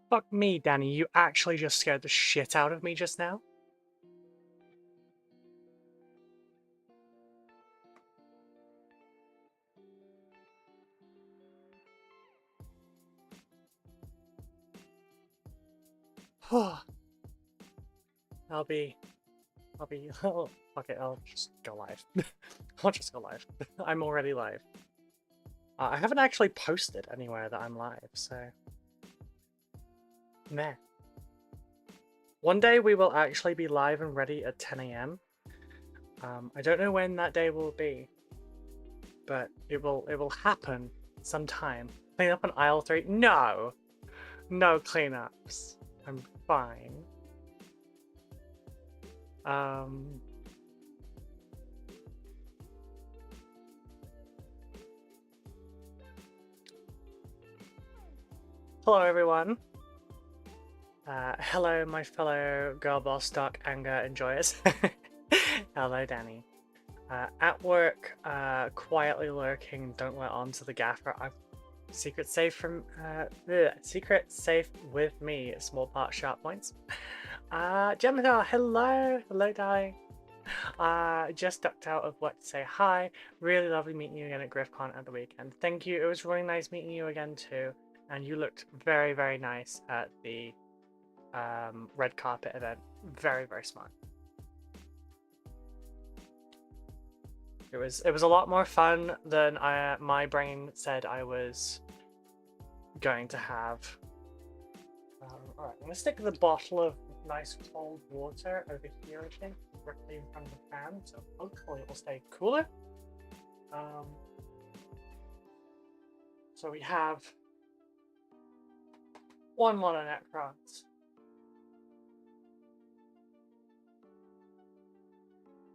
Fuck me, Danny, you actually just scared the shit out of me just now. I'll be, oh, fuck it, I'll just go live. I'll just go live. I'm already live. I haven't actually posted anywhere that I'm live, so... Meh. One day we will actually be live and ready at 10 AM. I don't know when that day will be, but it will happen sometime. Clean up on aisle 3? No! No cleanups. I'm fine. Hello everyone. Hello my fellow girl boss stock anger enjoyers. Hello Danny. At work, quietly lurking, don't let on to the gaffer. Secret safe from secret safe with me, small part sharp points. Gemini, hello Di. Just ducked out of what to say hi. Really lovely meeting you again at GriffCon at the weekend. Thank you, it was really nice meeting you again too, and you looked very, very nice at the red carpet event. Very, very smart. It was a lot more fun than my brain said I was going to have. Alright, I'm gonna stick the bottle of nice cold water over here, I think, directly in front of the fan, so hopefully it will stay cooler. So we have one lot of Necrons.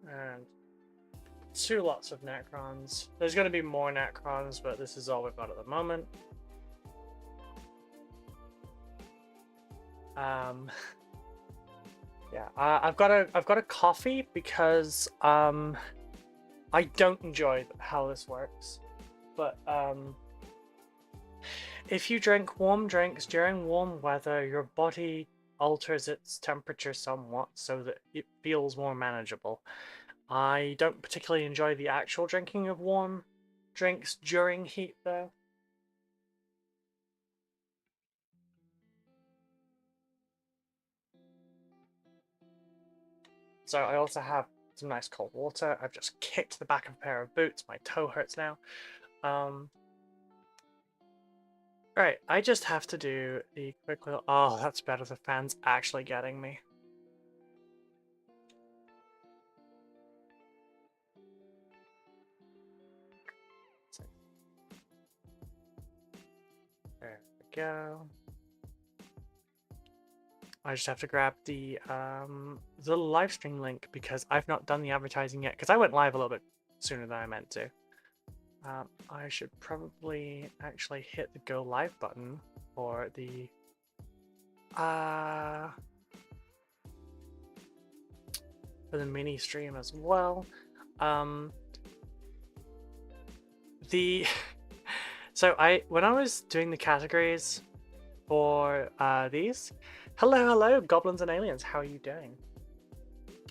And 2 lots of Necrons. There's going to be more Necrons, but this is all we've got at the moment. Yeah, I've got a coffee because I don't enjoy how this works, but if you drink warm drinks during warm weather, your body alters its temperature somewhat so that it feels more manageable. I don't particularly enjoy the actual drinking of warm drinks during heat, though. So I also have some nice cold water. I've just kicked the back of a pair of boots. My toe hurts now. Right, I just have to do the quick little... Oh, that's better. The fan's actually getting me. There we go. I just have to grab the live stream link because I've not done the advertising yet, because I went live a little bit sooner than I meant to. I should probably actually hit the go live button for the mini stream as well. So when I was doing the categories for these, hello goblins and aliens, how are you doing?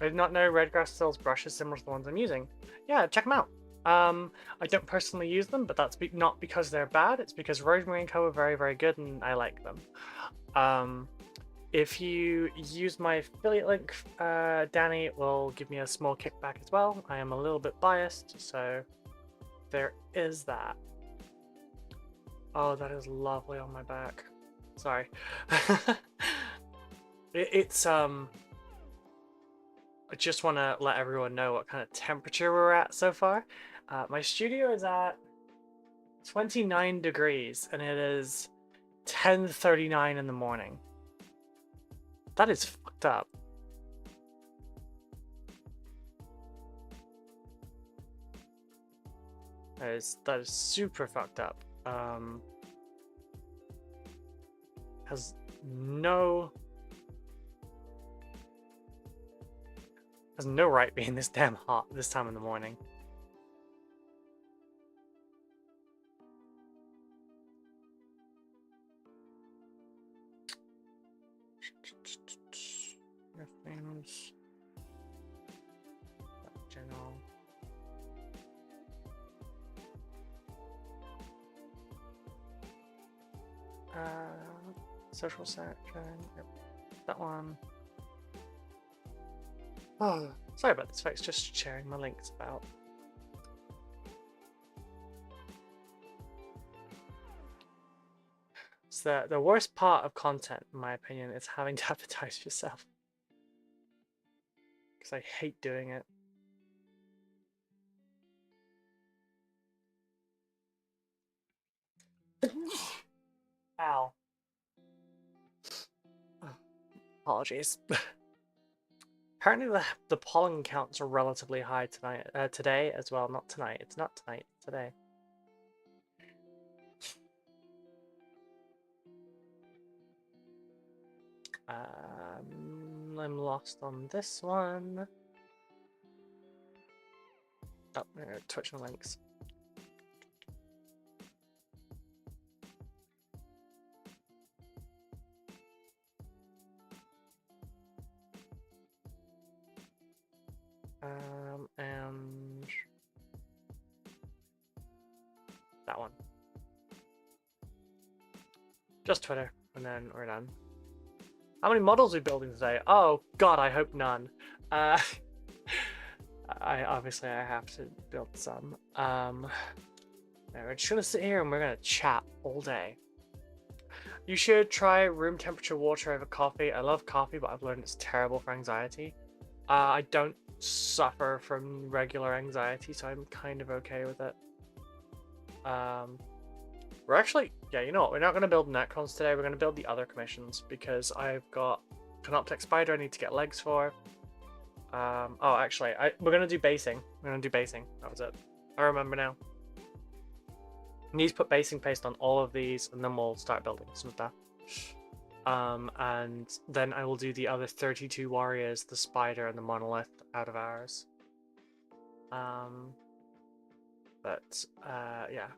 I did not know Redgrass sells brushes similar to the ones I'm using. Yeah, check them out. I don't personally use them, but that's not because they're bad, it's because Rosemary Co are very, very good and I like them. If you use my affiliate link, Danny will give me a small kickback as well. I am a little bit biased, so there is that. Oh, that is lovely on my back. Sorry. It's I just want to let everyone know what kind of temperature we're at so far. My studio is at 29 degrees and it is 10:39 in the morning. That is fucked up. That is super fucked up. Has no right being this damn hot this time in the morning. games. General. Social section. Yep. That one. Oh, sorry about this, folks. Just sharing my links about. So the worst part of content, in my opinion, is having to advertise yourself. Because I hate doing it. Ow. Apologies. Apparently the pollen counts are relatively high tonight, today as well. Not tonight. It's not tonight. It's today. I'm lost on this one. Oh, Twitch and links. And that one. Just Twitter, and then we're done. How many models are we building today? Oh god, I hope none. I obviously I have to build some. We're just gonna sit here and we're gonna chat all day. You should try room temperature water over coffee. I love coffee, but I've learned it's terrible for anxiety. I don't suffer from regular anxiety, so I'm kind of okay with it. We're actually, yeah, you know what? We're not going to build Necrons today. We're going to build the other commissions because I've got Canoptek Spider I need to get legs for. Oh, actually, we're going to do basing. We're going to do basing. That was it. I remember now. I need to put basing paste on all of these, and then we'll start building some stuff. And then I will do the other 32 warriors, the spider and the monolith out of ours. Yeah.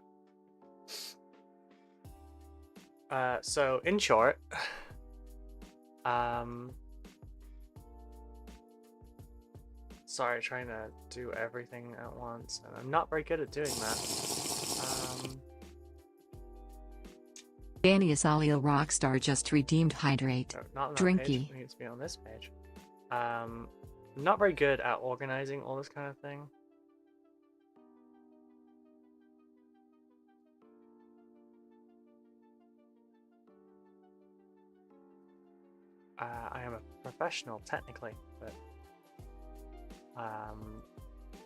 So in short, sorry, trying to do everything at once, and I'm not very good at doing that. Danny Asalio Rockstar just redeemed Hydrate. No, not on that Drinky. page. It needs to be on this page. I'm not very good at organizing all this kind of thing. I am a professional, technically, but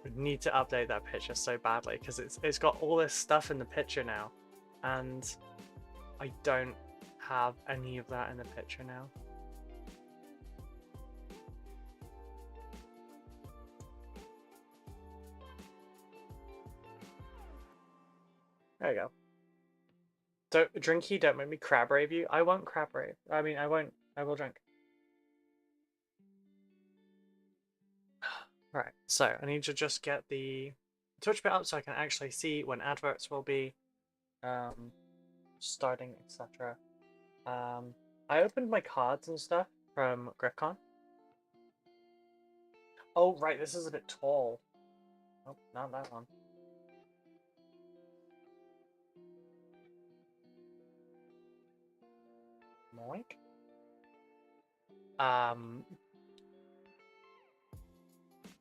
we need to update that picture so badly because it's got all this stuff in the picture now, and I don't have any of that in the picture now. There you go. So Drinky, don't make me crab rave you. I won't crab rave. I mean, I won't. I will drink. Right, so I need to just get the Twitch bit up so I can actually see when adverts will be starting, etc. I opened my cards and stuff from GriffCon. Oh, right, this is a bit tall. Oh, not that one. Moink?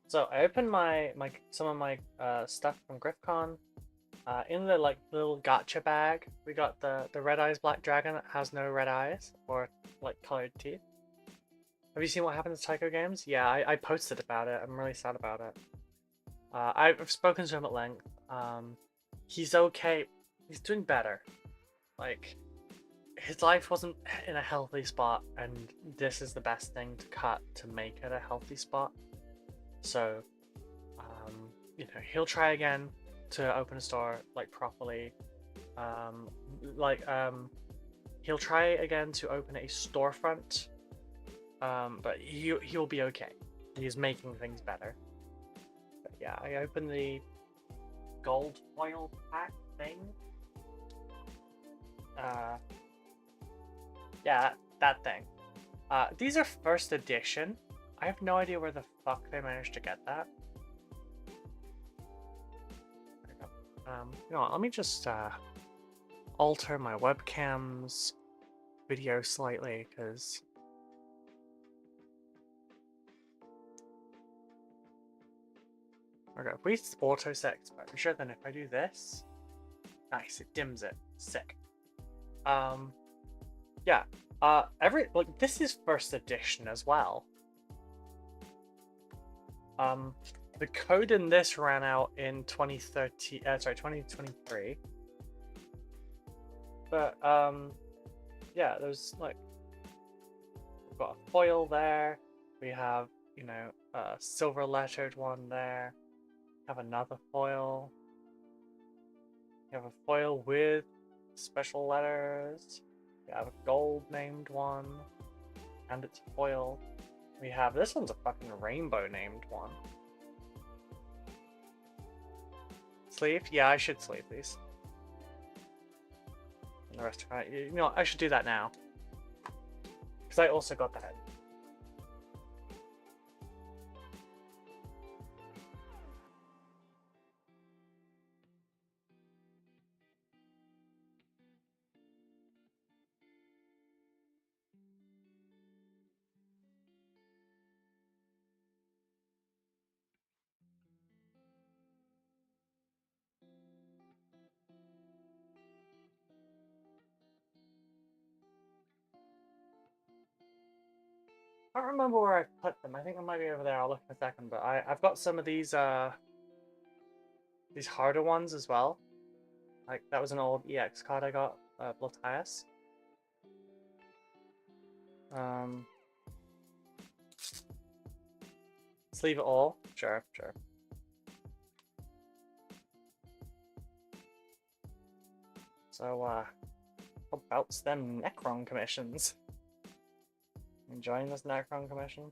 So I opened some of my stuff from GriffCon. In the little gotcha bag, we got the red eyes black dragon that has no red eyes or like colored teeth. Have you seen what happened to Tycho Games? Yeah, I posted about it. I'm really sad about it. I've spoken to him at length. He's okay. He's doing better. Like, his life wasn't in a healthy spot, and this is the best thing to cut to make it a healthy spot. So, you know, he'll try again to open a store like properly. He'll try again to open a storefront. But he'll be okay. He's making things better. But yeah, I opened the gold foil pack thing. Yeah, that thing. These are first edition, I have no idea where the fuck they managed to get that. You know what, let me just alter my webcam's video slightly, because okay, if we auto set exposure, then if I do this, nice, it dims it. Sick. Yeah. Like this is first edition as well. The code in this ran out in 2023. But yeah, there's like we've got a foil there. We have, you know, a silver lettered one there. Have another foil. You have a foil with special letters. We have a gold named one, and it's foil. We have this one's a fucking rainbow named one. Sleeve? Yeah, I should sleeve these. And the rest of it, you know, I should do that now, because I also got that. I don't remember where I put them. I think they might be over there. I'll look in a second. But I've got some of these harder ones as well. Like that was an old EX card I got, Blotius. Let's leave it all. Sure, sure. So how about them Necron commissions? Enjoying this Necron commission?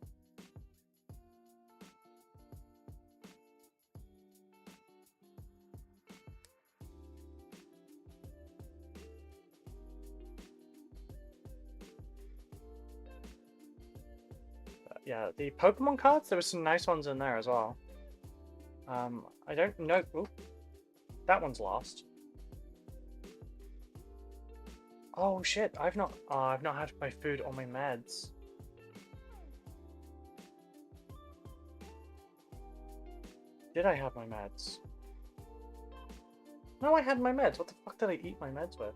Yeah, the Pokemon cards, there were some nice ones in there as well. I don't know. Ooh, that one's lost. Oh shit! I've not had my food or my meds. Did I have my meds? No, I had my meds. What the fuck did I eat my meds with?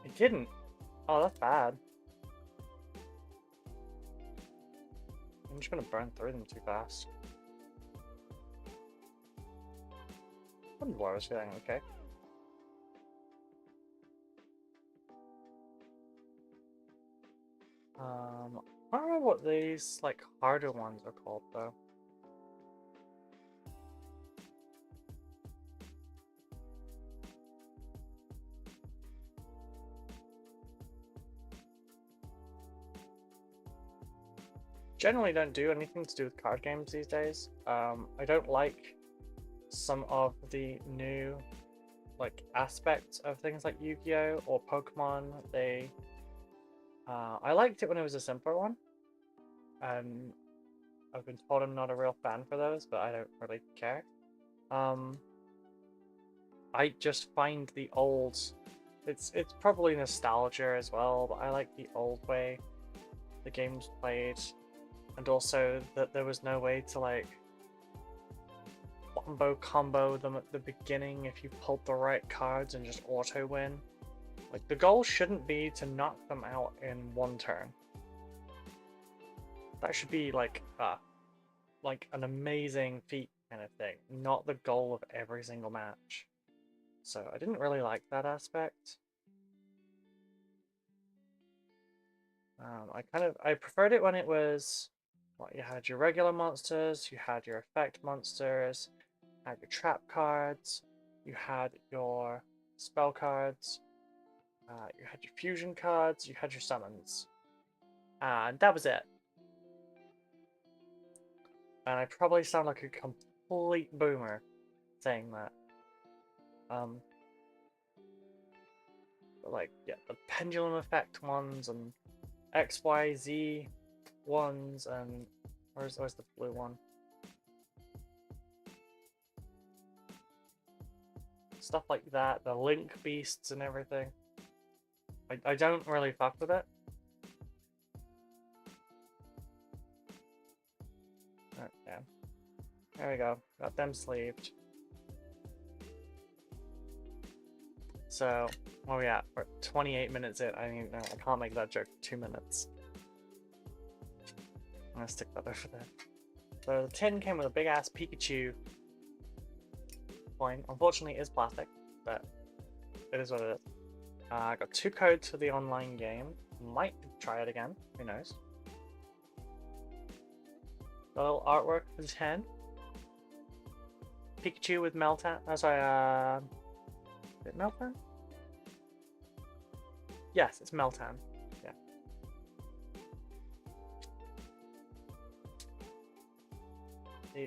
I didn't. Oh, that's bad. I'm just gonna burn through them too fast. I wonder why I was feeling okay. I don't know what these like harder ones are called though. Generally don't do anything to do with card games these days. I don't like some of the new like aspects of things like Yu-Gi-Oh or Pokemon. I liked it when it was a simpler one. I've been told I'm not a real fan for those, but I don't really care. I just find the old, it's probably nostalgia as well, but I like the old way the game's played, and also that there was no way to like combo them at the beginning if you pulled the right cards and just auto win. Like the goal shouldn't be to knock them out in one turn. That should be like an amazing feat kind of thing, not the goal of every single match. So I didn't really like that aspect. I preferred it when it was, well, you had your regular monsters, you had your effect monsters, you had your trap cards, you had your spell cards, you had your fusion cards, you had your summons. And that was it. And I probably sound like a complete boomer saying that. But like, yeah, the pendulum effect ones and XYZ ones and where's the blue one? Stuff like that, the link beasts and everything. I don't really fuck with it. Right, yeah. There we go. Got them sleeved. So, where are we at? We're at 28 minutes in. I can't make that joke 2 minutes. I'm gonna stick that over there. So the tin came with a big ass Pikachu coin. Unfortunately, it is plastic, but it is what it is. I got 2 codes for the online game. Might try it again. Who knows? Got a little artwork for the 10. Pikachu with Meltan. Oh, sorry, is it Meltan? Yes, it's Meltan. Yeah.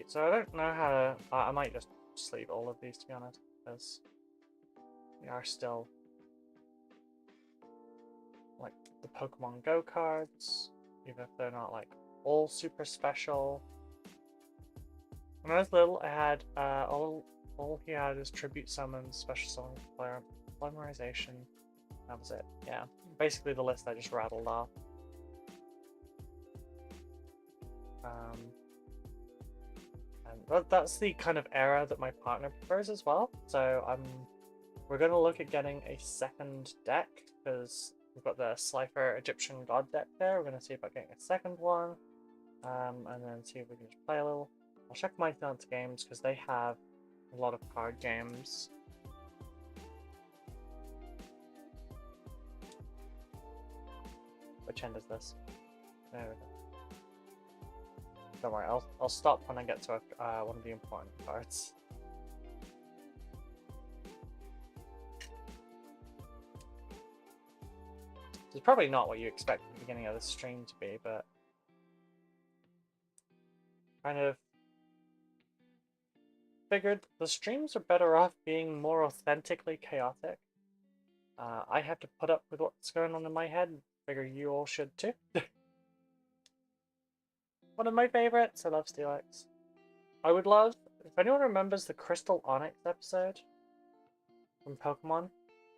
So I don't know how to. I might just sleeve all of these, to be honest, because we are still like the Pokemon Go cards, even if they're not like all super special. When I was little, I had all he had is tribute summons, special summons, polymerization. That was it. Yeah, basically the list I just rattled off. And that's the kind of era that my partner prefers as well. So we're gonna look at getting a second deck because we've got the Slifer Egyptian God deck there. We're gonna see about getting a second one, and then see if we can just play a little. I'll check my Tufts games because they have a lot of card games. Which end is this? There we go. Don't worry, I'll stop when I get to one of the important parts. It's probably not what you expect at the beginning of the stream to be, but kind of figured the streams are better off being more authentically chaotic. I have to put up with what's going on in my head. Figure you all should too. One of my favorites. I love Steelix. I would love, if anyone remembers the Crystal Onyx episode from Pokemon,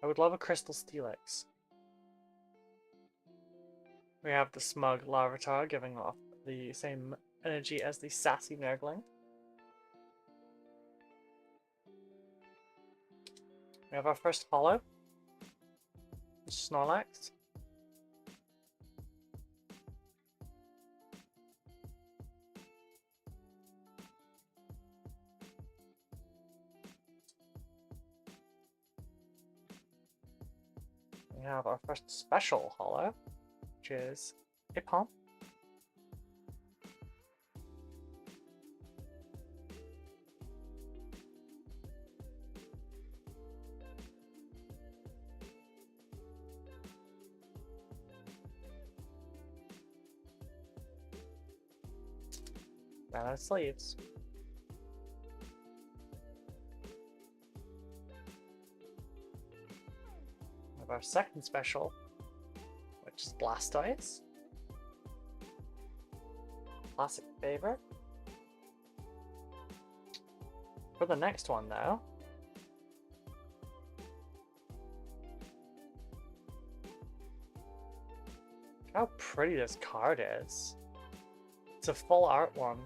I would love a Crystal Steelix. We have the smug Larvitar giving off the same energy as the sassy Nurgling. We have our first holo, Snorlax. We have our first special holo, which is a Pump. And our sleeves. We have our second special, which is Blastoise. Classic favorite. For the next one though, look how pretty this card is. It's a full art one.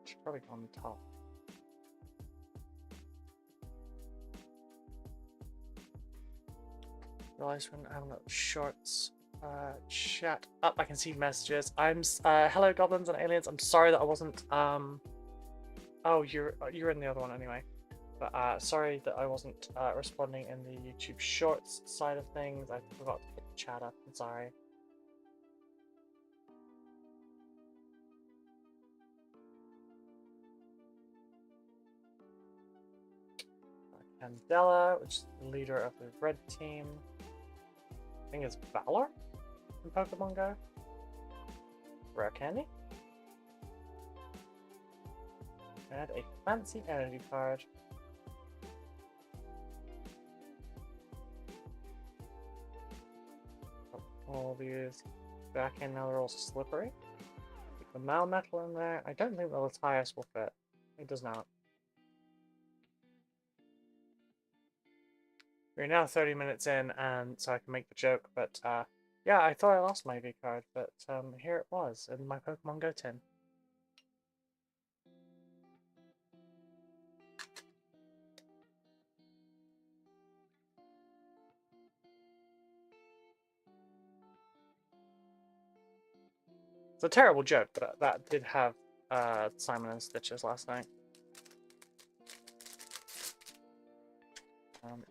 Should probably go on the top. Realize when I'm at shorts chat up, I can see messages. I'm hello goblins and aliens. I'm sorry that I wasn't oh, you're in the other one anyway. But sorry that I wasn't responding in the YouTube Shorts side of things. I forgot to put the chat up. I'm sorry. Candela, which is the leader of the red team. I think it's Valor in Pokemon Go. Rare candy. add a fancy energy card. Put all these back in, now they're all slippery. Keep the Malmetal in there. I don't think the Latias will fit. It does not. We're now 30 minutes in, and so I can make the joke, but yeah, I thought I lost my V card, but here it was in my Pokemon Go tin. It's a terrible joke, but that did have Simon and Stitches last night.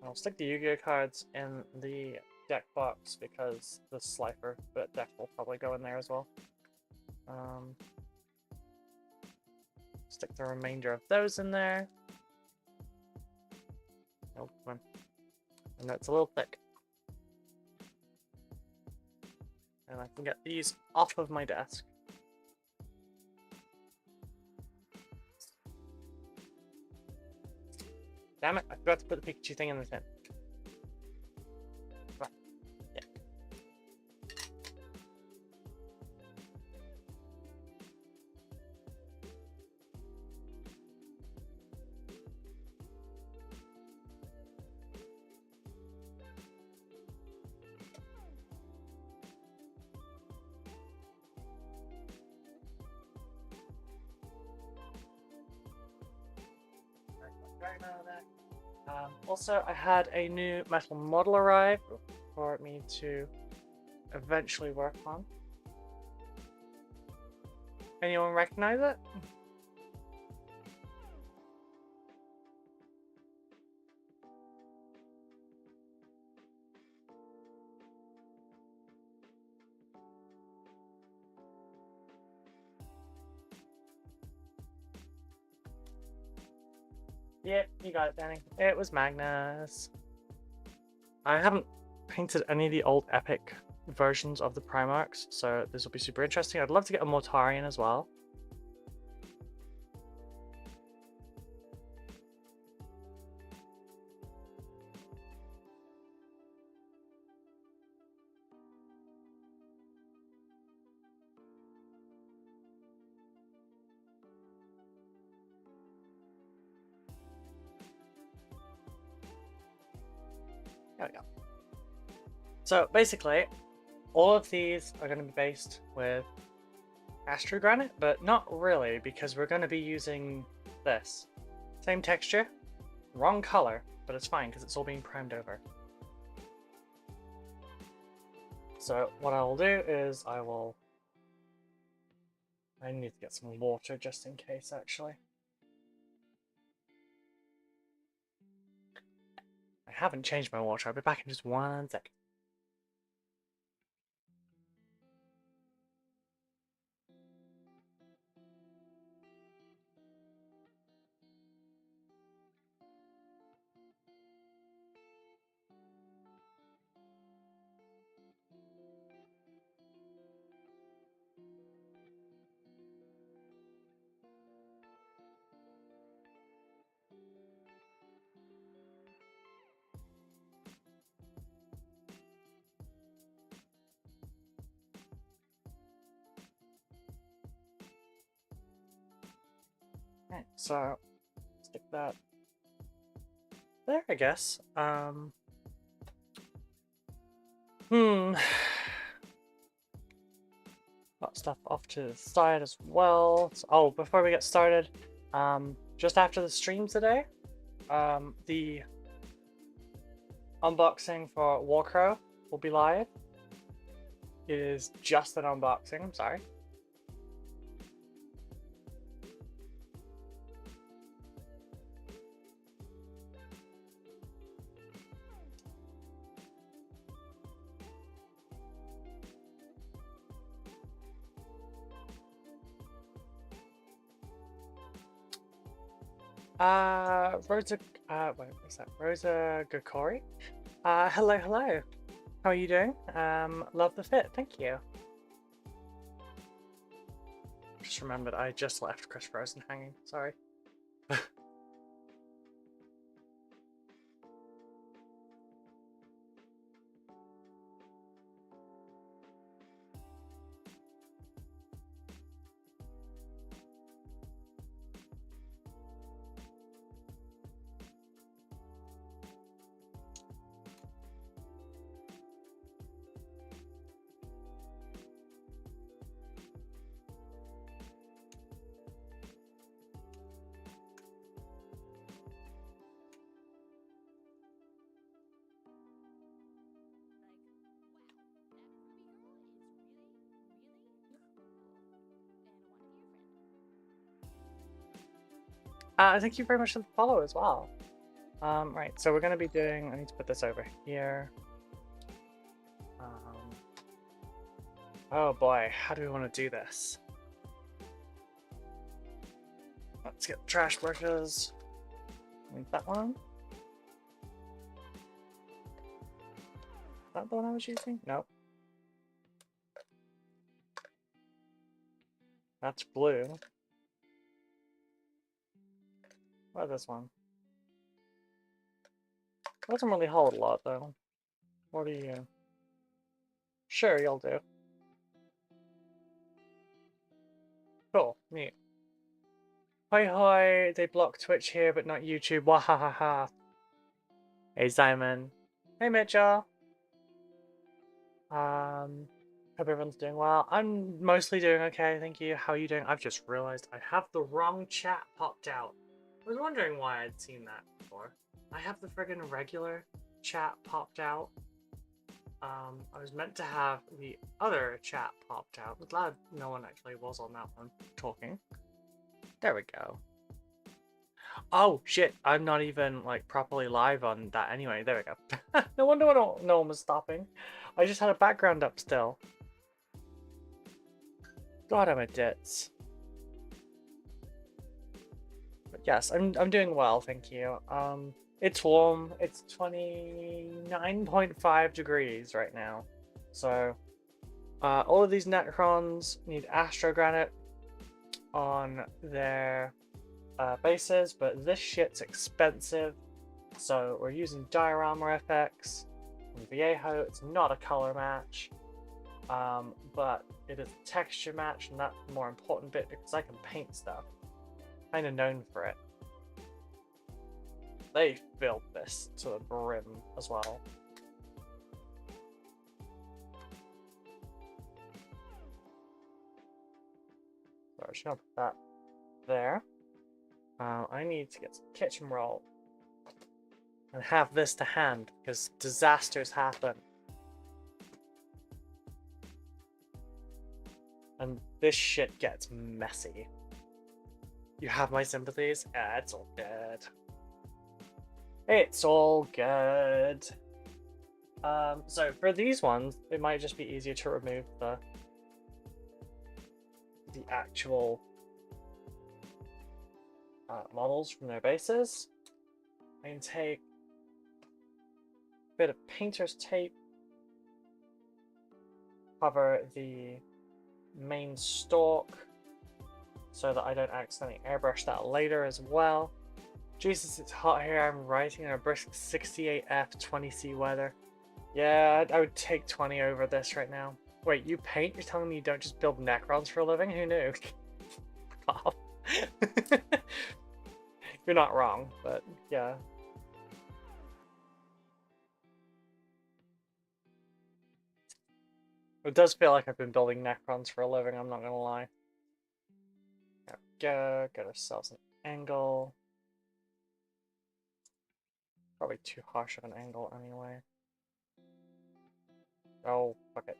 I'll stick the Yu-Gi-Oh cards in the deck box because the Slifer deck will probably go in there as well. Stick the remainder of those in there. Oh, come on. And that's a little thick. And I can get these off of my desk. Damn it, I forgot to put the Pikachu thing in the tin. Right. Yeah. Also, I had a new metal model arrive for me to eventually work on. Anyone recognize it? Yep, you got it, Danny. It was Magnus. I haven't painted any of the old epic versions of the Primarchs, so this will be super interesting. I'd love to get a Mortarian as well. There we go. So basically, all of these are going to be based with Astro Granite, but not really, because we're going to be using this. Same texture, wrong color, but it's fine because it's all being primed over. So what I will do is I need to get some water just in case, actually. I haven't changed my water. I'll be back in just 1 sec. Right, so stick that there, I guess. Got stuff off to the side as well. So, oh, before we get started, just after the stream today, the unboxing for RoCo will be live. It is just an unboxing, I'm sorry. Wait, what's that? Rosa Gakori? Hello, hello. How are you doing? Love the fit, thank you. Just remembered I just left Chris Frozen hanging, sorry. Thank you very much for the follow as well. Right, so we're gonna be doing. I need to put this over here. Oh boy, how do we want to do this? Let's get trash brushes. Need that one. Is that the one I was using? Nope. That's blue. What is this one? Doesn't really hold a lot though. What are you? Sure, you'll do. Cool, neat. Hoi hoi, they block Twitch here but not YouTube. Wahahaha. Hey Simon. Hey Mitchell. Hope everyone's doing well. I'm mostly doing okay, thank you. How are you doing? I've just realized I have the wrong chat popped out. I was wondering why I'd seen that before. I have the friggin' regular chat popped out. I was meant to have the other chat popped out. I'm glad no one actually was on that one talking. There we go. Oh shit, I'm not even like properly live on that anyway. There we go. No wonder no one was stopping. I just had a background up still. God, I'm a ditz. But yes, I'm doing well, thank you. It's warm. It's 29.5 degrees right now. So, all of these Necrons need Astrogranite on their bases, but this shit's expensive. So we're using Diorama FX from Viejo. It's not a color match, but it is a texture match, and that's the more important bit because I can paint stuff. Kind of known for it. They filled this to the brim as well. So I'm just gonna put that there. I need to get some kitchen roll and have this to hand because disasters happen. And this shit gets messy. You have my sympathies? Yeah, it's all good. It's all good. So for these ones, it might just be easier to remove the actual models from their bases. I can take a bit of painter's tape, cover the main stalk so that I don't accidentally airbrush that later as well. Jesus, it's hot here. I'm writing in a brisk 68F 20C weather. Yeah, I would take 20 over this right now. Wait, you paint? You're telling me you don't just build Necrons for a living? Who knew? Wow. You're not wrong, but yeah. It does feel like I've been building Necrons for a living, I'm not gonna lie. There we go, get ourselves an angle. Probably too harsh of an angle anyway. Oh, fuck it.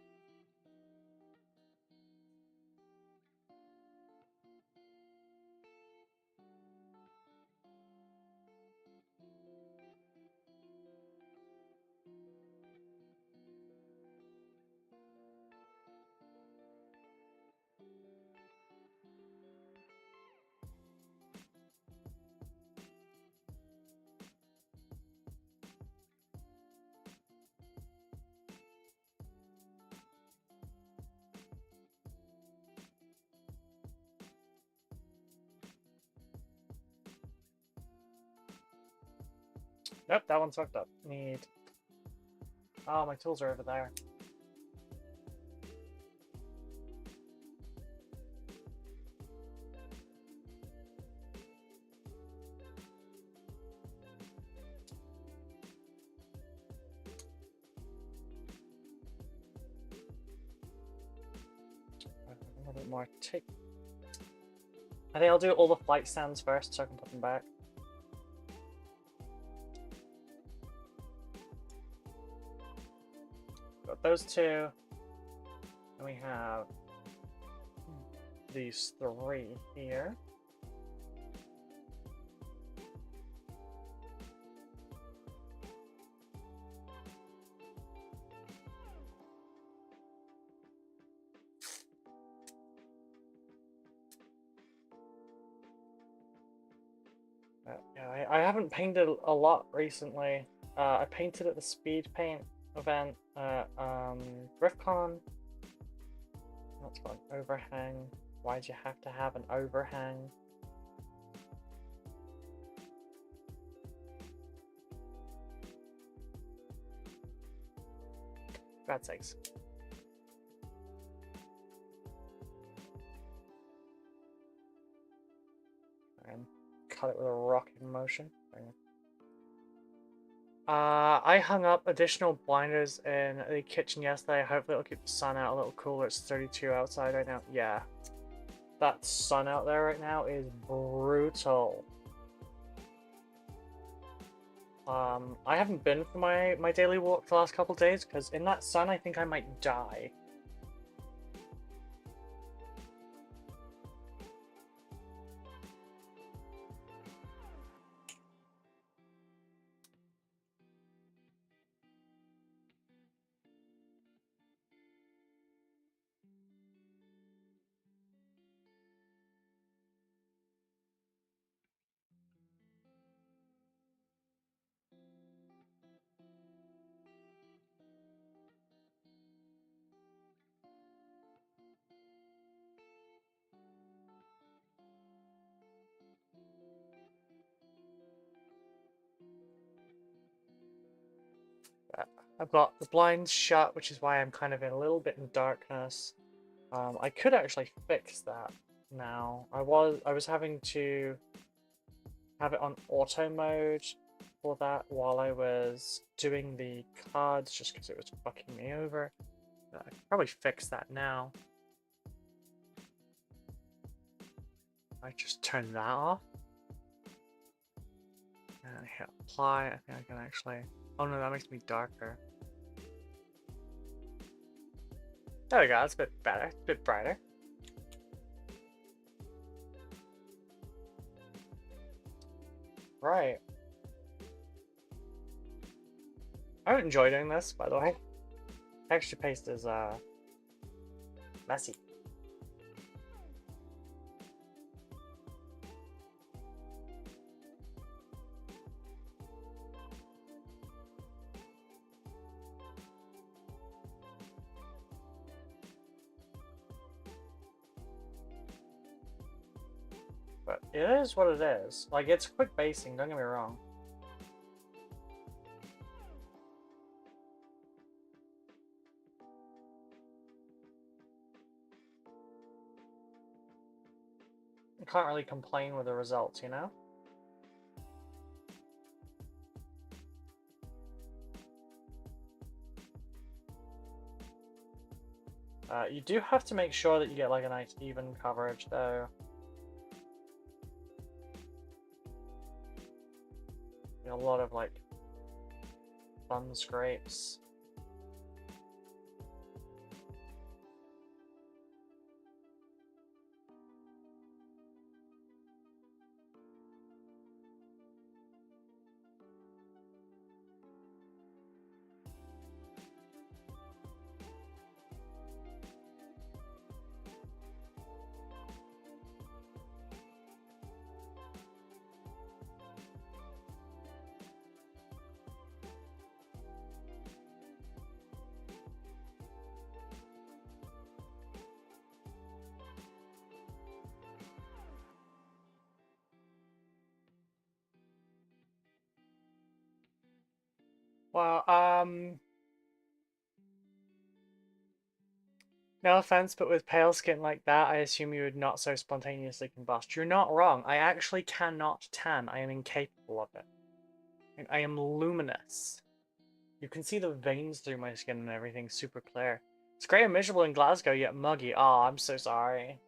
Nope, that one's hooked up. Need... Oh, my tools are over there. A little bit more tape. I think I'll do all the flight stands first so I can put them back. Got those two. And we have these three here. Yeah, I haven't painted a lot recently. I painted at the speed paint event at GriffCon. That's got an overhang. Why'd you have to have an overhang? God's sakes. And cut it with a rocking motion. I hung up additional blinders in the kitchen yesterday. Hopefully it'll keep the sun out a little cooler. It's 32 outside right now. Yeah. That sun out there right now is brutal. I haven't been for my daily walk the last couple days because in that sun I think I might die. I've got the blinds shut, which is why I'm kind of in a little bit in darkness. I could actually fix that now. I was having to have it on auto mode for that while I was doing the cards, just because it was fucking me over. I could probably fix that now. I just turn that off. And I hit apply. I think I can actually... Oh no, that makes me darker. There we go, that's a bit better, a bit brighter. Right. I would enjoy doing this, by the way. Texture paste is messy. But it is what it is. Like, it's quick basing, don't get me wrong. I can't really complain with the results, you know? You do have to make sure that you get like a nice even coverage though. A lot of like thumb scrapes. Well, no offense, but with pale skin like that, I assume you would not so spontaneously combust. You're not wrong. I actually cannot tan. I am incapable of it. I am luminous. You can see the veins through my skin and everything super clear. It's grey and miserable in Glasgow, yet muggy. Oh, I'm so sorry.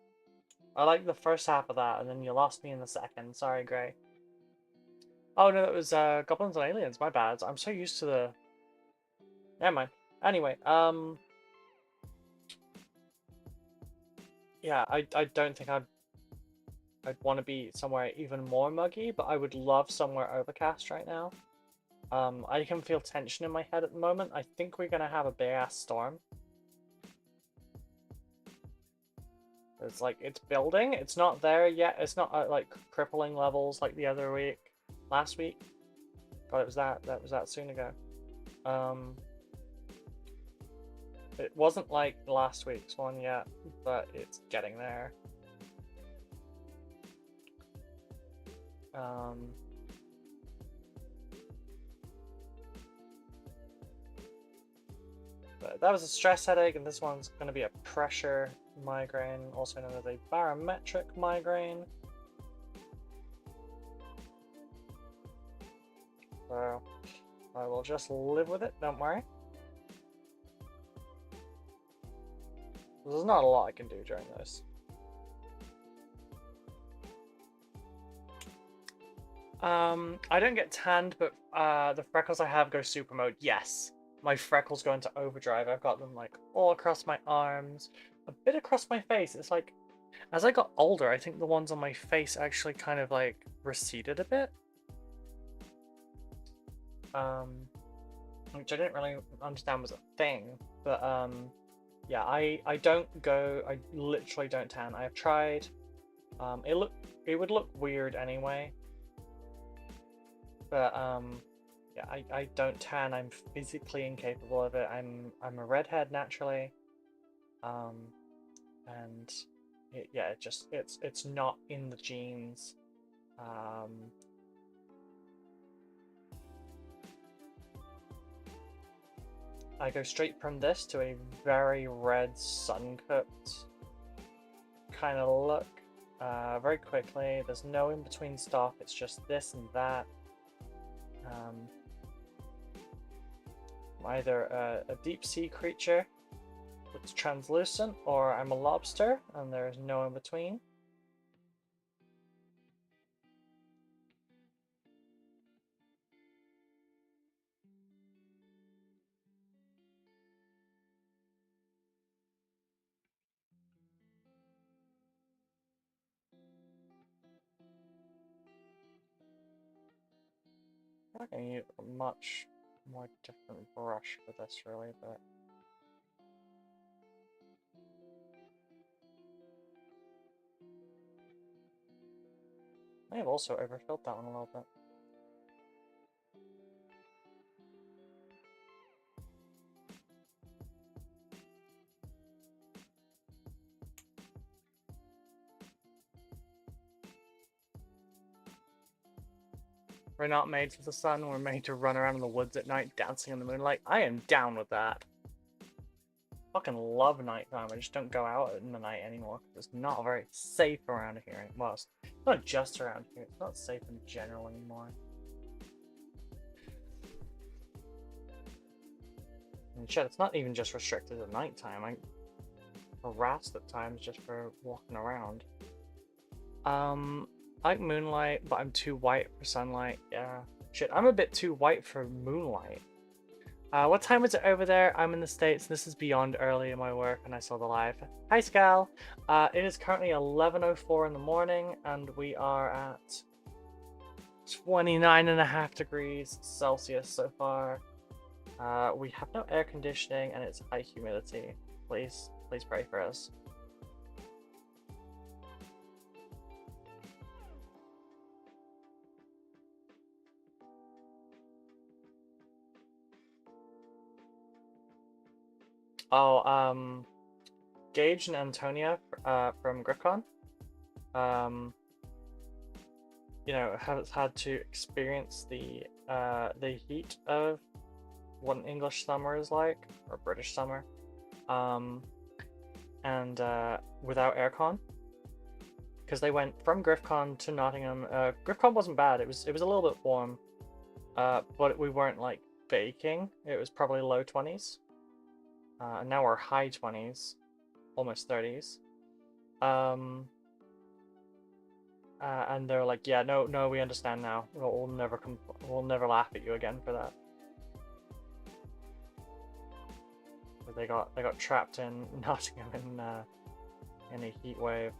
I like the first half of that, and then you lost me in the second. Sorry, Grey. Oh no, that was Goblins and Aliens. My bad. I'm so used to the... Never mind. Anyway, yeah, I don't think I'd want to be somewhere even more muggy, but I would love somewhere overcast right now. I can feel tension in my head at the moment. I think we're gonna have a big ass storm. It's like, it's building. It's not there yet. It's not at like crippling levels like the other week. last week. God, it was that soon ago. It wasn't like last week's one yet, but it's getting there. But that was a stress headache, and this one's going to be a pressure migraine, also known as a barometric migraine. So I will just live with it, don't worry. There's not a lot I can do during this. I don't get tanned, but the freckles I have go super mode. Yes, my freckles go into overdrive. I've got them like all across my arms, a bit across my face. It's like, as I got older, I think the ones on my face actually kind of like receded a bit. Which I didn't really understand was a thing, but yeah, I literally don't tan. I have tried. It would look weird anyway. But yeah, I don't tan. I'm physically incapable of it. I'm a redhead naturally. And yeah, it's not in the genes. I go straight from this to a very red sun-cooked kind of look very quickly. There's no in-between stuff. It's just this and that. I'm either a deep sea creature that's translucent, or I'm a lobster and there's no in between. I'm not going to use a much more different brush for this really, but I may have also overfilled that one a little bit. We're not made for the sun, we're made to run around in the woods at night dancing in the moonlight. I am down with that. Fucking love nighttime. I just don't go out in the night anymore because it's not very safe around here. Well, it's not just around here, it's not safe in general anymore. And shit, it's not even just restricted at nighttime. I'm harassed at times just for walking around. I like moonlight, but I'm too white for sunlight. Yeah. Shit, I'm a bit too white for moonlight. What time is it over there? I'm in the States. This is beyond early in my work, and I saw the live. Hi, Scal. It is currently 11:04 in the morning, and we are at 29.5 degrees Celsius so far. We have no air conditioning, and it's high humidity. Please pray for us. Oh, Gage and Antonia from GriffCon, you know, has had to experience the heat of what an English summer is like, or British summer, and without aircon, because they went from GriffCon to Nottingham. GriffCon wasn't bad. It was a little bit warm, but we weren't like baking. It was probably low 20s. And now we're high 20s, almost 30s. And they're like, yeah, no, we understand now. We'll never laugh at you again for that. But they got trapped in Nottingham in a heat wave.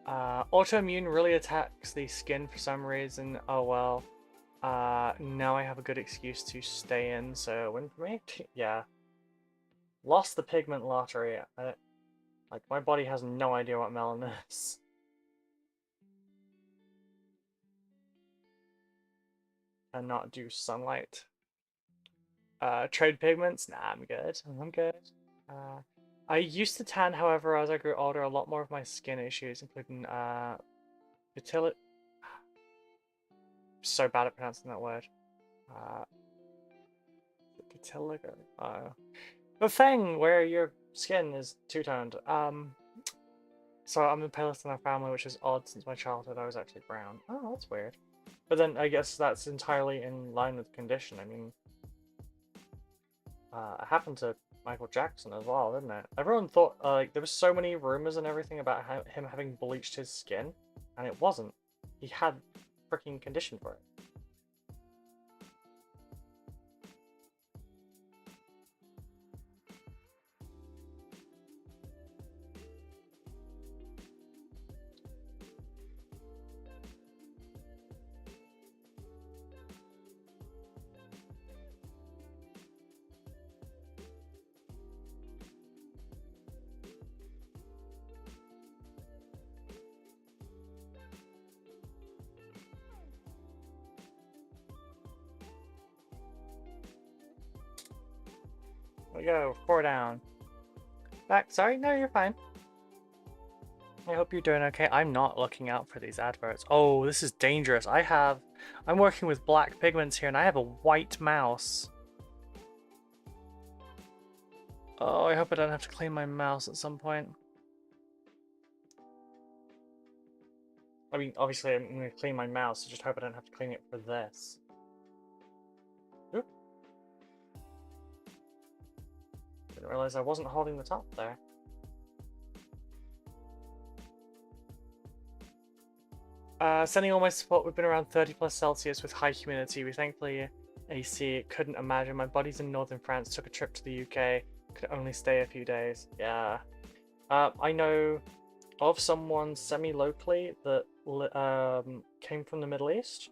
Autoimmune really attacks the skin for some reason. Oh well. Now I have a good excuse to stay in, so win for me? Yeah. Lost the pigment lottery. Like, my body has no idea what melon is. and not do sunlight. Trade pigments? Nah, I'm good. I'm good. I used to tan, however, as I grew older, a lot more of my skin issues, including vitiligo. So bad at pronouncing that word. Vitiligo. The thing where your skin is two-toned. So I'm the palest in our family, which is odd since my childhood I was actually brown. Oh, that's weird. But then I guess that's entirely in line with the condition. I mean, it happened to Michael Jackson as well, didn't it? Everyone thought, like, there was so many rumors and everything about him having bleached his skin, and it wasn't. He had freaking condition for it. There we go, 4 down. Back, sorry, no, you're fine. I hope you're doing okay. I'm not looking out for these adverts. Oh, this is dangerous. I'm working with black pigments here and I have a white mouse. Oh, I hope I don't have to clean my mouse at some point. I mean, obviously I'm going to clean my mouse, so just hope I don't have to clean it for this. Oop. Didn't realize I wasn't holding the top there. Sending all my support. We've been around 30 plus Celsius with high humidity. We thankfully AC. Couldn't imagine. My buddies in northern France took a trip to the UK. Could only stay a few days. Yeah. I know of someone semi-locally that came from the Middle East.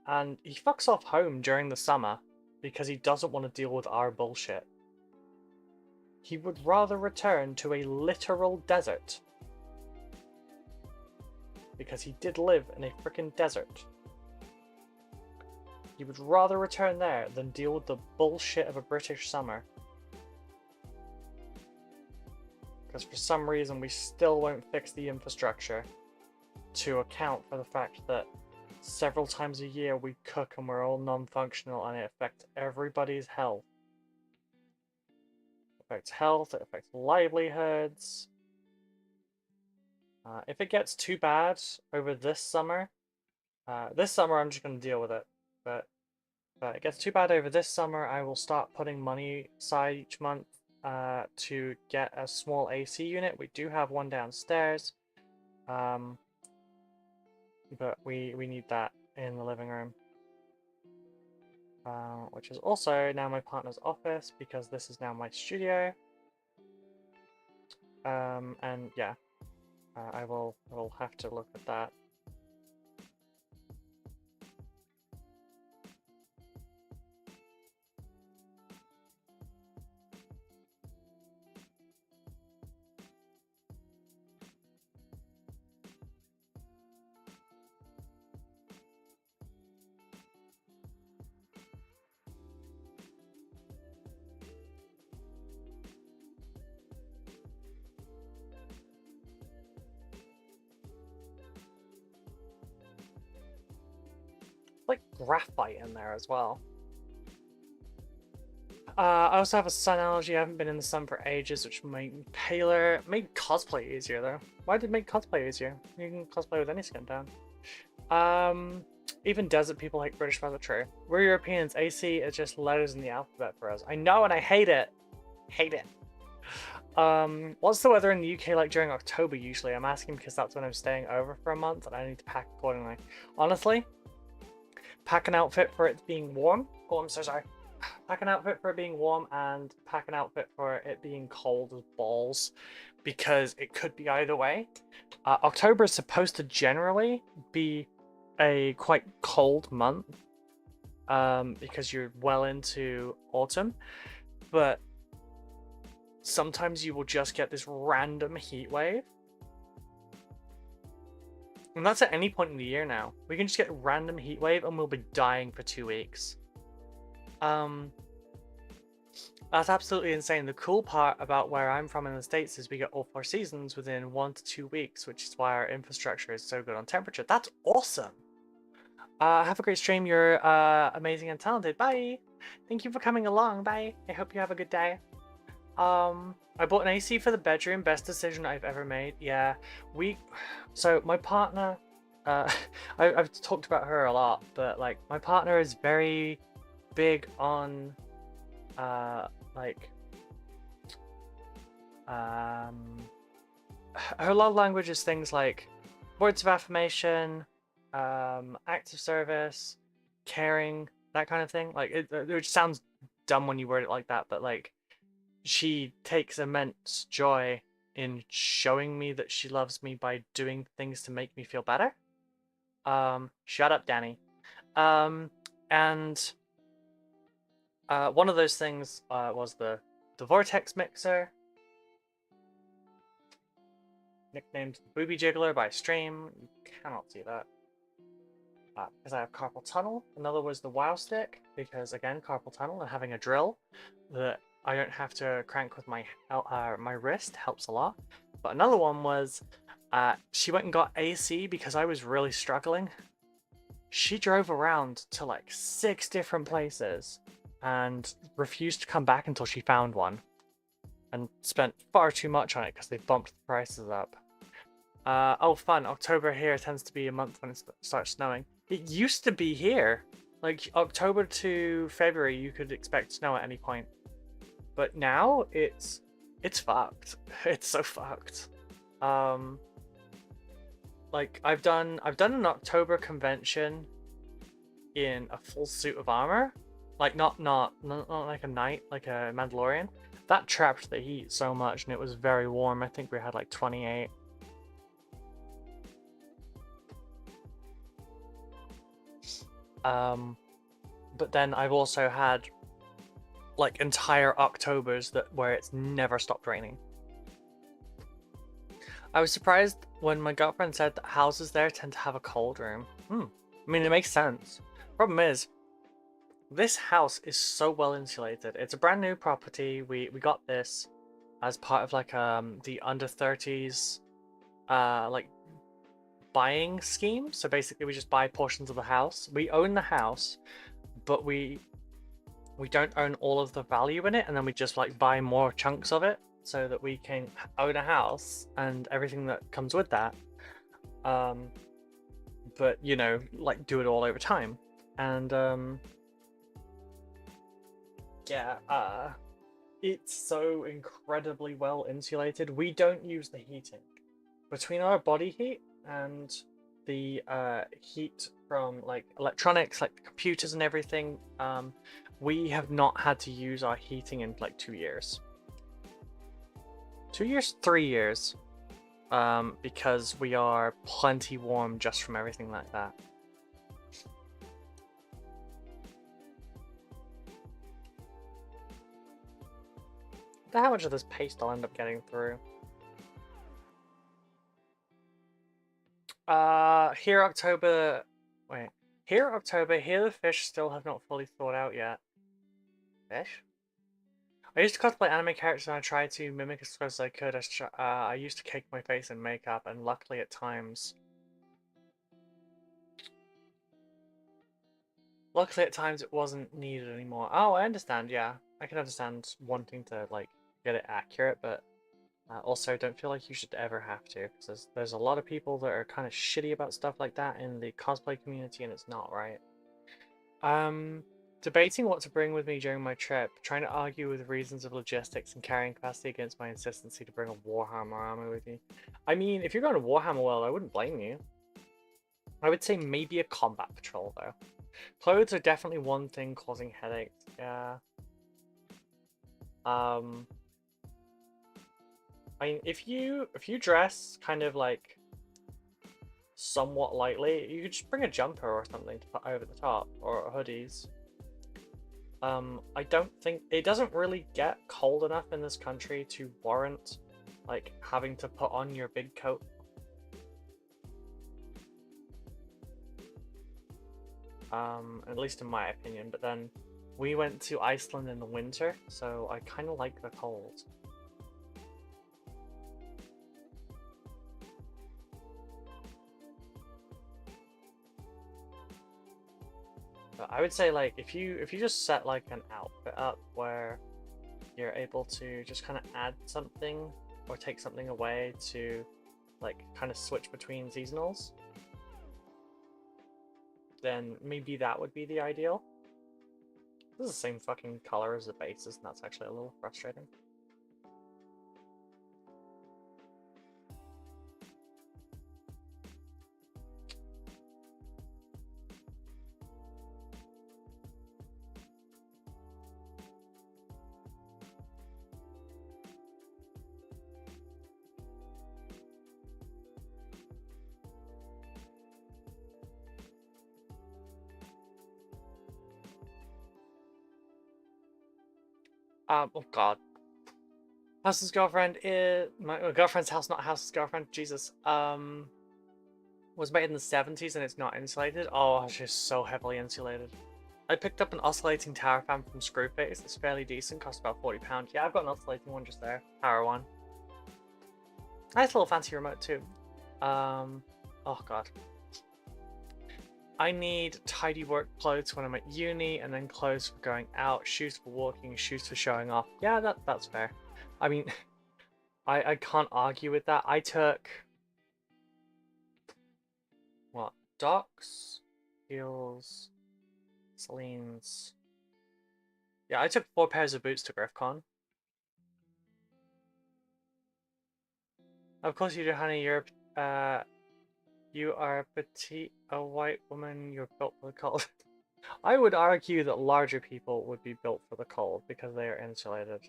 And he fucks off home during the summer because he doesn't want to deal with our bullshit. He would rather return to a literal desert. Because he did live in a frickin' desert. He would rather return there than deal with the bullshit of a British summer. Because for some reason we still won't fix the infrastructure to account for the fact that several times a year we cook and we're all non-functional and it affects everybody's health. It affects health, it affects livelihoods. If it gets too bad over this summer I'm just going to deal with it. But if it gets too bad over this summer, I will start putting money aside each month to get a small AC unit. We do have one downstairs, but we need that in the living room, which is also now my partner's office because this is now my studio. And yeah. I will have to look at that. Like graphite in there as well. I also have a sun allergy. I haven't been in the sun for ages, which made me paler. It made cosplay easier though. Why did it make cosplay easier? You can cosplay with any skin tone. Even desert people hate British weather. True. We're Europeans. AC is just letters in the alphabet for us. I know, and I hate it. Hate it. What's the weather in the UK like during October usually? I'm asking because that's when I'm staying over for a month and I need to pack accordingly. Honestly, pack an outfit for it being warm. Oh, I'm so sorry. Pack an outfit for it being warm and pack an outfit for it being cold as balls because it could be either way. October is supposed to generally be a quite cold month because you're well into autumn, but sometimes you will just get this random heat wave And that's at any point in the year now. We can just get a random heat wave and we'll be dying for 2 weeks. That's absolutely insane. The cool part about where I'm from in the States is we get all 4 seasons within 1 to 2 weeks, which is why our infrastructure is so good on temperature. That's awesome! Have a great stream. You're amazing and talented. Bye! Thank you for coming along. Bye! I hope you have a good day. I bought an AC for the bedroom. Best decision I've ever made. Yeah, so my partner, I've talked about her a lot, but like my partner is very big on, like, her love language is things like words of affirmation, acts of service, caring, that kind of thing. Like it sounds dumb when you word it like that, but like she takes immense joy in showing me that she loves me by doing things to make me feel better. Shut up, Danny. And one of those things was the Vortex Mixer, nicknamed Booby Jiggler by stream. You cannot see that. Because I have carpal tunnel. Another was the Wow Stick, because again, carpal tunnel and having a drill that I don't have to crank with my wrist helps a lot. But another one was she went and got AC because I was really struggling. She drove around to like 6 different places and refused to come back until she found one, and spent far too much on it because they bumped the prices up. Oh fun, October here tends to be a month when it starts snowing. It used to be here. Like October to February you could expect snow at any point. But now it's fucked. It's so fucked. Like I've done an October convention in a full suit of armor. Like not like a knight, like a Mandalorian. That trapped the heat so much and it was very warm. I think we had like 28. But then I've also had like entire Octobers where it's never stopped raining. I was surprised when my girlfriend said that houses there tend to have a cold room. I mean, it makes sense. Problem is, this house is so well insulated. It's a brand new property. We got this as part of like the under 30s like buying scheme. So basically we just buy portions of the house. We own the house, but we don't own all of the value in it, and then we just like buy more chunks of it so that we can own a house and everything that comes with that. But you know, like do it all over time. And yeah, it's so incredibly well insulated. We don't use the heating. Between our body heat and the heat from like electronics, like the computers and everything, we have not had to use our heating in like 2 years. 2 years? 3 years. Because we are plenty warm just from everything like that. How much of this paste I'll end up getting through? Here October... Wait. Here October, here the fish still have not fully thawed out yet. Fish? I used to cosplay anime characters and I tried to mimic as close as I could. I used to cake my face in makeup, and luckily at times... it wasn't needed anymore. Oh, I understand, yeah. I can understand wanting to, like, get it accurate, but also don't feel like you should ever have to, because there's a lot of people that are kind of shitty about stuff like that in the cosplay community, and it's not right. Debating what to bring with me during my trip, trying to argue with reasons of logistics and carrying capacity against my insistency to bring a Warhammer armor with me. I mean, if you're going to Warhammer World, I wouldn't blame you. I would say maybe a combat patrol, though. Clothes are definitely one thing causing headaches, yeah. I mean, if you dress kind of like somewhat lightly, you could just bring a jumper or something to put over the top, or hoodies. I don't think it doesn't really get cold enough in this country to warrant like having to put on your big coat. at least in my opinion. But then we went to Iceland in the winter, so I kind of like the cold. But I would say, like, if you just set like an outfit up where you're able to just kind of add something or take something away to like kind of switch between seasonals, then maybe that would be the ideal. This is the same fucking color as the bases, and that's actually a little frustrating. Oh god. House's girlfriend is my girlfriend's house, not House's girlfriend. Jesus. Was made in the 70s and it's not insulated. Oh, it's just so heavily insulated. I picked up an oscillating tower fan from Screwface. It's fairly decent, cost about £40. Yeah, I've got an oscillating one just there. Power one. Nice little fancy remote too. Oh god. I need tidy work clothes when I'm at uni, and then clothes for going out, shoes for walking, shoes for showing off. Yeah, that's fair. I mean, I can't argue with that. I took what? Docs, heels, Celine's. Yeah, I took 4 pairs of boots to GriffCon. Of course you do, honey. You are petite, a white woman. You're built for the cold. I would argue that larger people would be built for the cold because they are insulated.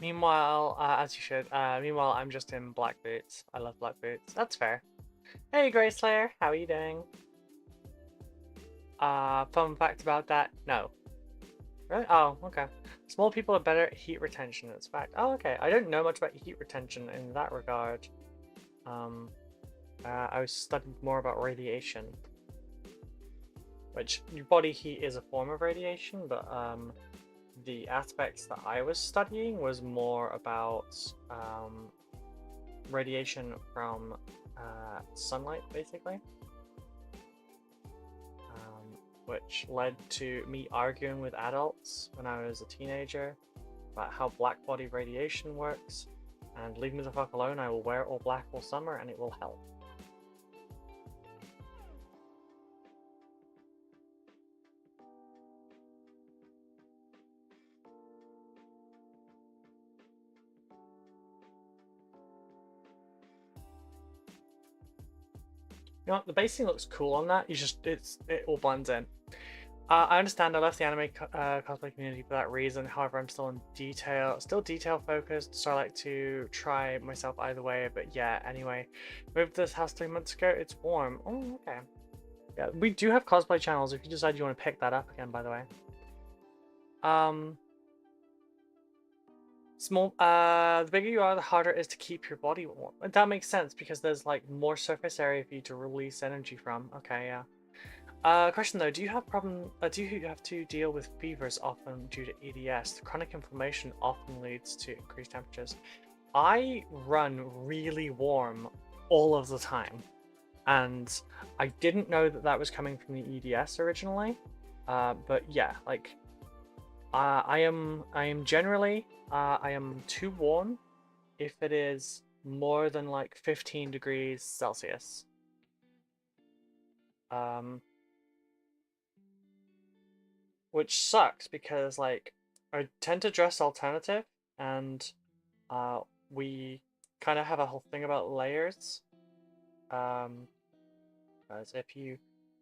Meanwhile, as you should. Meanwhile, I'm just in black boots. I love black boots. That's fair. Hey, Grey Slayer, how are you doing? Fun fact about that? No. Really? Oh, okay. Small people are better at heat retention. It's fact. Oh, okay. I don't know much about heat retention in that regard. I was studying more about radiation, which your body heat is a form of radiation, but the aspects that I was studying was more about radiation from sunlight, basically, which led to me arguing with adults when I was a teenager about how black body radiation works, and leave me the fuck alone. I will wear all black all summer and it will help. You know, the basing looks cool on that. It all blends in. I understand I left the anime cosplay community for that reason. However, I'm still detail focused, so I like to try myself either way. But yeah, anyway, moved to this house 3 months ago. It's warm. Oh, okay. Yeah, we do have cosplay channels if you decide you want to pick that up again, by the way. The bigger you are, the harder it is to keep your body warm. That makes sense because there's like more surface area for you to release energy from. Okay, yeah. Question though, do you have to deal with fevers often due to EDS? The chronic inflammation often leads to increased temperatures. I run really warm all of the time, and I didn't know that was coming from the EDS originally. But yeah, like I am generally I am too warm if it is more than like 15 degrees Celsius. Which sucks because like I tend to dress alternative, and we kind of have a whole thing about layers. As if you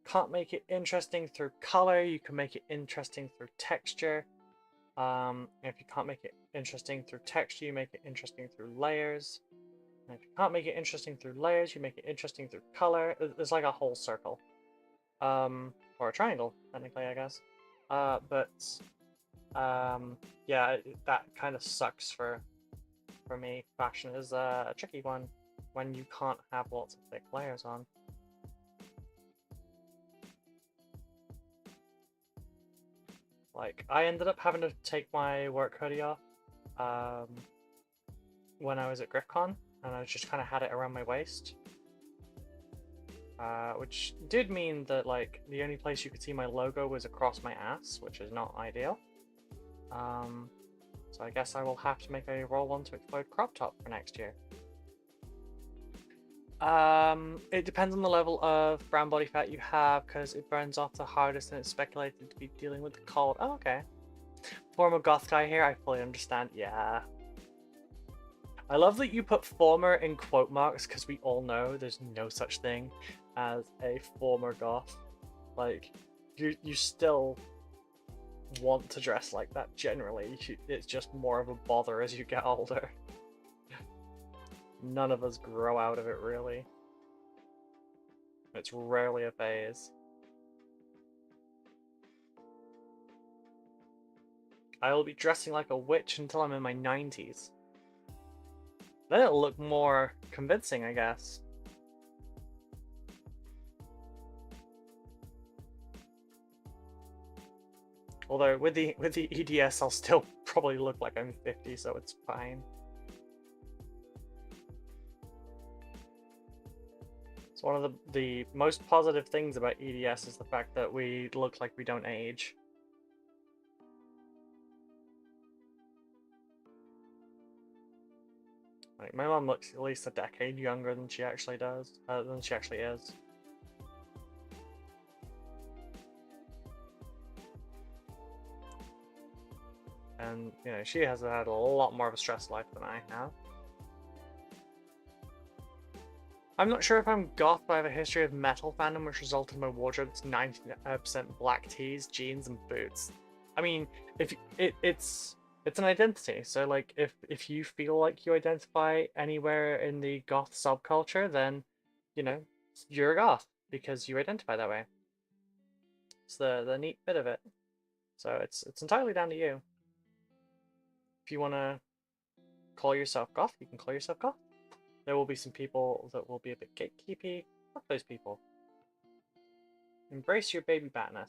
can't make it interesting through color, you can make it interesting through texture. If you can't make it interesting through texture, you make it interesting through layers. And if you can't make it interesting through layers, you make it interesting through color. It's like a whole circle. Or a triangle, technically, I guess. Yeah, that kind of sucks for me. Fashion is a tricky one when you can't have lots of thick layers on. Like, I ended up having to take my work hoodie off when I was at GriffCon, and I just kind of had it around my waist. Which did mean that, like, the only place you could see my logo was across my ass, which is not ideal. So I guess I will have to make a Roll 1 to Explode crop top for next year. It depends on the level of brown body fat you have, because it burns off the hardest and it's speculated to be dealing with the cold. Oh, okay. Former goth guy here, I fully understand. Yeah. I love that you put former in quote marks, because we all know there's no such thing as a former goth. Like, you still want to dress like that generally. It's just more of a bother as you get older. None of us grow out of it, really. It's rarely a phase. I will be dressing like a witch until I'm in my 90s. Then it'll look more convincing, I guess. Although with the EDS, I'll still probably look like I'm 50, so it's fine. So one of the most positive things about EDS is the fact that we look like we don't age. Like, my mom looks at least a decade younger than she actually does, than she actually is. And, you know, she has had a lot more of a stressed life than I have. I'm not sure if I'm goth, but I have a history of metal fandom which resulted in my wardrobe that's 99% black tees, jeans, and boots. I mean, if it's an identity, so like if you feel like you identify anywhere in the goth subculture, then, you know, you're a goth because you identify that way. It's the neat bit of it. So it's entirely down to you. If you want to call yourself goth, you can call yourself goth. There will be some people that will be a bit gatekeepy. Fuck those people. Embrace your baby batness.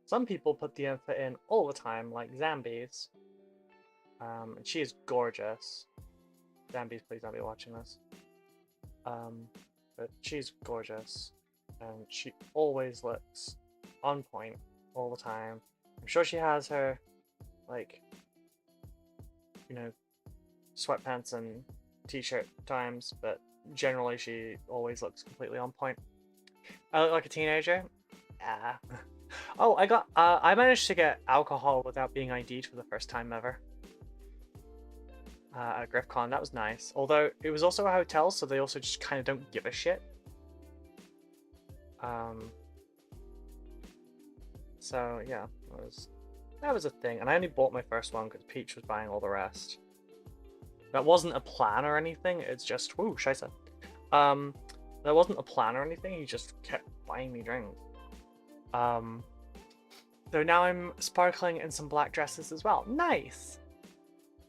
Some people put the effort in all the time, like Zambies. And she is gorgeous. Zambies, please don't be watching this. But she's gorgeous. And she always looks on point all the time. I'm sure she has her, like, you know, sweatpants and t-shirt times, but generally she always looks completely on point. I look like a teenager? Yeah. Oh, I managed to get alcohol without being ID'd for the first time ever. At GriffCon, that was nice. Although, it was also a hotel, so they also just kind of don't give a shit. So yeah, that was a thing, and I only bought my first one because Peach was buying all the rest. That wasn't a plan or anything. It's just woo, scheisse. That wasn't a plan or anything. He just kept buying me drinks. So now I'm sparkling in some black dresses as well. Nice.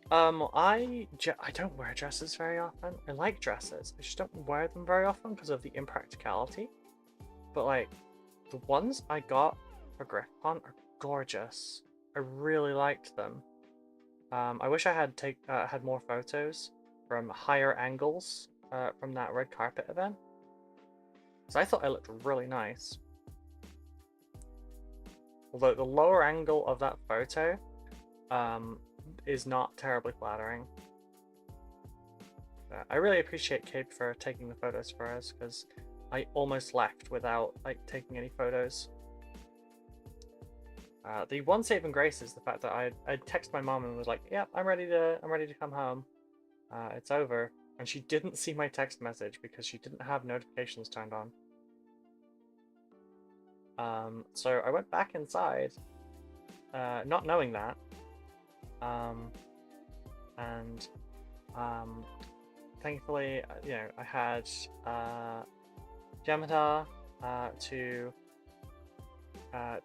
I don't wear dresses very often. I like dresses. I just don't wear them very often because of the impracticality. But like, the ones I got for GriffCon are gorgeous. I really liked them. I wish I had had more photos from higher angles from that red carpet event. So I thought I looked really nice. Although the lower angle of that photo is not terribly flattering. I really appreciate Cape for taking the photos for us, because I almost left without like taking any photos. The one saving grace is the fact that I texted my mom and was like, "Yep, I'm ready to come home. It's over." and she didn't see my text message because she didn't have notifications turned on. So I went back inside, not knowing that, and thankfully, you know, I had Yamada to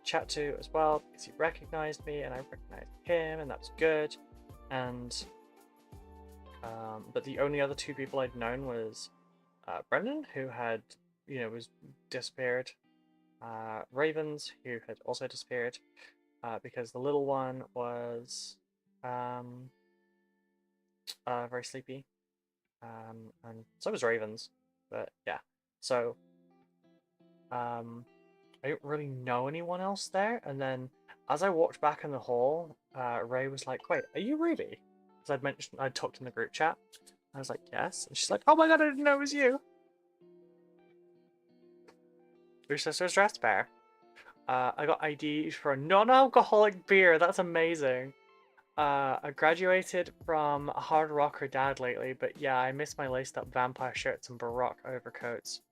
chat to as well, because he recognized me and I recognized him, and that was good. And but the only other two people I'd known was Brendan, who had, you know, was disappeared, Ravens, who had also disappeared, because the little one was very sleepy, and so was Ravens. But yeah, so I don't really know anyone else there. And then as I walked back in the hall, Ray was like, "Wait, are you Ruby?" Because I'd talked in the group chat. I was like, "Yes," and she's like, "Oh my god, I didn't know it was you." Your sister's dressed bear. I got ID for a non-alcoholic beer. That's amazing. I graduated from a hard rocker dad lately, but yeah, I miss my laced-up vampire shirts and baroque overcoats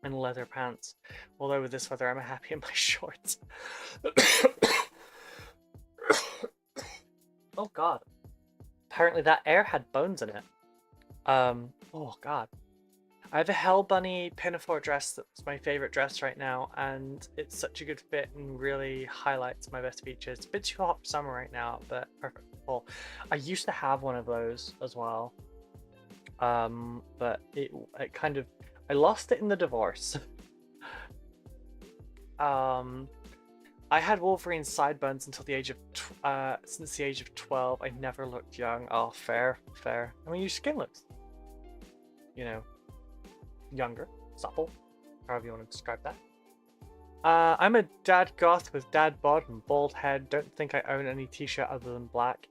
and leather pants. Although with this weather, I'm happy in my shorts. Oh god. Apparently that air had bones in it. Oh god. I have a Hell Bunny pinafore dress that's my favorite dress right now, and it's such a good fit and really highlights my best features. It's a bit too hot for summer right now, but perfect for fall. I used to have one of those as well, but it kind of, I lost it in the divorce. I had Wolverine sideburns until the age of since the age of 12. I never looked young. Oh, fair. I mean, your skin looks, you know, younger, supple, however you want to describe that. I'm a dad goth with dad bod and bald head. Don't think I own any t-shirt other than black.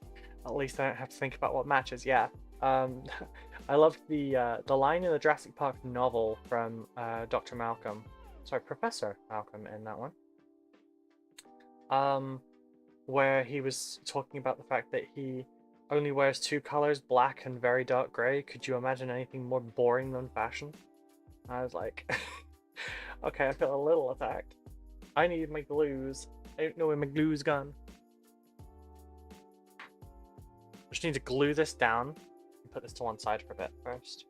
At least I don't have to think about what matches. Yeah. I loved the line in the Jurassic Park novel from Dr. Malcolm. Sorry, Professor Malcolm in that one. Where he was talking about the fact that he only wears two colors, black and very dark gray. Could you imagine anything more boring than fashion? I was like, okay, I feel a little attacked. I need my glues. I don't know where my glue's gone. I just need to glue this down and put this to one side for a bit first.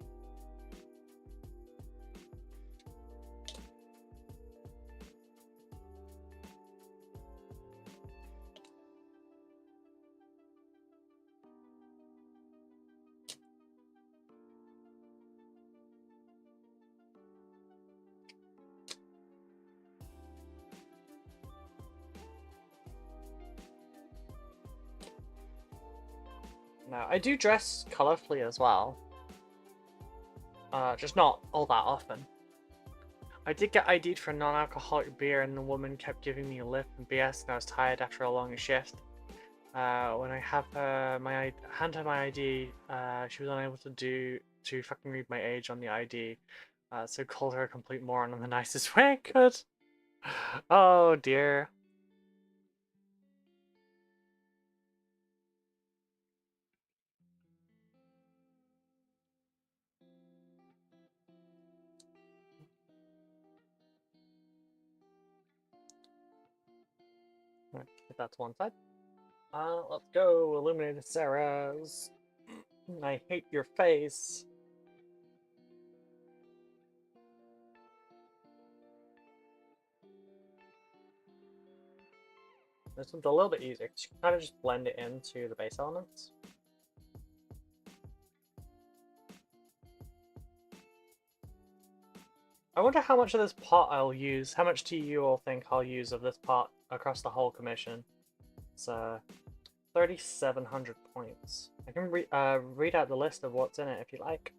Now, I do dress colorfully as well. Just not all that often. I did get ID'd for non-alcoholic beer, and the woman kept giving me a lip and BS, and I was tired after a long shift. When I hand her my ID, she was unable to fucking read my age on the ID, so called her a complete moron in the nicest way I could. Oh dear. Right, put that to one side. Let's go, Illuminated Sarahs. I hate your face. This one's a little bit easier because you can kind of just blend it into the base elements. I wonder how much of this pot I'll use. How much do you all think I'll use of this pot across the whole commission? It's 3,700 points. I can read out the list of what's in it if you like.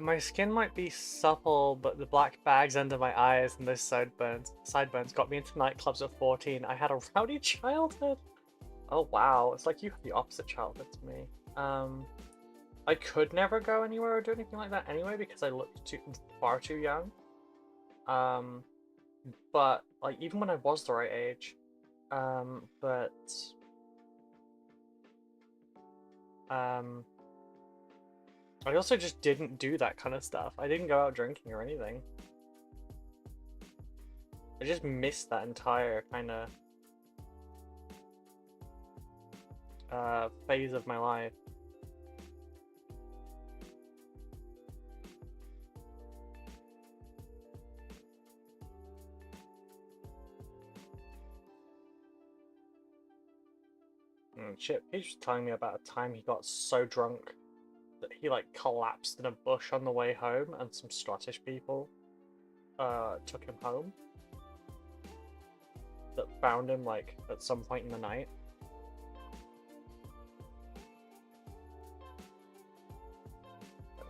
My skin might be supple, but the black bags under my eyes and those sideburns got me into nightclubs at 14. I had a rowdy childhood. Oh wow, it's like you have the opposite childhood to me. I could never go anywhere or do anything like that anyway because I looked far too young. But like even when I was the right age, but I also just didn't do that kind of stuff. I didn't go out drinking or anything. I just missed that entire kind of phase of my life. Shit, Peach was telling me about a time he got so drunk that he like collapsed in a bush on the way home and some Scottish people took him home. That found him like at some point in the night.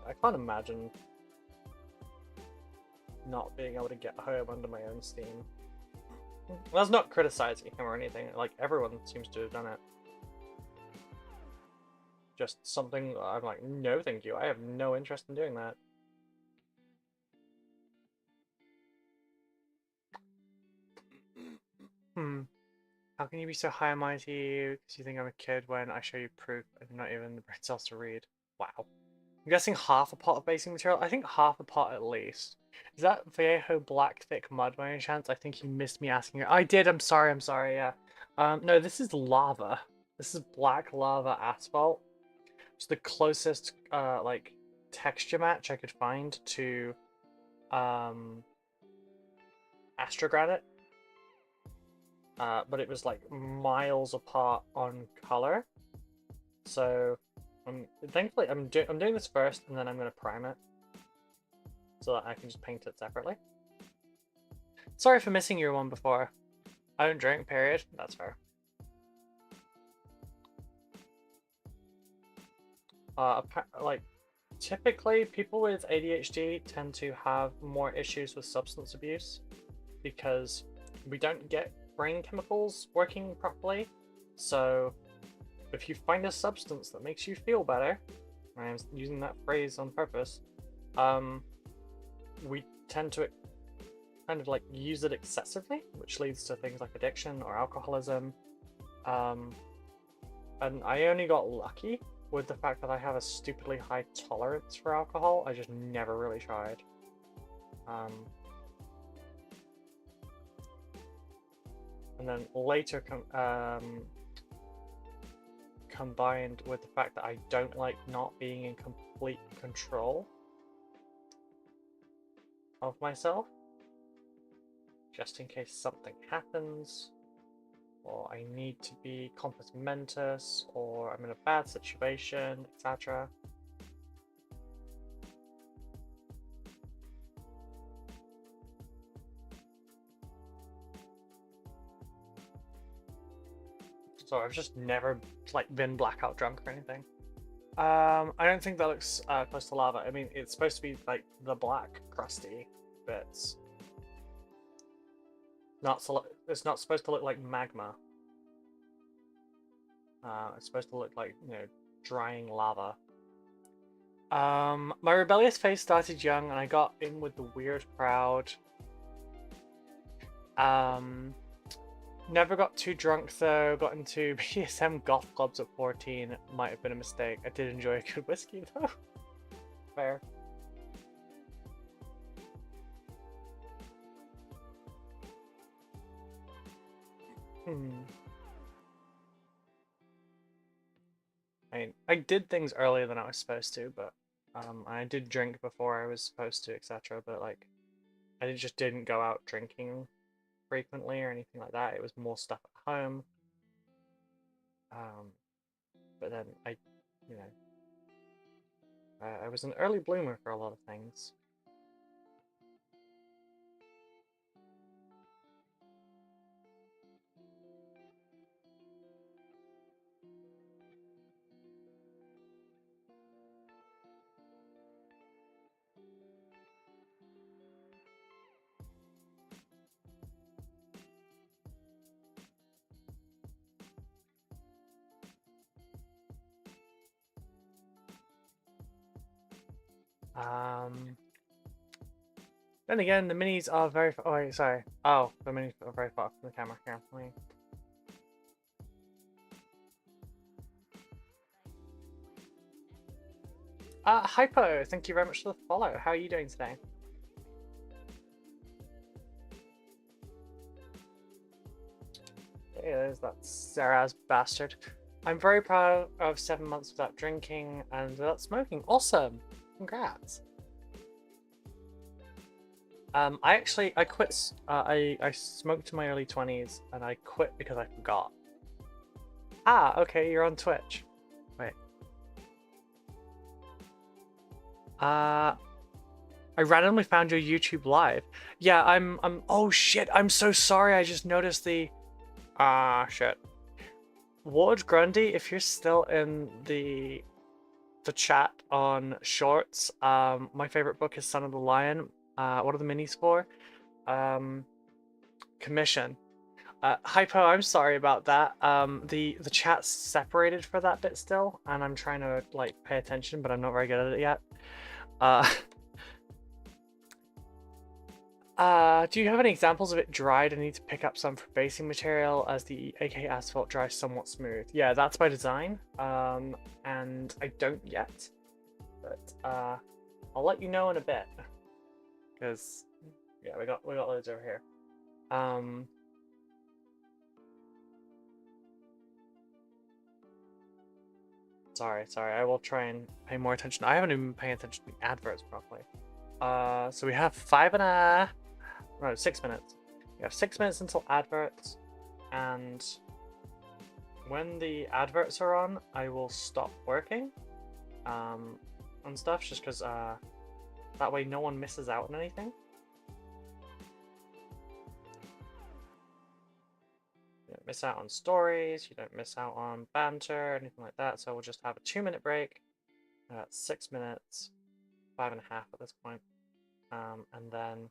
I can't imagine not being able to get home under my own steam. That's not criticizing him or anything, like everyone seems to have done it. Just something I'm like, no thank you, I have no interest in doing that. How can you be so high and mighty because you think I'm a kid when I show you proof and not even the brain cells to read? Wow. I'm guessing half a pot of basing material? I think half a pot at least. Is that Viejo black thick mud by any chance? I think you missed me asking it. I did, I'm sorry, yeah. No, this is lava. This is black lava asphalt. It's the closest like texture match I could find to astrogranite. But it was like miles apart on color. So thankfully I'm doing this first and then I'm gonna prime it so that I can just paint it separately. Sorry for missing your one before. I don't drink, period. That's fair. Like typically people with ADHD tend to have more issues with substance abuse because we don't get brain chemicals working properly. So if you find a substance that makes you feel better, I'm using that phrase on purpose, we tend to kind of like use it excessively, which leads to things like addiction or alcoholism. And I only got lucky with the fact that I have a stupidly high tolerance for alcohol. I just never really tried. And then later combined with the fact that I don't like not being in complete control of myself, just in case something happens, or I need to be compos mentis, or I'm in a bad situation, etc. So I've just never like been blackout drunk or anything. I don't think that looks close to lava. I mean, it's supposed to be like the black crusty bits. It's not supposed to look like magma. It's supposed to look like, you know, drying lava. My rebellious phase started young and I got in with the weird crowd. Never got too drunk though, got into BDSM golf clubs at 14. Might have been a mistake. I did enjoy a good whiskey though. Fair. I mean, I did things earlier than I was supposed to, but I did drink before I was supposed to, etc. But like, I just didn't go out drinking frequently or anything like that. It was more stuff at home. But then you know, I was an early bloomer for a lot of things. Then again, the minis are very. Oh, wait, sorry. Oh, the minis are very far from the camera. Here, let me. Hypo, thank you very much for the follow. How are you doing today? Okay, there's that Sarah's bastard. I'm very proud of 7 months without drinking and without smoking. Awesome! Congrats. I quit. I smoked in my early 20s and I quit because I forgot. Ah, okay, you're on Twitch. Wait. I randomly found your YouTube live. Yeah, I'm. Oh shit! I'm so sorry. I just noticed the. Ah, shit. Ward Grundy, if you're still in the chat on Shorts, my favorite book is Son of the Lion. What are the minis for? Commission. Hypo, I'm sorry about that. The chat's separated for that bit still, and I'm trying to like pay attention, but I'm not very good at it yet. Do you have any examples of it dried? I need to pick up some for basing material as the AK asphalt dries somewhat smooth. Yeah, that's by design. And I don't yet, but I'll let you know in a bit. Cause yeah, we got loads over here. Sorry, I will try and pay more attention. I haven't even been paying attention to the adverts properly. So we have 6 minutes. We have 6 minutes until adverts, and when the adverts are on, I will stop working, and stuff, just because that way no one misses out on anything. You don't miss out on stories, you don't miss out on banter, anything like that. So we'll just have a 2-minute break. That's 6 minutes, 5.5 at this point, and then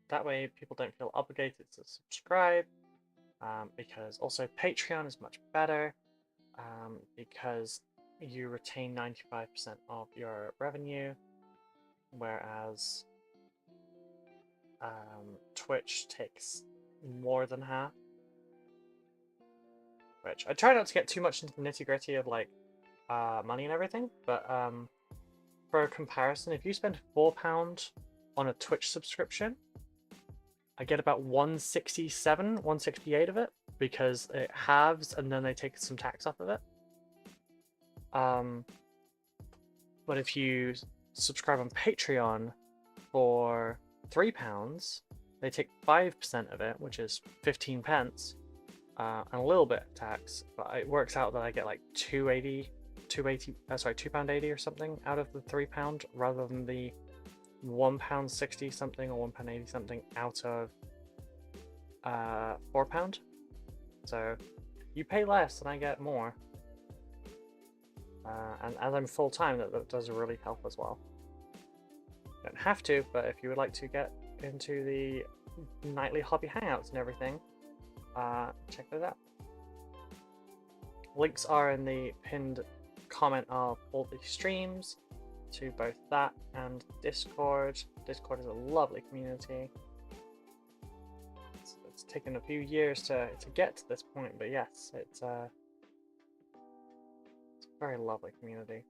that way people don't feel obligated to subscribe, because also Patreon is much better, because you retain 95% of your revenue, whereas Twitch takes more than half. Which I try not to get too much into the nitty-gritty of like money and everything, but for a comparison, if you spend £4 on a Twitch subscription, I get about 167, 168 of it, because it halves and then they take some tax off of it. But if you subscribe on Patreon for £3, they take 5% of it, which is 15 pence, and a little bit of tax, but it works out that I get like £2.80 or something out of the £3, rather than the £1.60 something or £1.80 something out of £4. So you pay less and I get more, and as I'm full-time, that does really help as well. You don't have to, but if you would like to get into the nightly hobby hangouts and everything, check those out. Links are in the pinned comment of all the streams to both that and Discord. Discord is a lovely community. It's taken a few years to get to this point, but yes, it's a very lovely community.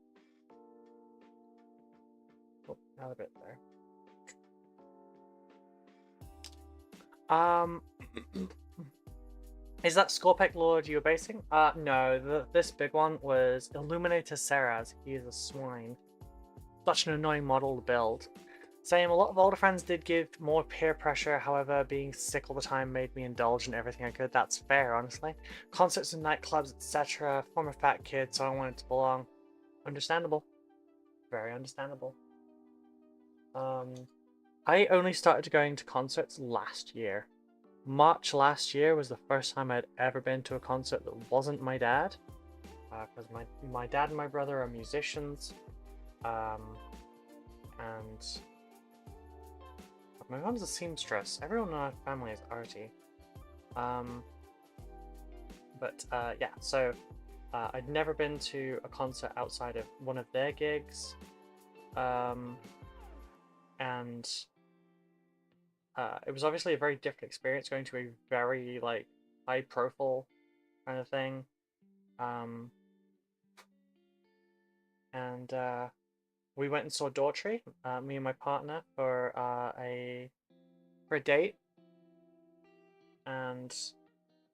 Oh, another bit there. Is that Scorpec Lord you were basing? No, this big one was Illuminator Seraz. He is a swine. Such an annoying model to build. Same, a lot of older friends did give more peer pressure, however, being sick all the time made me indulge in everything I could. That's fair, honestly. Concerts and nightclubs, etc. Former fat kid, so I wanted to belong. Understandable. Very understandable. I only started going to concerts last year. March last year was the first time I'd ever been to a concert that wasn't my dad. Because my dad and my brother are musicians. And my mom's a seamstress. Everyone in our family is arty. Yeah, so I'd never been to a concert outside of one of their gigs, and it was obviously a very different experience going to a very like high profile kind of thing, and we went and saw Daughtry, me and my partner, for a date, and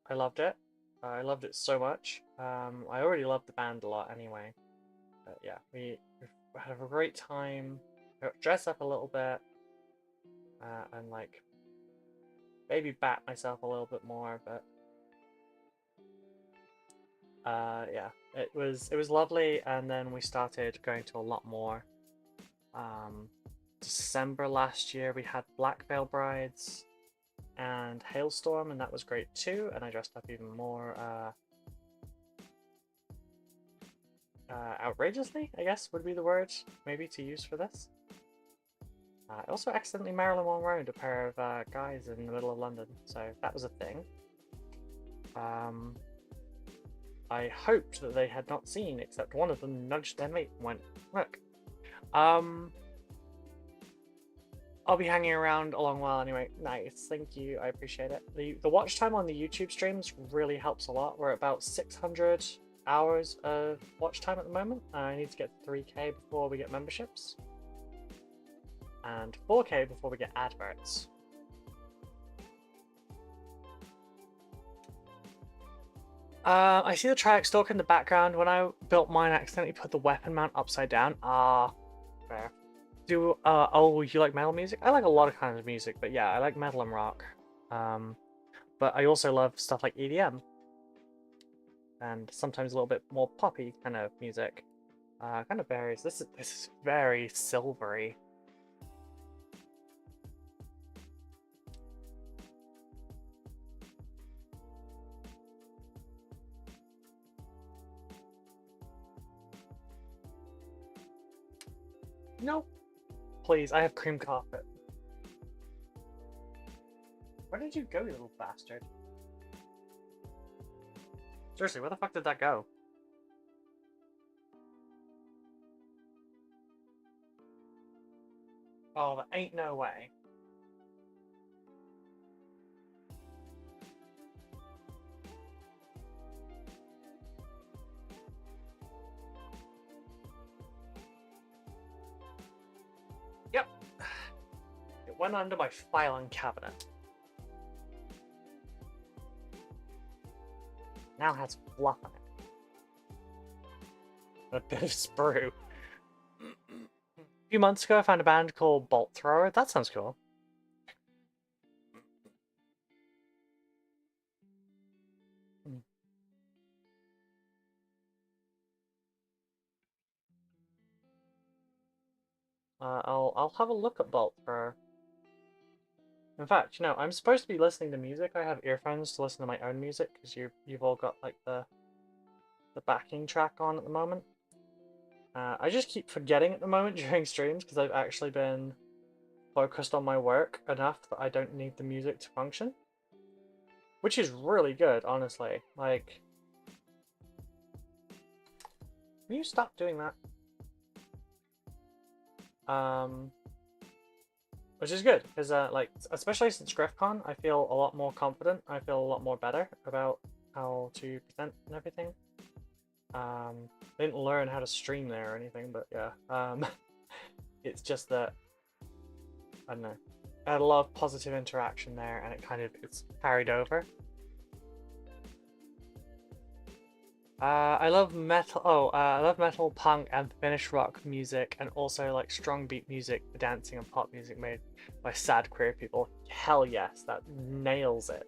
I loved it. I loved it so much. I already loved the band a lot anyway, but yeah, we had a great time. I got dressed up a little bit, and like maybe bat myself a little bit more, but yeah, it was lovely. And then we started going to a lot more. December last year we had Black Veil Brides and Hailstorm, and that was great too, and I dressed up even more outrageously, I guess would be the word maybe to use for this. I also accidentally Marilyn Monroe'd a pair of guys in the middle of London, so that was a thing. I hoped that they had not seen, except one of them nudged their mate and went, look. I'll be hanging around a long while anyway. Nice, thank you, I appreciate it. The watch time on the YouTube streams really helps a lot. We're at about 600 hours of watch time at the moment. I need to get 3K before we get memberships. And 4K before we get adverts. I see the Triax Stalker in the background. When I built mine, I accidentally put the weapon mount upside down. Fair. Oh, you like metal music? I like a lot of kinds of music, but yeah, I like metal and rock. But I also love stuff like EDM. And sometimes a little bit more poppy kind of music. Kind of varies. This is very silvery. No. Please, I have cream carpet. Where did you go, you little bastard? Seriously, where the fuck did that go? Oh, there ain't no way. Yep. It went under my filing cabinet. Now it has fluff on it. And a bit of sprue. A few months ago I found a band called Bolt Thrower. That sounds cool. I'll have a look at Bolt Thrower. In fact, you know, I'm supposed to be listening to music. I have earphones to listen to my own music because you've all got like the backing track on at the moment. I just keep forgetting at the moment during streams because I've actually been focused on my work enough that I don't need the music to function. Which is really good, honestly. Like, can you stop doing that? Which is good, because like, especially since GriffCon, I feel a lot more confident. I feel a lot more better about how to present and everything. I didn't learn how to stream there or anything, but yeah. It's just that, I don't know, I had a lot of positive interaction there, and it's carried over. I love metal. Oh, I love metal, punk, and Finnish rock music, and also like strong beat music for dancing and pop music made by sad queer people. Hell yes, that nails it.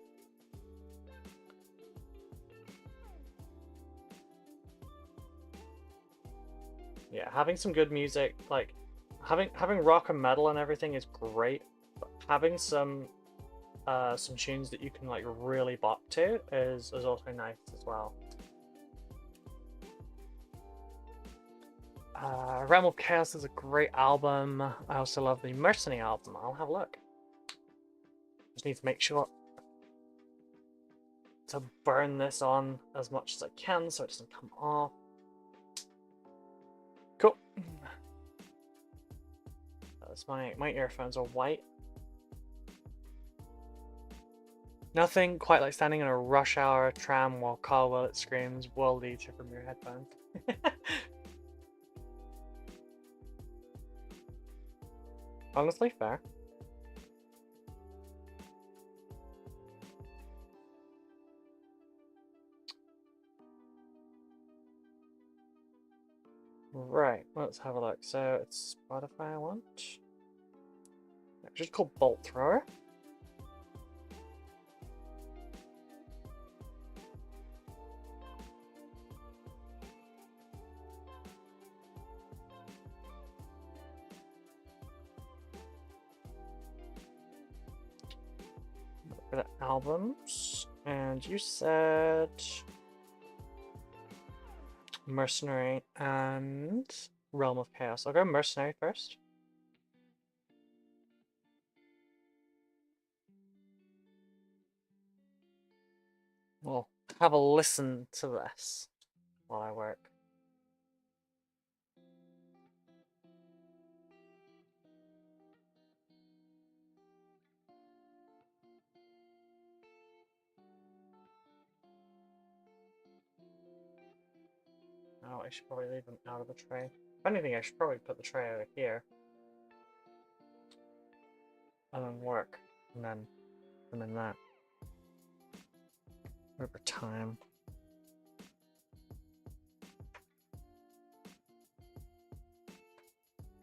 Yeah, having some good music, like having rock and metal and everything is great, but having some tunes that you can like really bop to is also nice as well. Realm of Chaos is a great album. I also love the Mercenary album. I'll have a look. Just need to make sure. to burn this on as much as I can so it doesn't come off. Cool. That's my earphones are white. Nothing quite like standing in a rush hour tram while Carl it screams world eater from your headphones. Honestly, fair. Right, let's have a look. So it's Spotify I want. Just called Bolt Thrower. For the albums, and you said Mercenary and Realm of Chaos. I'll go Mercenary first. We'll have a listen to this while I work. Oh, I should probably leave them out of the tray. If anything, I should probably put the tray over here. And then work. And then put them in that. Over time.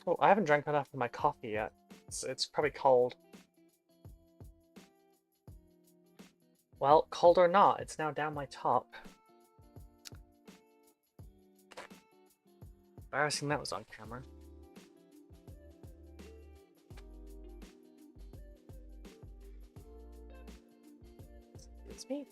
Oh, I haven't drank enough of my coffee yet. It's probably cold. Well, cold or not, it's now down my top. Embarrassing that was on camera. It's me.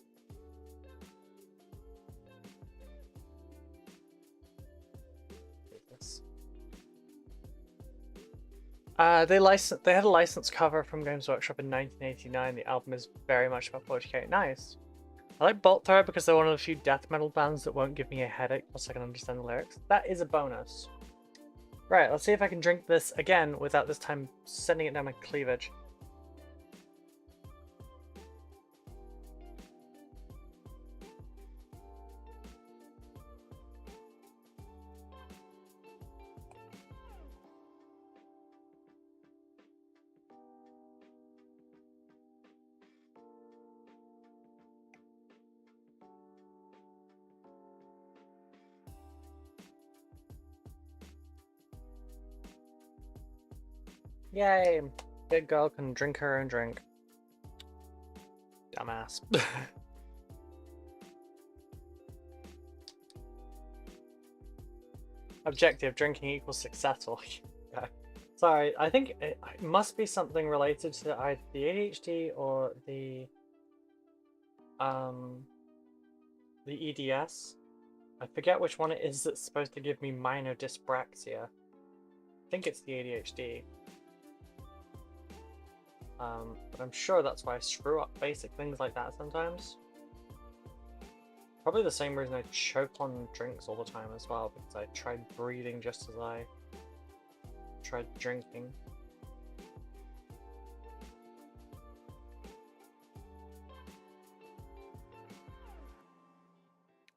They had a license cover from Games Workshop in 1989. The album is very much about Foliage. Nice. I like Bolt Thrower because they're one of the few death metal bands that won't give me a headache, plus I can understand the lyrics. That is a bonus. Right, let's see if I can drink this again without this time sending it down my cleavage. Yay! Big girl can drink her own drink. Dumbass. Objective, drinking equals successful. Yeah. Sorry, I think it must be something related to either the ADHD or the EDS. I forget which one it is that's supposed to give me minor dyspraxia. I think it's the ADHD. But I'm sure that's why I screw up basic things like that sometimes. Probably the same reason I choke on drinks all the time as well, because I tried breathing just as I tried drinking.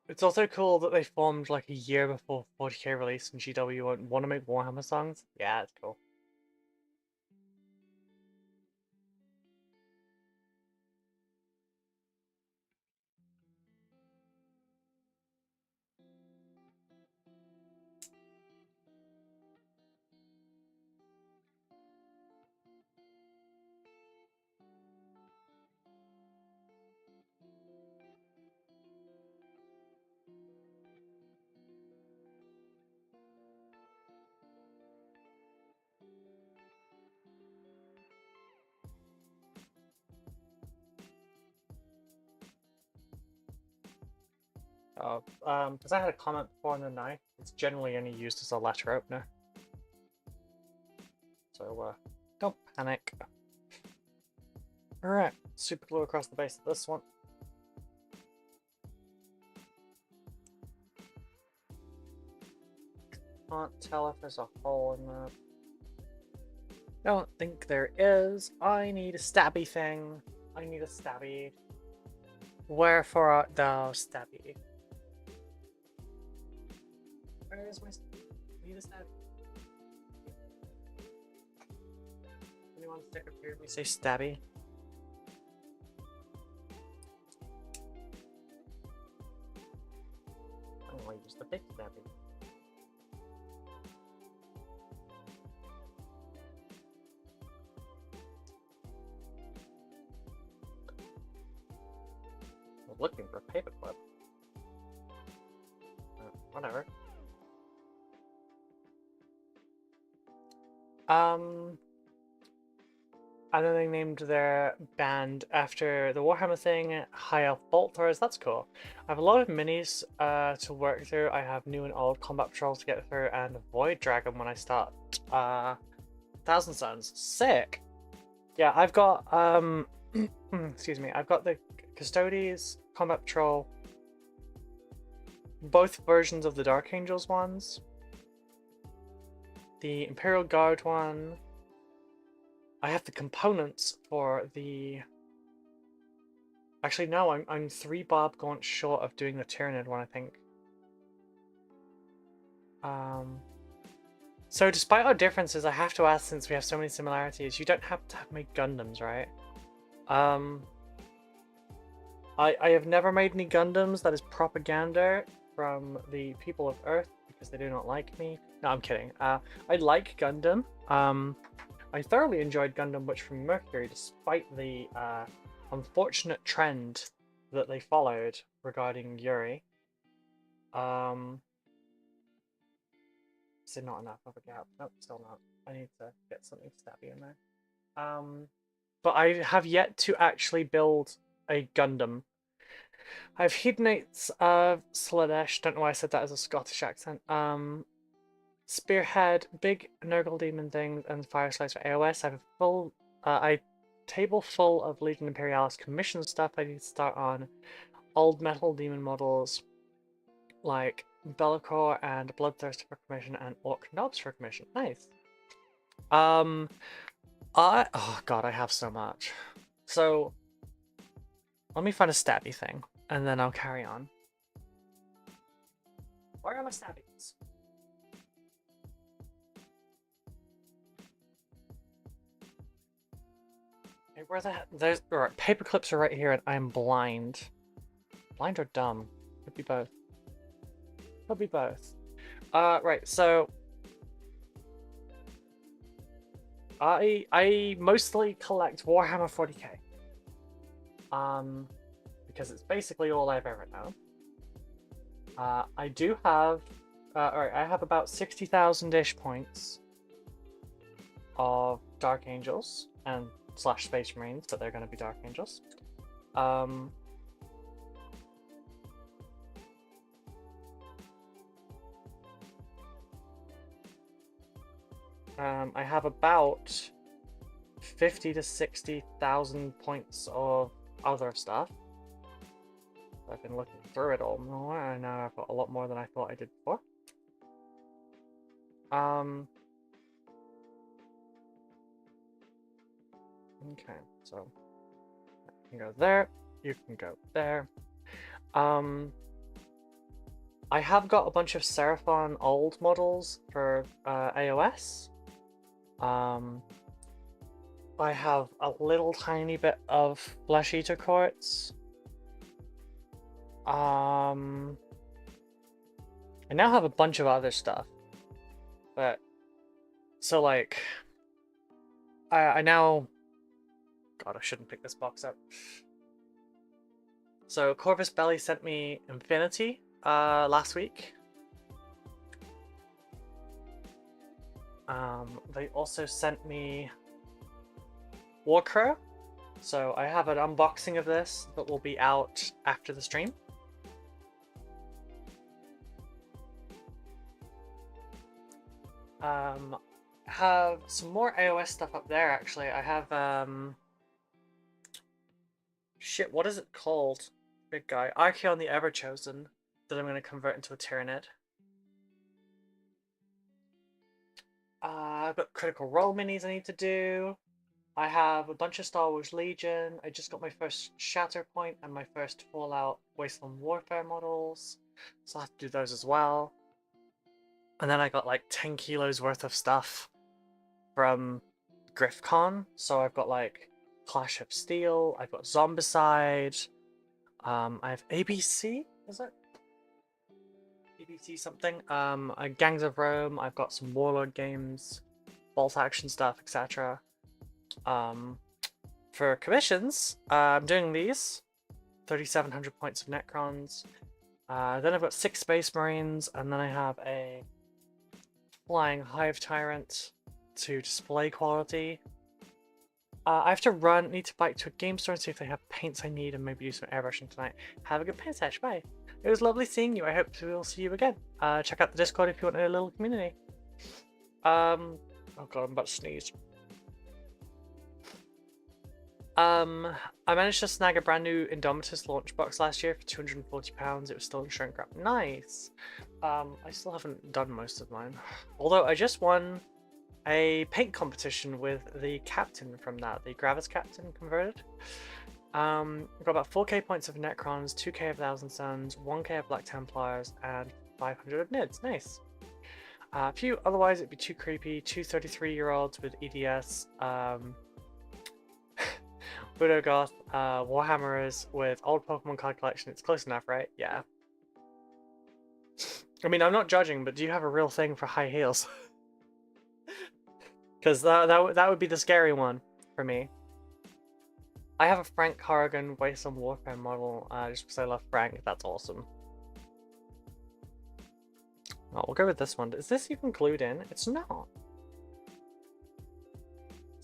It's also cool that they formed like a year before 40k release and GW want to make Warhammer songs. Yeah, it's cool. Because I had a comment before on the knife, it's generally only used as a letter opener. So, don't panic. Alright, super glue across the base of this one. can't tell if there's a hole in that. Don't think there is. I need a stabby thing. I need a stabby. Wherefore art thou, stabby? Where is my stabby? I need a stabby. Anyone stick up here if we say stabby? I want to use the big stabby. Looking for a paperclip. Whatever. I know they named their band after the Warhammer thing, High Elf Bolt Throwers. That's cool. I have a lot of minis to work through. I have new and old combat patrols to get through, and Void Dragon when I start Thousand Suns. Sick. Yeah, I've got excuse me. I've got the Custodes, Combat Patrol, both versions of the Dark Angels ones, the Imperial Guard one. I have the components for the... Actually, no, I'm 3 Bob Gaunt short of doing the Tyranid one, I think. So despite our differences, I have to ask, since we have so many similarities, you don't have to make Gundams, right? I have never made any Gundams. That is propaganda from the people of Earth because they do not like me. No, I'm kidding. I like Gundam. I thoroughly enjoyed Gundam Witch from Mercury despite the unfortunate trend that they followed regarding Yuri. Is it not enough of a gap? Nope, still not. I need to get something stabby in there. But I have yet to actually build a Gundam. I have Hedonites of Sladesh, don't know why I said that as a Scottish accent. Spearhead, big Nurgle demon things, and Fire Slice for AOS. I have a full table full of Legion Imperialis commission stuff I need to start on. Old metal demon models like Spellcrow and Bloodthirster for commission and Orc Knobs for commission. Nice. Oh god, I have so much. So let me find a stabby thing, and then I'll carry on. Where are my stabbies? Hey, where the heck? There's alright, paper clips are right here, and I'm blind. Blind or dumb? Could be both. Could be both. Right, so I mostly collect Warhammer 40k. Because it's basically all I've ever known. I do have, alright, I have about 60,000-ish points of Dark Angels and / Space Marines, but they're going to be Dark Angels. I have about 50 to 60,000 points of other stuff. I've been looking through it all more, and now I've got a lot more than I thought I did before. Okay, so you can go there, you can go there. I have got a bunch of Seraphon old models for AOS. I have a little tiny bit of Flesh Eater Quartz. I now have a bunch of other stuff. But, so like, I now, God, I shouldn't pick this box up. So Corvus Belli sent me Infinity last week. They also sent me Warcrow. So I have an unboxing of this that will be out after the stream. Have some more AOS stuff up there actually. I have shit, what is it called? Big guy. Archaon the Everchosen that I'm gonna convert into a Tyranid. I've got Critical Role minis I need to do. I have a bunch of Star Wars Legion. I just got my first Shatterpoint and my first Fallout Wasteland Warfare models. So I have to do those as well. And then I got like 10 kilos worth of stuff from GriffCon. So I've got like Clash of Steel, I've got Zombicide, I have ABC, is it? ABC something. Gangs of Rome, I've got some Warlord games, bolt action stuff, etc. For commissions, I'm doing these 3,700 points of Necrons. Then I've got 6 Space Marines, and then I have a Flying Hive Tyrant to display quality. I have to need to bike to a game store and see if they have paints I need and maybe do some airbrushing tonight. Have a good paint sesh, bye. It was lovely seeing you. I hope we'll see you again. Check out the Discord if you want a little community. Oh god, I'm about to sneeze. I managed to snag a brand new Indomitus launch box last year for £240. It was still in shrink wrap. Nice. I still haven't done most of mine. Although I just won a paint competition with the captain from that, the Gravis captain converted. I've got about 4k points of Necrons, 2k of Thousand Suns, 1k of Black Templars, and 500 of Nids. Nice. A few otherwise it'd be too creepy. 2 33-year-olds with EDS, Budogoth, Warhammerers with old Pokemon card collection. It's close enough, right? Yeah. I mean, I'm not judging, but do you have a real thing for high heels? Because that would be the scary one for me. I have a Frank Corrigan Wasteland Warfare model just because I love Frank. That's awesome. Oh, we'll go with this one. Is this even glued in? It's not.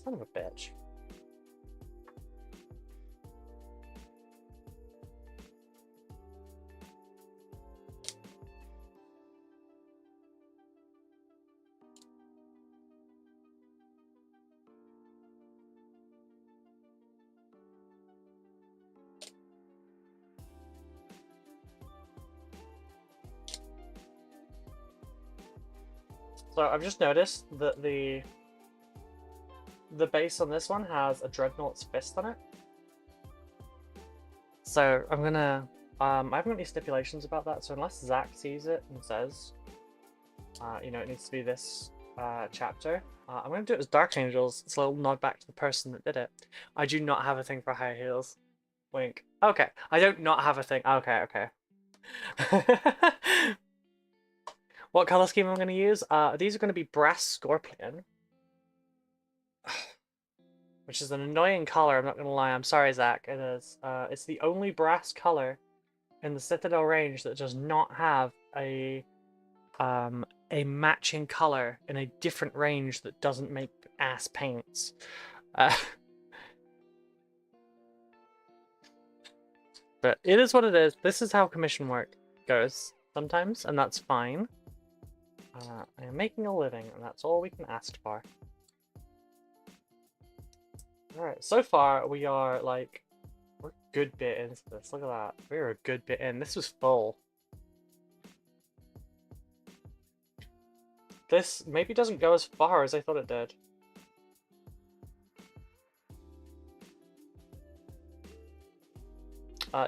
Son of a bitch. So I've just noticed that the base on this one has a Dreadnought's fist on it. So I'm gonna I haven't got any stipulations about that, so unless Zach sees it and says you know, it needs to be this chapter, I'm gonna do it as Dark Angels. It's a little nod back to the person that did it. I do not have a thing for high heels. Wink. Okay. I don't not have a thing. Okay, okay. What color scheme I'm going to use? These are going to be Brass Scorpion. Which is an annoying color, I'm not going to lie. I'm sorry, Zach. It is. It's the only brass color in the Citadel range that does not have a matching color in a different range that doesn't make ass paints. But it is what it is. This is how commission work goes sometimes, and that's fine. I am making a living, and that's all we can ask for. Alright, so far we are like, we're a good bit into this. Look at that. We're a good bit in. This was full. This maybe doesn't go as far as I thought it did.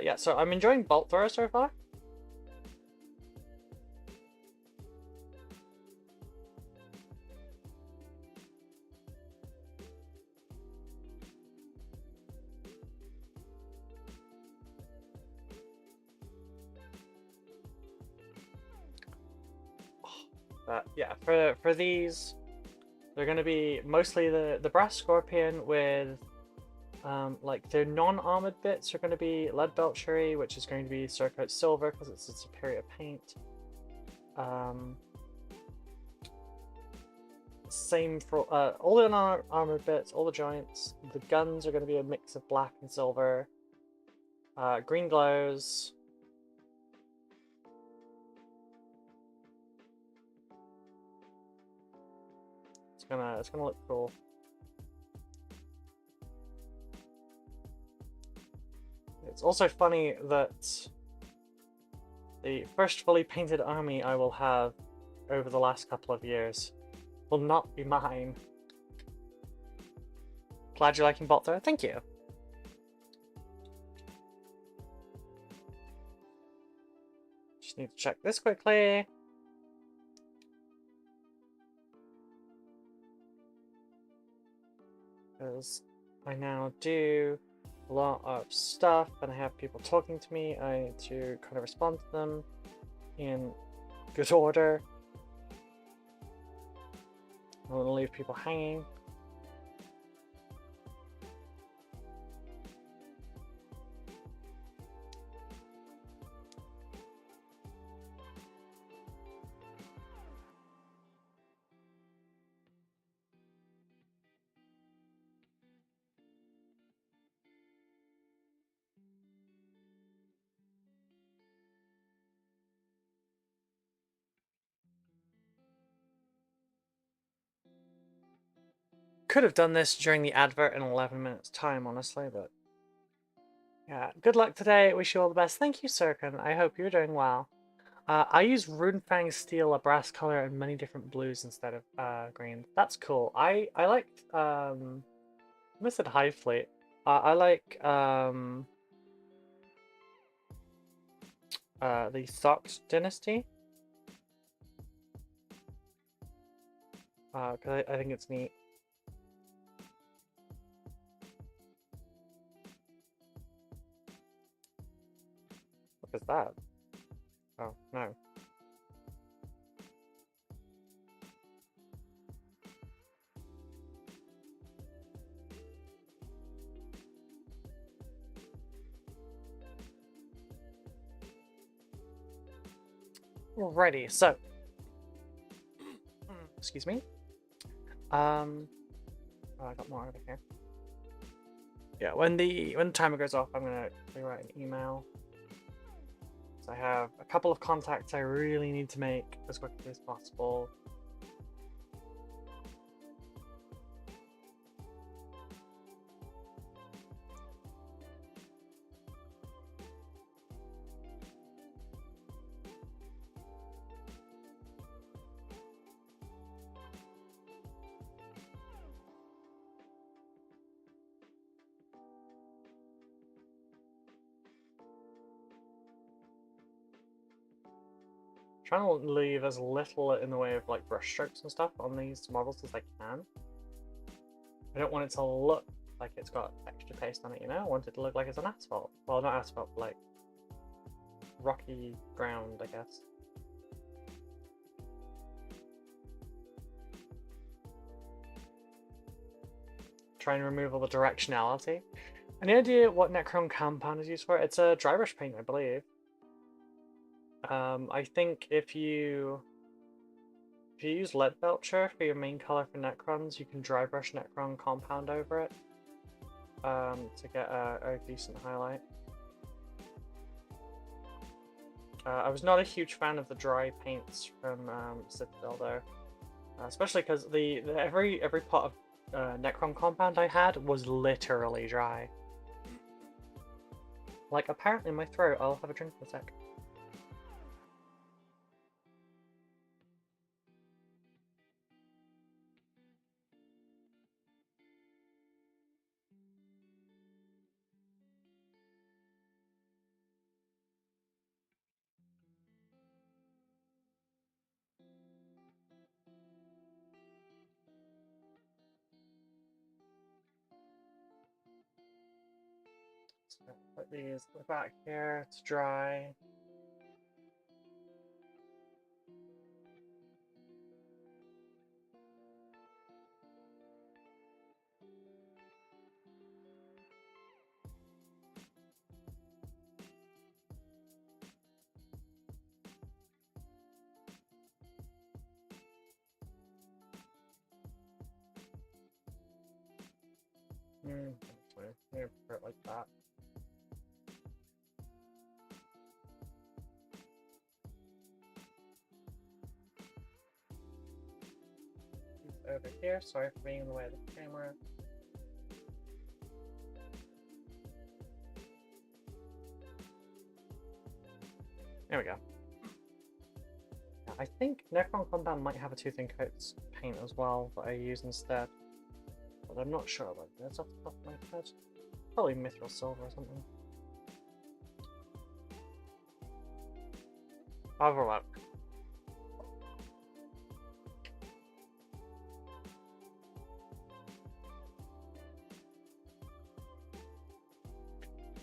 Yeah, so I'm enjoying Bolt Thrower so far. Yeah, for these, they're going to be mostly the Brass Scorpion with, like, their non-armored bits are going to be Lead Belchery, which is going to be Surcoat Silver because it's a superior paint. Same for all the non-armored bits, all the joints. The guns are going to be a mix of black and silver. Green glows. It's gonna look cool. It's also funny that the first fully painted army I will have over the last couple of years will not be mine. Glad you're liking Bolt though. Thank you. Just need to check this quickly. Because I now do a lot of stuff and I have people talking to me. I need to kind of respond to them in good order. I don't want to leave people hanging. Could have done this during the advert in 11 minutes time, honestly, but yeah. Good luck today. Wish you all the best. Thank you, Sirkin. I hope you're doing well. I use Runefang Steel, a brass color, and many different blues instead of green. That's cool. I liked I said Hive Fleet. I like the Sox Dynasty. Because I think it's neat. What is that? Oh, no. Alrighty, so excuse me. Oh, I got more over here. Yeah, when the timer goes off, I'm gonna rewrite an email. So I have a couple of contacts I really need to make as quickly as possible. Trying to leave as little in the way of like brush strokes and stuff on these models as I can. I don't want it to look like it's got extra paste on it, you know? I want it to look like it's an asphalt. Well, not asphalt, but like rocky ground, I guess. Try and remove all the directionality. Any idea what Necron compound is used for? It's a dry brush paint, I believe. I think if you use lead belcher for your main color for Necrons, you can dry brush Necron compound over it to get a decent highlight. I was not a huge fan of the dry paints from Citadel though, especially because every pot of Necron compound I had was literally dry. Like apparently my throat. I'll have a drink in a sec. Put these back here to dry. Maybe put it like that. Over here, sorry for being in the way of the camera. There we go. I I think Necron Compound might have a Tooth and Coats paint as well that I use instead. But I'm not sure about this off the top of my head. Probably Mithril Silver or something. I'll have a look.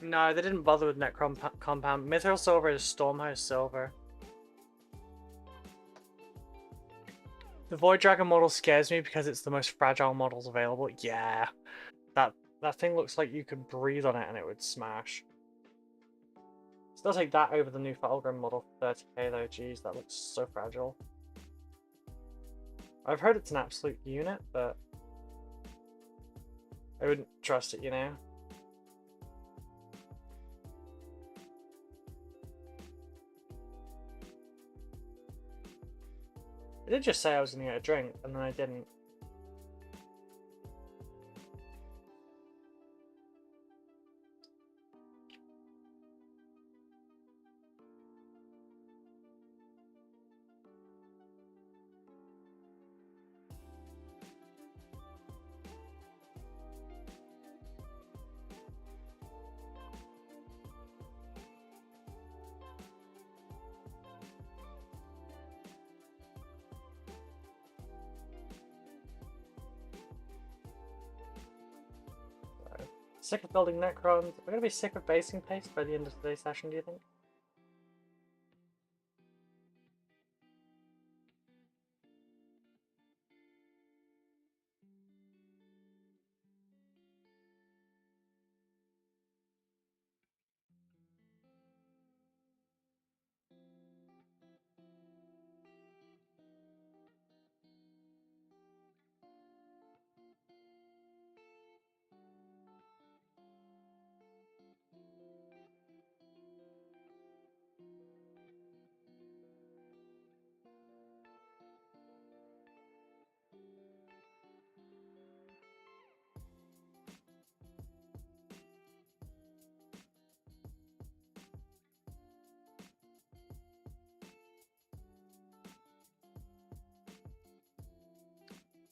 No, they didn't bother with Necron Compound. Mithril Silver is Stormhouse Silver. The Void Dragon model scares me because it's the most fragile models available. Yeah, that thing looks like you could breathe on it and it would smash. Still take that over the new Fulgrim model for 30k though. Jeez, that looks so fragile. I've heard it's an absolute unit, but I wouldn't trust it, you know. I did just say I was going to get a drink, and then I didn't. Sick of building Necrons. We're going to be sick of basing paste by the end of today's session, do you think?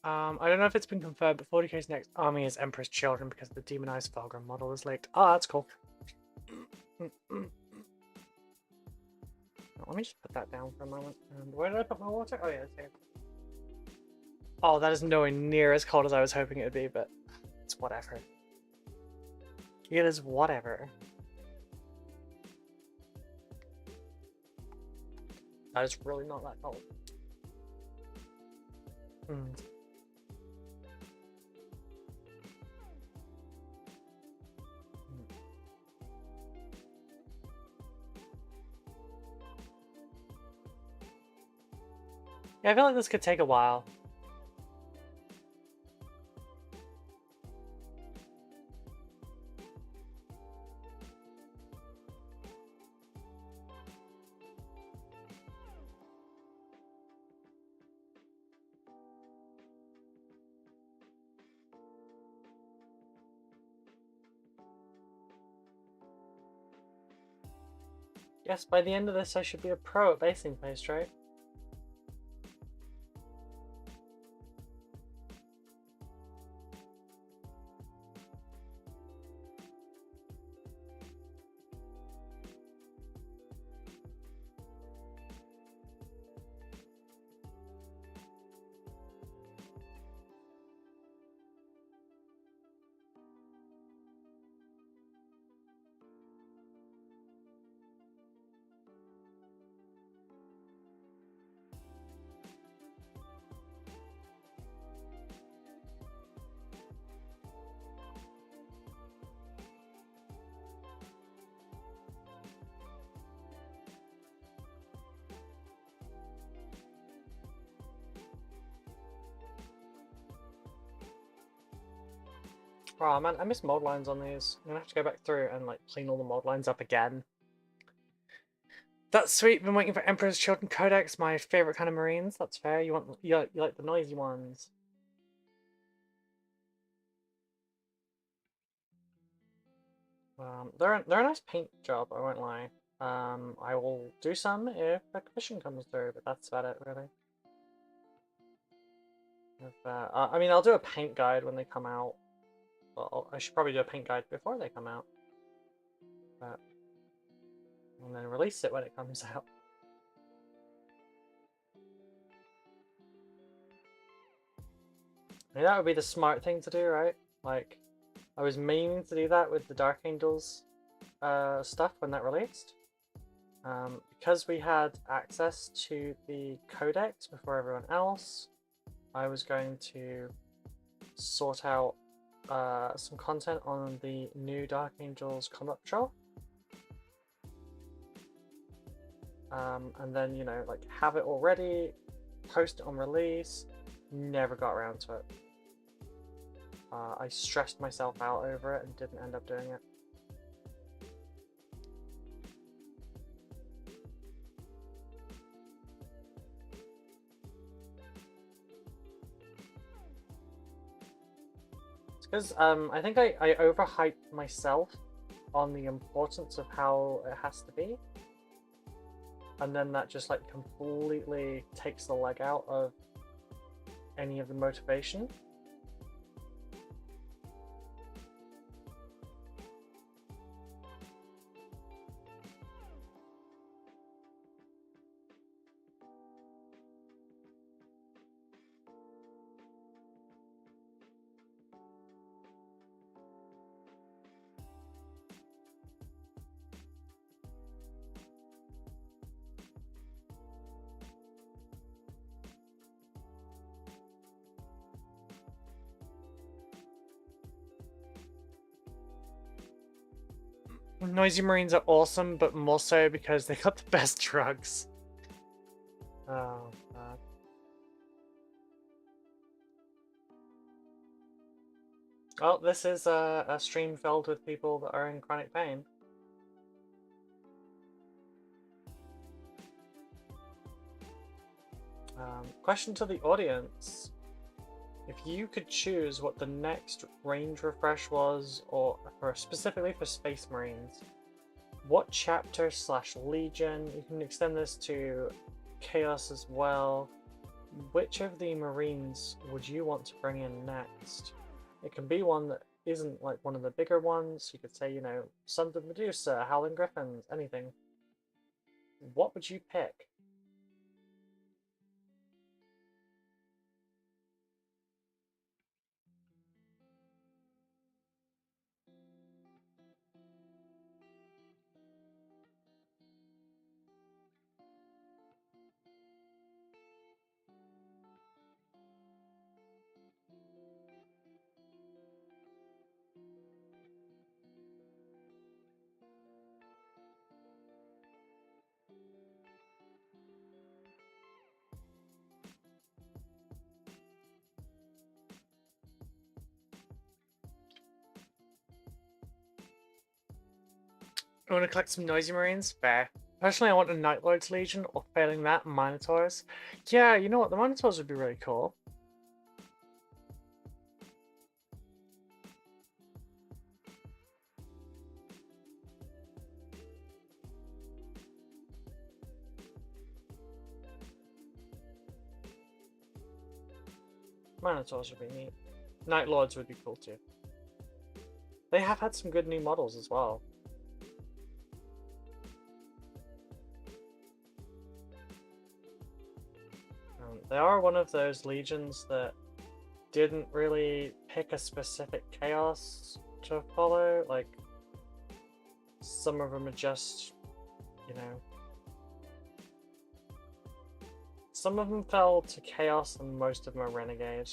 I don't know if it's been confirmed, but 40k's next army is Emperor's Children because the demonized Fulgrim model is leaked. Oh, that's cool. Let me just put that down for a moment. And where did I put my water? Oh yeah, it's here. Oh, that is nowhere near as cold as I was hoping it would be, but it's whatever. It is whatever. That is really not that cold. Yeah, I feel like this could take a while. Yes, by the end of this I should be a pro at basing paste, right? Oh man, I miss mold lines on these. I'm gonna have to go back through and like clean all the mold lines up again. That's sweet. Been waiting for Emperor's Children Codex, my favorite kind of Marines. That's fair. You like the noisy ones. They're a nice paint job. I won't lie. I will do some if a commission comes through, but that's about it, really. I mean, I'll do a paint guide when they come out. Well, I should probably do a paint guide before they come out. And then release it when it comes out. I mean, that would be the smart thing to do, right? Like, I was meaning to do that with the Dark Angels stuff when that released. Because we had access to the codex before everyone else, I was going to sort out some content on the new Dark Angels Combat Patrol. And then, you know, like, have it all ready, post it on release. Never got around to it. I stressed myself out over it and didn't end up doing it. It's because I think I overhyped myself on the importance of how it has to be. And then that just like completely takes the leg out of any of the motivation. Noisy Marines are awesome, but more so because they got the best drugs. Oh, God. Well, this is a stream filled with people that are in chronic pain. Question to the audience. If you could choose what the next range refresh was, or specifically for Space Marines, what chapter / legion, you can extend this to Chaos as well, which of the Marines would you want to bring in next? It can be one that isn't like one of the bigger ones. You could say, you know, Sons of Medusa, Howling Griffins, anything. What would you pick? I want to collect some Noisy Marines? Fair. Personally, I want a Night Lord's Legion, or failing that, Minotaurs. Yeah, you know what? The Minotaurs would be really cool. Minotaurs would be neat. Night Lords would be cool too. They have had some good new models as well. They are one of those legions that didn't really pick a specific chaos to follow. Like, some of them are just, you know, some of them fell to chaos and most of them are renegade.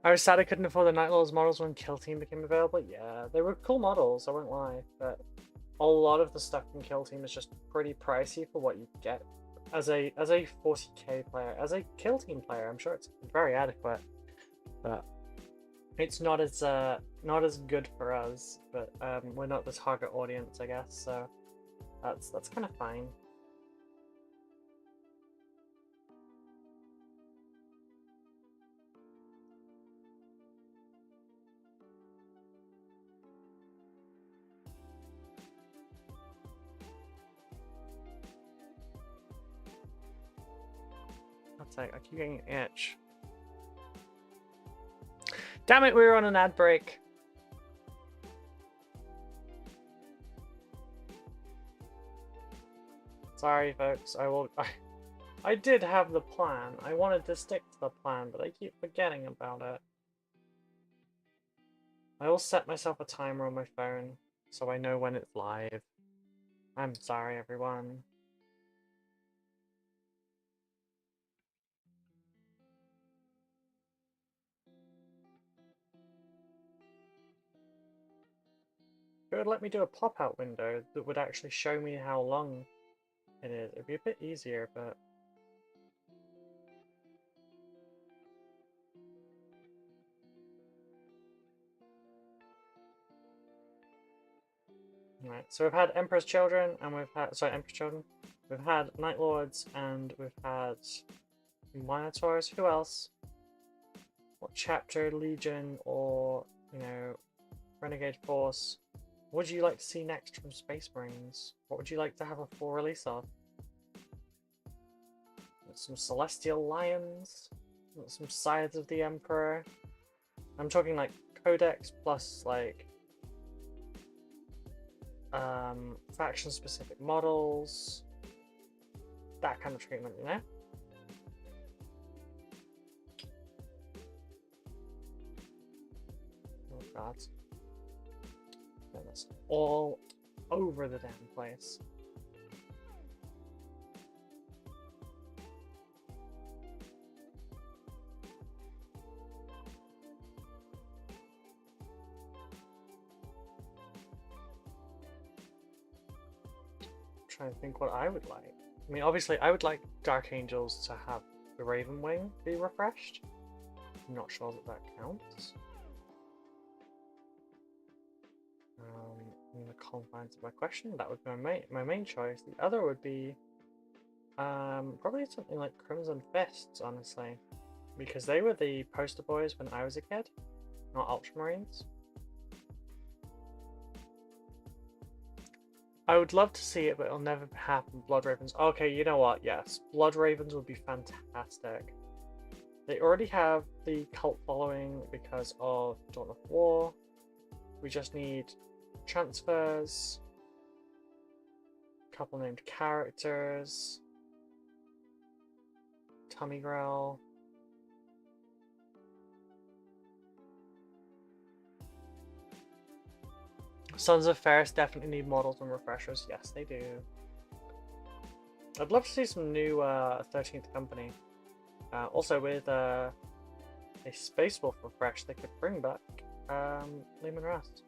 I was sad I couldn't afford the Night Lords models when Kill Team became available. Yeah, they were cool models, I won't lie, but a lot of the stuff from Kill Team is just pretty pricey for what you get as a 40k player. As a Kill Team player, I'm sure it's very adequate, but it's not as good for us. But we're not the target audience, I guess. So That's kind of fine. That's like I keep getting an itch. Damn it, we were on an ad break. Sorry, folks. I did have the plan. I wanted to stick to the plan, but I keep forgetting about it. I will set myself a timer on my phone so I know when it's live. I'm sorry, everyone. It would let me do a pop-out window that would actually show me how long it is. It'd be a bit easier, but... Right, so we've had Emperor's Children, and we've had... Sorry, Emperor's Children. We've had Night Lords, and we've had Minotaurs. Who else? What chapter, Legion, or, you know, Renegade Force would you like to see next from Space Marines? What would you like to have a full release of? Some Celestial Lions? Some Scythes of the Emperor? I'm talking like Codex plus like faction specific models. That kind of treatment, you know? Oh god. That's all over the damn place. Trying to think what I would like. I mean, obviously, I would like Dark Angels to have the Raven Wing be refreshed. I'm not sure that that counts. In the confines of my question, that would be my main choice. The other would be probably something like Crimson Fists, honestly, because they were the poster boys when I was a kid, not Ultramarines. I would love to see it, but it'll never happen. Blood Ravens. Okay, you know what? Yes, Blood Ravens would be fantastic. They already have the cult following because of Dawn of War. We just need transfers, a couple named characters, Tummy Growl. Sons of Ferris definitely need models and refreshers. Yes, they do. I'd love to see some new 13th Company. Also, with a Space Wolf refresh, they could bring back Lehman Rust.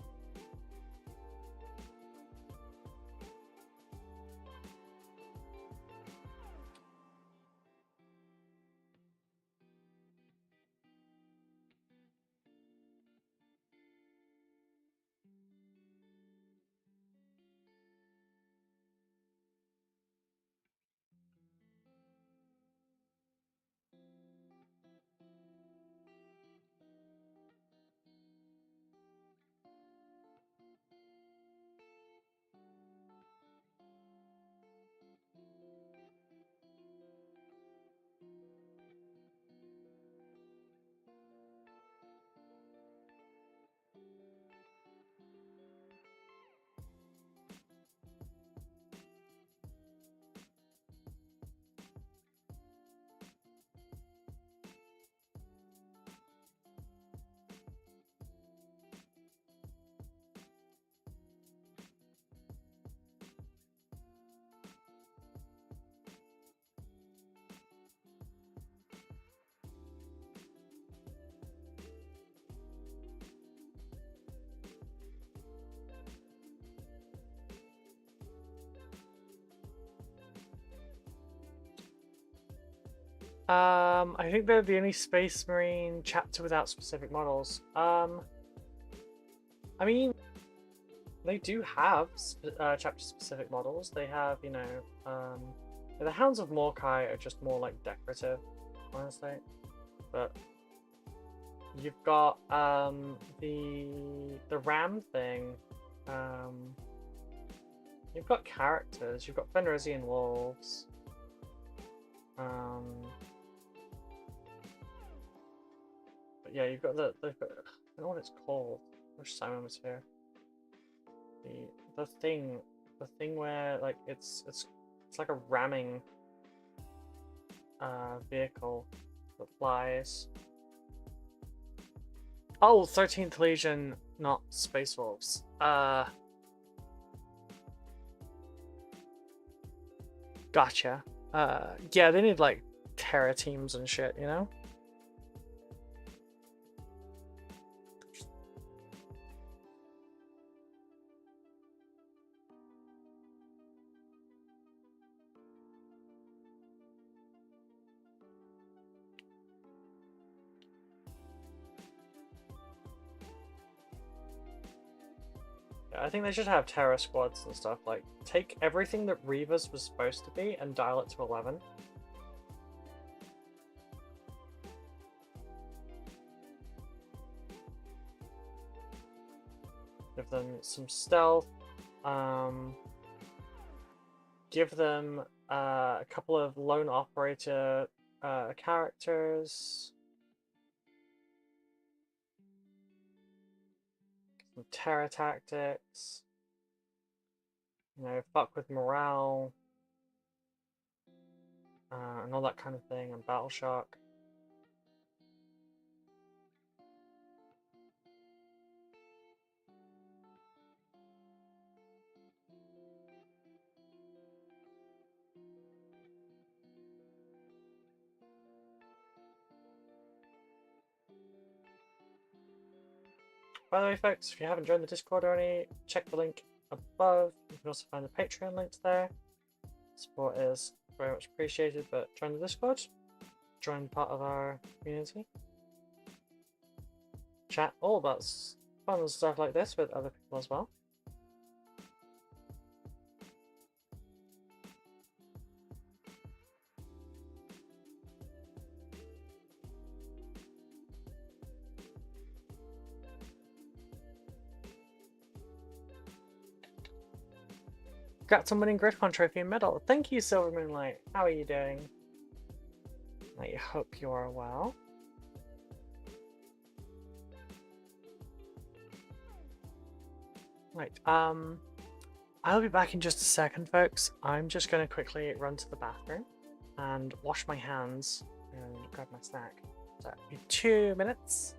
I think they're the only Space Marine chapter without specific models. I mean, They do have chapter-specific models. They have, you know, the Hounds of Morkai are just more like decorative, honestly. But you've got the ram thing. You've got characters. You've got Fenrisian wolves. But yeah, you've got I don't know what it's called. I wish Simon was here. The thing where like it's like a ramming vehicle that flies. Oh, 13th Legion, not Space Wolves. Gotcha. Yeah, they need like Terra teams and shit, you know? I think they should have Terra squads and stuff. Like, take everything that Reavers was supposed to be and dial it to 11. Give them some stealth. Give them a couple of lone operator characters. Some Terra tactics. You know, fuck with morale. And all that kind of thing, and Battle Shock. By the way, folks, if you haven't joined the Discord already, check the link above. You can also find the Patreon links there. Support is very much appreciated, but join the Discord. Join part of our community. Chat all about fun stuff like this with other people as well. Congrats on winning GridCon trophy and medal. Thank you, Silver Moonlight. How are you doing? I hope you are well. Right, I'll be back in just a second, folks. I'm just going to quickly run to the bathroom and wash my hands and grab my snack. So, in 2 minutes.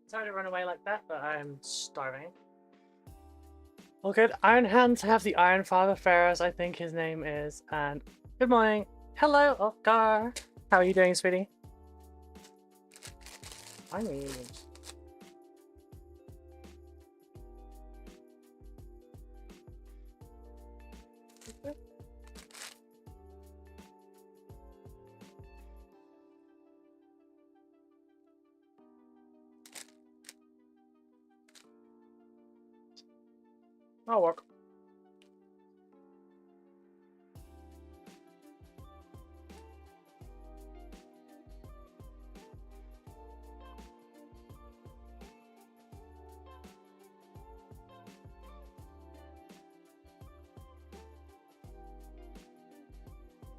Sorry to run away like that, but I'm starving. All good. Iron Hands have the Iron Father Ferris, I think his name is, and good morning. Hello, Oscar. How are you doing, sweetie? I mean... I'll work.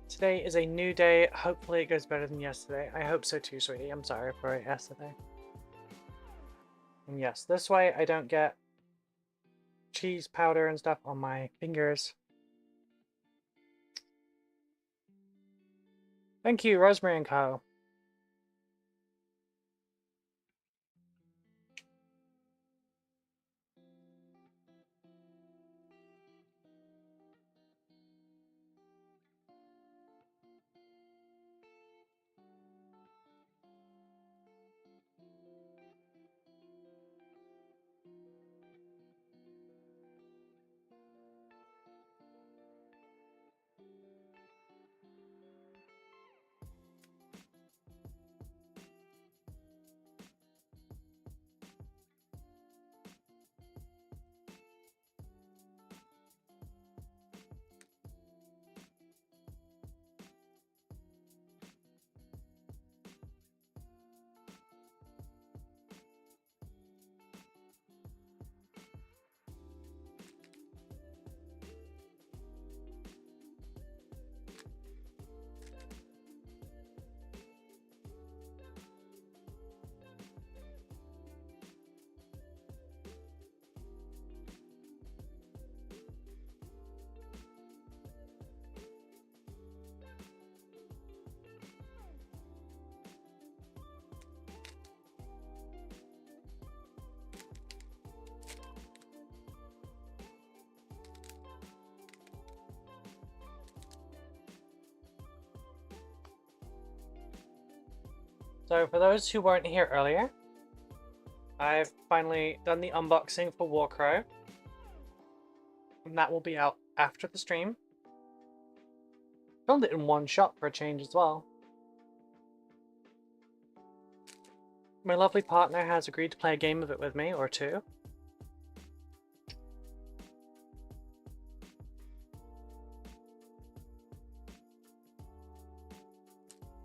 Today is a new day. Hopefully it goes better than yesterday. I hope so too, sweetie. I'm sorry for yesterday. And yes, this way I don't get cheese powder and stuff on my fingers. Thank you, Rosemary Co. So for those who weren't here earlier, I've finally done the unboxing for RoCo, and that will be out after the stream. Filmed it in one shot for a change as well. My lovely partner has agreed to play a game of it with me, or two.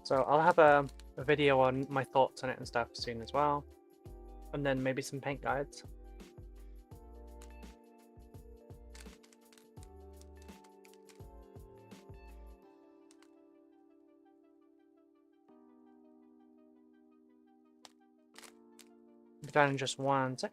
So I'll have a video on my thoughts on it and stuff soon as well. And then maybe some paint guides. Be done in just one sec.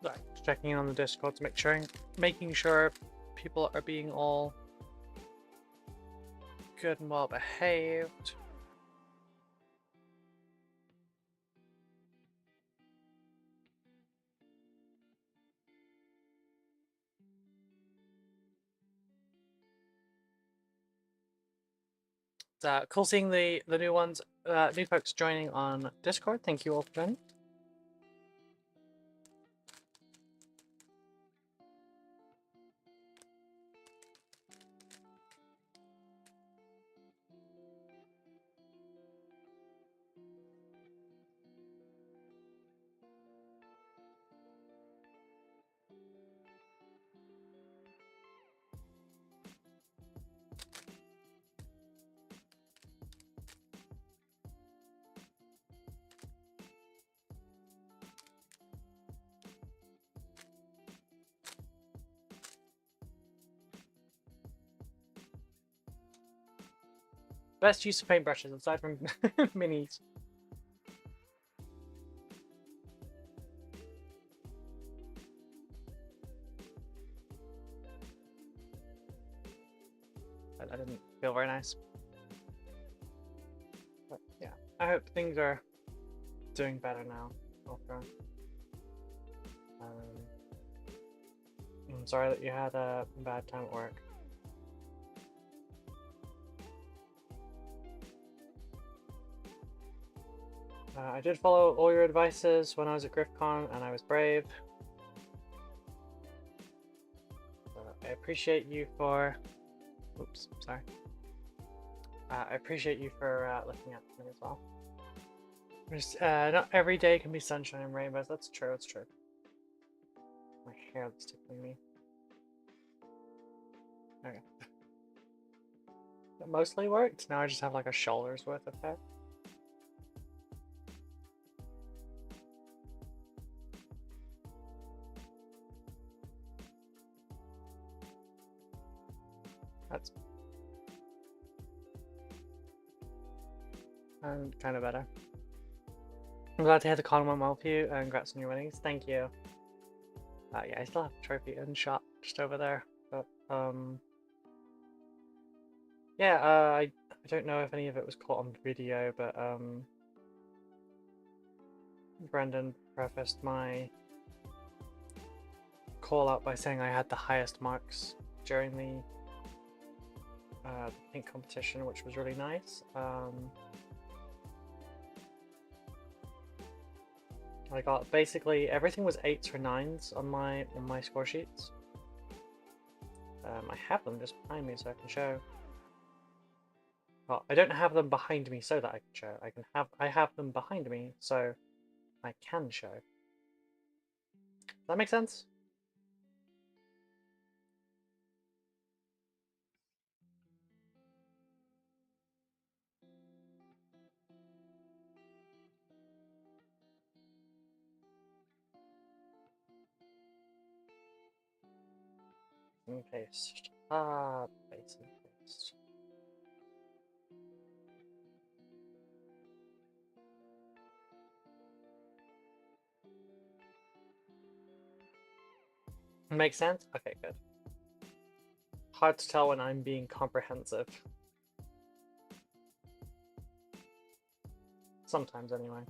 Right, checking in on the Discord to making sure people are being all good and well behaved. It's cool seeing the new ones, new folks joining on Discord. Thank you all for joining. Best use of paintbrushes aside from minis. but that didn't feel very nice. But yeah, I hope things are doing better now. Okay. I'm sorry that you had a bad time at work. I did follow all your advices when I was at GriffCon, and I was brave. I appreciate you for... Oops, sorry. I appreciate you for looking at me as well. Just, not every day can be sunshine and rainbows. That's true, that's true. My hair that's tickling me. Okay. It mostly worked. Now I just have like a shoulder's worth of hair. That's kind of better. I'm glad to hear the con went well for you, and congrats on your winnings. Thank you. Yeah, I still have the trophy and shot just over there, but yeah, I don't know if any of it was caught on video, but Brendan prefaced my call out by saying I had the highest marks during the pink competition, which was really nice. I got basically everything was 8s or 9s on my score sheets. I have them just behind me so I can show. Well, I don't have them behind me so that I can show. I have them behind me so I can show. Does that make sense? And paste. Paste and paste. Makes sense? Okay, good. Hard to tell when I'm being comprehensive. Sometimes, anyway.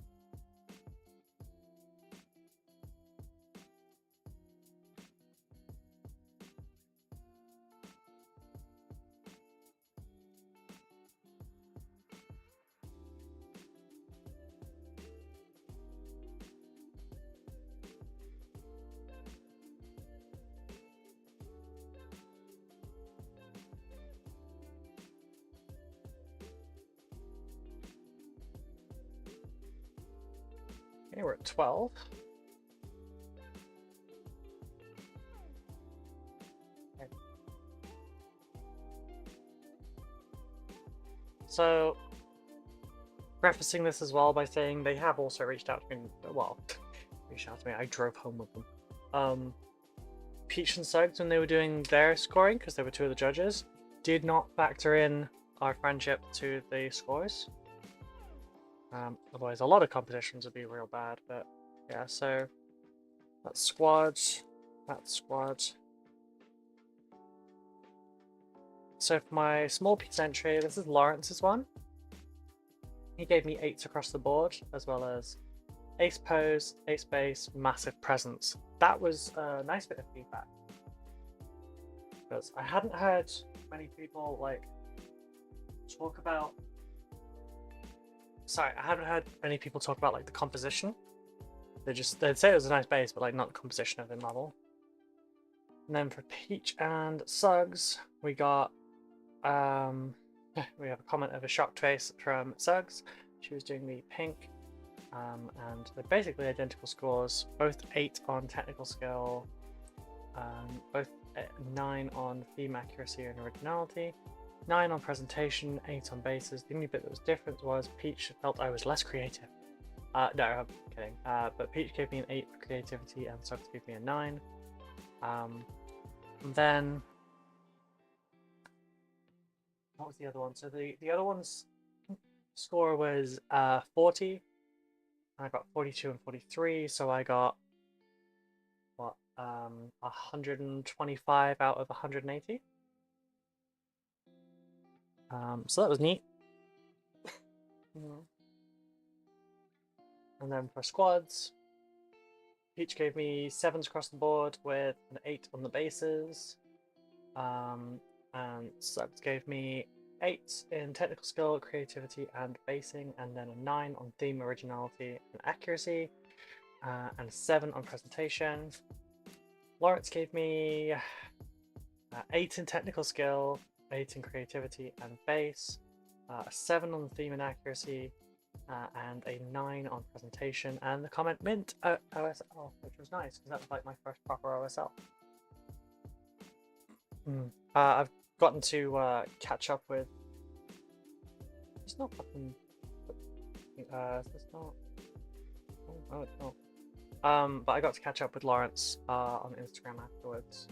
Okay, we're at 12. Okay. So, prefacing this as well by saying they have also reached out to me. Well, reached out to me. I drove home with them. Peach and Suggs, when they were doing their scoring, because they were two of the judges, did not factor in our friendship to the scores. Otherwise, a lot of competitions would be real bad, but yeah, so that squad. So for my small piece entry, this is Lawrence's one. He gave me 8s across the board, as well as ace pose, ace base, massive presence. That was a nice bit of feedback. Because I hadn't heard many people like talk about... Sorry, I haven't heard many people talk about like the composition. They'd say it was a nice base, but like not the composition of the model. And then for Peach and Suggs, we got we have a comment of a shocked face from Suggs. She was doing the pink, and they're basically identical scores. Both 8 on technical skill, both 9 on theme accuracy and originality. 9 on presentation, 8 on bases. The only bit that was different was Peach felt I was less creative. No, I'm kidding. But Peach gave me an 8 for creativity and Suggs gave me a 9. And then... What was the other one? So the other one's score was 40. I got 42 and 43, so I got, what, 125 out of 180? So that was neat. And then for squads, Peach gave me 7s across the board with an 8 on the bases. And Subs gave me 8 in technical skill, creativity, and basing, and then a 9 on theme, originality, and accuracy, and a 7 on presentation. Lawrence gave me 8 in technical skill, 8 in creativity and base, a 7 on theme and accuracy, and a 9 on presentation, and the comment mint OSL, which was nice because that was like my first proper OSL. I've gotten to catch up with. It's not fucking. It's not. Oh, it's not. But I got to catch up with Lawrence on Instagram afterwards.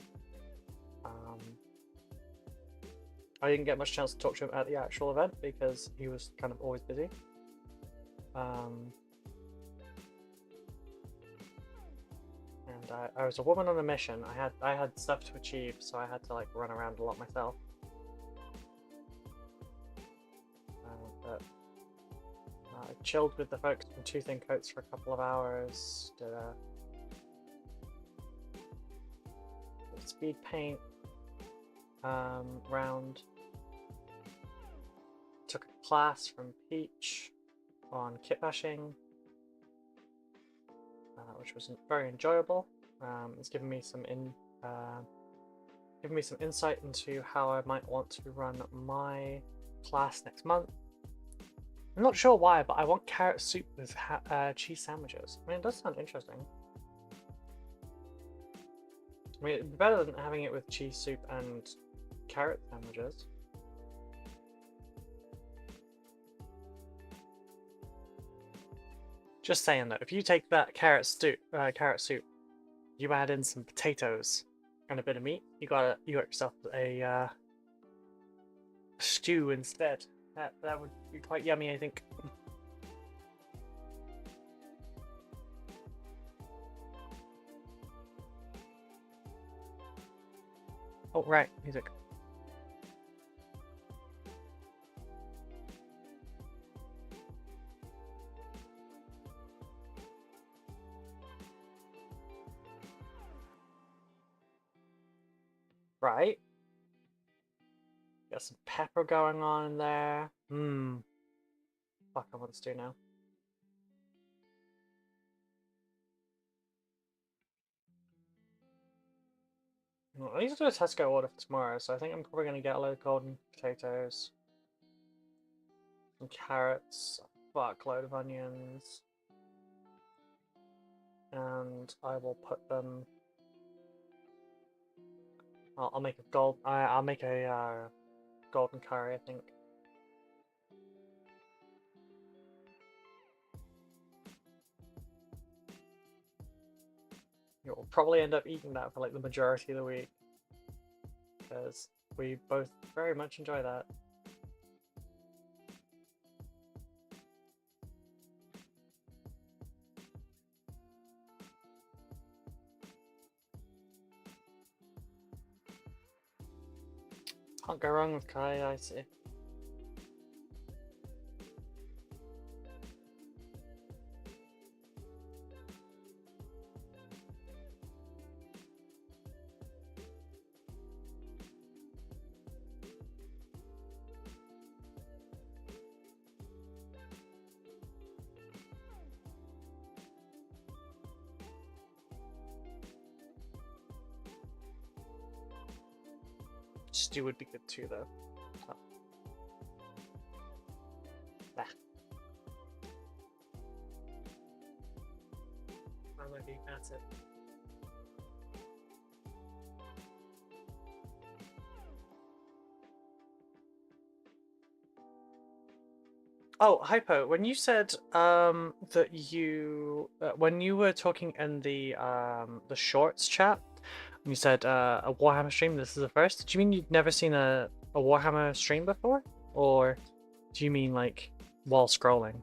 I didn't get much chance to talk to him at the actual event because he was kind of always busy. And I was a woman on a mission. I had stuff to achieve, so I had to like run around a lot myself. But I chilled with the folks from Two Thin Coats for a couple of hours. Did a speed paint round. Took a class from Peach on kit bashing, which was very enjoyable. It's given me some insight into how I might want to run my class next month. I'm not sure why, but I want carrot soup with cheese sandwiches. I mean, it does sound interesting. I mean, it'd be better than having it with cheese soup and carrot sandwiches. Just saying though, if you take that carrot soup, you add in some potatoes and a bit of meat, you got yourself a stew instead. That would be quite yummy, I think. Oh right, music. Right. Got some pepper going on in there. Fuck, I want to stew now. I need to do a Tesco order for tomorrow, so I think I'm probably going to get a load of golden potatoes, some carrots, a fuckload of onions, and I will put them. I'll make a I'll make a golden curry, I think. You'll probably end up eating that for like the majority of the week, because we both very much enjoy that. Can't go wrong with Kai, I see. Stew would be good too, though. So. Bah. I might be that's it. Oh, Hypo, when you said that you when you were talking in the shorts chat, when you said a Warhammer stream, this is the first. Do you mean you'd never seen a Warhammer stream before, or do you mean like while scrolling?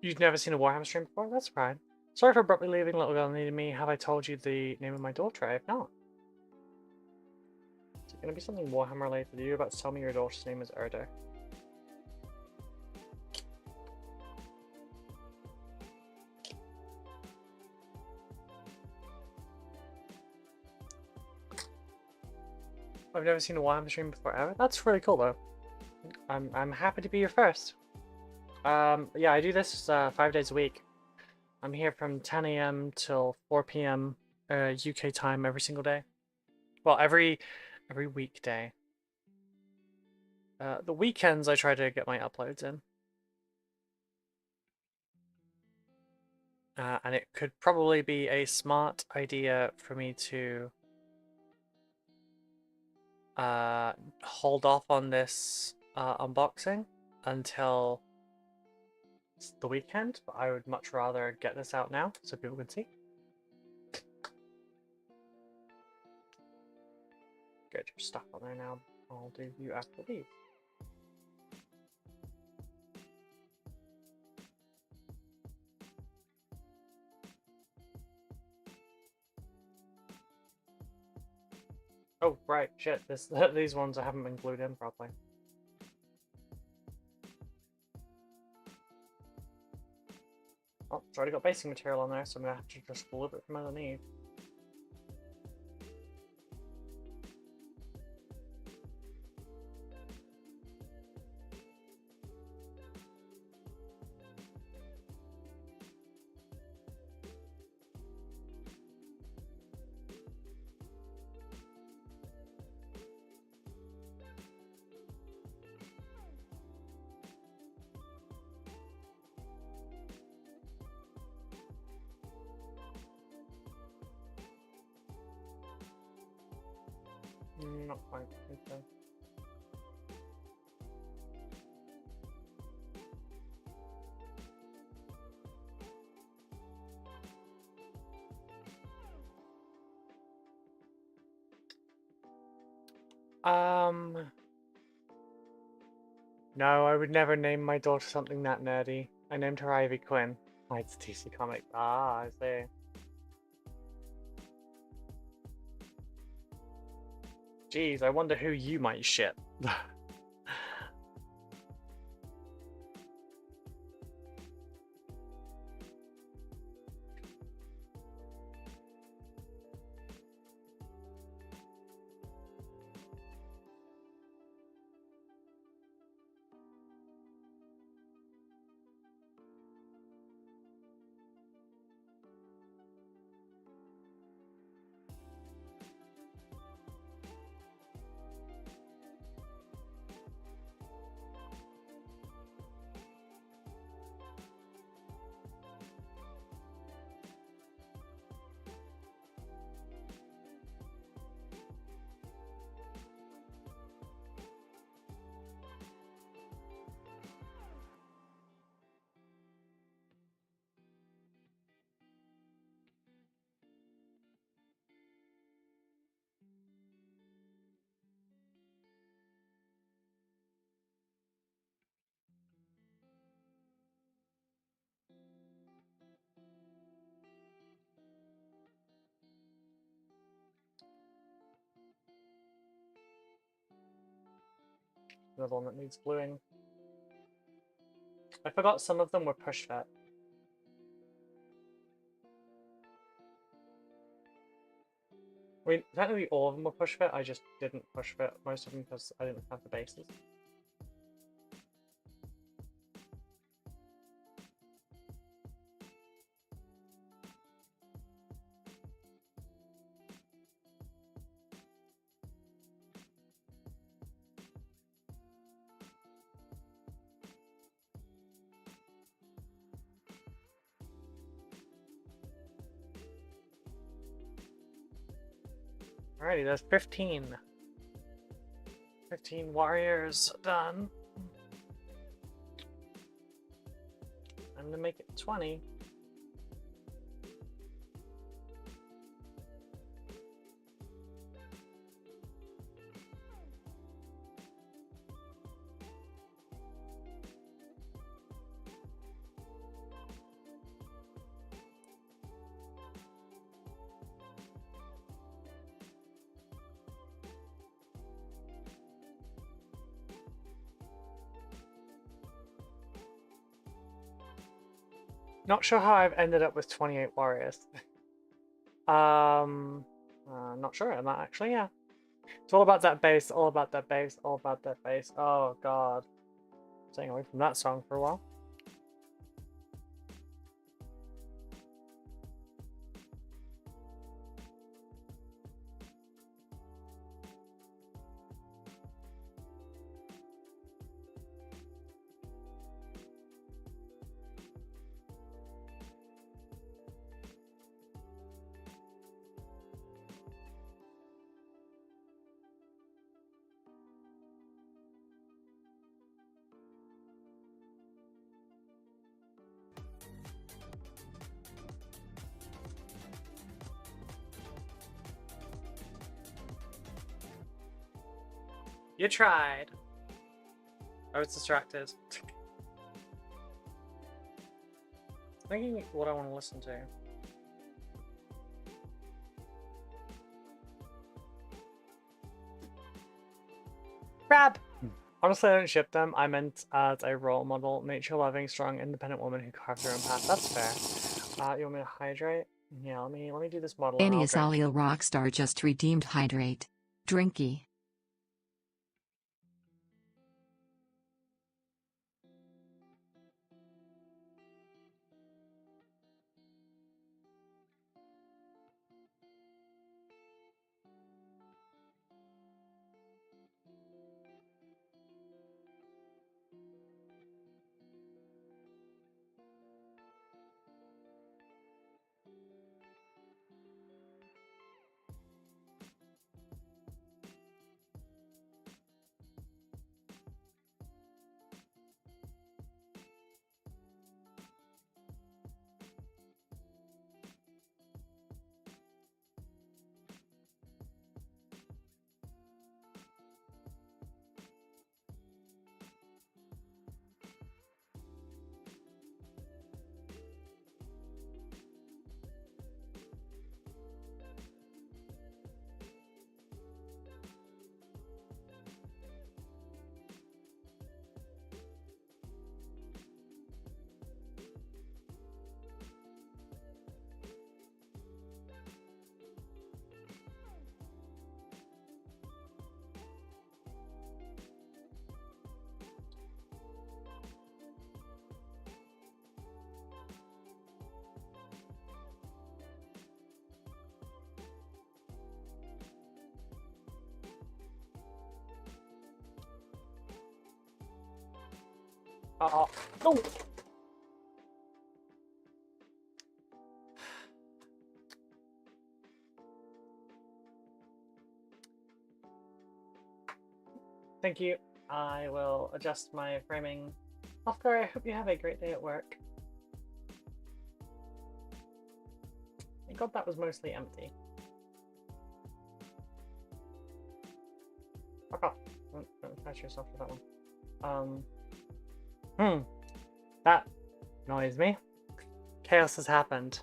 You've never seen a Warhammer stream before? That's fine. Sorry for abruptly leaving, little girl needed me. Have I told you the name of my daughter? I have not. Is it going to be something Warhammer related? You're about to tell me your daughter's name is Erdo. I've never seen a Warhammer stream before ever. That's really cool though. I'm happy to be your first. Yeah, I do this 5 days a week. I'm here from 10 a.m. till 4 p.m. UK time every single day. Well, every weekday. The weekends I try to get my uploads in. And it could probably be a smart idea for me to hold off on this unboxing until the weekend, but I would much rather get this out now so people can see. Get your stuff on there now. I'll do you after these. Oh, right, shit, these ones I haven't been glued in properly. Oh, it's already got basing material on there, so I'm gonna have to just glue it from underneath. Not quite. Okay. No, I would never name my daughter something that nerdy. I named her Ivy Quinn. Oh, it's a TC comic. Ah, I see. Jeez, I wonder who you might ship. Another one that needs gluing. I forgot some of them were push fit. I mean, technically all of them were push fit, I just didn't push fit most of them because I didn't have the bases. Alrighty, that's 15. 15 warriors done. I'm gonna make it 20. Not sure how I've ended up with 28 warriors. Not sure. I'm not actually, yeah. It's all about that bass, all about that bass, all about that bass. Oh god. Staying away from that song for a while. You tried. I was distracted. Thinking what I want to listen to. Crab! Honestly, I don't ship them. I meant as a role model, nature-loving, strong, independent woman who carves her own path. That's fair. You want me to hydrate? Yeah, let me do this model and I'll drink. Anisalio Rockstar just redeemed hydrate. Drinky. Oh, no! Thank you. I will adjust my framing. Oscar, I hope you have a great day at work. Thank God that was mostly empty. Fuck off. Don't touch yourself with that one. That annoys me. Chaos has happened.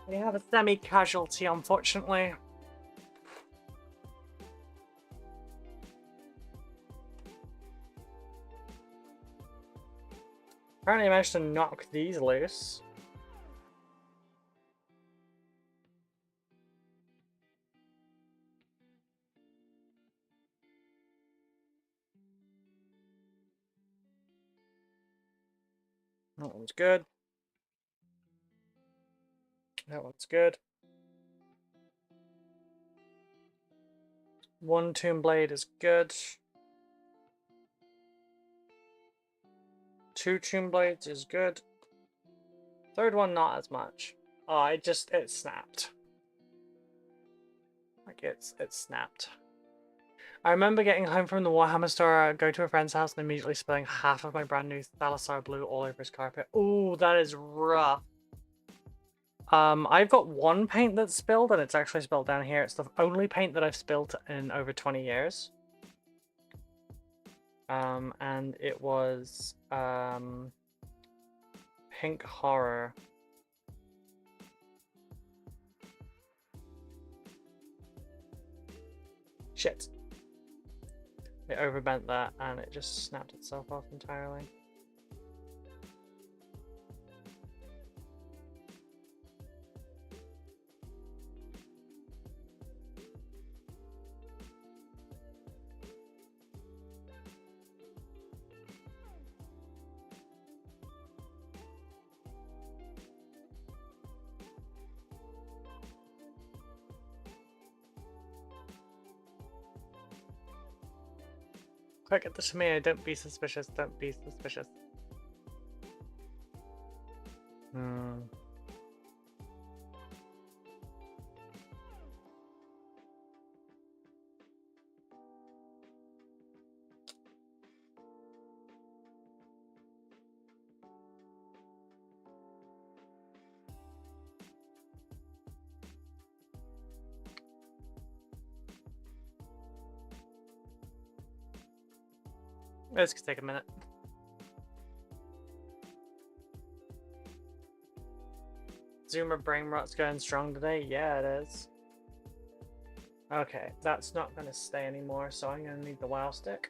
We have a semi-casualty, unfortunately. Apparently I managed to knock these loose. That one's good. That one's good. One Tomb Blade is good. Two Tomb Blades is good. Third one, not as much. Oh, it snapped. Like, it snapped. I remember getting home from the Warhammer store, go to a friend's house, and immediately spilling half of my brand new Thalassar blue all over his carpet. Ooh, that is rough. I've got one paint that's spilled, and it's actually spilled down here. It's the only paint that I've spilled in over 20 years. and it was pink horror. Shit. It overbent that and it just snapped itself off entirely. Quick at the Shamir, don't be suspicious, don't be suspicious. This could take a minute. Zoomer brain rot's going strong today? Yeah, it is. Okay, that's not going to stay anymore, so I'm going to need the WoW stick.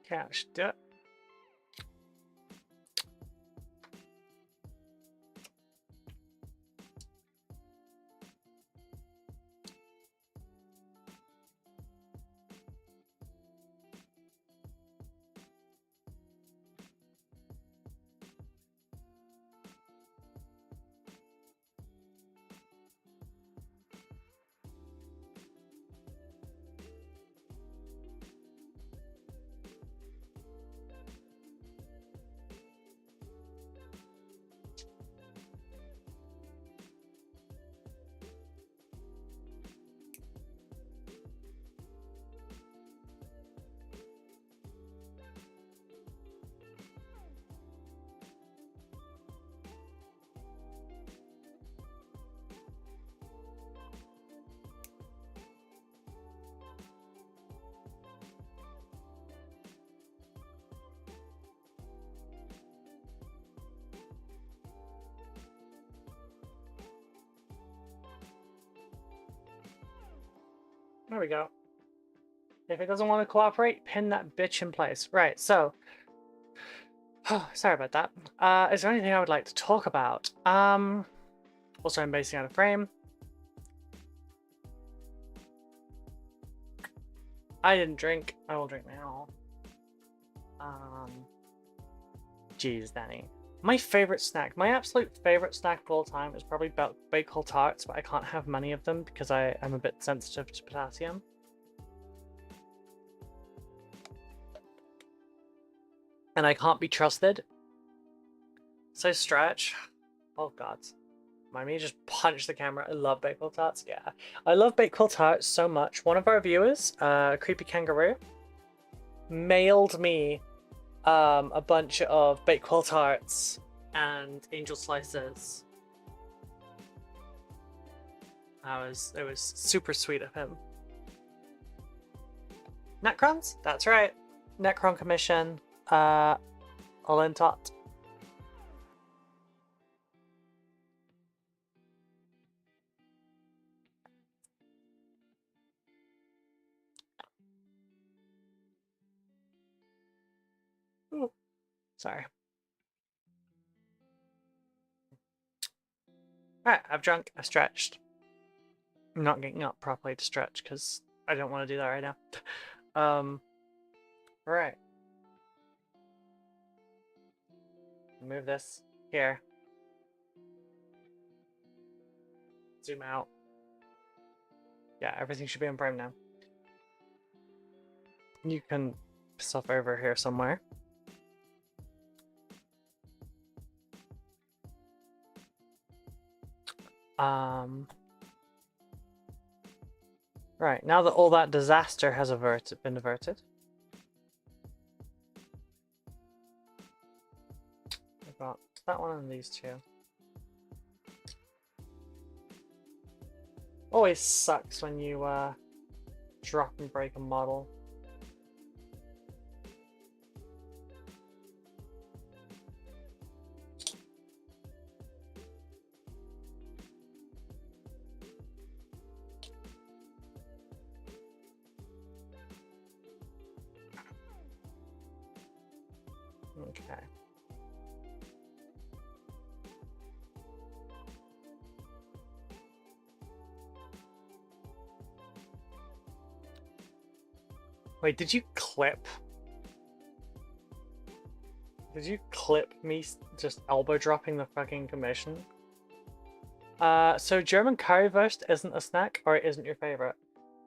Okay, I should do it. There we go. If it doesn't want to cooperate, pin that bitch in place. Right, so... sorry about that. Is there anything I would like to talk about? Also, I'm basing out of frame. I didn't drink. I will drink now. Jeez, Danny. My favorite snack, my absolute favorite snack of all time is probably baked tarts, but I can't have many of them because I'm a bit sensitive to potassium. And I can't be trusted. So stretch. Oh god. Mind me just punch the camera. I love baked tarts. Yeah. I love baked tarts so much. One of our viewers, Creepy Kangaroo, mailed me a bunch of baked tarts and angel slices. It was super sweet of him. Necrons? That's right. Necron commission. Olentot. Sorry. Alright, I've drunk, I've stretched. I'm not getting up properly to stretch because I don't want to do that right now. Right. Move this here. Zoom out. Yeah, everything should be on prime now. You can stuff over here somewhere. Right, now that all that disaster has been averted. I've got that one and these two. Always sucks when you drop and break a model. Okay. Wait, did you clip? Did you clip me just elbow dropping the fucking commission? So German currywurst isn't a snack, or it isn't your favorite?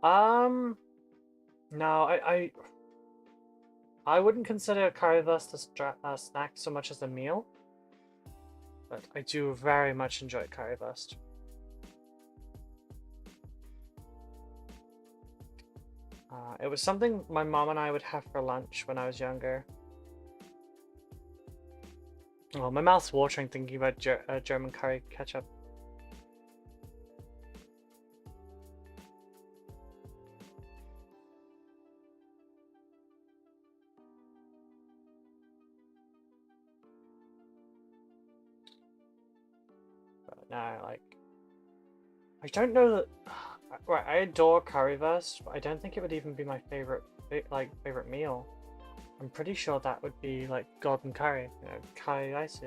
No, I wouldn't consider a currywurst a snack so much as a meal, but I do very much enjoy currywurst. It was something my mom and I would have for lunch when I was younger. Oh, my mouth's watering thinking about German curry ketchup. But no, I don't know that. Right, I adore currywurst, but I don't think it would even be my favorite meal. I'm pretty sure that would be like golden curry, you know, curry ice.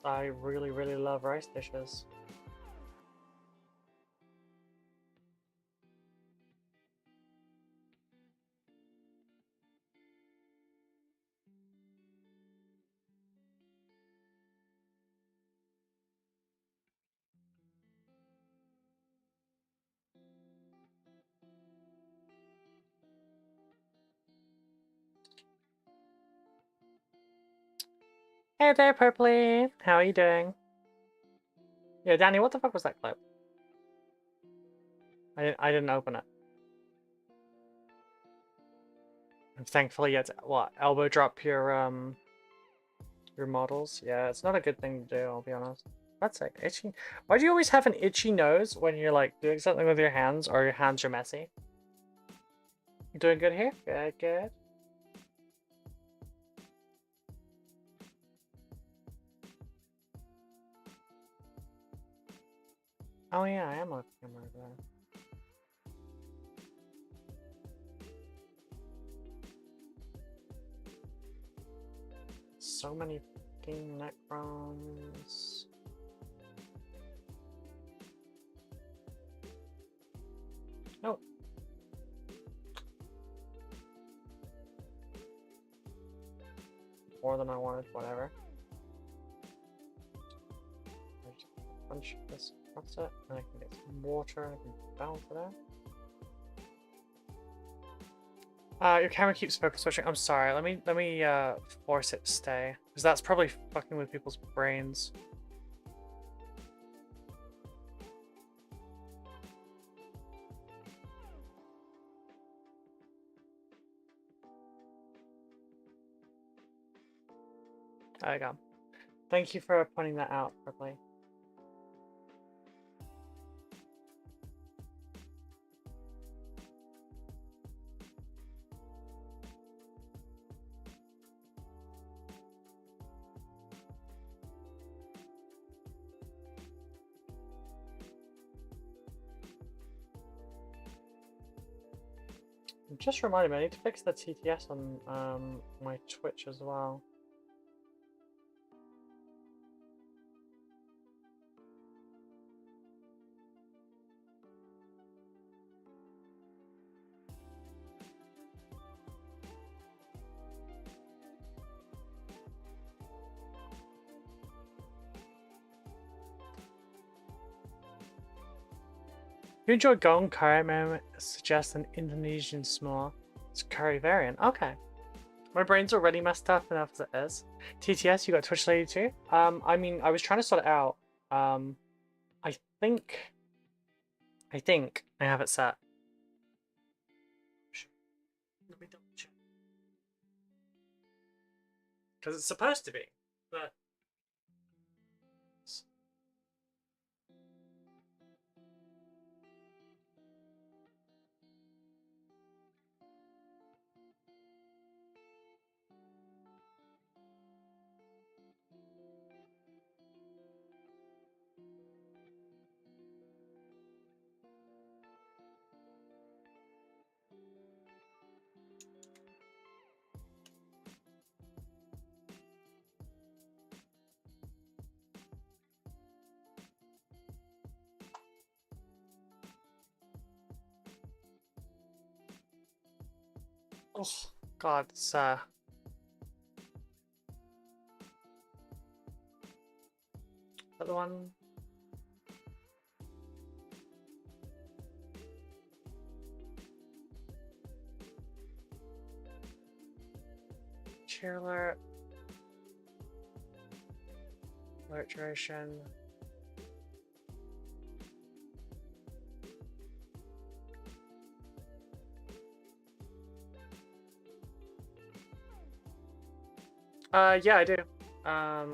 I really, really love rice dishes. Hey there, Purpley! How are you doing? Yeah, Danny, what the fuck was that clip? I didn't open it. And thankfully, it's what, elbow drop your models? Yeah, it's not a good thing to do, I'll be honest. That's like itchy. Why do you always have an itchy nose when you're like doing something with your hands or your hands are messy? You doing good here? Good, good. Oh yeah, I am looking over there. So many fucking Necrons. Nope. More than I wanted, whatever. There's a bunch of this. That's it. And I can get some water and I can balance it out. Your camera keeps focus switching. I'm sorry. Let me force it to stay, because that's probably fucking with people's brains. There we go. Thank you for pointing that out, Ripley. Just reminded me, I need to fix the TTS on my Twitch as well. If you enjoy Gong curry, I suggest an Indonesian s'more. It's a curry variant. Okay. My brain's already messed up enough as it is. TTS, you got Twitch Lady too? I mean, I was trying to sort it out. I think I have it set. Let me double check. Because it's supposed to be, but... Oh, God, it's, the one? Cheer alert. Alert duration. Yeah, I do. I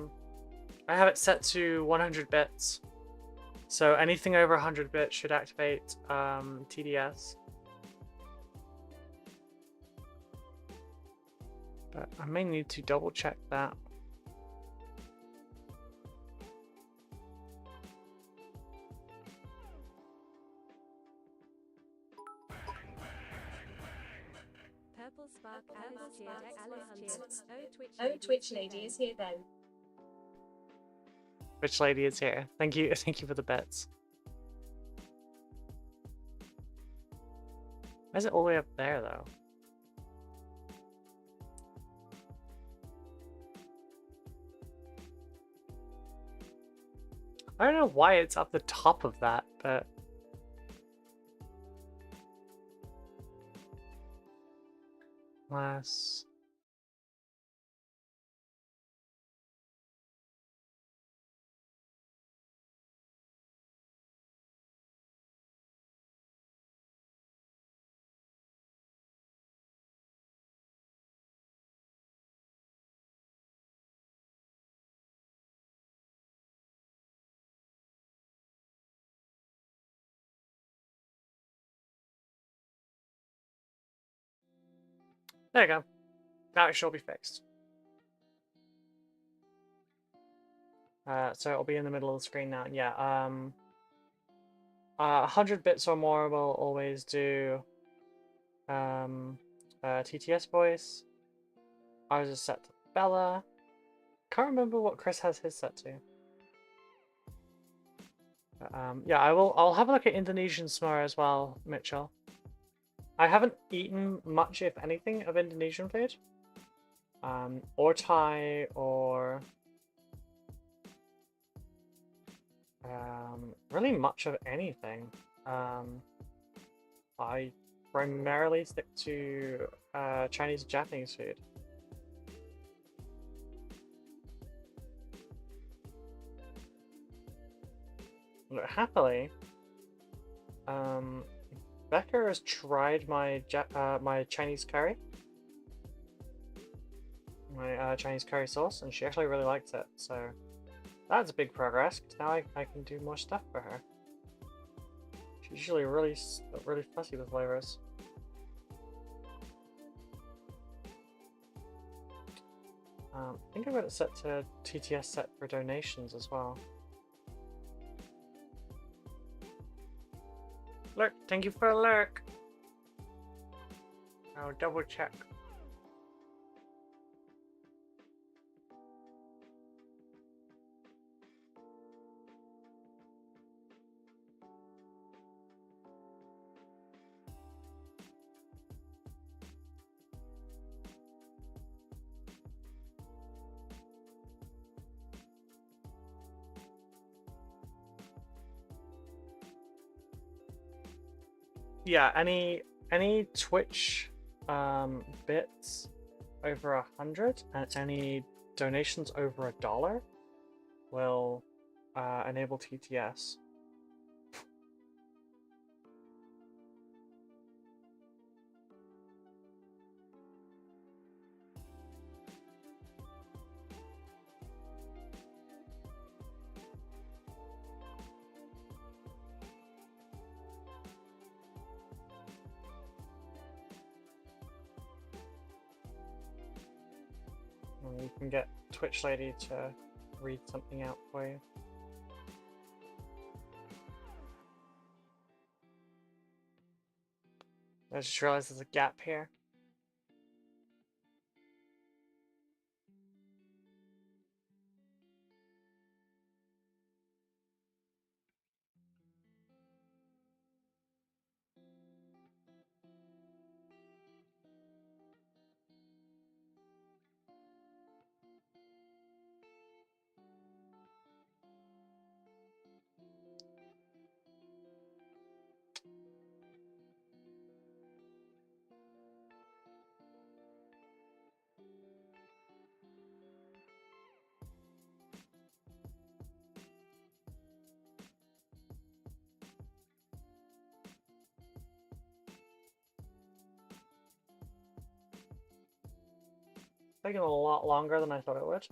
have it set to 100 bits. So anything over 100 bits should activate TDS. But I may need to double check that. Purple Spark Alice Oh, Twitch Lady is here then. Which lady is here? Thank you for the bets. Why is it all the way up there though? I don't know why it's up the top of that, but last. There you go. Now it should be fixed. So it'll be in the middle of the screen now. Yeah. 100 bits or more will always do TTS voice. Ours is set to Bella. Can't remember what Chris has his set to. But, yeah, I'll have a look at Indonesian s'more as well, Mitchell. I haven't eaten much, if anything, of Indonesian food. Or Thai, or really much of anything. I primarily stick to Chinese and Japanese food. But happily, Becca has tried my my Chinese curry, my Chinese curry sauce, and she actually really liked it. So that's a big progress, because now I can do more stuff for her. She's usually really fussy with flavors. I think I've got it set to TTS set for donations as well. Lurk, thank you for a lurk. I'll double check. Yeah, any Twitch bits over 100 and any donations over $1 will enable TTS. And you can get Twitch Lady to read something out for you. I just realized there's a gap here. Taking a lot longer than I thought it would.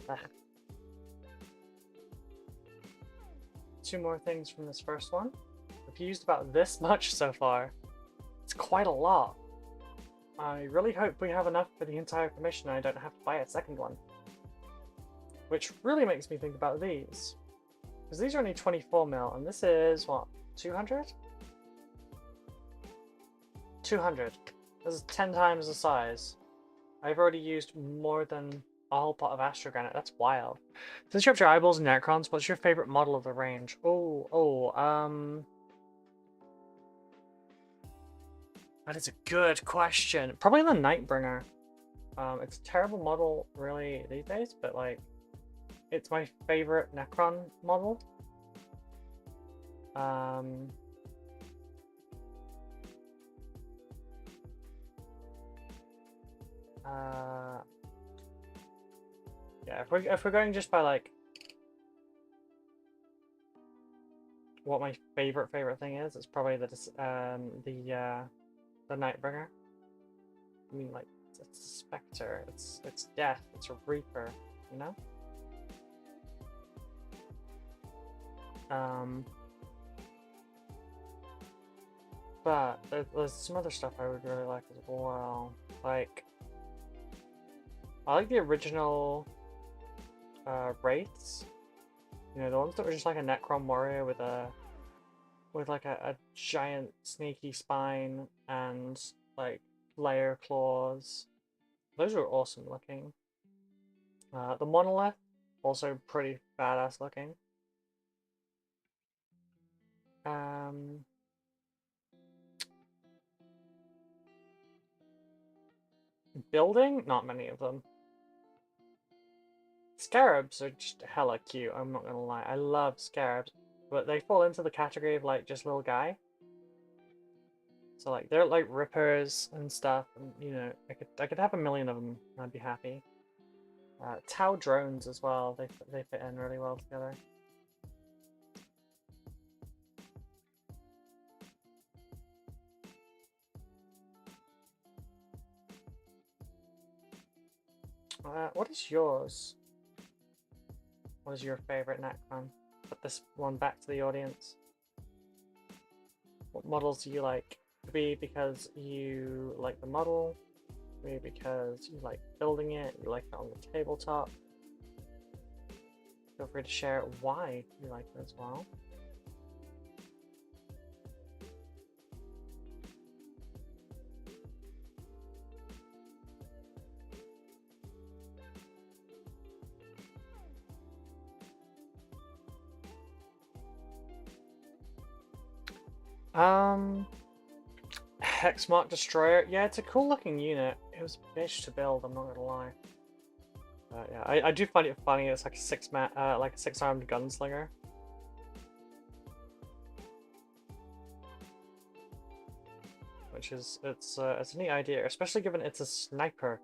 Ah. Two more things from this first one. We've used about this much so far. It's quite a lot. I really hope we have enough for the entire commission and I don't have to buy a second one. Which really makes me think about these. Because these are only 24 mil and this is, what, 200? 200. This is 10 times the size. I've already used more than a whole pot of astrogranite. That's wild. Since you have your eyeballs and necrons, what's your favorite model of the range? That is a good question. Probably the Nightbringer. It's a terrible model really these days, but like it's my favorite necron model. Yeah, if we're going just by like what my favorite thing is, it's probably the Nightbringer. I mean, like it's a specter, it's death, it's a reaper, you know. But there's some other stuff I would really like as well. Like I like the original wraiths. You know, the ones that were just like a Necron warrior with like a giant sneaky spine and like layer claws. Those were awesome looking. The monolith, also pretty badass looking. Building, not many of them. Scarabs are just hella cute, I'm not gonna lie. I love scarabs, but they fall into the category of like just little guy. So like they're like rippers and stuff, and you know, I could have a million of them and I'd be happy. Tau drones as well, they fit in really well together. What is yours? What is your favorite Necron? Put this one back to the audience. What models do you like? Could be because you like the model, maybe because you like building it, you like it on the tabletop. Feel free to share why you like it as well. Hexmark Destroyer. Yeah, it's a cool looking unit. It was a bitch to build, I'm not gonna lie. Yeah, I do find it funny. It's like a like a 6-armed gunslinger. Which is it's a neat idea, especially given it's a sniper,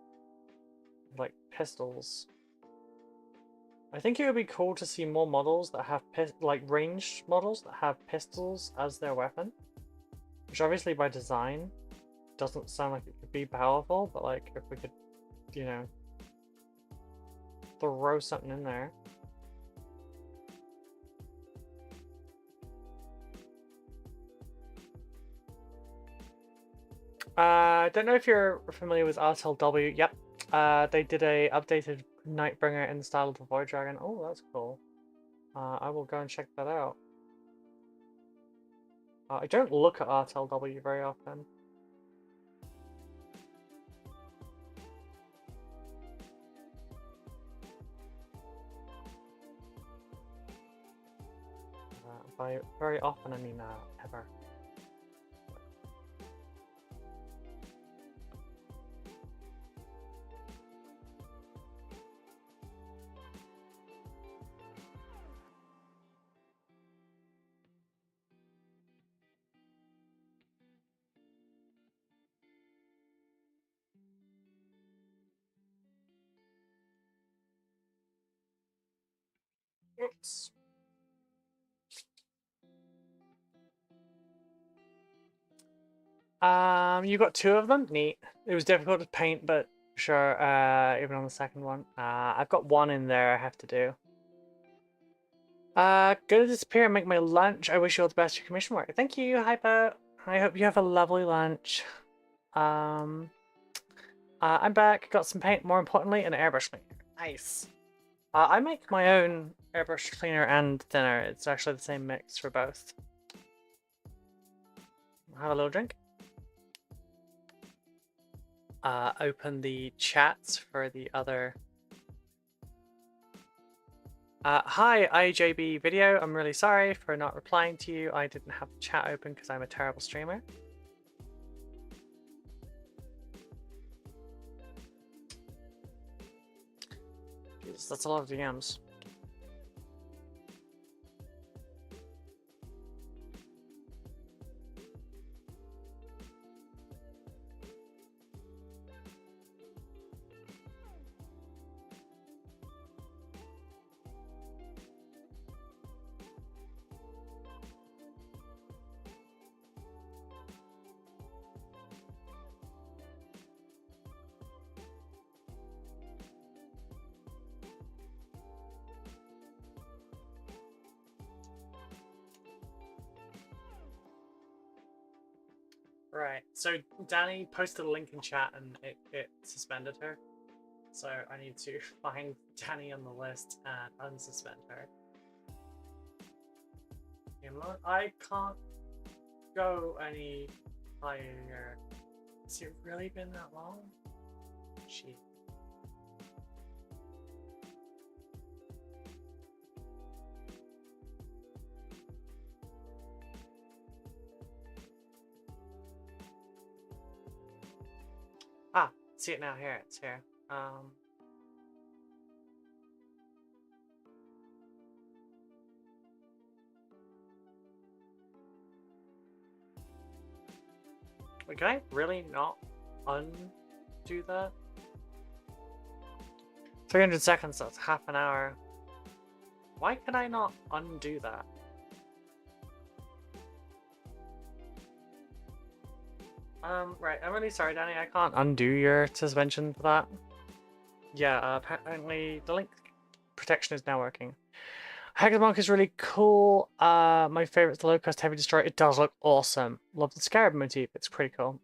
like pistols. I think it would be cool to see more models that have like ranged models that have pistols as their weapon. Which obviously by design doesn't sound like it could be powerful, but like if we could, you know, throw something in there. I don't know if you're familiar with RTLW. Yep. They did a updated Nightbringer in the style of the Void Dragon. Oh, that's cool. I will go and check that out. I don't look at RTLW very often. By very often, I mean ever. Oops. You got 2 of them? Neat. It was difficult to paint, but sure, even on the second one. I've got 1 in there I have to do. Gonna disappear and make my lunch. I wish you all the best for your commission work. Thank you, Hypo. I hope you have a lovely lunch. I'm back. Got some paint, more importantly, an airbrush cleaner. Nice. I make my own airbrush cleaner and thinner. It's actually the same mix for both. Have a little drink. Open the chats for the other. Hi, IJB video. I'm really sorry for not replying to you. I didn't have the chat open because I'm a terrible streamer. Jeez, that's a lot of DMs. Right, so Danny posted a link in chat and it suspended her. So I need to find Danny on the list and unsuspend her. You know, I can't go any higher. Has it really been that long? Shit. Ah, see it now. Here, it's here. Wait, can I really not undo that? 300 seconds, that's half an hour. Why can I not undo that? Right, I'm really sorry, Danny. I can't undo your suspension for that. Yeah, apparently the link protection is now working. Hexmark is really cool. My favorite is the low-cost heavy destroyer. It does look awesome. Love the scarab motif. It's pretty cool.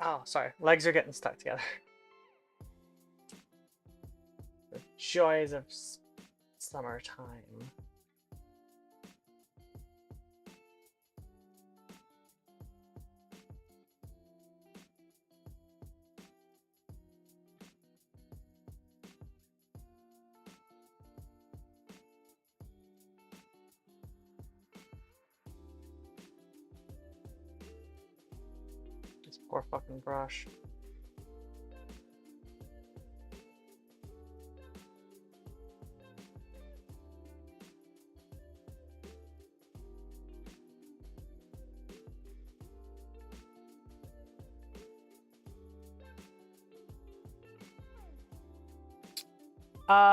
Oh, sorry. Legs are getting stuck together. The joys of summertime. This poor fucking brush.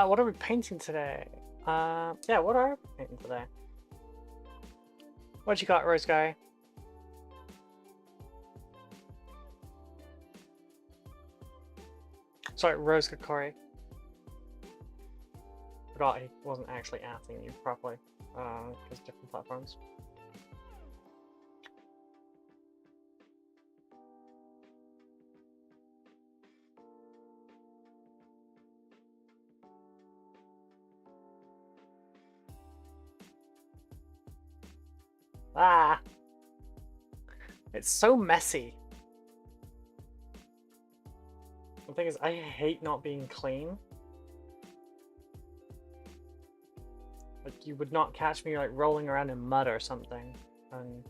What are we painting today? Yeah, what are we painting today? What you got, Rose Guy? Sorry, Rose Kakori. Forgot he wasn't actually asking you properly. Because different platforms. Ah! It's so messy. The thing is, I hate not being clean. Like, you would not catch me, like, rolling around in mud or something. And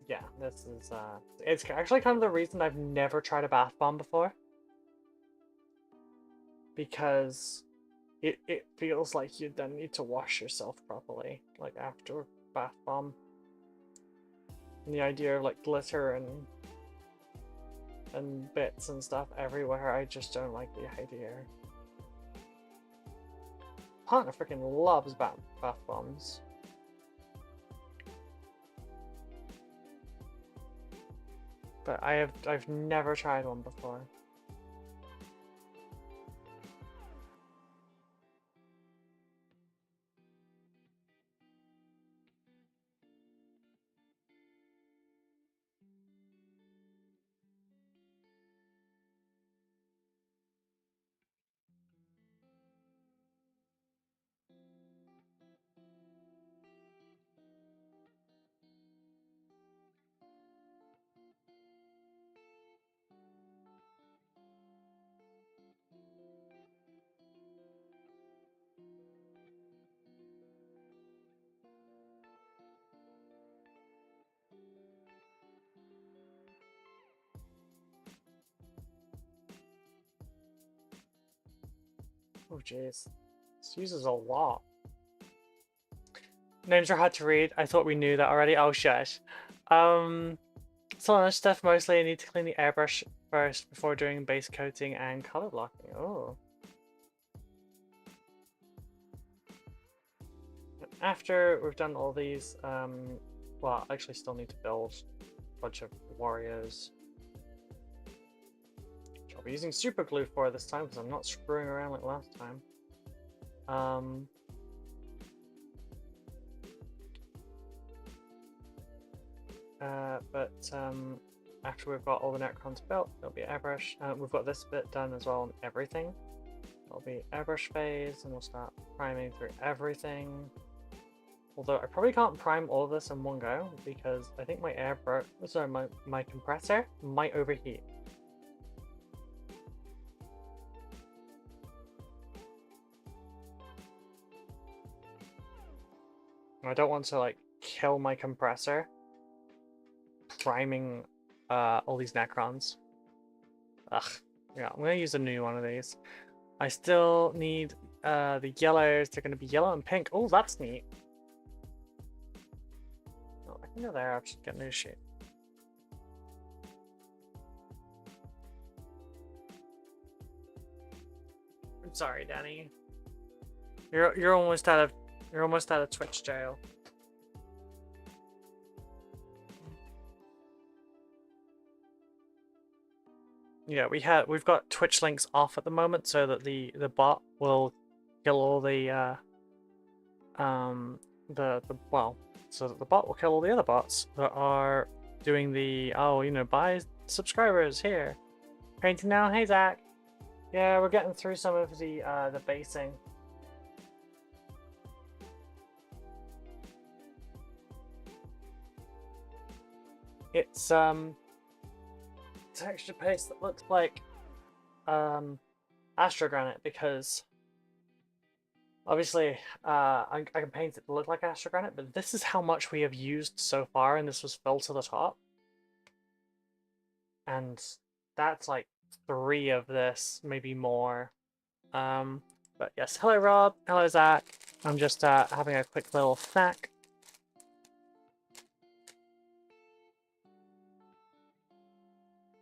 yeah, this is, it's actually kind of the reason I've never tried a bath bomb before. Because it feels like you then need to wash yourself properly, like, after bath bomb. And the idea of, like, glitter and bits and stuff everywhere, I just don't like the idea. Partner freaking loves bath bombs. But I've never tried one before. Oh jeez, this uses a lot. Names are hard to read. I thought we knew that already. Oh shit. Solid stuff mostly. I need to clean the airbrush first before doing base coating and color blocking. Oh. After we've done all these, well, I actually still need to build a bunch of warriors. Which I'll be using super glue for this time because I'm not screwing around like last time. After we've got all the Necrons built, there'll be airbrush. We've got this bit done as well on everything. There'll be airbrush phase, and we'll start priming through everything. Although I probably can't prime all of this in one go because I think my airbrush, sorry, my compressor might overheat. I don't want to like kill my compressor priming all these Necrons. Ugh. Yeah, I'm gonna use a new one of these. I still need the yellows, they're going to be yellow and pink. Oh, that's neat. Oh, I can go there. I'll just get new sheet. I'm sorry, Danny. You're almost out of Twitch jail. Yeah, we've got Twitch links off at the moment so that the bot will kill all the well, so that the bot will kill all the other bots that are doing the buy subscribers here. Painting now, hey Zach. Yeah, we're getting through some of the basing. It's texture paste that looks like astrogranite because obviously I can paint it to look like astrogranite, but this is how much we have used so far, and this was filled to the top. And that's like 3 of this, maybe more. But yes, hello Rob, hello Zach. I'm just having a quick little snack.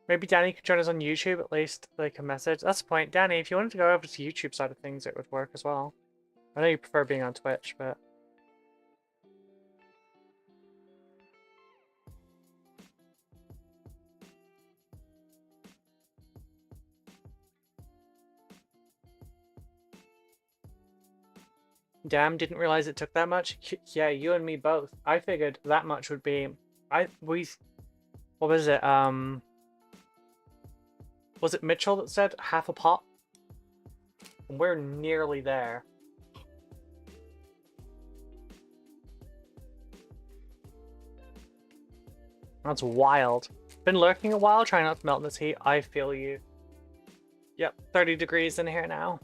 Maybe Danny could join us on YouTube, at least they can message. That's the point. Danny, if you wanted to go over to the YouTube side of things, it would work as well. I know you prefer being on Twitch, but... Damn, didn't realize it took that much. Yeah, you and me both. I figured that much would be... what was it? Was it Mitchell that said half a pot? We're nearly there. That's wild. Been lurking a while, trying not to melt in this heat. I feel you. Yep, 30 degrees in here now.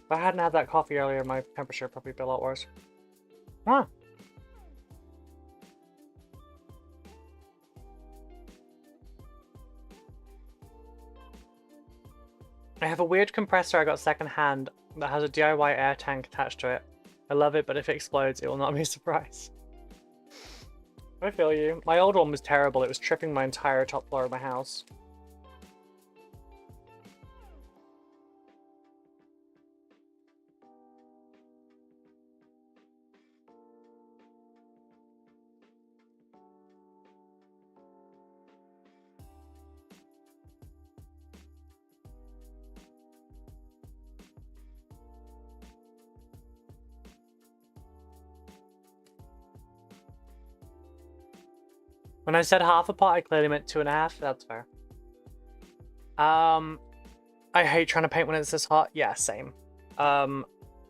If I hadn't had that coffee earlier, my temperature would probably be a lot worse. Huh. I have a weird compressor I got secondhand that has a DIY air tank attached to it. I love it, but if it explodes, it will not be a surprise. I feel you. My old one was terrible. It was tripping my entire top floor of my house. When I said half a pot, I clearly meant 2.5. That's fair. I hate trying to paint when it's this hot. Yeah, same.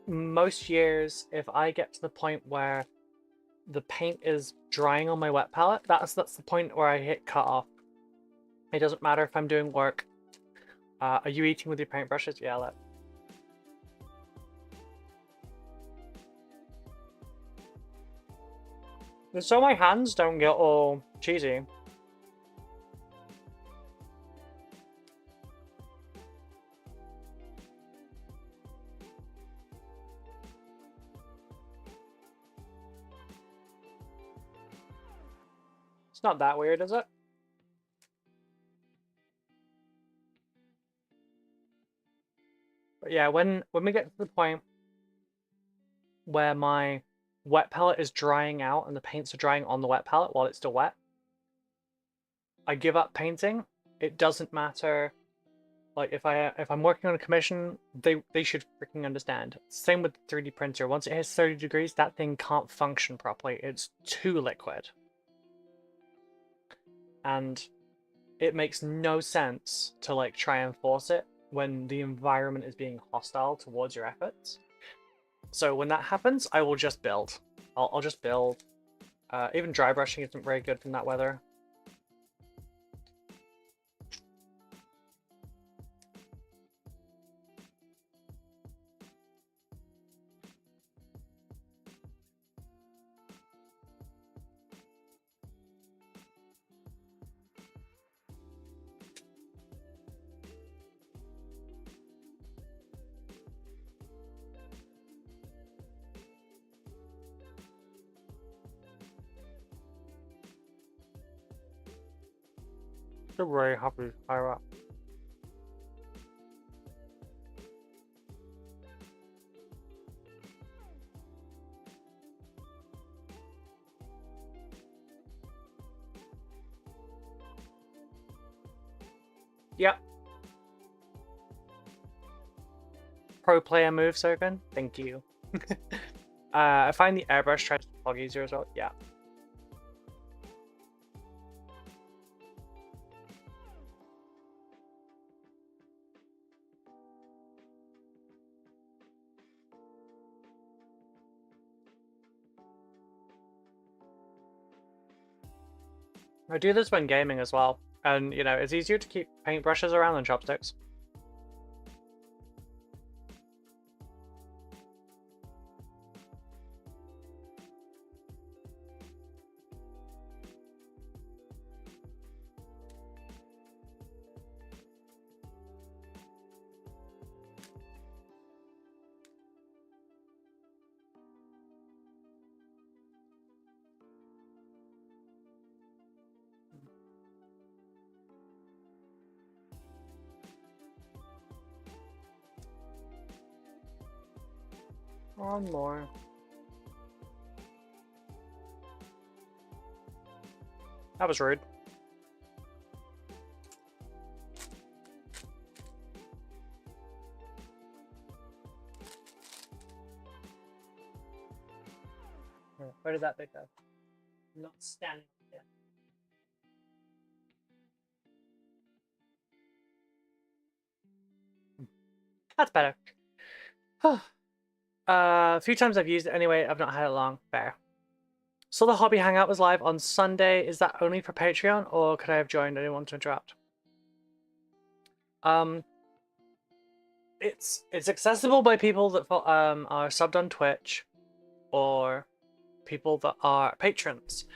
Most years, if I get to the point where the paint is drying on my wet palette, that's the point where I hit cut off. It doesn't matter if I'm doing work. Are you eating with your paintbrushes? Yeah, let. So my hands don't get all cheesy. It's not that weird, is it? But yeah, when we get to the point where my wet palette is drying out and the paints are drying on the wet palette while it's still wet, I give up painting. It doesn't matter. Like if I'm working on a commission, they should freaking understand. Same with the 3D printer. Once it hits 30 degrees, that thing can't function properly. It's too liquid. And it makes no sense to like try and force it when the environment is being hostile towards your efforts. So when that happens, I will just build. I'll just build. Even dry brushing isn't very good from that weather. They're very happy to fire up. Yep. Pro player move, Sogan. Thank you. I find the airbrush tries to fog easier as well. Yeah. I do this when gaming as well. And, you know, it's easier to keep paintbrushes around than chopsticks. One more. That was rude. Where did that bit go? I'm not standing there. That's better. A few times I've used it anyway. I've not had it long. Fair. So the hobby hangout was live on Sunday. Is that only for Patreon, or could I have joined? I didn't want to interrupt. It's accessible by people that are subbed on Twitch, or people that are patrons.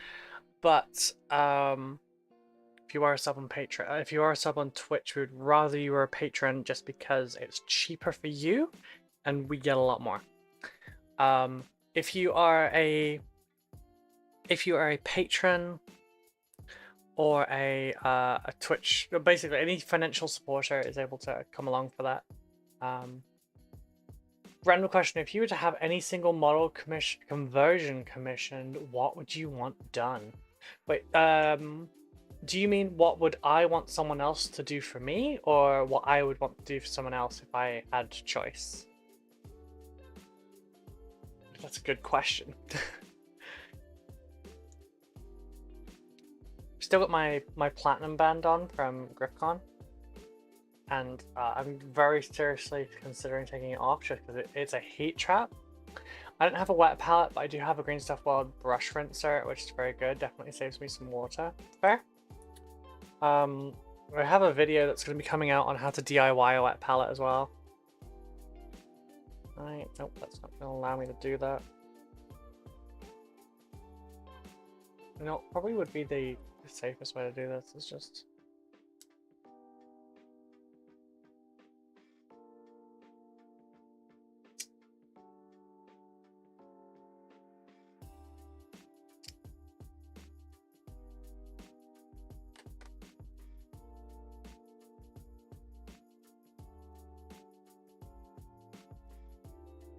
But if you are a sub on Patreon, if you are a sub on Twitch, we would rather you were a patron just because it's cheaper for you, and we get a lot more. If you are a patron or a Twitch, basically any financial supporter is able to come along for that. Random question: if you were to have any single model conversion commissioned, what would you want done? Wait, do you mean what would I want someone else to do for me, or what I would want to do for someone else if I had choice? That's a good question. Still got my platinum band on from GriffCon, and I'm very seriously considering taking it off just because it's a heat trap. I don't have a wet palette, but I do have a Green Stuff World brush rinser, which is very good. Definitely saves me some water. Fair. I have a video that's going to be coming out on how to DIY a wet palette as well. Right, nope, that's not going to allow me to do that. You know, probably would be the safest way to do this, is just...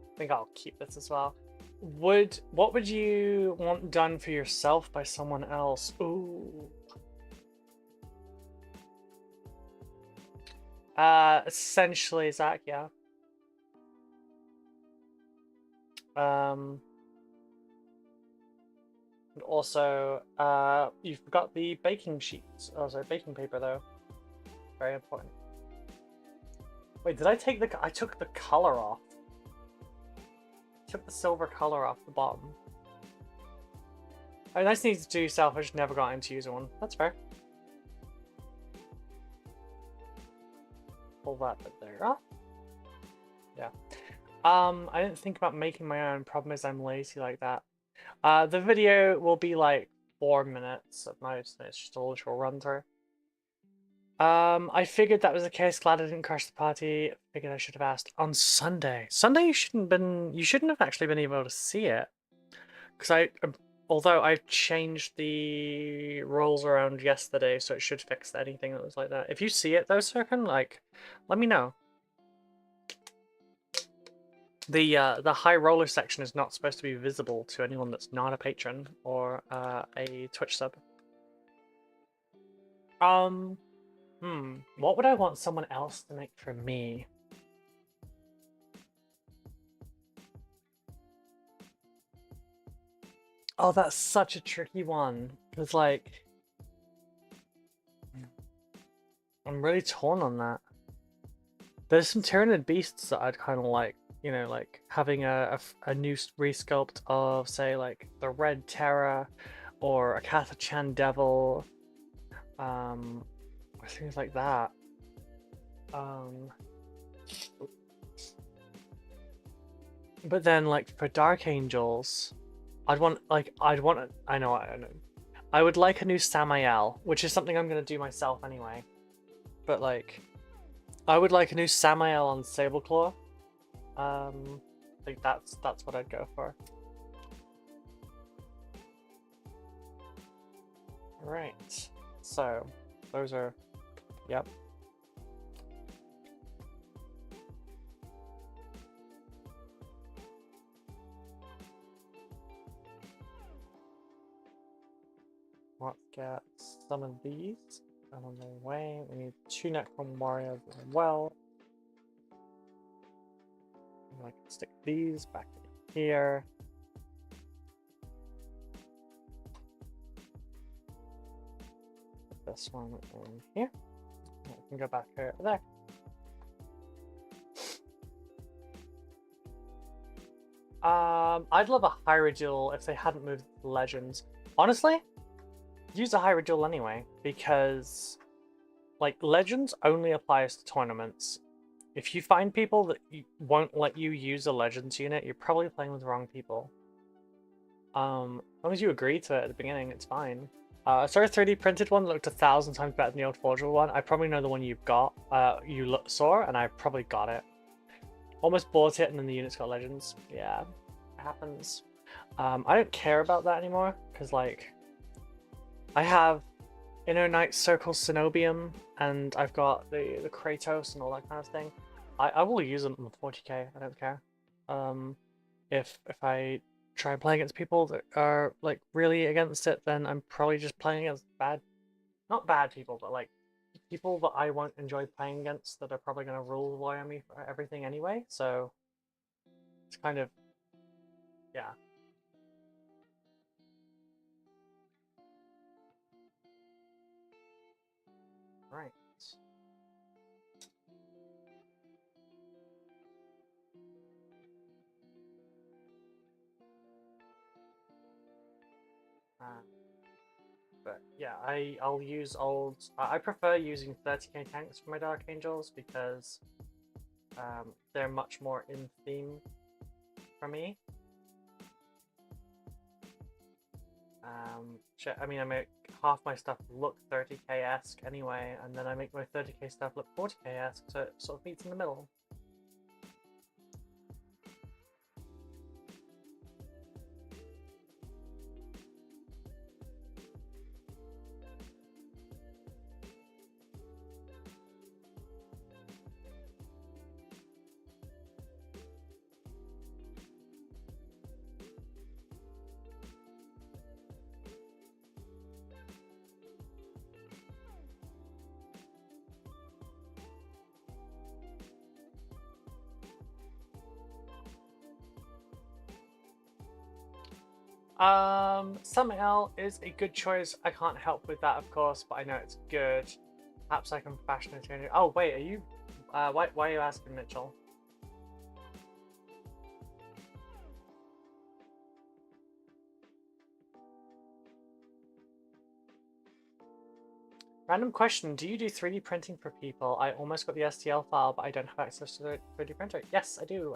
I think I'll keep this as well. What would you want done for yourself by someone else? Ooh. Essentially, Zach, yeah. And also, you've got the baking sheets. Oh, sorry, baking paper though. Very important. Wait, did I take the? I took the color off. Took the silver color off the bottom. Oh, nice thing to do yourself. I just never got into using one. That's fair. Pull that bit there off. Yeah. I didn't think about making my own. Problem is I'm lazy like that. The video will be like 4 minutes at most, and it's just a literal run through. I figured that was the case. Glad I didn't crash the party. Figured I should have asked on Sunday. Sunday you shouldn't have actually been able to see it, because Although I changed the rolls around yesterday, so it should fix anything that was like that. If you see it though, Serkan, like, let me know. The high roller section is not supposed to be visible to anyone that's not a patron or a Twitch sub. What would I want someone else to make for me? Oh, that's such a tricky one. Because, like, I'm really torn on that. There's some Tyranid beasts that I'd kind of like, you know, like having a new resculpt of, say, like the Red Terror or a Kathachan Devil, things like that. But then, like, for Dark Angels, I know, I would like a new Samael, which is something I'm gonna do myself anyway. But like, I would like a new Samael on Sableclaw. I think that's what I'd go for. Right. So those are, yep. Let's get some of these out of the way. We need 2 Necron Warriors as well. I can stick these back in here. Put this one in here. I can go back over there. I'd love a Hyrule if they hadn't moved Legends. Honestly, use a Hyrule anyway, because like Legends only applies to tournaments. If you find people that won't let you use a Legends unit, you're probably playing with the wrong people. As long as you agree to it at the beginning, it's fine. I saw a 3D printed one that looked 1,000 times better than the old Forgeable one. I probably know the one you've got, saw, and I probably got it. Almost bought it, and then the unit's got Legends. Yeah, it happens. I don't care about that anymore, because, like, I have Inner Knight Circle Cenobium, and I've got the Kratos and all that kind of thing. I will use them on 40k, I don't care. If I try and play against people that are, like, really against it, then I'm probably just playing against not bad people, but, like, people that I won't enjoy playing against that are probably going to rule warrior me for everything anyway, so it's kind of, yeah. Right. But yeah, I'll use old. I prefer using 30k tanks for my Dark Angels because they're much more in theme for me. I mean, I make half my stuff look 30k-esque anyway, and then I make my 30k stuff look 40k-esque, so it sort of meets in the middle. Samael is a good choice. I can't help with that, of course, but I know it's good. Perhaps I can fashion a change. Oh wait, are you? Why are you asking, Mitchell? Random question: do you do 3D printing for people? I almost got the STL file, but I don't have access to the 3D printer. Yes, I do.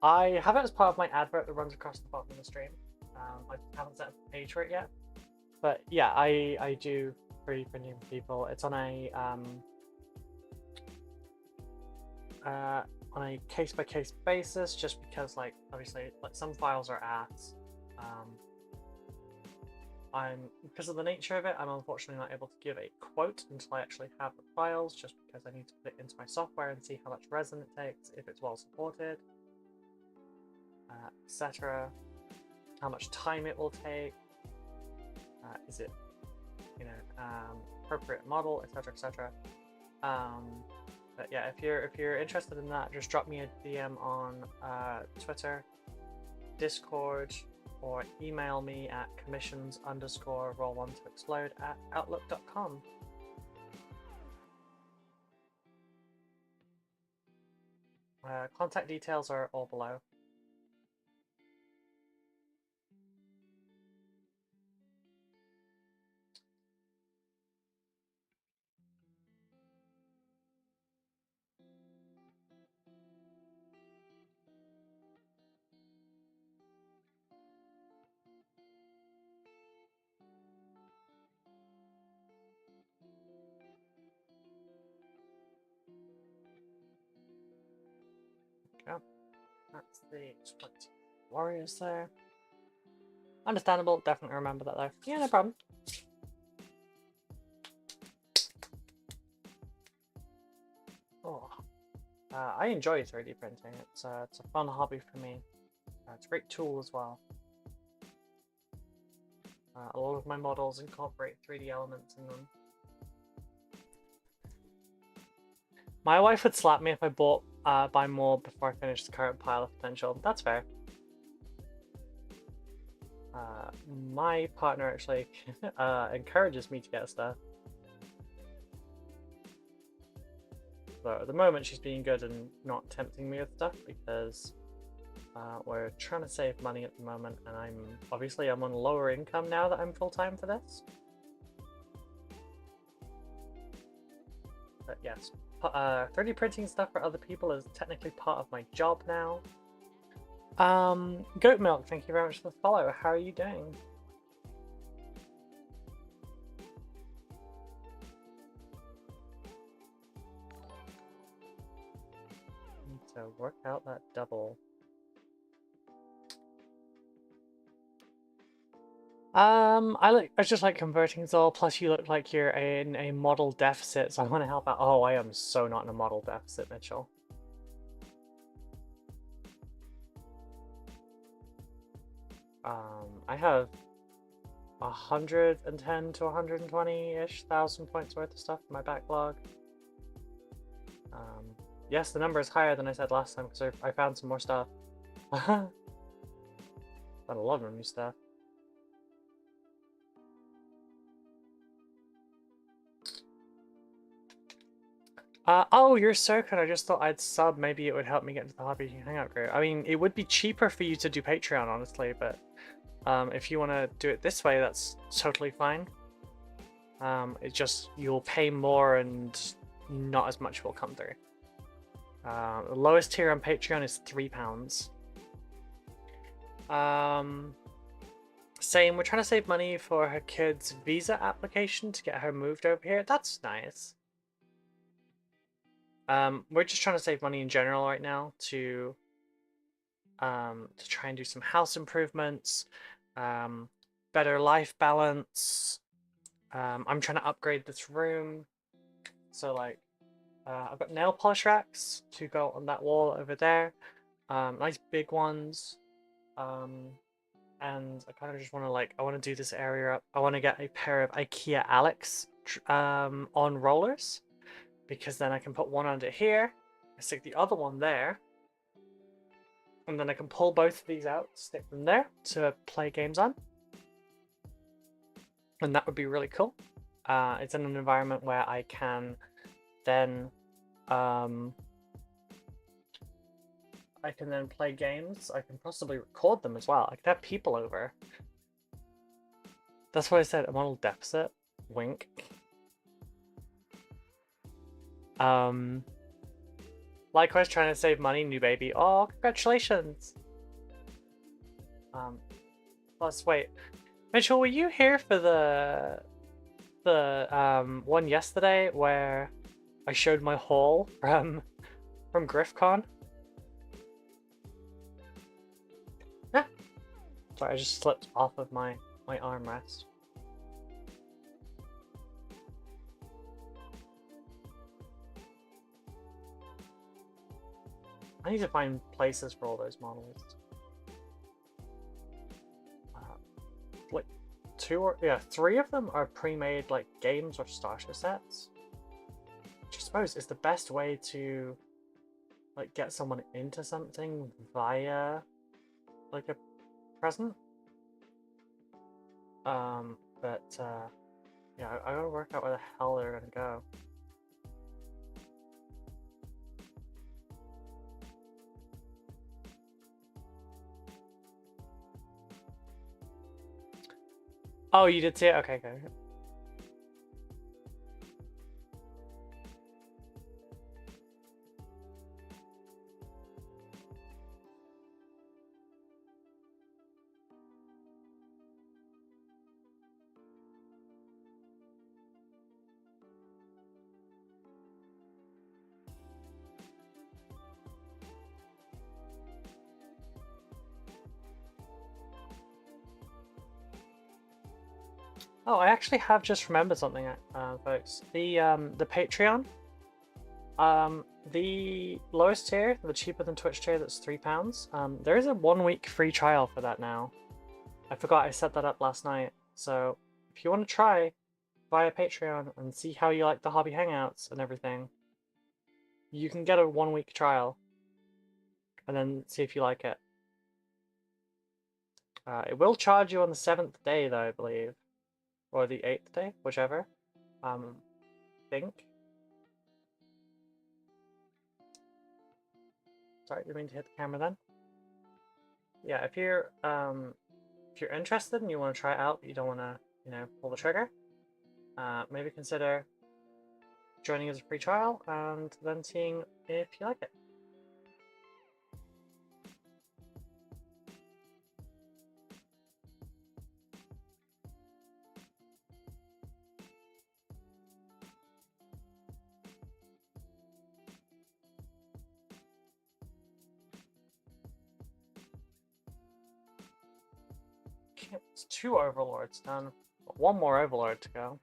I have it as part of my advert that runs across the bottom of the stream. I haven't set up a page for it yet, but yeah, I do 3D printing for people. It's on a case-by-case basis, just because, like, obviously, like, some files are ass, because of the nature of it, I'm unfortunately not able to give a quote until I actually have the files, just because I need to put it into my software and see how much resin it takes, if it's well supported, etc. How much time it will take, is it, appropriate model, etc., etc. But yeah, if you're interested in that, just drop me a DM on Twitter, Discord, or email me at commissions_roll1to explode@outlook.com. Contact details are all below. Yeah, that's the 20 warriors there. Understandable, definitely remember that though. Yeah, no problem. Oh, I enjoy 3D printing. It's a fun hobby for me. It's a great tool as well. A lot of my models incorporate 3D elements in them. My wife would slap me if I buy more before I finish the current pile of potential. That's fair. My partner actually encourages me to get stuff. So at the moment she's being good and not tempting me with stuff because we're trying to save money at the moment, and I'm on lower income now that I'm full-time for this. But yes, 3D printing stuff for other people is technically part of my job now. Goat Milk, thank you very much for the follow. How are you doing? Need to work out that double. I just like converting Zol, plus you look like you're in a model deficit, so I want to help out. Oh, I am so not in a model deficit, Mitchell. I have 110 to 120-ish thousand points worth of stuff in my backlog. Yes, the number is higher than I said last time because I found some more stuff. Found a lot of new stuff. Oh, you're so good. I just thought I'd sub. Maybe it would help me get into the hobby hangout group. I mean, it would be cheaper for you to do Patreon, honestly, but if you want to do it this way, that's totally fine. It's just you'll pay more and not as much will come through. The lowest tier on Patreon is £3. Saying we're trying to save money for her kid's visa application to get her moved over here. That's nice. We're just trying to save money in general right now to try and do some house improvements, better life balance. I'm trying to upgrade this room, so like I've got nail polish racks to go on that wall over there, nice big ones, and I kind of just want to I want to do this area up. I want to get a pair of IKEA Alex on rollers, because then I can put one under here, I stick the other one there, and then I can pull both of these out, stick them there to play games on. And that would be really cool. It's in an environment where I can then play games. I can possibly record them as well. I could have people over. That's why I said a model deficit. Wink. Likewise, trying to save money, new baby. Oh, congratulations. Plus, wait, Mitchell, were you here for the one yesterday where I showed my haul from GriffCon? Yeah. Sorry, I just slipped off of my armrest. I need to find places for all those models. Like three of them are pre-made like games or starter sets, which I suppose is the best way to like get someone into something via like a present. But yeah, I gotta work out where the hell they're gonna go. Oh, you did see it? Okay, okay. Oh, I actually have just remembered something, folks. The Patreon, the lowest tier, the cheaper than Twitch tier, that's £3. There is a 1-week free trial for that now. I forgot I set that up last night. So if you want to try via Patreon and see how you like the hobby hangouts and everything, you can get a 1-week trial and then see if you like it. It will charge you on the 7th day, though, I believe. Or the 8th day, whichever. Think. Sorry, didn't mean to hit the camera then. Yeah, if you're interested and you want to try it out, but you don't want to, you know, pull the trigger, maybe consider joining as a free trial and then seeing if you like it. It's 2 overlords done, but 1 more overlord to go.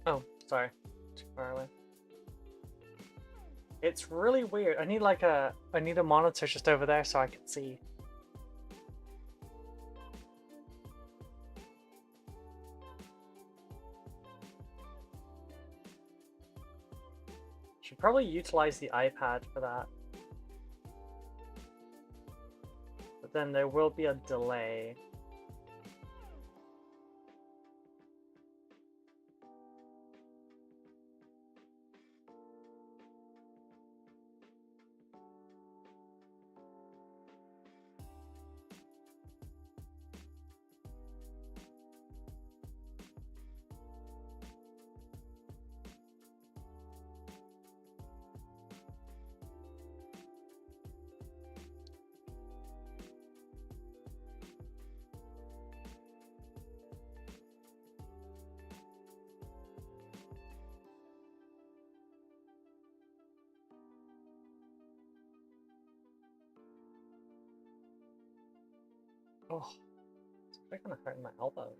Oh, sorry, too far away. It's really weird. I need a monitor just over there so I can see. Should probably utilize the iPad for that. But then there will be a delay. Oh, it's gonna hurt my elbows.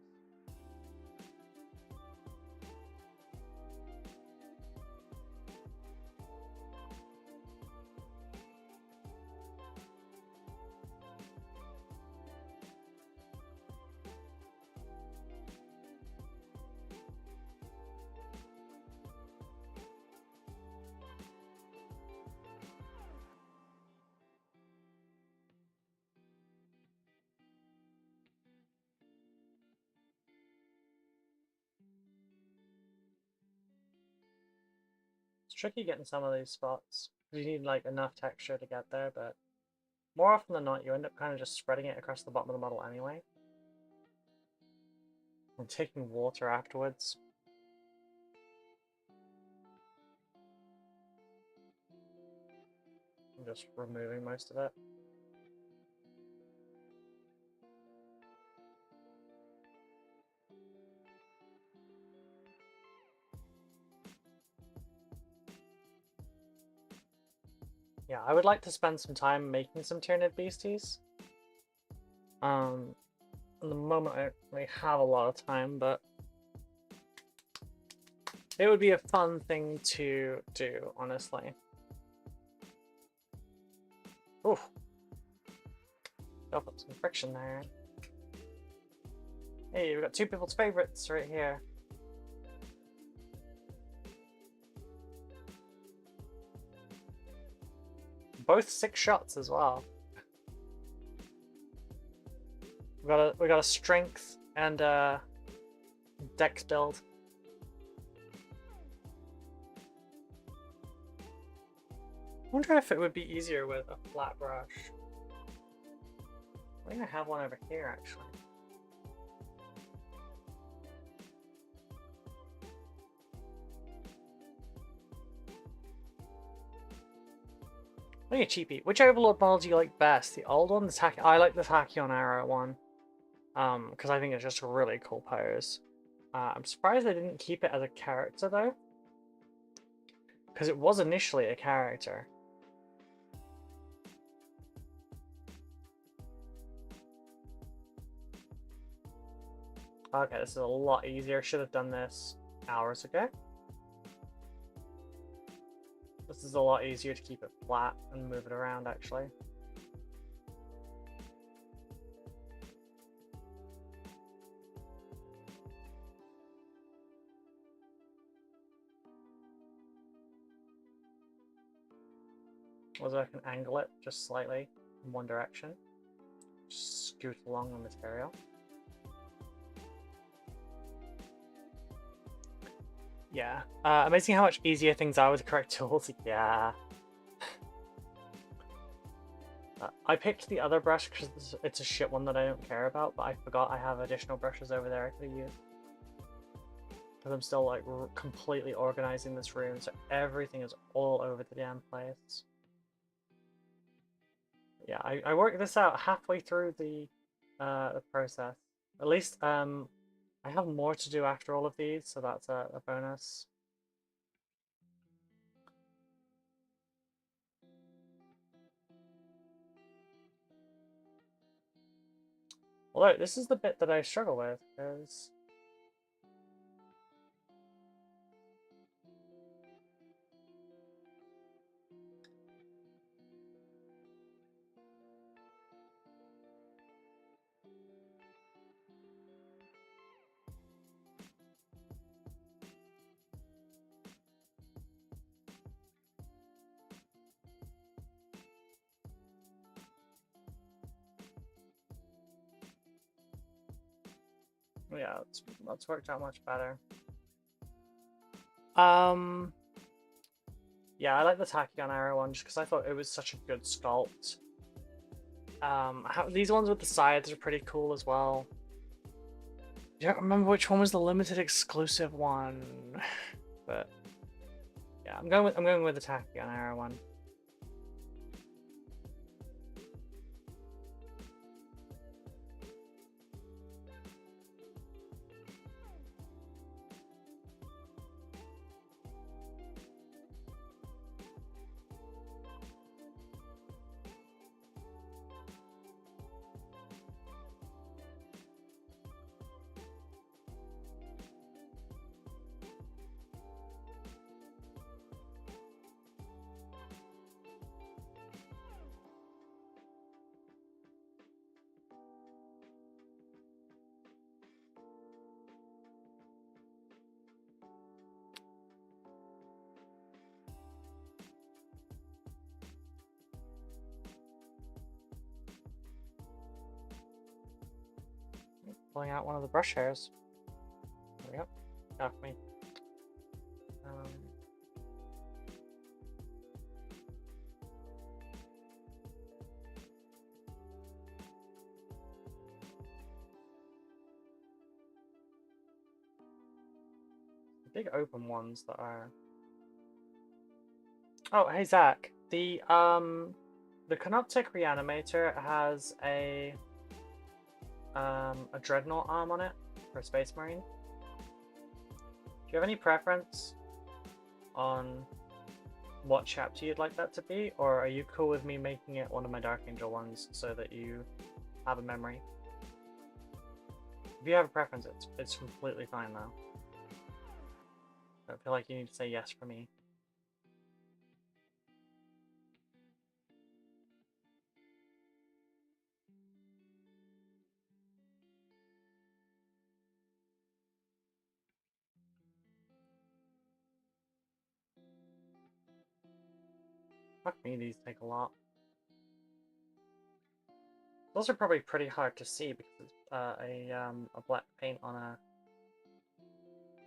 It's tricky getting some of these spots. You need like enough texture to get there, but more often than not, you end up kind of just spreading it across the bottom of the model anyway. And taking water afterwards. I'm just removing most of it. Yeah, I would like to spend some time making some Tyranid beasties. At the moment I don't really have a lot of time, but it would be a fun thing to do, honestly. Ooh. Built up some friction there. Hey, we've got two people's favorites right here. Both 6 shots as well. We got a strength and dex build. I wonder if it would be easier with a flat brush. I think I have one over here actually. Only a cheapie. Which Overlord model do you like best? The old one? I like the Tachyon Arrow one. Because I think it's just a really cool pose. I'm surprised they didn't keep it as a character though. Because it was initially a character. Okay, this is a lot easier. Should have done this hours ago. This is a lot easier to keep it flat and move it around, actually. Also, I can angle it just slightly in one direction. Just scoot along the material. Yeah. Amazing how much easier things are with the correct tools. Yeah. I picked the other brush because it's a shit one that I don't care about, but I forgot I have additional brushes over there I could have used. Because I'm still like completely organizing this room, so everything is all over the damn place. Yeah, I worked this out halfway through the process. At least I have more to do after all of these, so that's a bonus. Although this is the bit that I struggle with, because yeah, that's worked out much better. Yeah, I like the Tachyon Arrow one just because I thought it was such a good sculpt. These ones with the sides are pretty cool as well. I don't remember which one was the limited exclusive one, but yeah, I'm going with the Tachyon Arrow one. Pulling out one of the brush hairs. There we go. Got me. Big open ones that are. Oh, hey Zach. The Canoptic Reanimator has a dreadnought arm on it for a Space Marine. Do you have any preference on what chapter you'd like that to be, or are you cool with me making it one of my Dark Angel ones so that you have a memory? If you have a preference, it's completely fine though. I don't feel like you need to say yes for me. Fuck me, these take a lot. Those are probably pretty hard to see because it's a black paint on a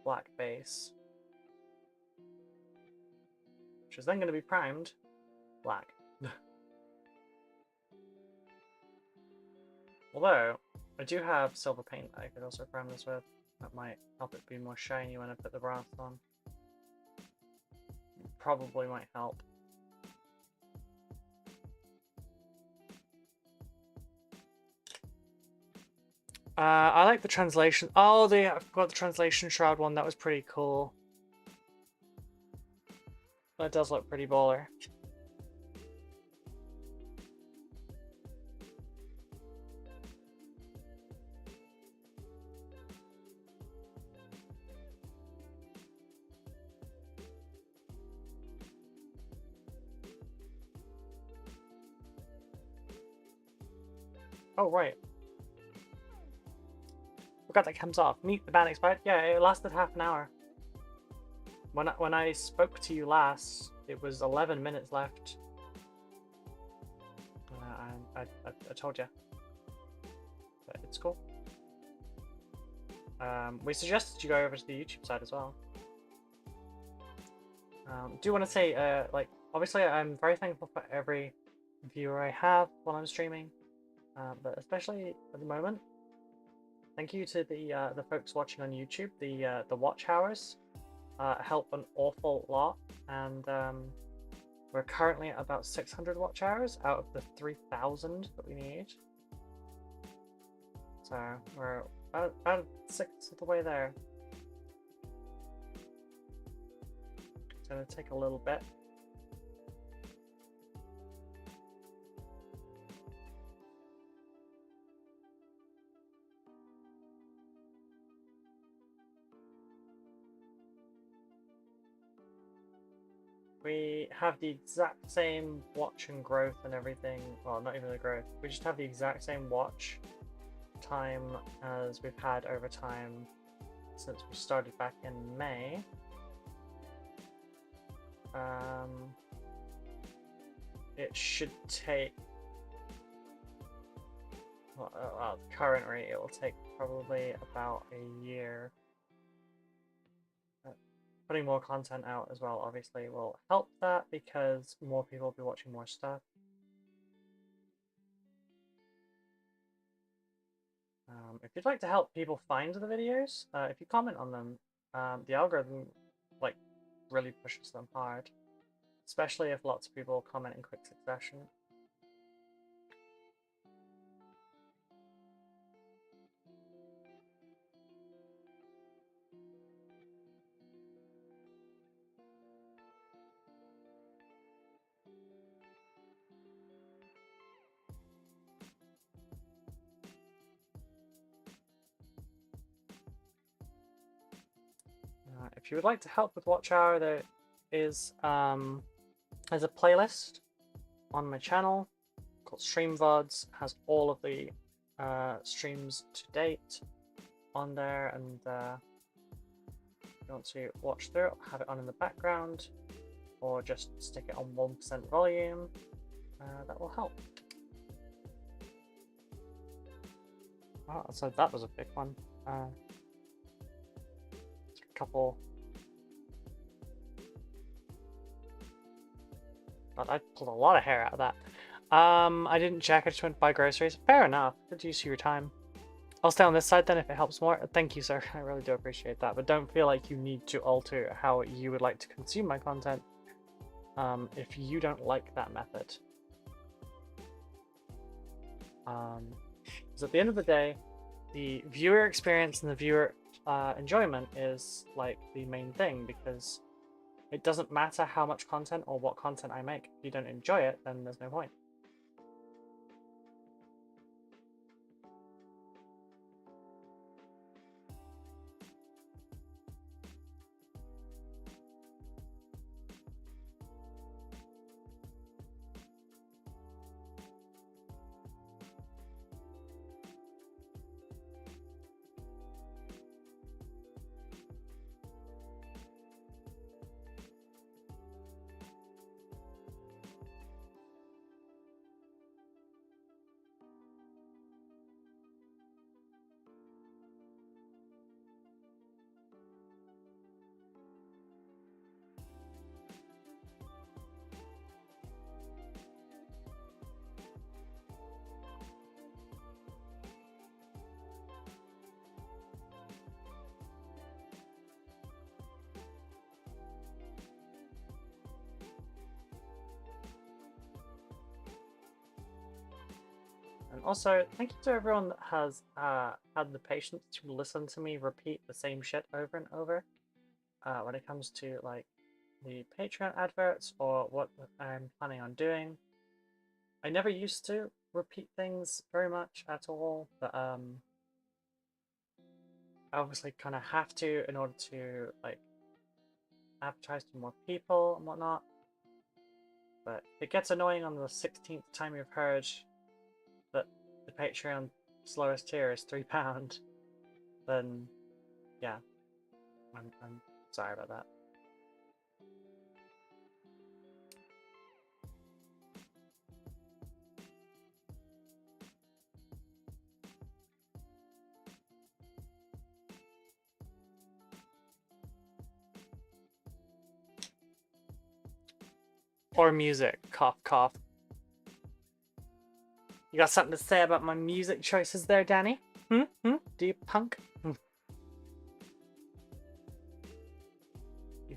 black base, which is then going to be primed black. Although I do have silver paint that I could also prime this with. That might help it be more shiny when I put the brass on. Probably might help. I like the translation. Oh, I forgot the translation shroud one. That was pretty cool. That does look pretty baller. Oh, right. Forgot that comes off. Meet the ban expired. Yeah, it lasted half an hour. When I spoke to you last, it was 11 minutes left. I told you. But it's cool. We suggested you go over to the YouTube side as well. Do want to say, like, obviously I'm very thankful for every viewer I have while I'm streaming, but especially at the moment, thank you to the folks watching on YouTube. The watch hours help an awful lot, and we're currently at about 600 watch hours out of the 3,000 that we need. So we're about 6 of the way there. It's going to take a little bit. We have the exact same watch and growth and everything. Well, not even the growth. We just have the exact same watch time as we've had over time since we started back in May. It should take, well, at the current rate, it will take probably about a year. Putting more content out as well obviously will help that because more people will be watching more stuff. If you'd like to help people find the videos, if you comment on them, the algorithm like really pushes them hard, especially if lots of people comment in quick succession. If you would like to help with Watch Hour, there is there's a playlist on my channel called Stream VODs. It has all of the streams to date on there, and if you want to watch through it, have it on in the background, or just stick it on 1% volume. That will help. Oh, so that was a big one. A couple. But I pulled a lot of hair out of that. I didn't check, I just went to buy groceries. Fair enough. Good use of your time. I'll stay on this side then if it helps more. Thank you, sir. I really do appreciate that. But don't feel like you need to alter how you would like to consume my content if you don't like that method. Because at the end of the day, the viewer experience and the viewer enjoyment is like the main thing, because It doesn't matter how much content or what content I make. If you don't enjoy it, then there's no point. And also, thank you to everyone that has had the patience to listen to me repeat the same shit over and over when it comes to like the Patreon adverts or what I'm planning on doing. I never used to repeat things very much at all, but I obviously kind of have to in order to like advertise to more people and whatnot. But it gets annoying on the 16th time you've heard that the Patreon slowest tier is £3, then yeah, I'm sorry about that. Or music, cough cough. You got something to say about my music choices there, Danny? Do you punk? You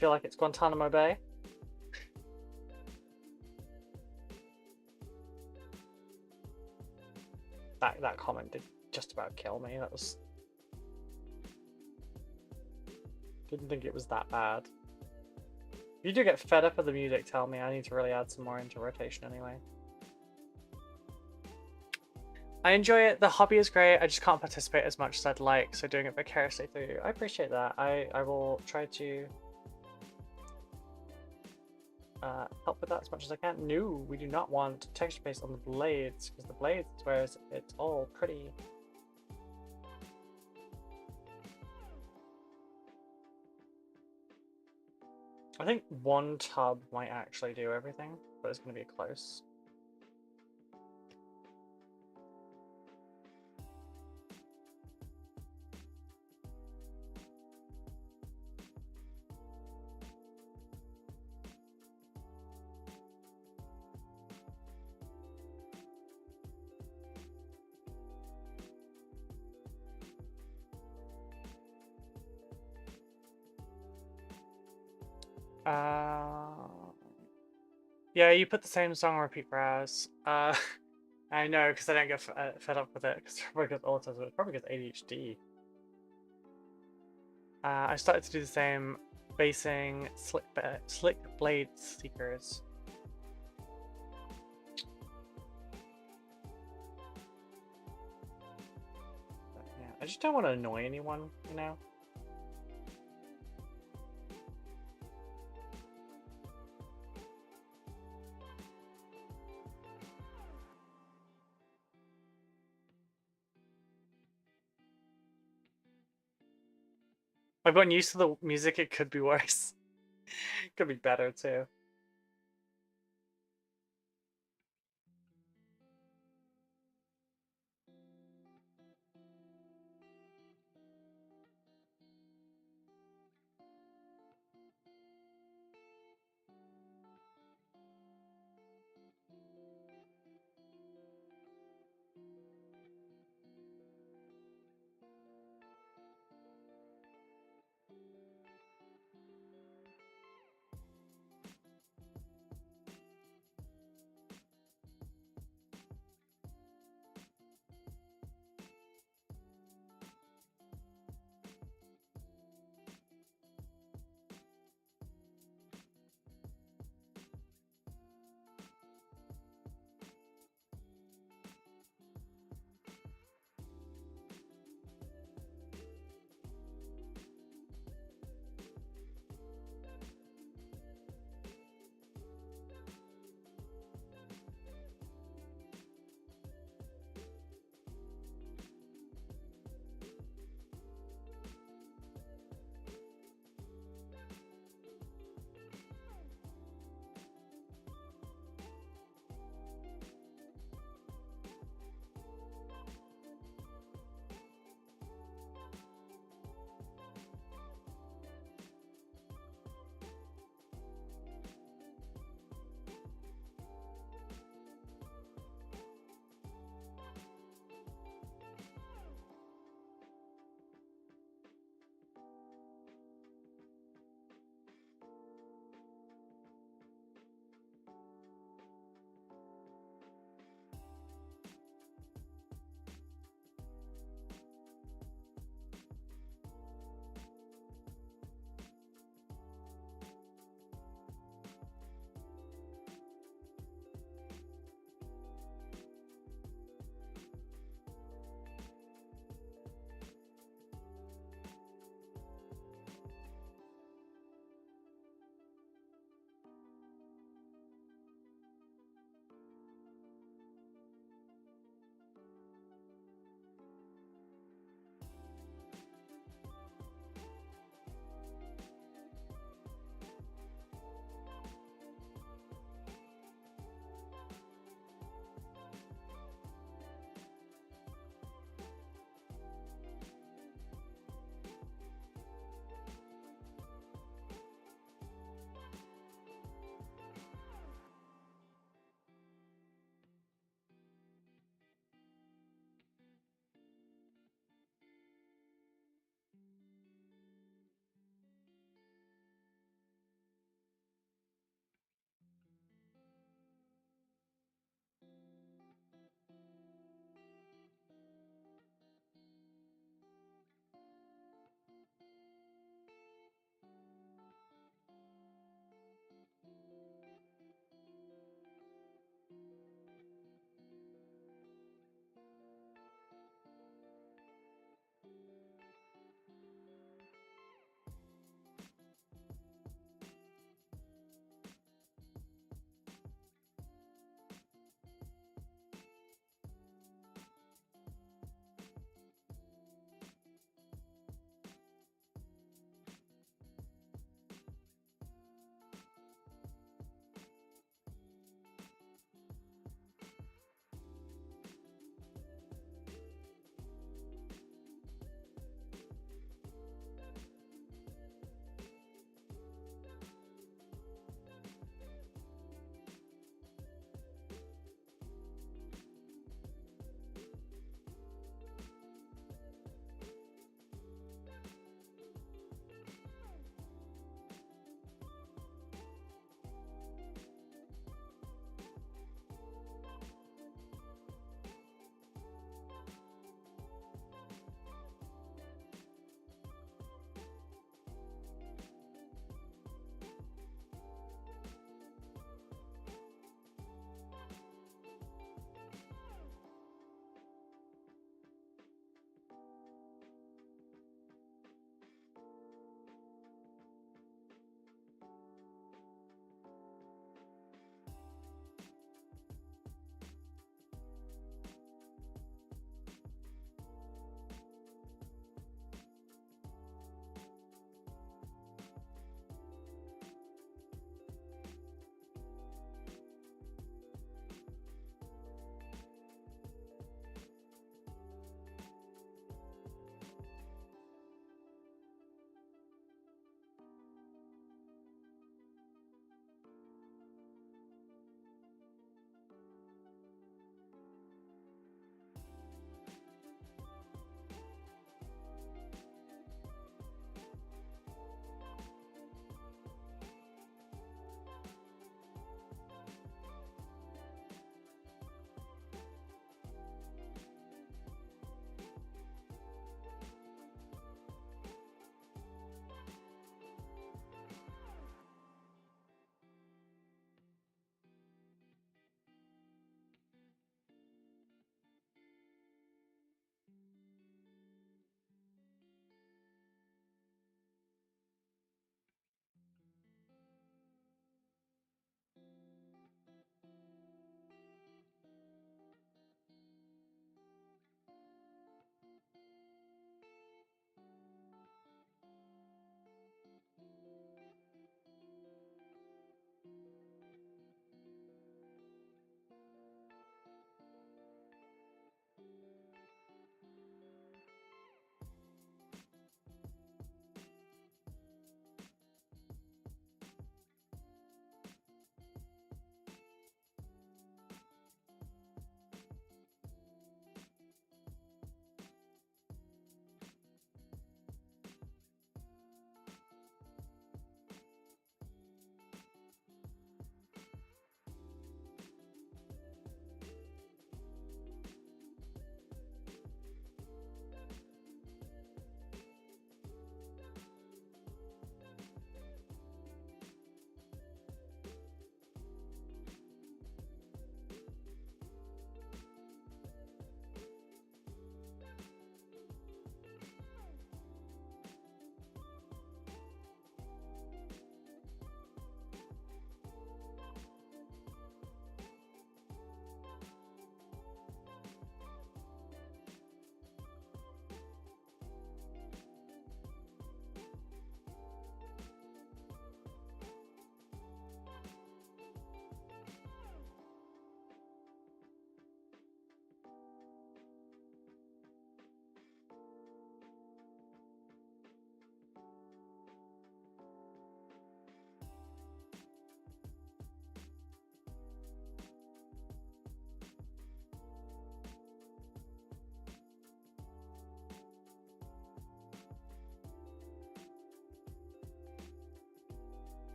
feel like it's Guantanamo Bay? That comment did just about kill me. That was... Didn't think it was that bad. If you do get fed up with the music, tell me. I need to really add some more into rotation anyway. I enjoy it. The hobby is great. I just can't participate as much as I'd like, so doing it vicariously through you. I appreciate that. I will try to help with that as much as I can. No, we do not want texture paste on the blades, because the blades is where it's all pretty. I think one tub might actually do everything, but it's going to be close. Yeah, you put the same song on repeat for hours. I know, because I don't get fed up with it, because it's probably because autism, it's probably because ADHD. I started to do the same basing slick blade seekers. But yeah, I just don't want to annoy anyone, you know? I've gotten used to the music, it could be worse. It could be better too.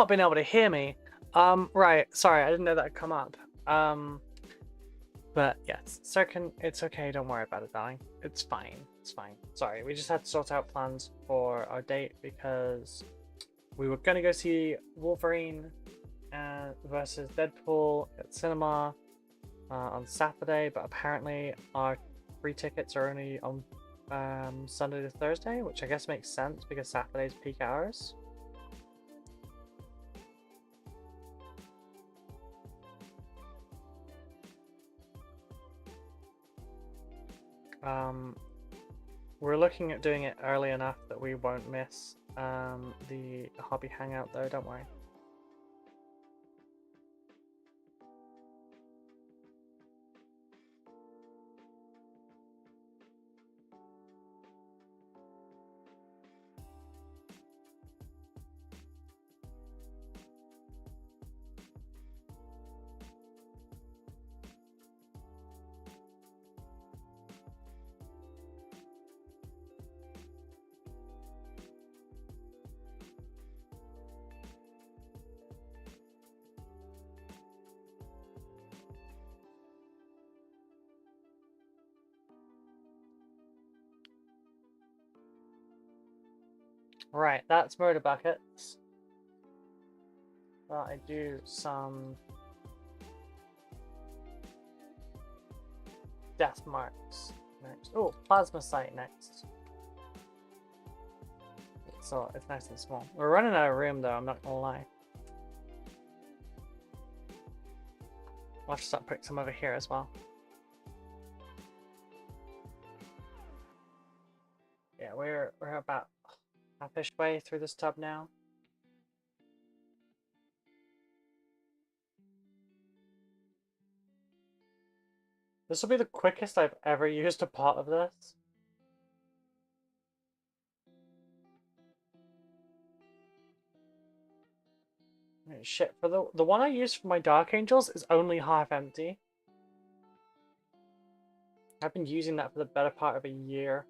not been able to hear me. Right, sorry, I didn't know that would come up. But yes, it's okay, don't worry about it, darling. It's fine, it's fine. Sorry, we just had to sort out plans for our date because we were gonna go see Wolverine versus Deadpool at cinema on Saturday, but apparently our free tickets are only on Sunday to Thursday, which I guess makes sense because Saturday's peak hours. We're looking at doing it early enough that we won't miss the hobby hangout though, don't worry. Right, that's murder buckets. I do some death marks next. Oh, plasma sight next. So it's nice and small. We're running out of room though, I'm not gonna lie. I'll have to start putting some over here as well. Yeah, we're about half-ish way through this tub now. This will be the quickest I've ever used a pot of this. Shit, for the one I used for my Dark Angels is only half empty. I've been using that for the better part of a year.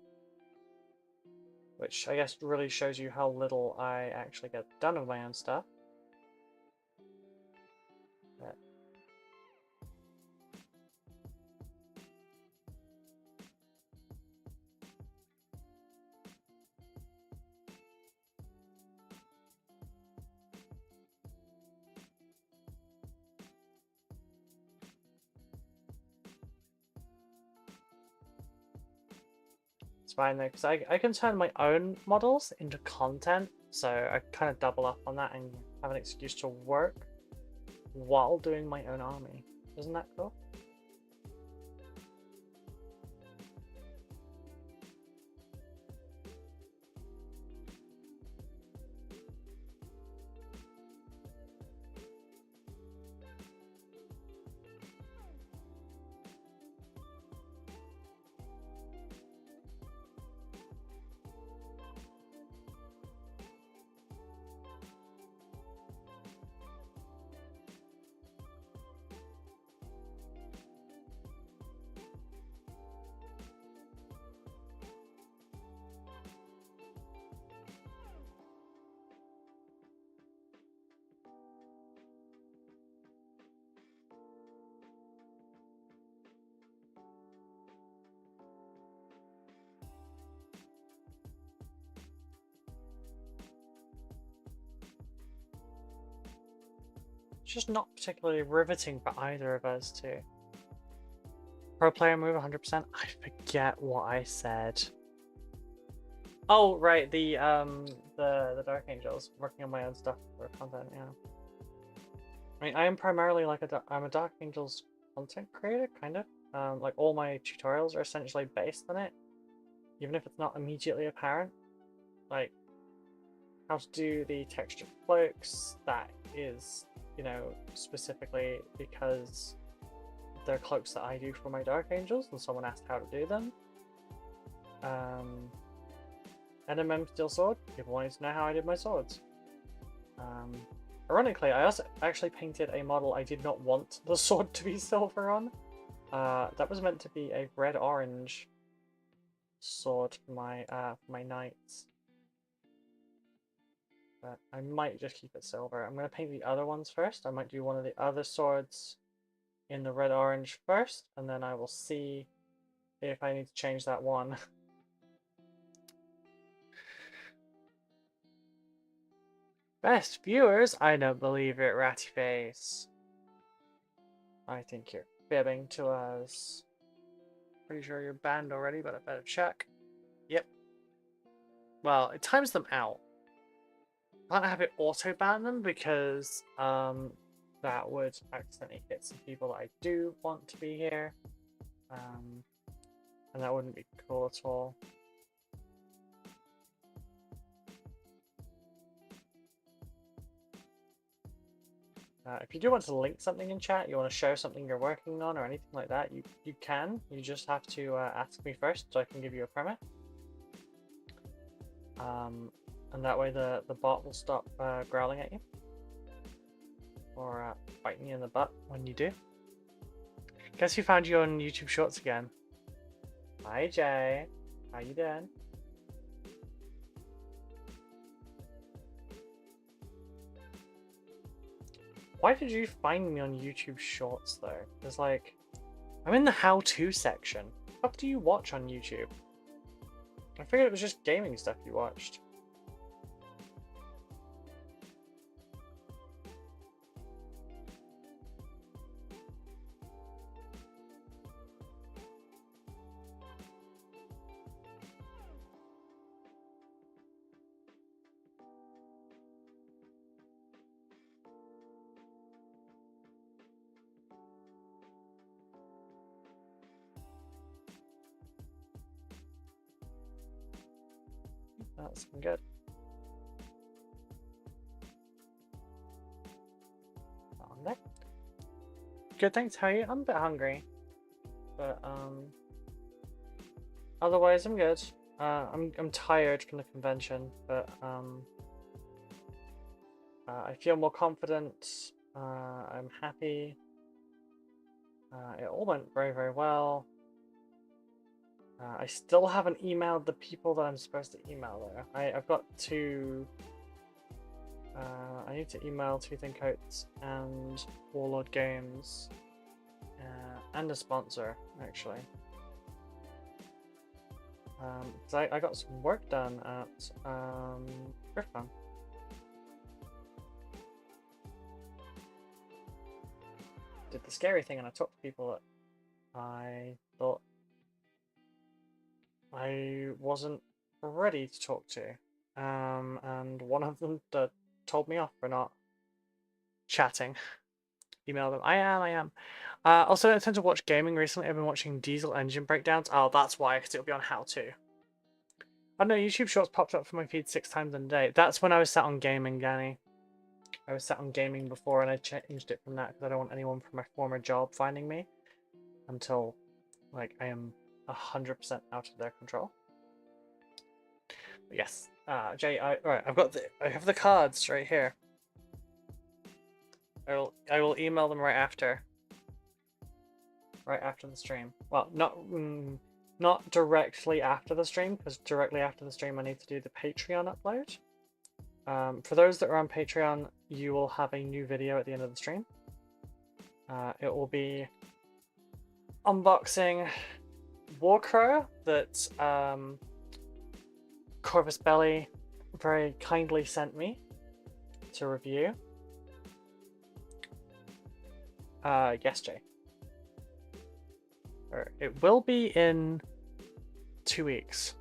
Which I guess really shows you how little I actually get done with my own stuff. But it's fine though, because I can turn my own models into content, so I kind of double up on that and have an excuse to work while doing my own army. Isn't that cool? It's just not particularly riveting for either of us too. Pro player move 100%. I forget what I said. Oh right, the Dark Angels, working on my own stuff for content. Yeah. I mean, I am primarily like I'm a Dark Angels content creator, kind of. Like all my tutorials are essentially based on it, even if it's not immediately apparent. Like how to do the textured cloaks. That is, you know, specifically because they're cloaks that I do for my Dark Angels, and someone asked how to do them. NMM Steel Sword, people wanted to know how I did my swords. Ironically, I also actually painted a model I did not want the sword to be silver on. That was meant to be a red-orange sword for my knights. But I might just keep it silver. I'm going to paint the other ones first. I might do one of the other swords in the red-orange first, and then I will see if I need to change that one. Best viewers? I don't believe it, Ratty Face. I think you're fibbing to us. Pretty sure you're banned already, but I better check. Yep. Well, it times them out. I can't have it auto-ban them because that would accidentally hit some people that I do want to be here. And that wouldn't be cool at all. If you do want to link something in chat, you want to show something you're working on or anything like that, you can. You just have to ask me first so I can give you a permit. And that way the bot will stop growling at you. Or biting you in the butt when you do. Guess who found you on YouTube Shorts again? Hi Jay, how you doing? Why did you find me on YouTube Shorts though? Because like, I'm in the how-to section. What do you watch on YouTube? I figured it was just gaming stuff you watched. That's good. On there. Good, thanks. How are you? I'm a bit hungry, but otherwise I'm good. I'm tired from the convention, but I feel more confident. I'm happy. It all went very, very well. I still haven't emailed the people that I'm supposed to email though. I've got to... I need to email Tooth and Coats and Warlord Games and a sponsor, actually. Because I got some work done at GriffCon. Did the scary thing and I talked to people that I thought I wasn't ready to talk to, and one of them told me off for not chatting. Email them. I am. Also, I don't tend to watch gaming recently. I've been watching diesel engine breakdowns. Oh, that's why, because it'll be on how to. I don't know, YouTube Shorts popped up for my feed 6 times in a day. That's when I was sat on gaming, Danny. I was sat on gaming before, and I changed it from that because I don't want anyone from my former job finding me until, like, I am 100% out of their control. But yes, Jay, right, I have the cards right here. I will email them right after the stream. Well, not directly after the stream, because directly after the stream I need to do the Patreon upload. For those that are on Patreon, you will have a new video at the end of the stream. It will be unboxing RoCo that Corvus Belly very kindly sent me to review. Yes, Jay. It will be in 2 weeks.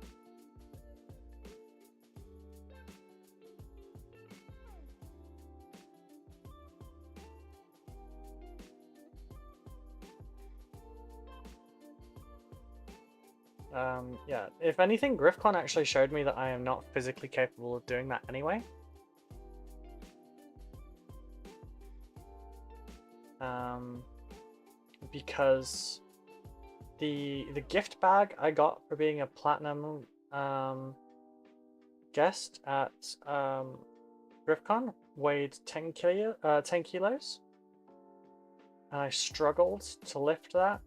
Yeah, if anything, GriffCon actually showed me that I am not physically capable of doing that anyway. Because the gift bag I got for being a platinum guest at GriffCon weighed 10 kilos, and I struggled to lift that.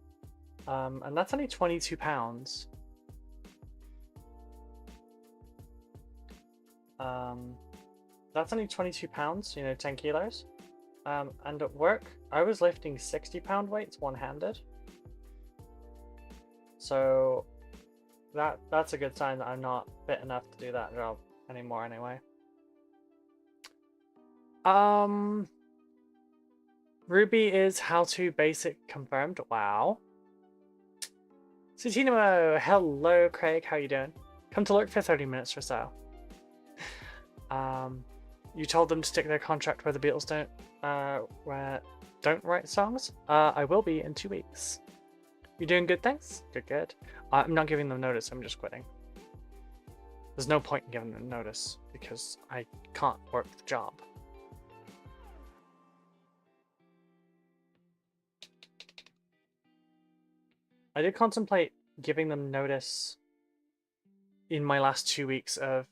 And that's only 22 pounds. that's only 22 pounds, you know, 10 kilos. And at work, I was lifting 60-pound weights one-handed. So that's a good sign that I'm not fit enough to do that job anymore anyway. Ruby is how to basic confirmed. Wow. Sutinimo, hello Craig, how you doing? Come to lurk for 30 minutes or so. You told them to stick their contract where the Beatles don't write songs. I will be in 2 weeks. You doing good, thanks? Good. I'm not giving them notice, I'm just quitting. There's no point in giving them notice because I can't work the job. I did contemplate giving them notice in my last 2 weeks of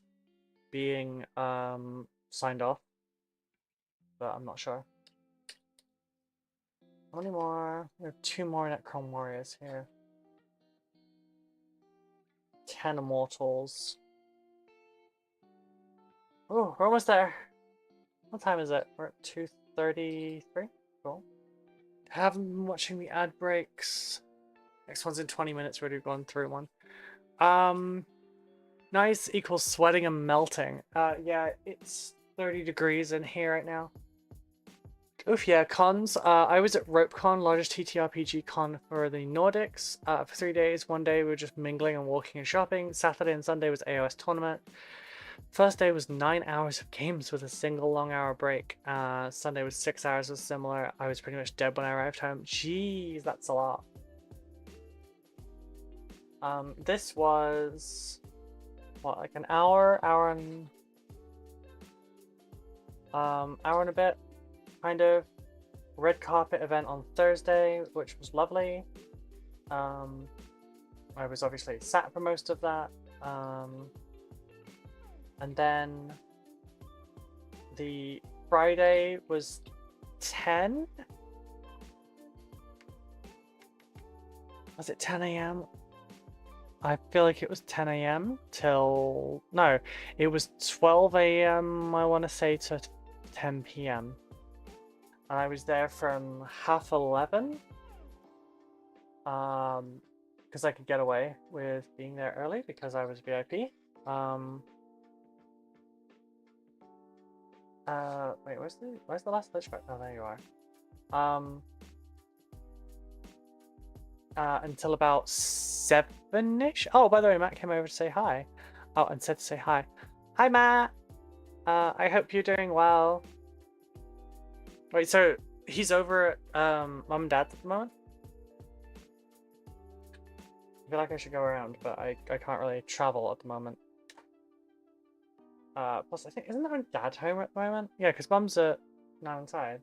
being signed off, but I'm not sure. How many more? There are 2 more Necron Warriors here. 10 Immortals. Oh, we're almost there. What time is it? We're at 2:33. Cool. Haven't been watching the ad breaks. Next one's in 20 minutes. Already gone through one. Nice equals sweating and melting. Yeah, it's 30 degrees in here right now. Oof, yeah, cons. I was at RoCon, largest TTRPG con for the Nordics, for 3 days. One day we were just mingling and walking and shopping. Saturday and Sunday was AOS tournament. First day was 9 hours of games with a single long hour break. Sunday was 6 hours, was similar. I was pretty much dead when I arrived home. Jeez, that's a lot. This was, what, like an hour and a bit. Kind of red carpet event on Thursday, which was lovely. I was obviously sat for most of that. And then the Friday was 10? Was it 10 a.m.? I feel like it was 10 a.m. till... No, it was 12 a.m. I want to say to 10 p.m. And I was there from 11:30, because I could get away with being there early because I was VIP. Wait, where's the last Lich Fight? Oh, there you are. Until about 7-ish. Oh, by the way, Matt came over to say hi. Oh, and said to say hi. Hi, Matt. I hope you're doing well. Wait, so he's over at Mum and Dad's at the moment? I feel like I should go around, but I can't really travel at the moment. Plus I think, isn't my dad home at the moment? Yeah, because Mum's now inside.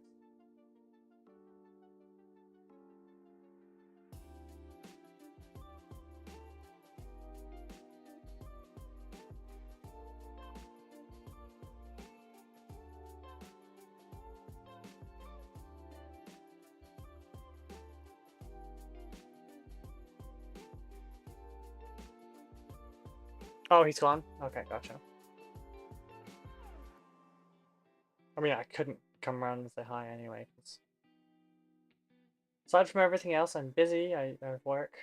Oh, he's gone? Okay, gotcha. I mean, I couldn't come around and say hi anyway. Cause... aside from everything else, I'm busy, I have work.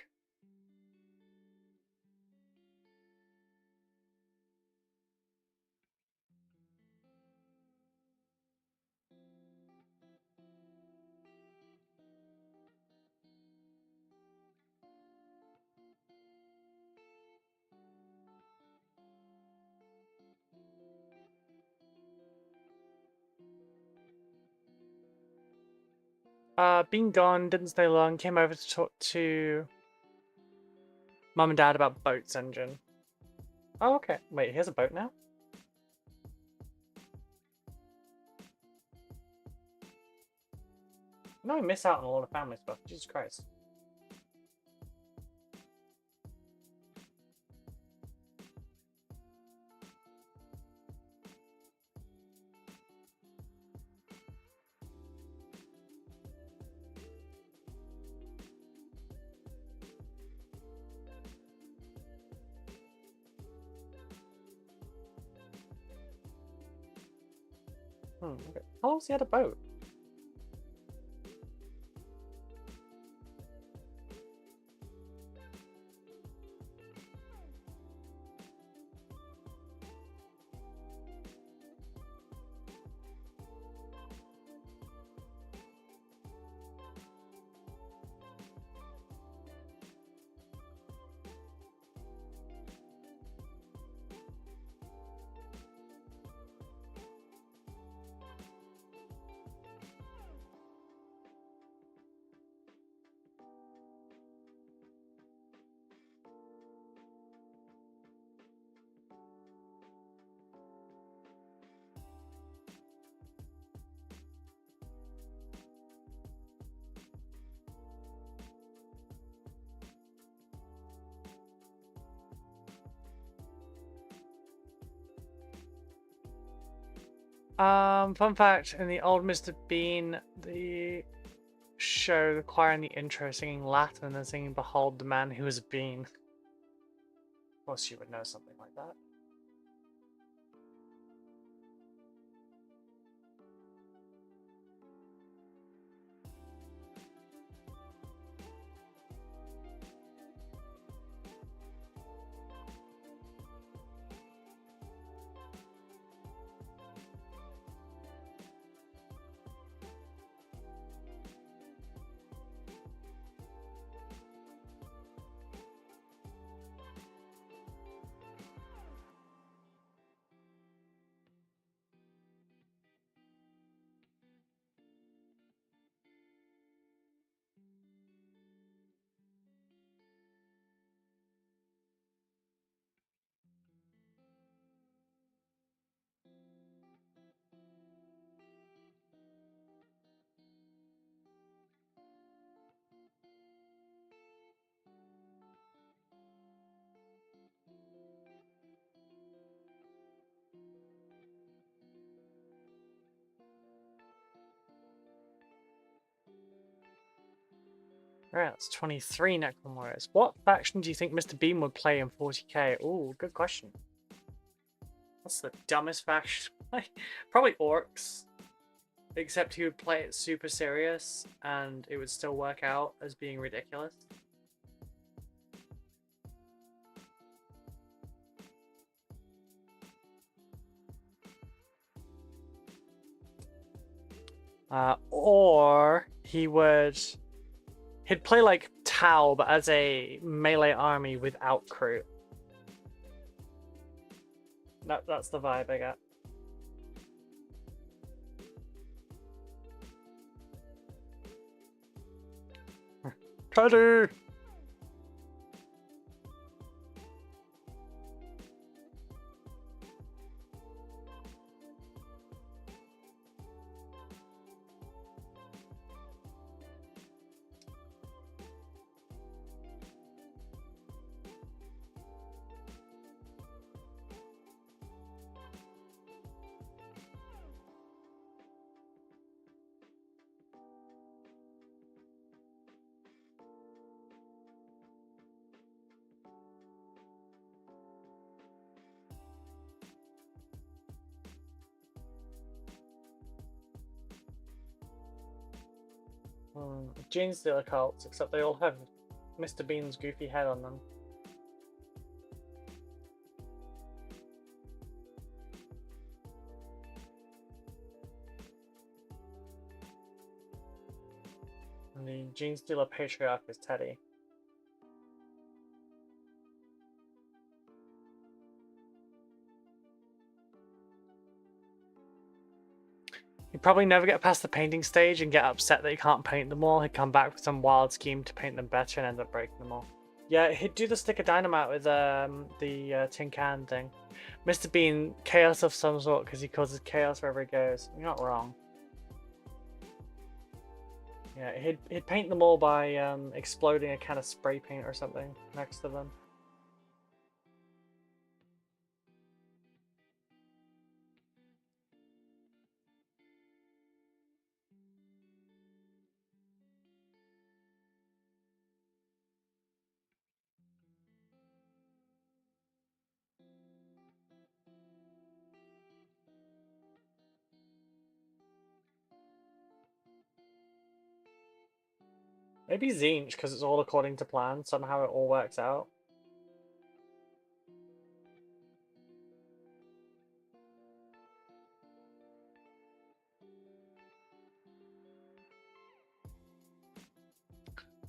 Been gone, didn't stay long, came over to talk to Mum and Dad about Boat's engine. Oh, okay. Wait, he has a boat now? No, I miss out on a lot of family stuff. Jesus Christ. Okay. How long's he had a boat? Fun fact, in the old Mr. Bean, the show, the choir in the intro singing Latin and then singing Behold the Man Who Was a Bean. Of course you would know something like that. Right, that's 23 Necron Warriors. What faction do you think Mr. Bean would play in 40k? Ooh, good question. What's the dumbest faction? Probably Orcs. Except he would play it super serious and it would still work out as being ridiculous. Or he'd play like Tau, but as a melee army without crew. That's the vibe I got. Teddy! Gene Stealer cults, except they all have Mr. Bean's goofy head on them. And the Gene Stealer patriarch is Teddy. He'd probably never get past the painting stage and get upset that he can't paint them all. He'd come back with some wild scheme to paint them better and end up breaking them all. Yeah, he'd do the stick of dynamite with the tin can thing. Mr. Bean, chaos of some sort because he causes chaos wherever he goes. You're not wrong. Yeah, he'd paint them all by exploding a can of spray paint or something next to them. Maybe Zinch, because it's all according to plan. Somehow it all works out.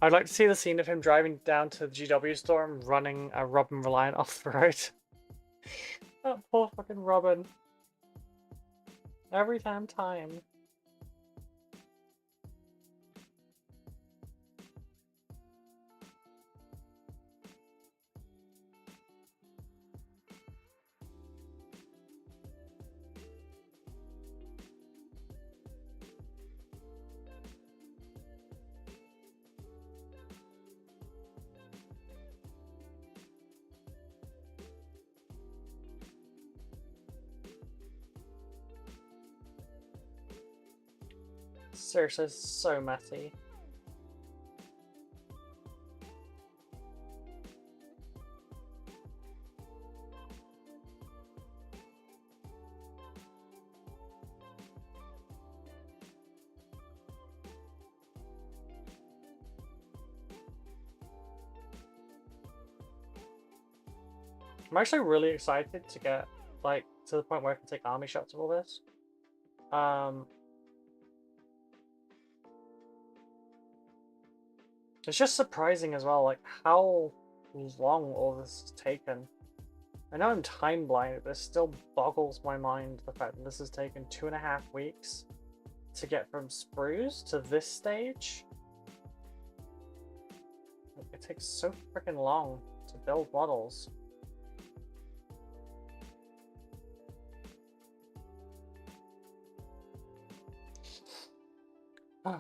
I'd like to see the scene of him driving down to the GW store and running a Robin Reliant off the road. That poor fucking Robin. Every damn time. Seriously, it's so messy. I'm actually really excited to get, like, to the point where I can take army shots of all this. It's just surprising as well, like, how long all this has taken. I know I'm time blind, but it still boggles my mind the fact that this has taken 2.5 weeks to get from sprues to this stage. It takes so freaking long to build models. Oh.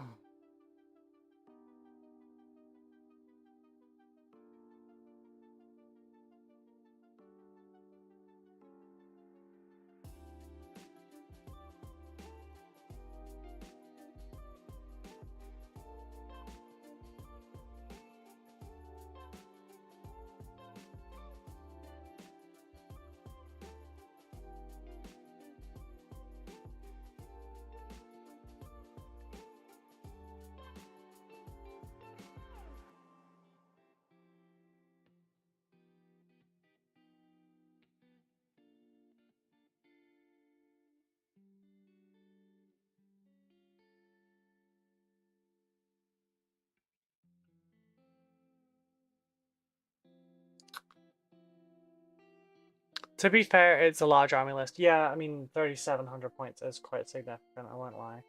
To be fair, it's a large army list. Yeah, I mean, 3,700 points is quite significant, I won't lie.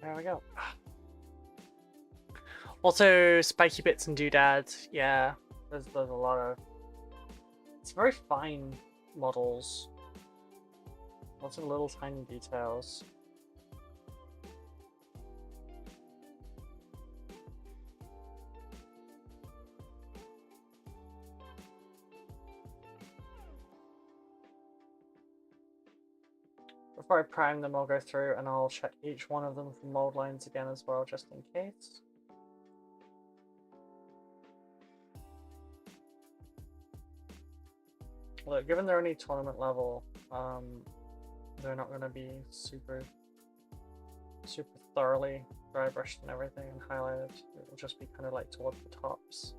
There we go. Also, spiky bits and doodads. Yeah, there's a lot of... It's very fine models. Lots of little tiny details. Before I prime them, I'll go through and I'll check each one of them for mold lines again as well, just in case. Look, given they're only tournament level, they're not going to be super thoroughly dry brushed and everything and highlighted. It will just be kind of like towards the tops.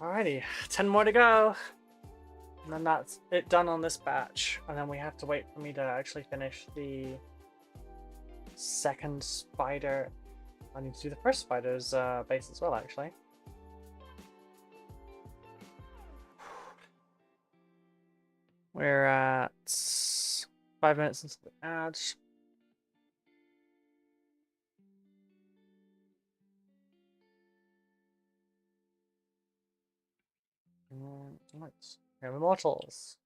Alrighty, 10 more to go. And then that's it done on this batch. And then we have to wait for me to actually finish the second spider. I need to do the first spider's base as well, actually. We're at 5 minutes into the ad. Right. We have immortals.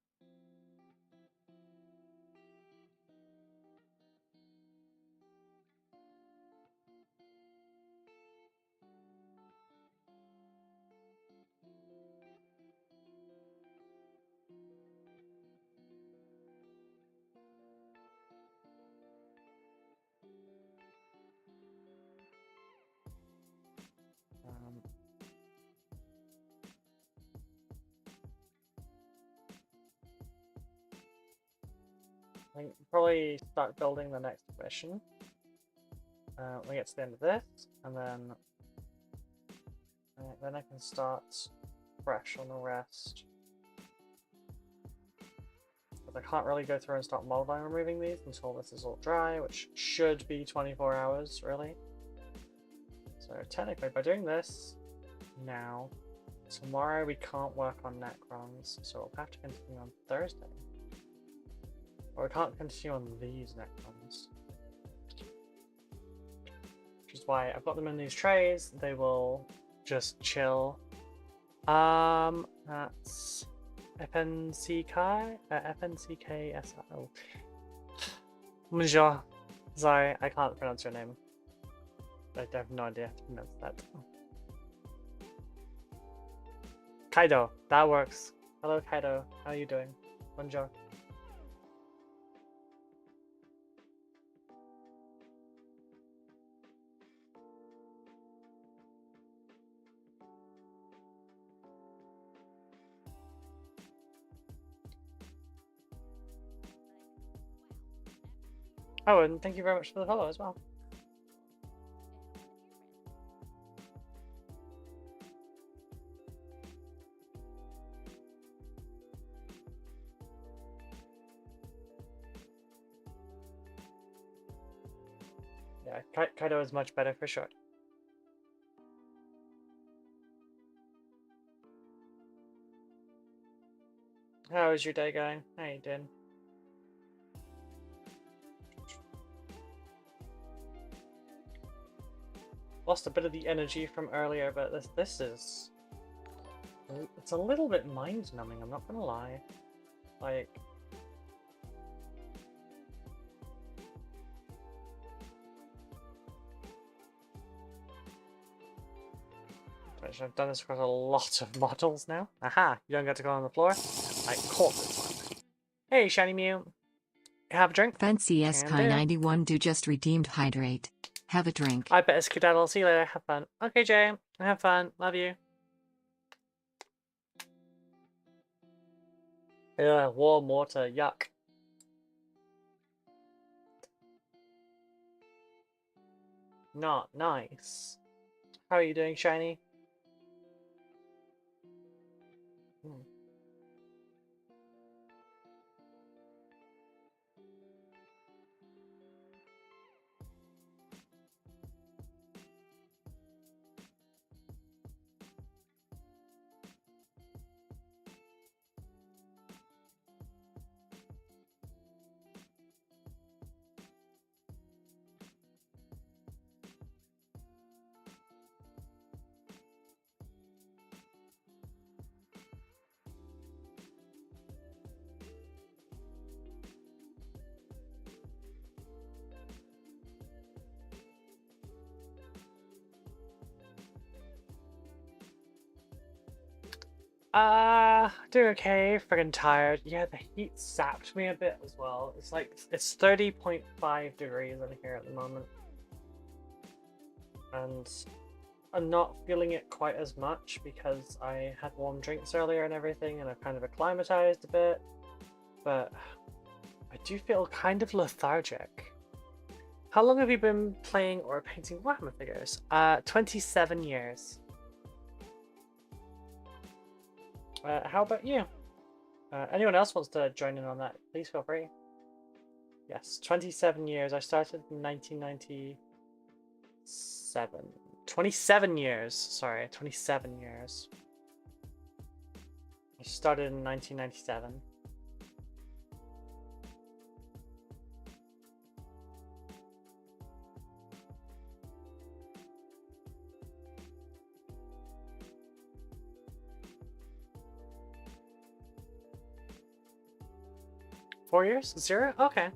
I think probably start building the next mission. When we get to the end of this, and then I can start fresh on the rest. But I can't really go through and start modifying removing these until this is all dry, which should be 24 hours, really. So technically, by doing this now, tomorrow we can't work on Necrons, so we'll have to continue on Thursday. Or we can't continue on these Necrons. Which is why I've got them in these trays. They will just chill. That's FNCKSO. Bonjour. Sorry, I can't pronounce your name. I have no idea how to pronounce that. Kaido, that works. Hello Kaido, how are you doing? Bonjour. Oh, and thank you very much for the follow as well. Yeah, Kaido is much better for sure. How is your day going? How you doing? Lost a bit of the energy from earlier, but this is... It's a little bit mind-numbing, I'm not gonna lie. Like... I've done this across a lot of models now. Aha! You don't get to go on the floor? I caught this one. Hey, Shiny Mew! Have a drink? Fancy Sky91 do just redeemed hydrate. Have a drink. I better skedaddle. See you later. Have fun. Okay, Jay. Have fun. Love you. Yeah, warm water. Yuck. Not nice. How are you doing, Shiny? Doing okay, friggin' tired. Yeah, the heat sapped me a bit as well. It's like, it's 30.5 degrees in here at the moment. And I'm not feeling it quite as much because I had warm drinks earlier and everything, and I've kind of acclimatized a bit. But I do feel kind of lethargic. How long have you been playing or painting Warhammer figures? 27 years. How about you? Anyone else wants to join in on that? Please feel free. Yes, 27 years. I started in 1997. 27 years. Sorry, 27 years. I started in 1997. Four years? Zero? Okay.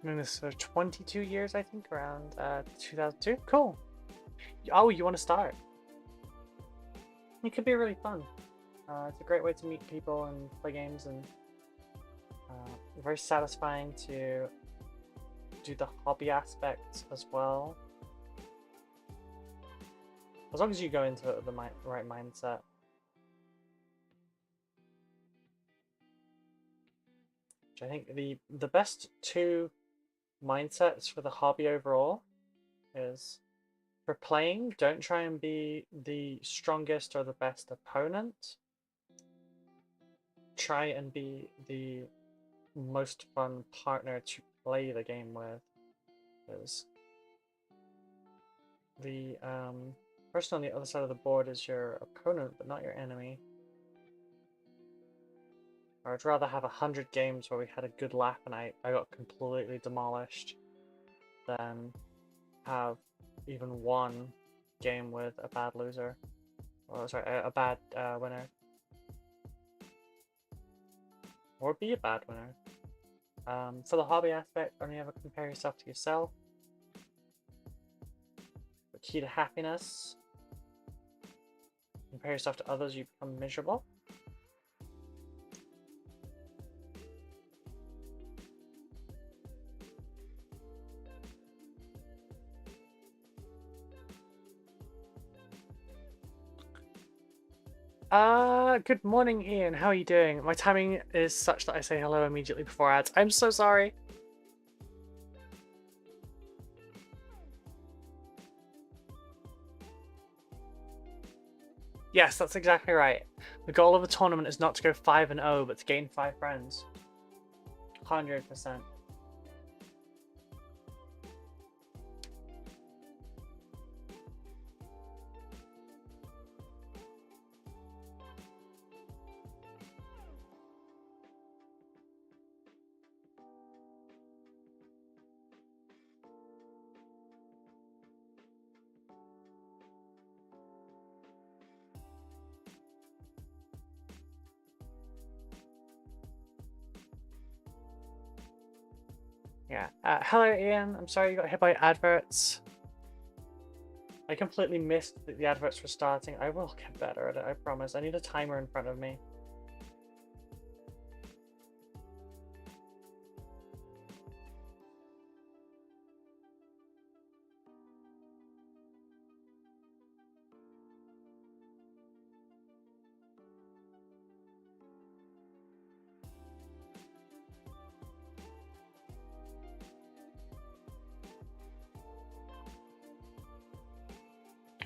And this for 22 years, I think, around 2002. Cool. Oh, you want to start? It could be really fun. It's a great way to meet people and play games, and very satisfying to do the hobby aspect as well. As long as you go into it with the right mindset. Which I think the best two mindsets for the hobby overall is, for playing, don't try and be the strongest or the best opponent. Try and be the most fun partner to play the game with. Because the person on the other side of the board is your opponent, but not your enemy. I'd rather have 100 games where we had a good laugh and I got completely demolished than have even one game with a bad loser. Or sorry, a bad winner. Or be a bad winner. For the hobby aspect, only ever compare yourself to yourself. The key to happiness. Compare yourself to others, you become miserable. Good morning, Ian. How are you doing? My timing is such that I say hello immediately before ads. I'm so sorry. Yes, that's exactly right. The goal of a tournament is not to go 5-0, but to gain 5 friends. 100%. Yeah. Hello, Ian. I'm sorry you got hit by adverts. I completely missed that the adverts were starting. I will get better at it, I promise. I need a timer in front of me.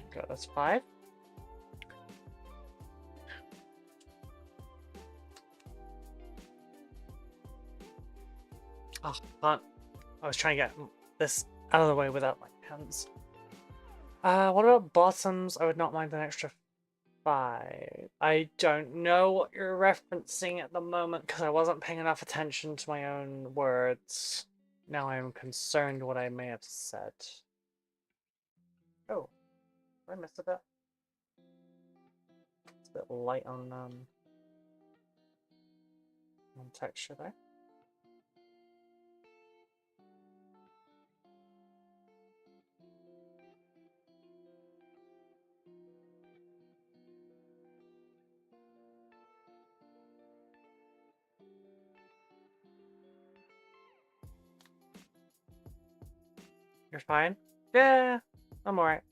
Okay, that's 5. Oh, fun. I was trying to get this out of the way without my hands. What about bottoms? I would not mind an extra 5. I don't know what you're referencing at the moment because I wasn't paying enough attention to my own words. Now I'm concerned what I may have said. Oh, I missed a bit. It's a bit light on texture there. You're fine? Yeah, I'm alright.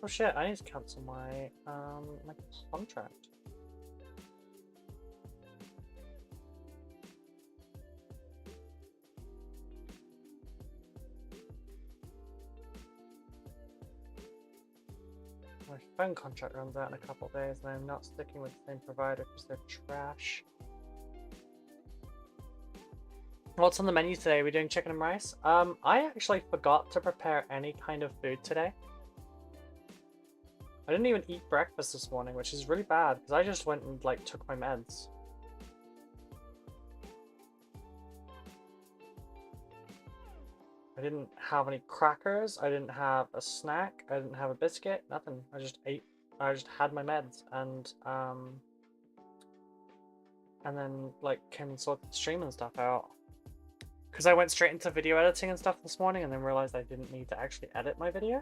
Oh shit, I need to cancel my my contract. My phone contract runs out in a couple of days and I'm not sticking with the same provider because they're trash. What's on the menu today? Are we doing chicken and rice? I actually forgot to prepare any kind of food today. I didn't even eat breakfast this morning, which is really bad because I just went and like took my meds. I didn't have any crackers, I didn't have a snack, I didn't have a biscuit, nothing. I just ate, I just had my meds and then like came and sorted the stream and stuff out. Because I went straight into video editing and stuff this morning and then realized I didn't need to actually edit my video.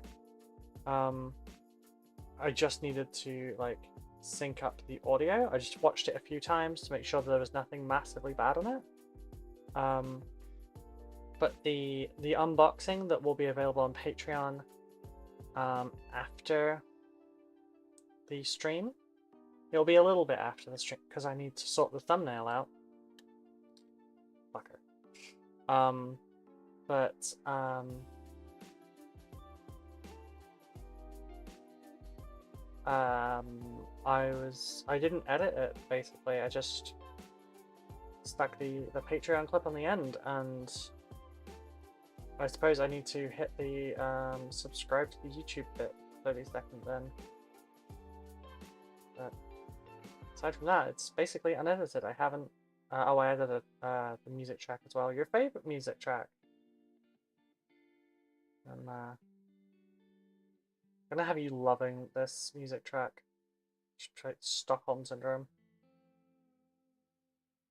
I just needed to like sync up the audio. I just watched it a few times to make sure that there was nothing massively bad on it. But the unboxing that will be available on Patreon after the stream, it'll be a little bit after the stream because I need to sort the thumbnail out. Fucker. I didn't edit it basically. I just stuck the Patreon clip on the end, and I suppose I need to hit the subscribe to the YouTube bit 30 seconds then. But aside from that, it's basically unedited. I haven't. Oh, I edited the music track as well. Your favorite music track? I'm gonna have you loving this music track. Stockholm Syndrome.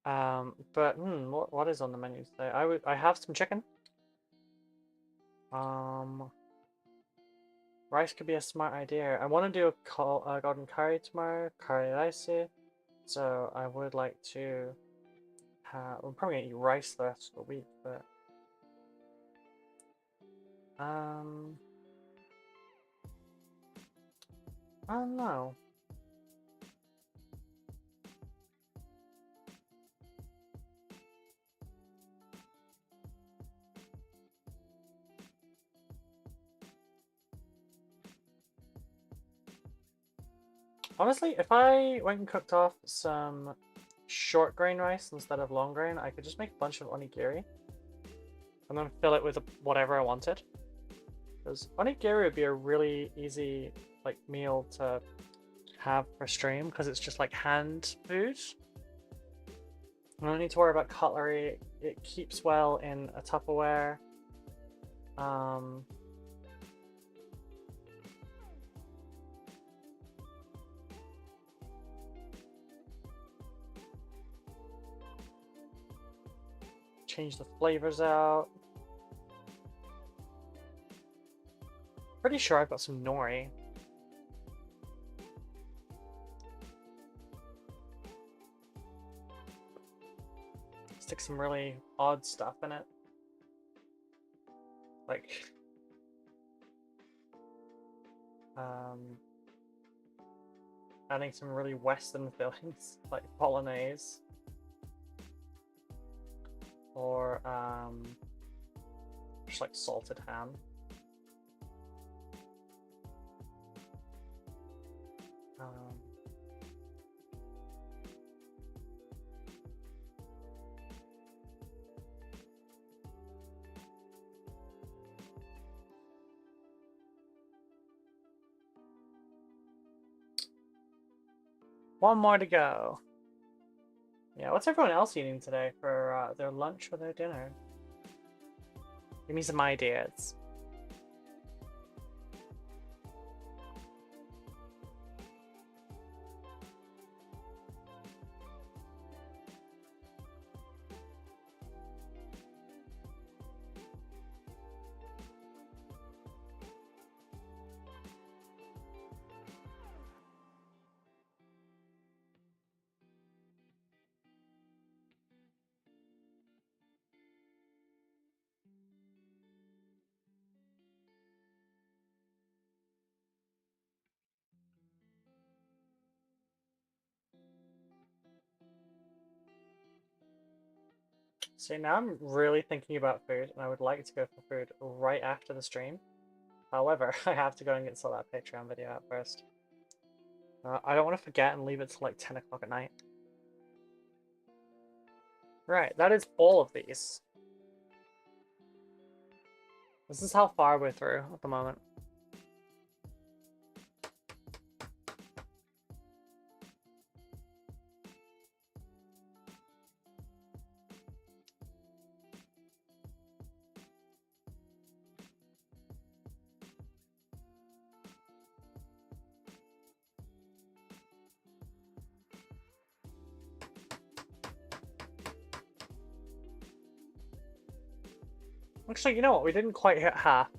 But what is on the menu today? I have some chicken. Rice could be a smart idea. I want to do a golden curry tomorrow, curry rice. So I would like to have. I'm probably gonna eat rice the rest of the week, but I don't know. Honestly, if I went and cooked off some short grain rice instead of long grain, I could just make a bunch of onigiri and then fill it with whatever I wanted. Because onigiri would be a really easy like meal to have for stream because it's just like hand food. I don't need to worry about cutlery. It keeps well in a Tupperware. Change the flavors out. Pretty sure I've got some nori. Stick some really odd stuff in it. Like adding some really Western fillings, like bolognese. Or just like salted ham. One more to go. Yeah, what's everyone else eating today for their lunch or their dinner? Give me some ideas. See, now I'm really thinking about food, and I would like to go for food right after the stream. However, I have to go and sort that Patreon video out first. I don't want to forget and leave it till like 10 o'clock at night. Right, that is all of these. This is how far we're through at the moment. Actually, you know what? We didn't quite hit half.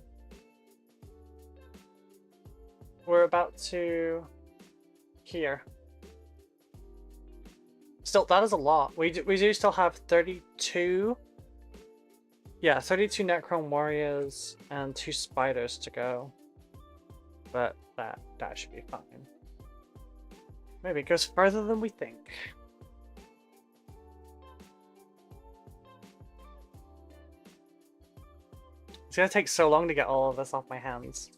We're about to... here. Still, that is a lot. We do still have 32... Yeah, 32 Necron Warriors and 2 Spiders to go. But that should be fine. Maybe it goes further than we think. It's gonna take so long to get all of this off my hands.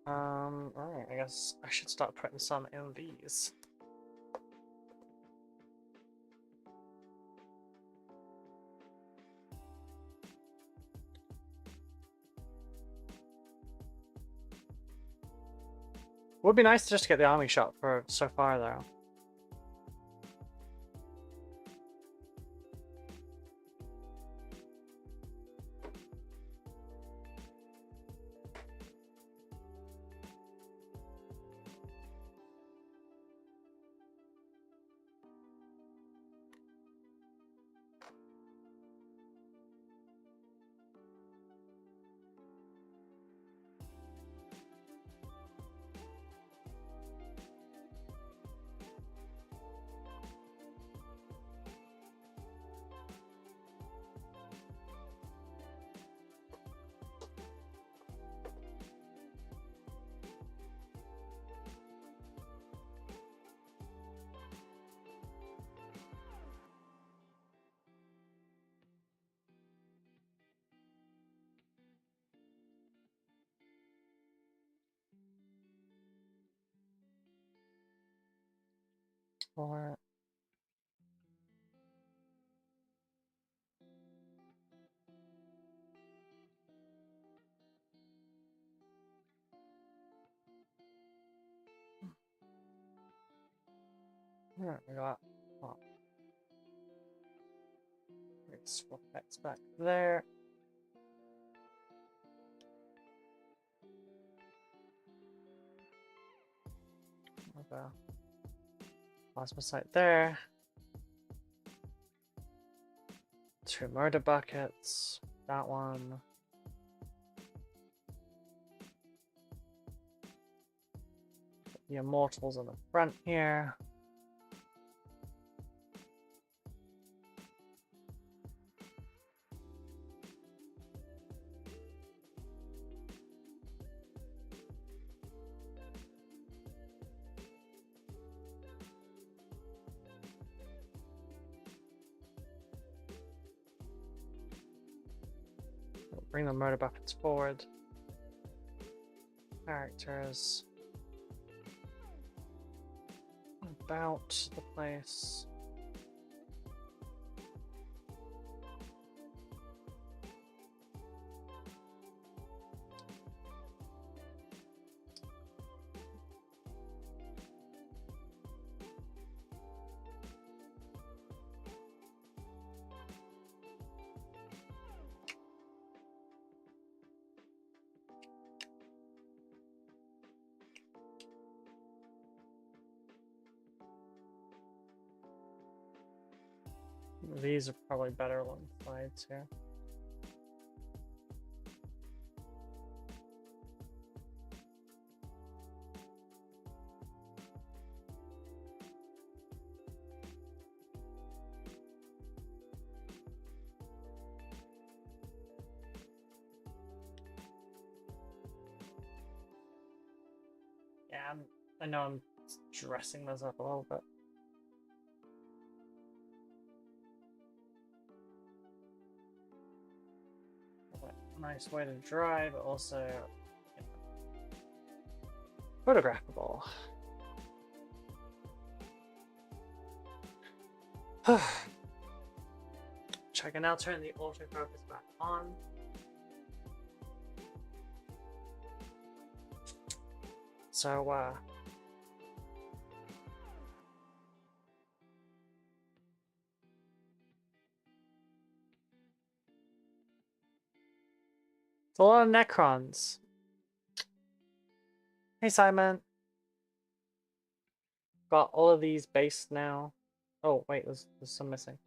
Alright, I guess I should start putting some in these. Would be nice to just get the army shot for so far though. Or alright, we got swap X back there. Okay. Plasma site there. 2 murder buckets. That one. The immortals in the front here. Bring the murder buckets forward. Characters. About the place. These are probably better along the sides here. I know I'm dressing this up a little bit. Nice way to dry, but also, you know, photographable. Which I can now turn the autofocus back on. So, it's a lot of Necrons. Hey, Simon. Got all of these based now. Oh, wait, there's some missing.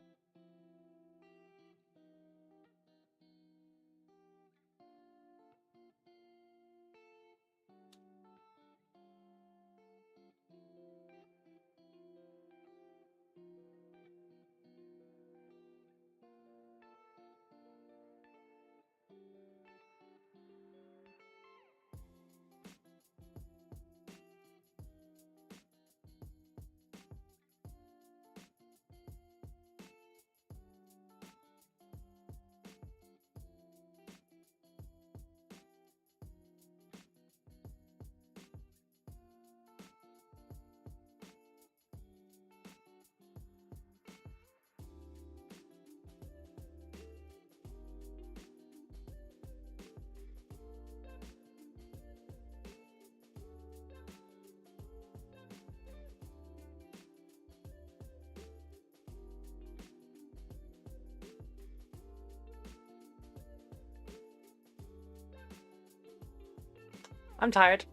I'm tired.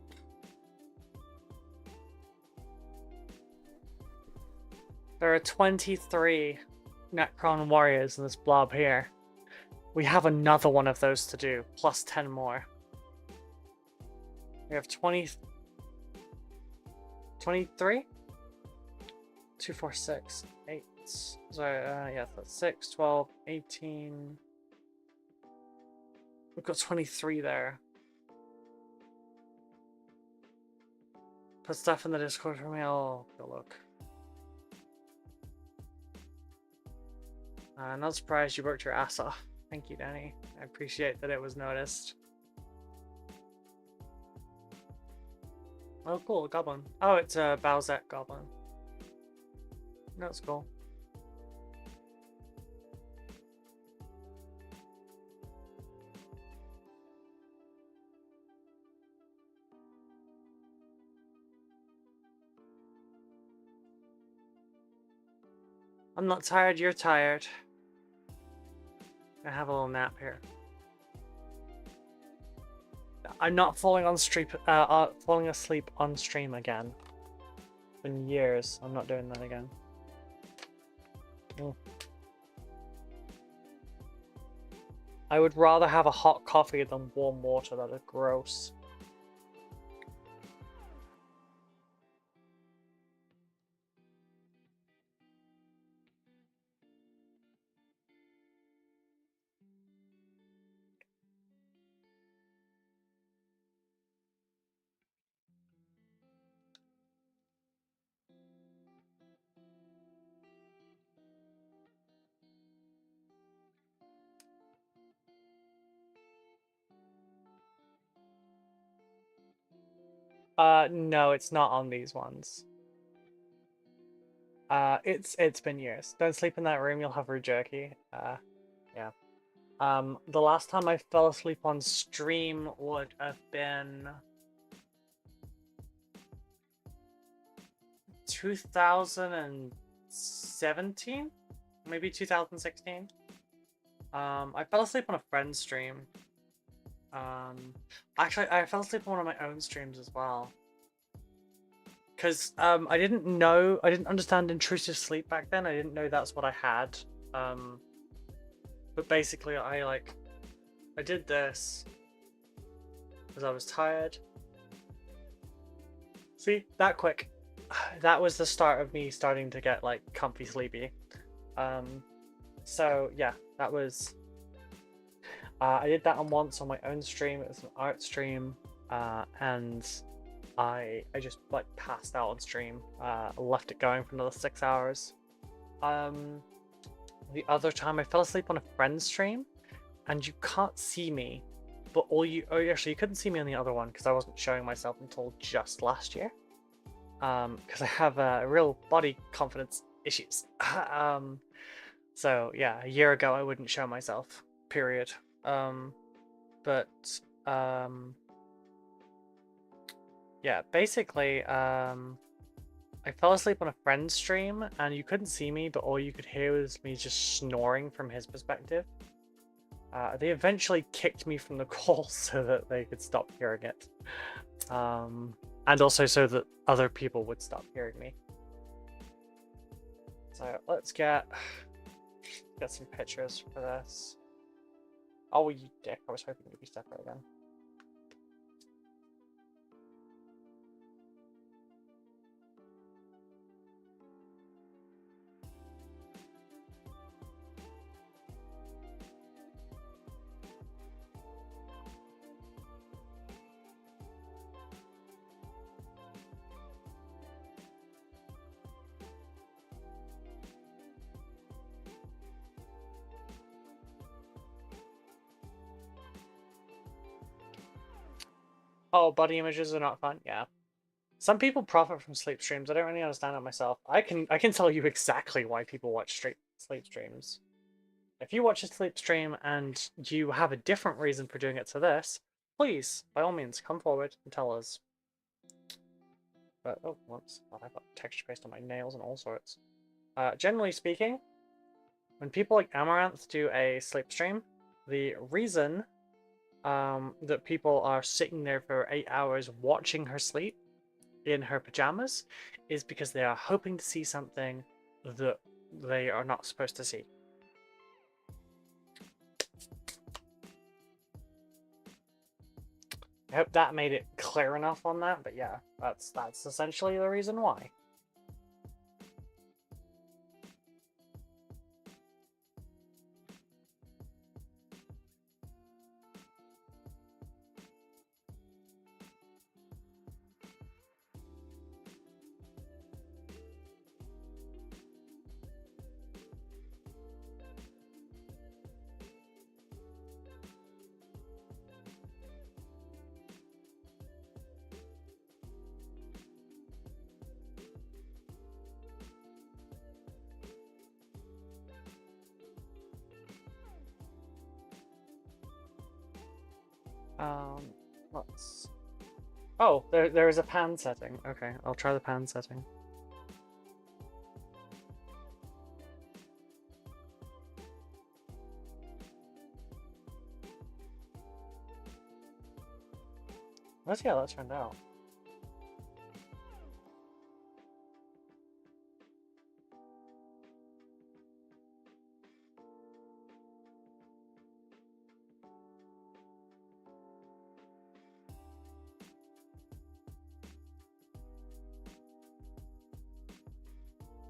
There are 23 Necron warriors in this blob here. We have another one of those to do, plus 10 more. We have 23? 2, 4, 6, 8. So, yeah, that's 6, 12, 18. We've got 23 there. Put stuff in the Discord for me, I'll go look. Not surprised you worked your ass off. Thank you, Danny. I appreciate that it was noticed. Oh, cool, goblin. Oh, it's a Bowsette goblin. That's cool. I'm not tired, you're tired. I have a little nap here. I'm not falling asleep on stream again. It's been years. I'm not doing that again. I would rather have a hot coffee than warm water. That is gross. No, it's not on these ones. It's been years. Don't sleep in that room, you'll have root jerky. Yeah. The last time I fell asleep on stream would have been 2017? Maybe 2016? I fell asleep on a friend's stream. Actually, I fell asleep on one of my own streams as well. Because I didn't understand intrusive sleep back then. I didn't know that's what I had. But basically, I did this because I was tired. See, that quick. That was the start of me starting to get like comfy sleepy. So yeah, that was. I did that on once on my own stream. It was an art stream, and I just like passed out on stream, left it going for another 6 hours. The other time I fell asleep on a friend's stream, and you can't see me, but actually you couldn't see me on the other one because I wasn't showing myself until just last year. Because I have real body confidence issues. So yeah, a year ago I wouldn't show myself, period. But yeah, basically, I fell asleep on a friend's stream and you couldn't see me, but all you could hear was me just snoring from his perspective. They eventually kicked me from the call so that they could stop hearing it. And also so that other people would stop hearing me. So let's get some pictures for this. Oh, you dick, I was hoping you'd be separate again. Oh, body images are not fun? Yeah. Some people profit from sleep streams. I don't really understand it myself. I can tell you exactly why people watch sleep streams. If you watch a sleep stream and you have a different reason for doing it to this, please, by all means, come forward and tell us. But, oh, whoops. Oh, I've got texture paste on my nails and all sorts. Generally speaking, when people like Amaranth do a sleep stream, the reason that people are sitting there for 8 hours watching her sleep in her pajamas is because they are hoping to see something that they are not supposed to see. I hope that made it clear enough on that, but yeah, that's essentially the reason why. Let's... Oh, there is a pan setting. Okay, I'll try the pan setting. Let's see how that turned out.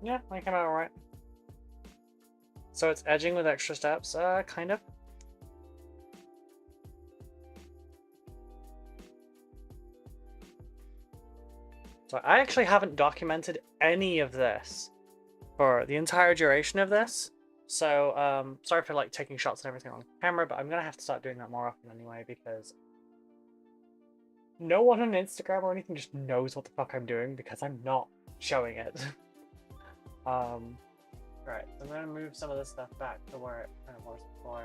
Yeah, I came out alright. So it's edging with extra steps, kind of. So I actually haven't documented any of this for the entire duration of this. So, sorry for like taking shots and everything on camera, but I'm gonna have to start doing that more often anyway, because no one on Instagram or anything just knows what the fuck I'm doing because I'm not showing it. Right, so I'm gonna move some of this stuff back to where it kind of was before.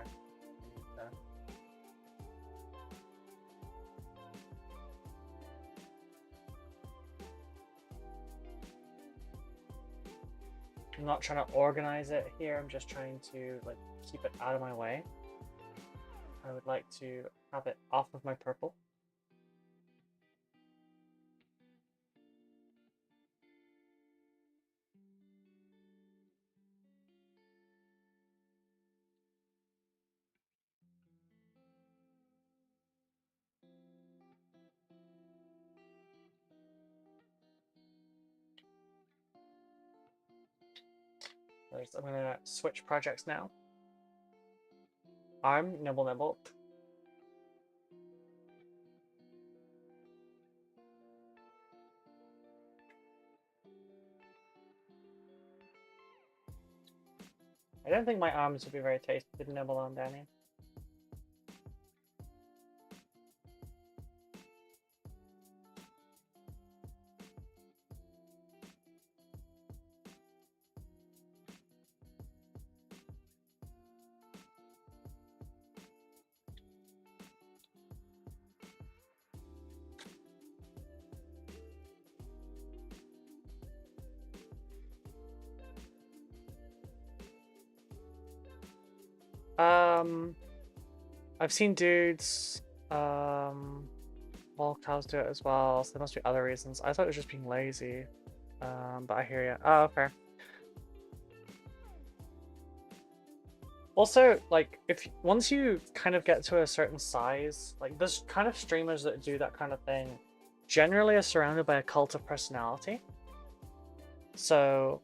I'm not trying to organize it here, I'm just trying to like keep it out of my way. I would like to have it off of my purple. I'm gonna switch projects now. Arm, nibble, nibble. I don't think my arms would be very tasty with nibble on Danny. I've seen dudes, all cows do it as well, so there must be other reasons. I thought it was just being lazy, but I hear you. Oh, okay. Also, like, once you kind of get to a certain size, like, there's kind of streamers that do that kind of thing, generally are surrounded by a cult of personality. So,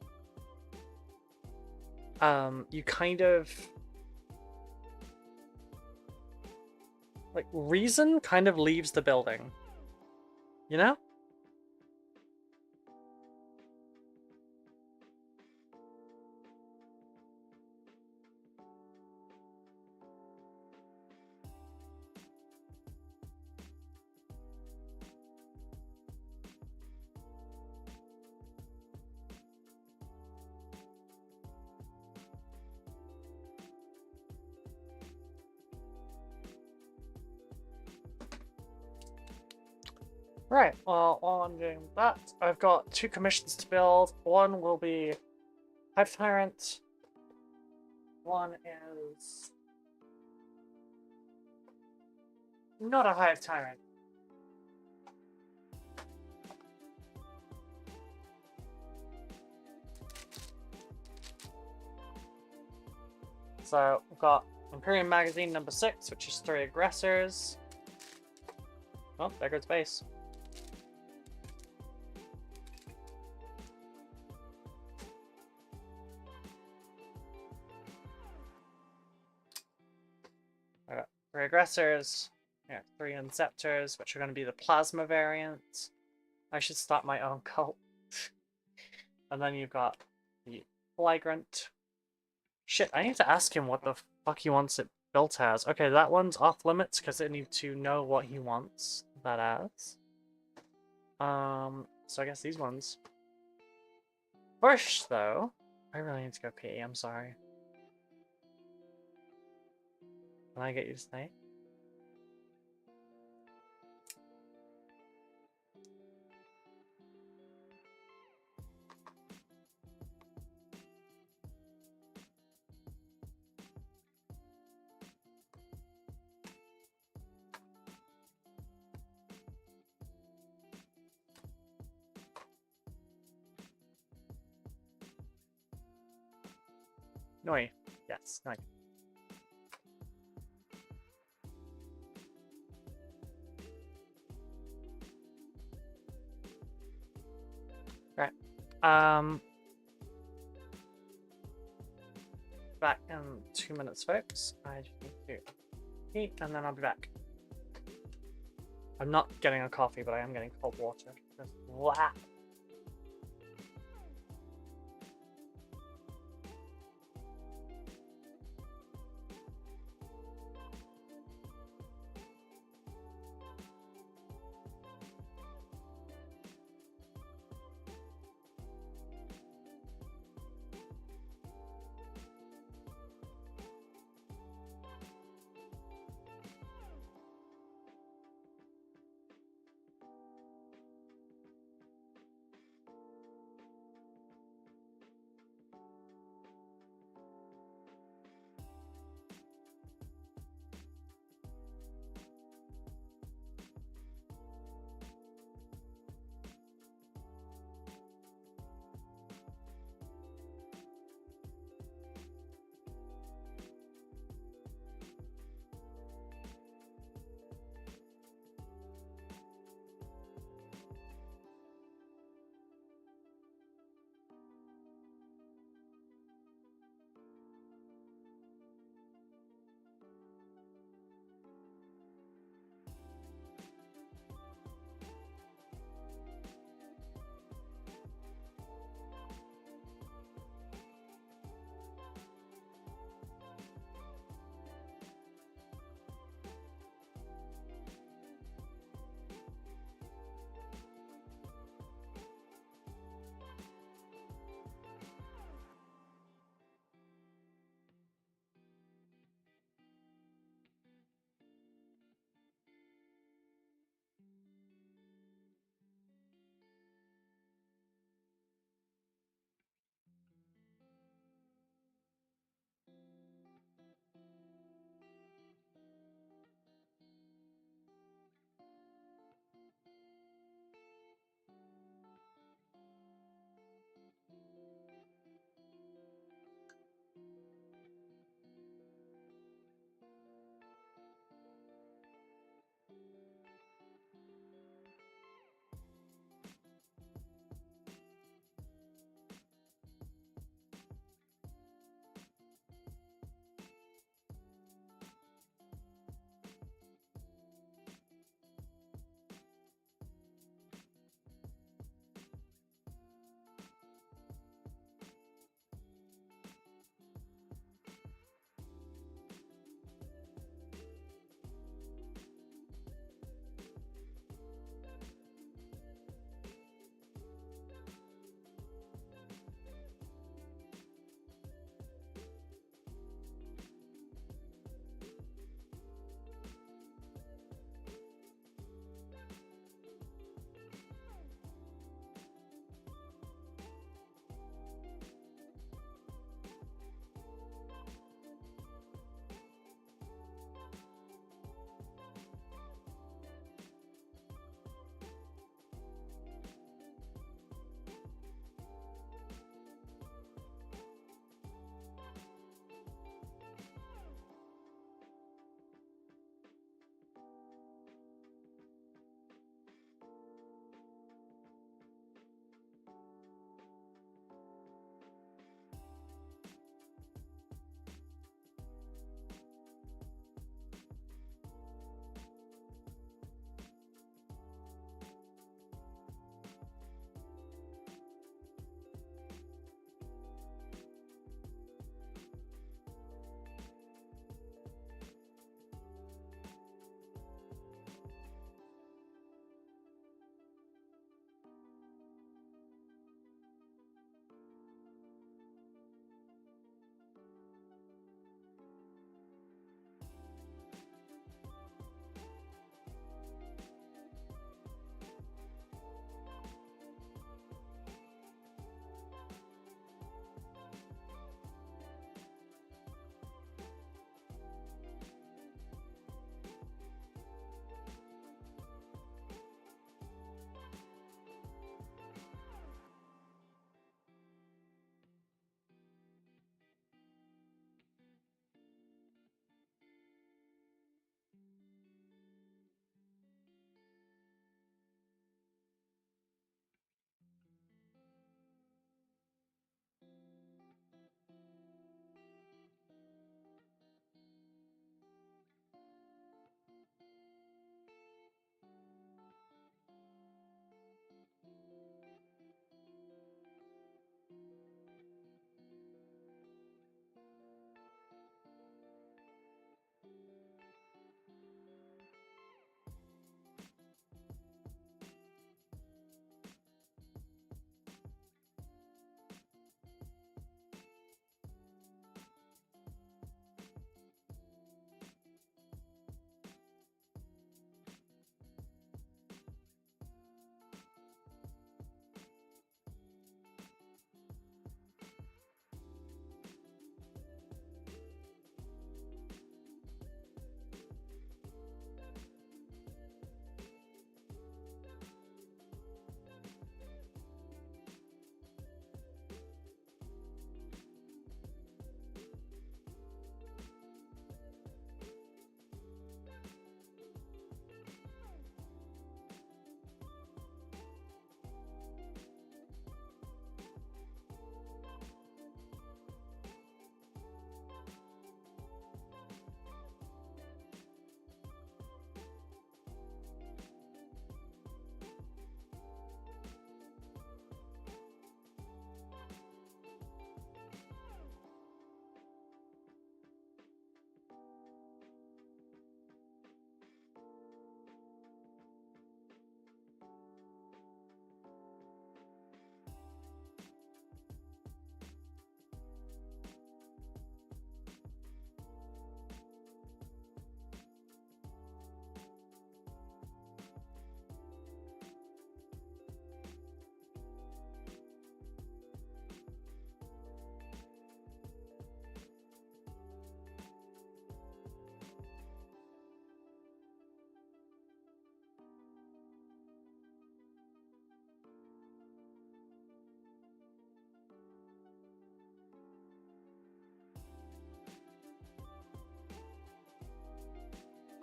you kind of... like, reason kind of leaves the building. You know? Right, well, while I'm doing that, I've got 2 commissions to build. One will be Hive Tyrant. One is not a Hive Tyrant. So, we've got Imperium Magazine number 6, which is 3 aggressors. Oh, there goes base. I got 3 aggressors. Yeah, 3 Inceptors, which are going to be the Plasma variant. I should start my own cult. And then you've got the Flagrant. Shit, I need to ask him what the fuck he wants it built as. Okay, that one's off limits because I need to know what he wants that as. So I guess these ones. First, though, I really need to go pee. I'm sorry. Can I get you to stay? Noi. Yes, Noi. Right. Back in 2 minutes, folks. I just need to eat, and then I'll be back. I'm not getting a coffee, but I am getting cold water. Just, wow.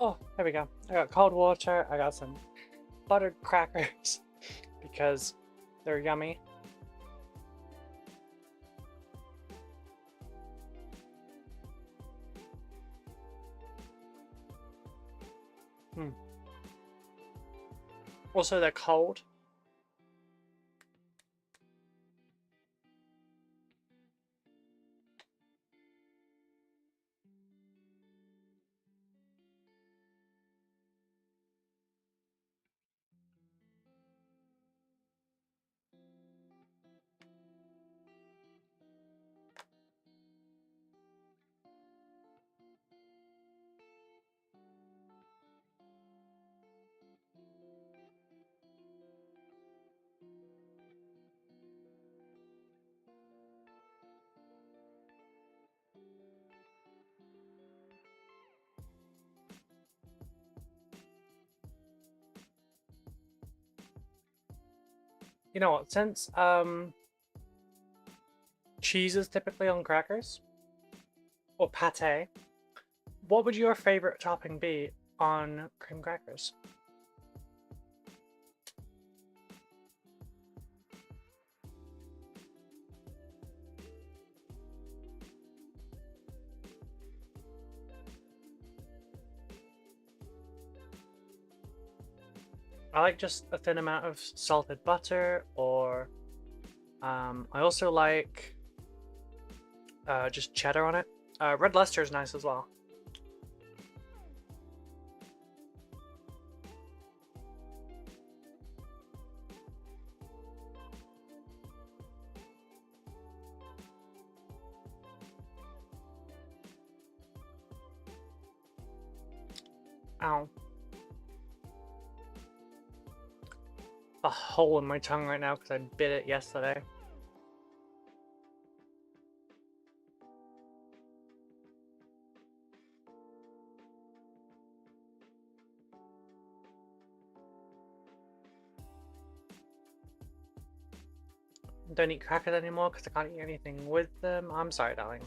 Oh, there we go. I got cold water. I got some buttered crackers because they're yummy. Also, they're cold. You know what? Since cheese is typically on crackers or pate, what would your favorite topping be on cream crackers? I like just a thin amount of salted butter, or I also like just cheddar on it. Red Leicester is nice as well. Ow. A hole in my tongue right now because I bit it yesterday. Don't eat crackers anymore because I can't eat anything with them. I'm sorry, darling.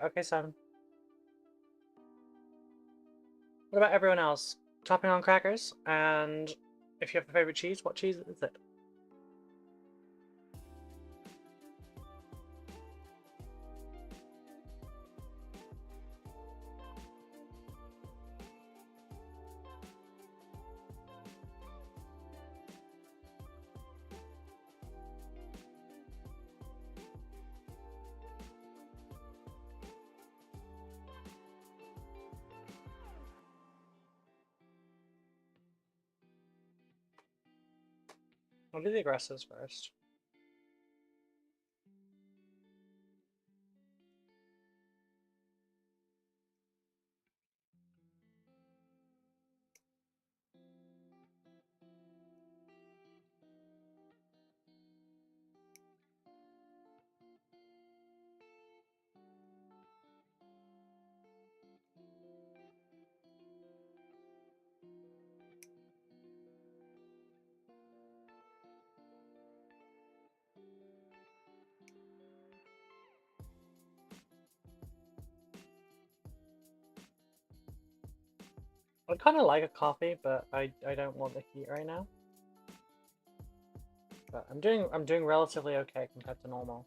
Okay, son. What about everyone else? Topping on crackers, and if you have a favorite cheese, what cheese is it? I'll do the aggressives first. I kind of like a coffee, but I don't want the heat right now. But I'm doing relatively okay compared to normal.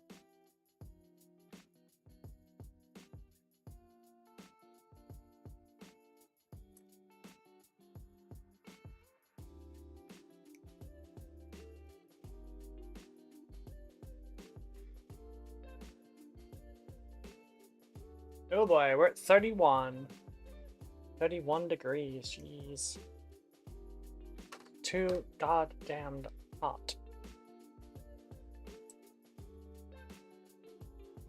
Oh boy, we're at 31. 31 degrees, jeez. Too goddamned hot.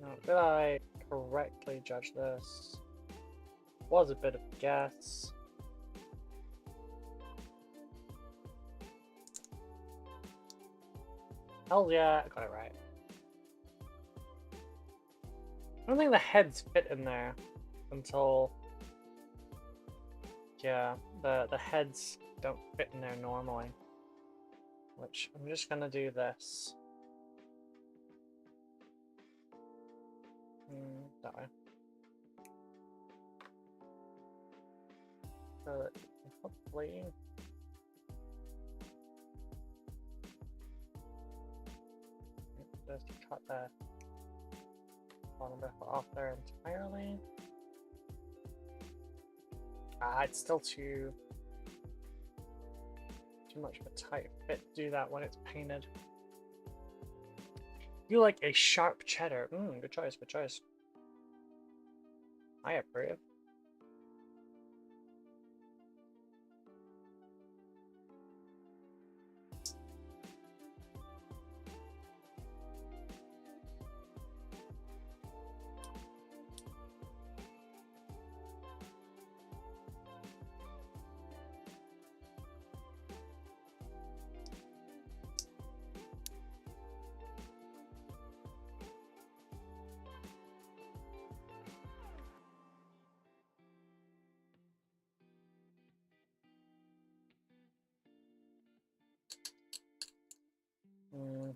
Now, did I correctly judge this? Was a bit of a guess. Hell yeah, I got it right. I don't think the heads fit in there until yeah, the heads don't fit in there normally. Which I'm just gonna do this. That way. So that hopefully just cut the bottom bit off there entirely. It's still too much of a tight fit to do that when it's painted. You like a sharp cheddar. Good choice, good choice. I approve.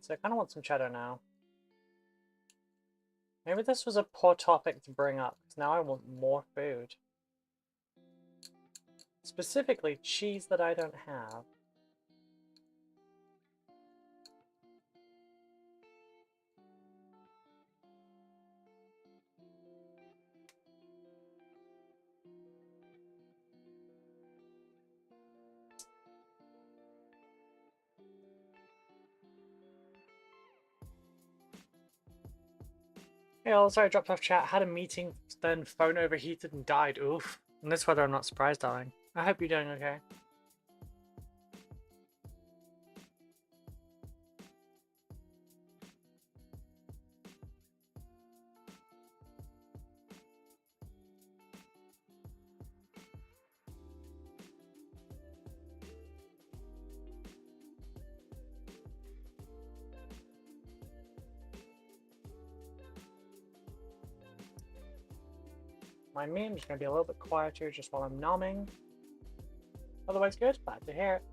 So I kind of want some cheddar now. Maybe this was a poor topic to bring up, because now I want more food. Specifically, cheese that I don't have. Yeah, sorry, I dropped off chat. Had a meeting, then phone overheated and died. Oof. In this weather, I'm not surprised, darling. I hope you're doing okay. My meme's gonna be a little bit quieter just while I'm nomming. Otherwise good, glad to hear it.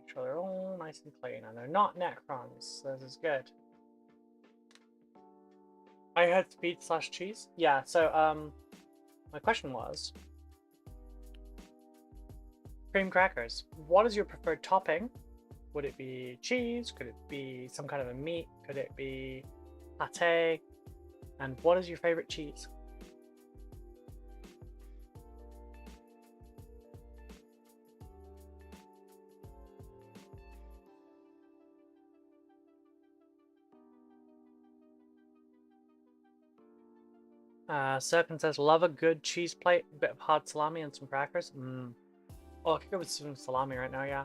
Sure they're all nice and clean, and they're not Necrons, so this is good. I had speed / cheese? Yeah, so, my question was... cream crackers. What is your preferred topping? Would it be cheese? Could it be some kind of a meat? Could it be pate? And what is your favorite cheese? Serpent says, love a good cheese plate, a bit of hard salami and some crackers. Oh, I could go with some salami right now, yeah.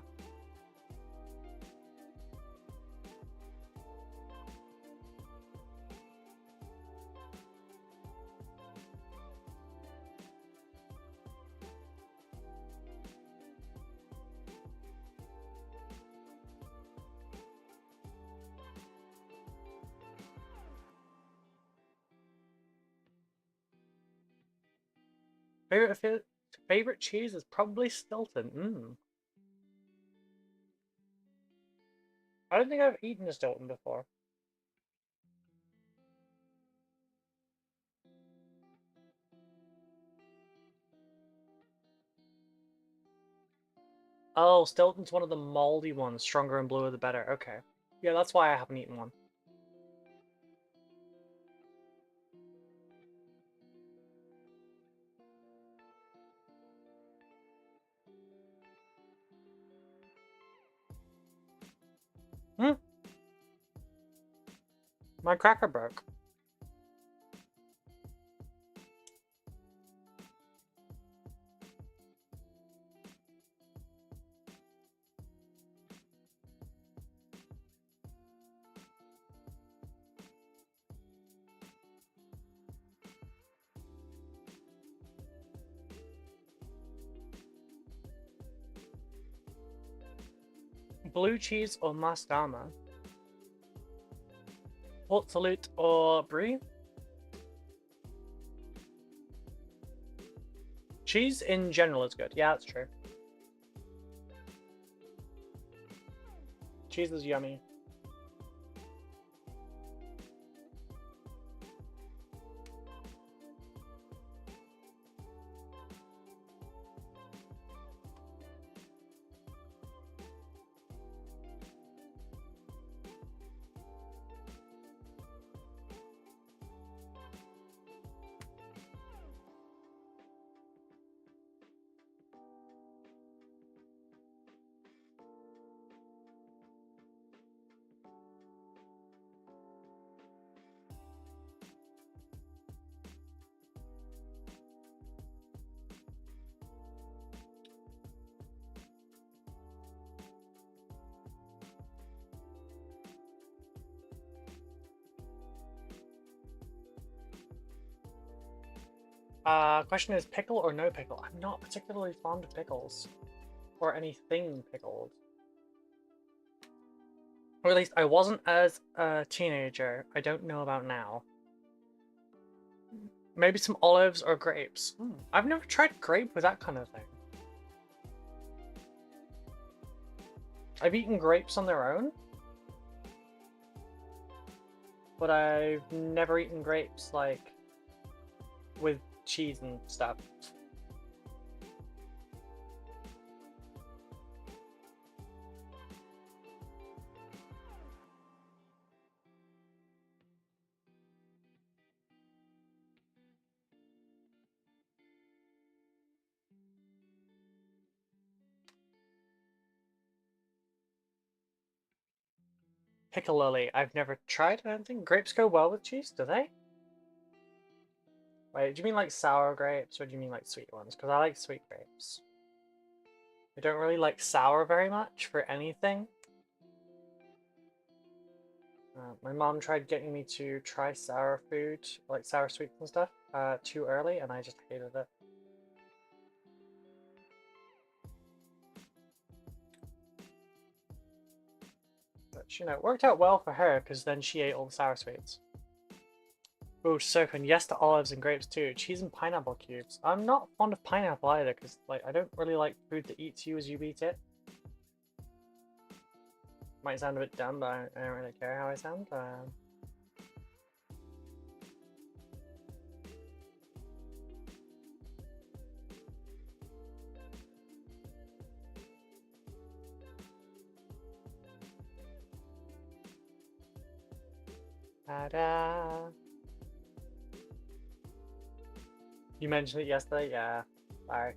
Favorite cheese is probably Stilton. I don't think I've eaten a Stilton before. Oh, Stilton's one of the moldy ones. Stronger and bluer the better. Okay. Yeah, that's why I haven't eaten one. My cracker broke. blue cheese or masdama? Port Salut or brie? Cheese in general is good. Yeah, that's true. Cheese is yummy. Question is pickle or no pickle? I'm not particularly fond of pickles. Or anything pickled. Or at least I wasn't as a teenager. I don't know about now. Maybe some olives or grapes. I've never tried grape with that kind of thing. I've eaten grapes on their own. But I've never eaten grapes, like, with cheese and stuff. Piccalilli, I've never tried. I don't think grapes go well with cheese, do they? Wait, do you mean like sour grapes or do you mean like sweet ones? Because I like sweet grapes. I don't really like sour very much for anything. My mom tried getting me to try sour food, like sour sweets and stuff, too early, and I just hated it. But, you know, it worked out well for her, because then she ate all the sour sweets. Ooh, Serpent, yes to olives and grapes too. Cheese and pineapple cubes. I'm not fond of pineapple either, because like I don't really like food that eats you as you eat it. Might sound a bit dumb, but I don't really care how I sound. Ta-da! You mentioned it yesterday? Yeah. Sorry.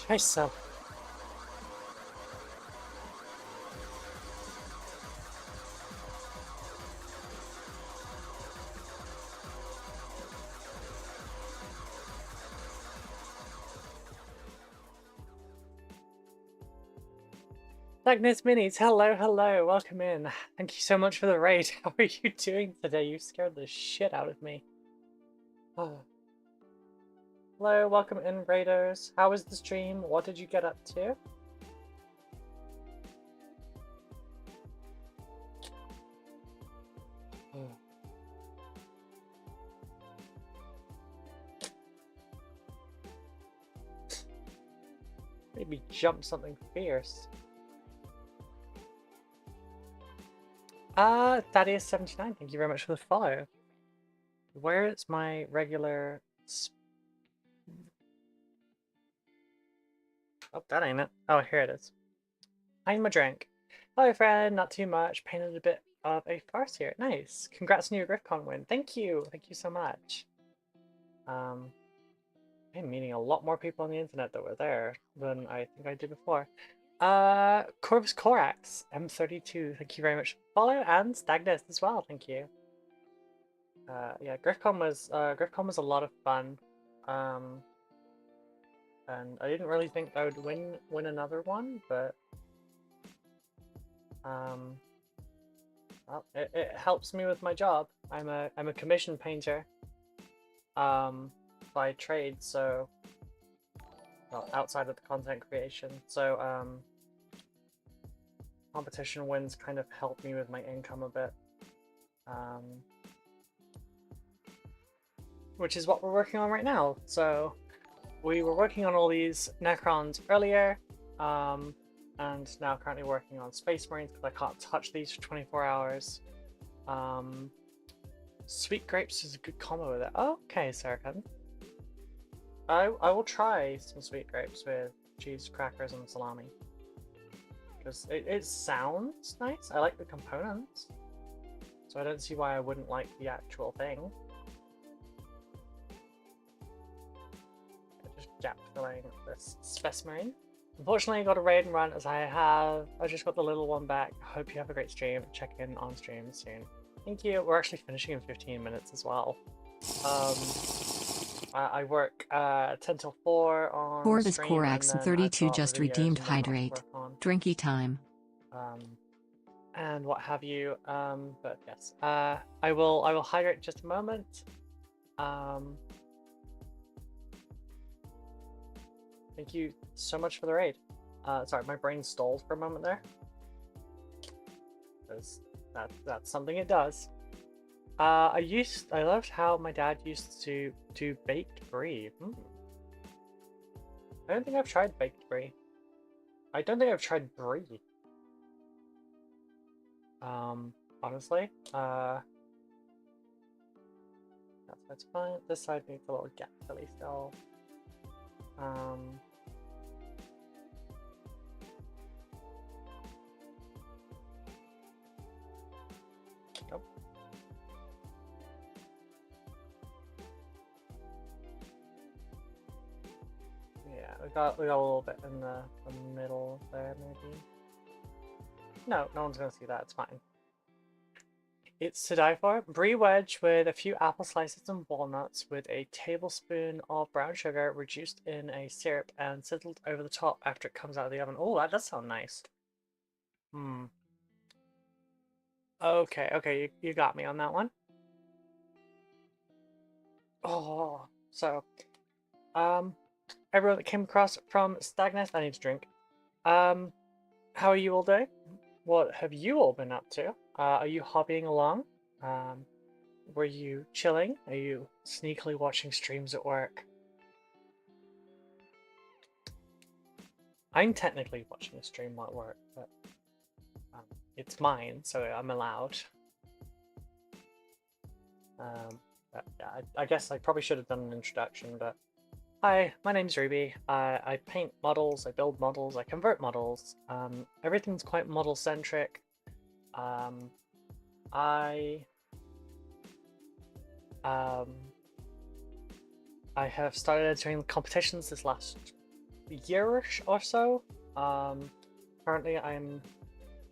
Scheiße. Magnus Minis, hello, hello, welcome in. Thank you so much for the raid. How are you doing today? You scared the shit out of me. Oh. Hello, welcome in, raiders. How was the stream? What did you get up to? Oh. Maybe jump something fierce. Thaddeus79, thank you very much for the follow. Where is my regular... Oh, that ain't it. Oh, here it is. Find my drink. Hello, friend. Not too much. Painted a bit of a Farseer. Nice. Congrats on your GriffCon win. Thank you. Thank you so much. I'm meeting a lot more people on the internet that were there than I think I did before. Corvus Corax, M32, thank you very much for the follow, and Stagnus as well, thank you. Yeah, GriffCon was a lot of fun. And I didn't really think I would win another one, but well, it helps me with my job. I'm a commission painter by trade, so well, outside of the content creation. So competition wins kind of help me with my income a bit. Which is what we're working on right now. So we were working on all these Necrons earlier, and now currently working on Space Marines because I can't touch these for 24 hours. Sweet grapes is a good combo with it. Oh, okay, Sarkin. I will try some sweet grapes with cheese, crackers, and salami. Because it sounds nice. I like the components. So I don't see why I wouldn't like the actual thing. Just gap filling this specimen. Unfortunately, I got a raid and run as I just got the little one back. Hope you have a great stream. Check in on stream soon. Thank you. We're actually finishing in 15 minutes as well. I work 10 till 4 on Corvus stream, Corax and then 32 I've got just videos redeemed and whatnot to hydrate. work on. Drinky time. And what have you. But yes, I will hydrate in just a moment. Thank you so much for the raid. Sorry, my brain stalled for a moment there. Because that's something it does. I loved how my dad used to do baked brie. I don't think I've tried baked brie. I don't think I've tried brie. Honestly. That's fine. This side needs a little gap filly still. Nope. Yeah, we got a little bit in the middle there, maybe. No one's gonna see that. It's fine. It's to die for. Brie wedge with a few apple slices and walnuts with a tablespoon of brown sugar reduced in a syrup and sizzled over the top after it comes out of the oven. Oh, that does sound nice. Okay, you got me on that one. Oh, so, everyone that came across from Stagnus, I need to drink. How are you all doing? What have you all been up to? Are you hobbying along? Were you chilling? Are you sneakily watching streams at work? I'm technically watching a stream while at work, but it's mine, so I'm allowed. But yeah, I guess I probably should have done an introduction, but hi, my name's Ruby. I paint models, I build models, I convert models. Everything's quite model-centric. I have started entering competitions this last year or so. Currently I'm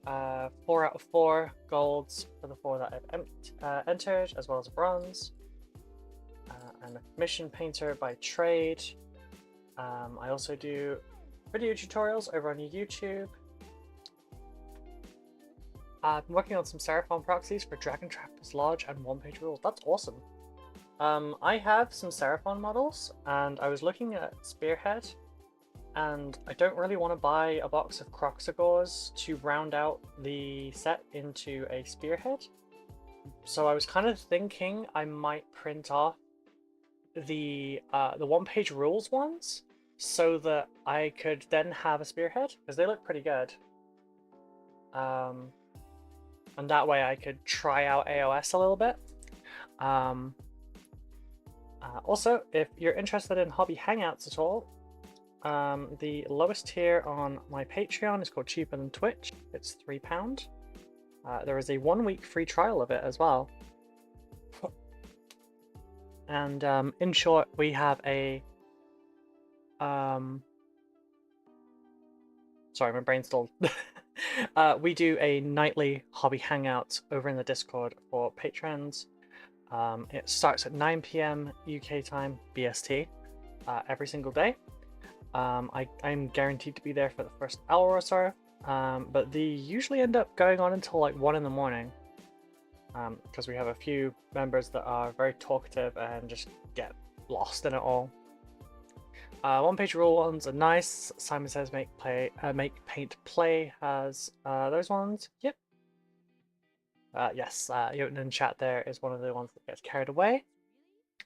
4 out of 4 golds for the 4 that I've entered, as well as a bronze. I'm a commission painter by trade. I also do video tutorials over on YouTube. I've been working on some Seraphon proxies for Dragon Trapper's Lodge and one-page rules. That's awesome. I have some Seraphon models, and I was looking at Spearhead, and I don't really want to buy a box of Croxagores to round out the set into a Spearhead. So I was kind of thinking I might print off the one-page rules ones so that I could then have a Spearhead, because they look pretty good. And that way I could try out AOS a little bit. Also, if you're interested in hobby hangouts at all, the lowest tier on my Patreon is called Cheaper Than Twitch. It's £3. there is a 1-week free trial of it as well. And in short, we have a sorry, my brain's still we do a nightly hobby hangout over in the Discord for patrons. It starts at 9 PM UK time BST every single day. I'm guaranteed to be there for the first hour or so, but they usually end up going on until like 1 in the morning, because we have a few members that are very talkative and just get lost in it all. One-page rule ones are nice. Simon says make paint play has those ones. Yep. Yes, Jotun in chat there is one of the ones that gets carried away.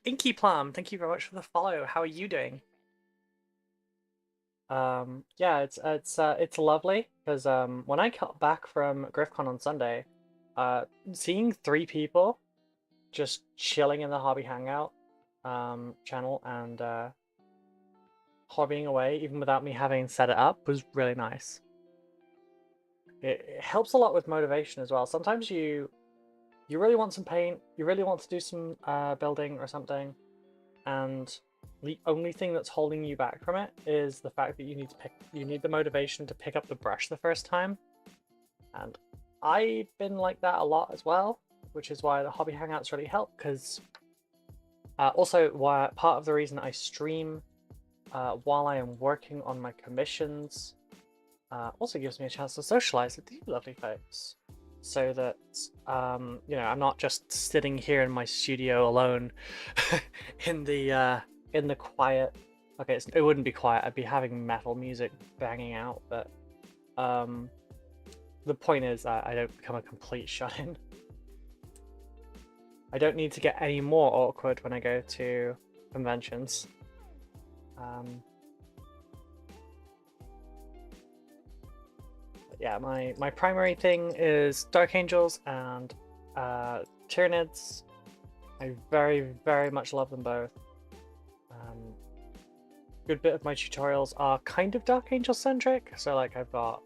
Inky Plum, thank you very much for the follow. How are you doing? Yeah, it's lovely because when I got back from GriffCon on Sunday, seeing 3 people just chilling in the hobby hangout channel and hobbying away even without me having set it up was really nice. It helps a lot with motivation as well. Sometimes you really want some paint, you really want to do some building or something, and the only thing that's holding you back from it is the fact that you need the motivation to pick up the brush the first time. And I've been like that a lot as well, which is why the hobby hangouts really help, because also why part of the reason I stream while I am working on my commissions also gives me a chance to socialize with you lovely folks, so that you know, I'm not just sitting here in my studio alone in the quiet. Okay, it wouldn't be quiet, I'd be having metal music banging out, but the point is I don't become a complete shut-in. I don't need to get any more awkward when I go to conventions. Yeah, my primary thing is Dark Angels and Tyranids. I very, very much love them both. Good bit of my tutorials are kind of Dark Angel centric, so like I've got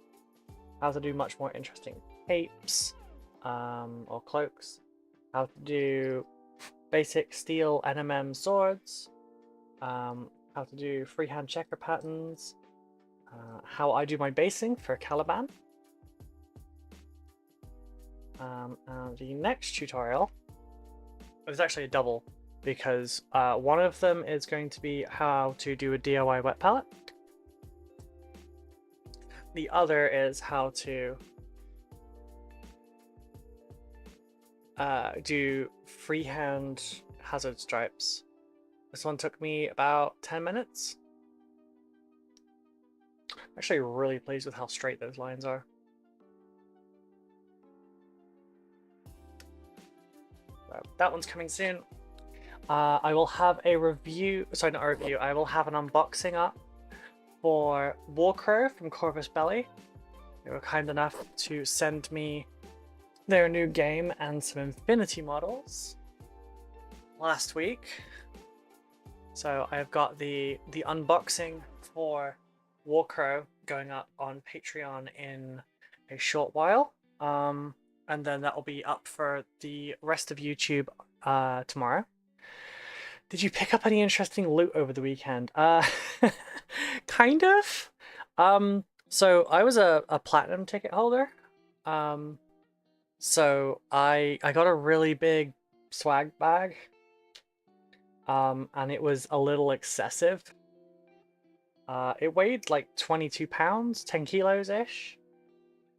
how to do much more interesting capes or cloaks, how to do basic steel NMM swords, how to do freehand checker patterns, how I do my basing for Caliban. And the next tutorial is actually a double, because one of them is going to be how to do a DIY wet palette. The other is how to do freehand hazard stripes. This one took me about 10 minutes. I'm actually really pleased with how straight those lines are. So that one's coming soon. I will have a review, sorry, not a review, I will have an unboxing up for RoCo from Corvus Belli. They were kind enough to send me their new game and some Infinity models last week. So I've got the unboxing for RoCo going up on Patreon in a short while. And then that will be up for the rest of YouTube tomorrow. Did you pick up any interesting loot over the weekend? Kind of. So I was a platinum ticket holder. So I got a really big swag bag. And it was a little excessive. It weighed like 22 pounds, 10 kilos ish.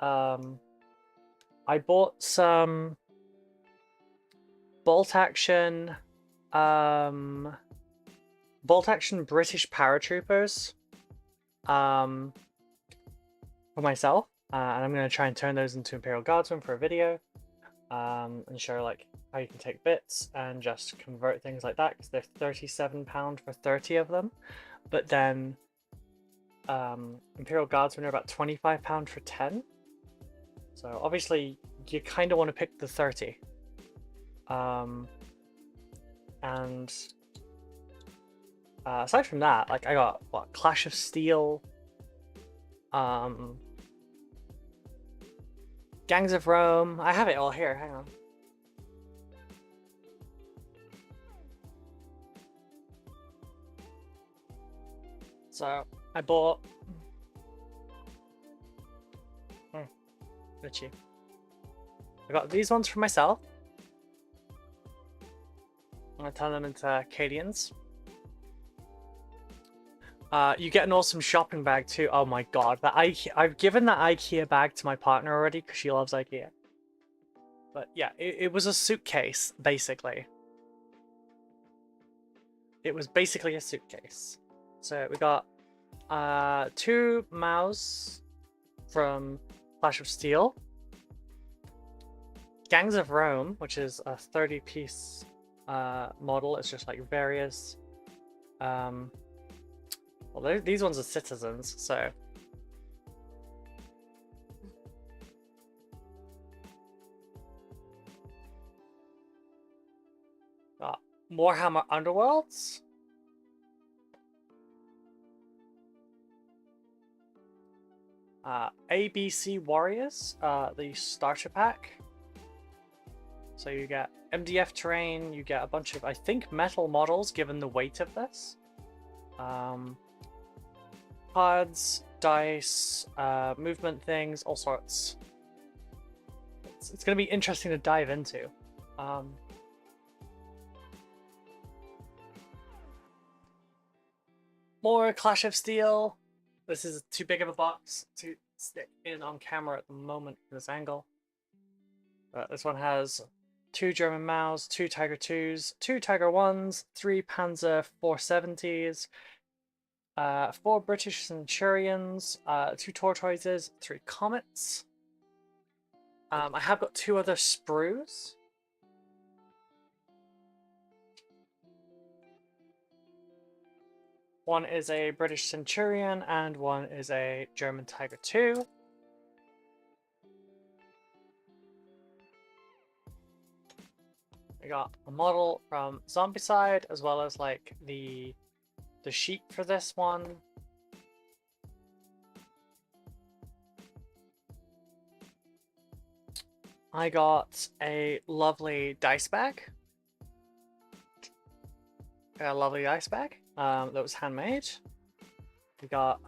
I bought some bolt action British paratroopers for myself, and I'm going to try and turn those into Imperial Guardsmen for a video, and show like how you can take bits and just convert things like that, because they're £37 for 30 of them, but then Imperial Guardsmen are about £25 for 10. So obviously you kind of want to pick the 30. And aside from that, like I got what, Clash of Steel, Gangs of Rome. I have it all here. Hang on. So I bought. Itchy. I got these ones for myself. I'm gonna turn them into Cadians. You get an awesome shopping bag too. Oh my god, I've given that IKEA bag to my partner already because she loves IKEA. But yeah, it was a suitcase, basically. It was basically a suitcase. So we got 2 Maus from Clash of Steel. Gangs of Rome, which is a 30-piece model. It's just like various... well, these ones are citizens, so... Got Warhammer Underworlds. ABC Warriors, the starter pack. So you get MDF terrain, you get a bunch of, I think, metal models given the weight of this. Cards, dice, movement things, all sorts. It's going to be interesting to dive into. More Clash of Steel. This is too big of a box to stick in on camera at the moment from this angle. But this one has 2 German Maus, 2 Tiger 2s, 2 Tiger 1s, 3 Panzer 470s, 4 British Centurions, 2 Tortoises, 3 Comets. I have got 2 other sprues. One is a British Centurion and one is a German Tiger 2. I got a model from Zombicide as well as like the sheet for this one. I got a lovely dice bag. A lovely dice bag that was handmade. We got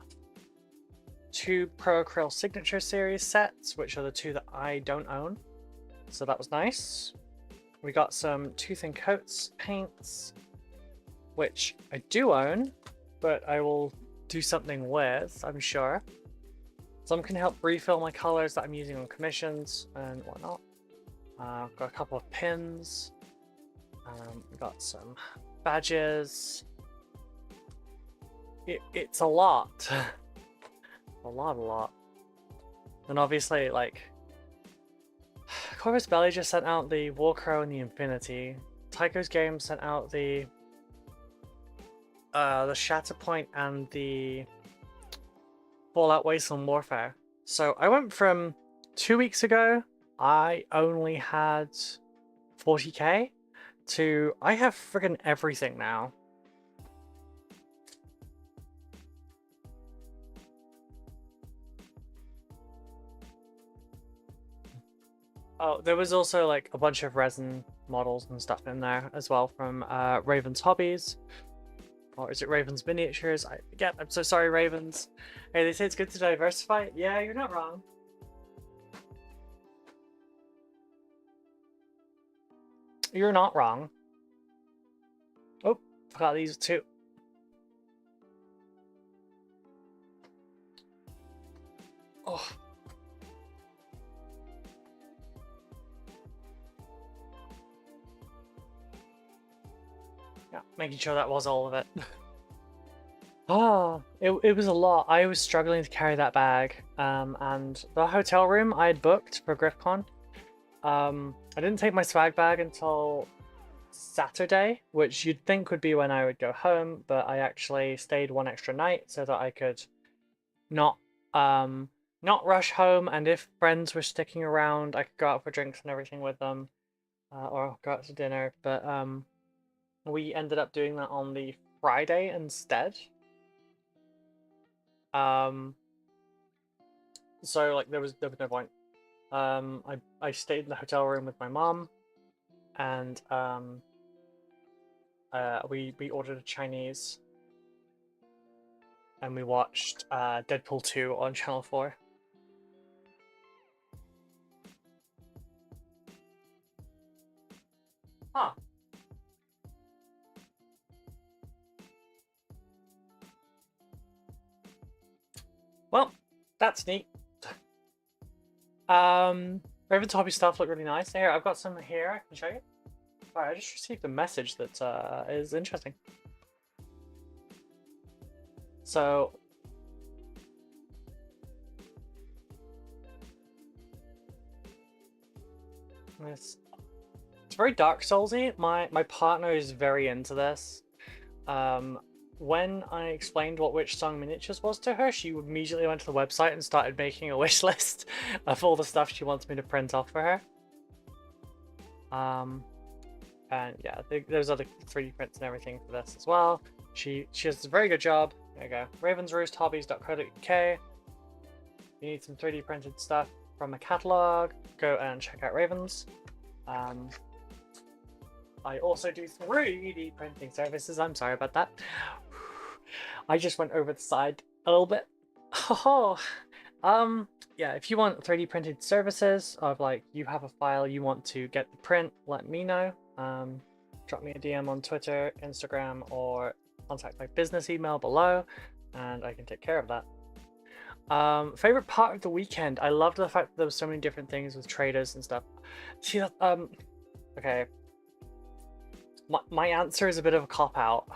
2 Pro Acryl Signature Series sets, which are the 2 that I don't own. So that was nice. We got some Tooth and Coats paints, which I do own, but I will do something with, I'm sure. Some can help refill my colors that I'm using on commissions and whatnot. Got a couple of pins. We got some badges. It's a lot. a lot. And obviously, like, Corvus Belly just sent out the Warcrow and the Infinity. Tycho's Games sent out the Shatterpoint and the Fallout Wasteland Warfare. So I went from 2 weeks ago, I only had 40k, to I have friggin' everything now. Oh, there was also like a bunch of resin models and stuff in there as well from Raven's Hobbies. Or is it Raven's Miniatures? I forget. I'm so sorry, Ravens. Hey, they say it's good to diversify. Yeah, you're not wrong. You're not wrong. Oh, forgot these two. Oh. Yeah, making sure that was all of it. Oh, it was a lot. I was struggling to carry that bag. And the hotel room I had booked for GriffCon. I didn't take my swag bag until Saturday, which you'd think would be when I would go home, but I actually stayed one extra night so that I could not rush home, and if friends were sticking around, I could go out for drinks and everything with them, or go out to dinner. But we ended up doing that on the Friday instead. So like there was no point. I stayed in the hotel room with my mom, and we ordered a Chinese, and we watched Deadpool 2 on Channel 4. Huh. Well, that's neat. Raven's hobby stuff look really nice. Here, I've got some here I can show you. Sorry, I just received a message that is interesting. So, it's very Dark Soulsy. My partner is very into this. When I explained what Witch Song Miniatures was to her, she immediately went to the website and started making a wish list of all the stuff she wants me to print off for her. And yeah, there's other 3D prints and everything for this as well. She does a very good job. There you go. ravensroosthobbies.co.uk. If you need some 3D printed stuff from a catalog, go and check out Ravens. I also do 3D printing services. I'm sorry about that. I just went over the side a little bit. Oh, yeah, if you want 3D printed services of like you have a file you want to get the print, let me know. Drop me a DM on Twitter, Instagram, or contact my business email below, and I can take care of that. Favorite part of the weekend? I loved the fact that there was so many different things with traders and stuff. See that? Okay. My answer is a bit of a cop-out.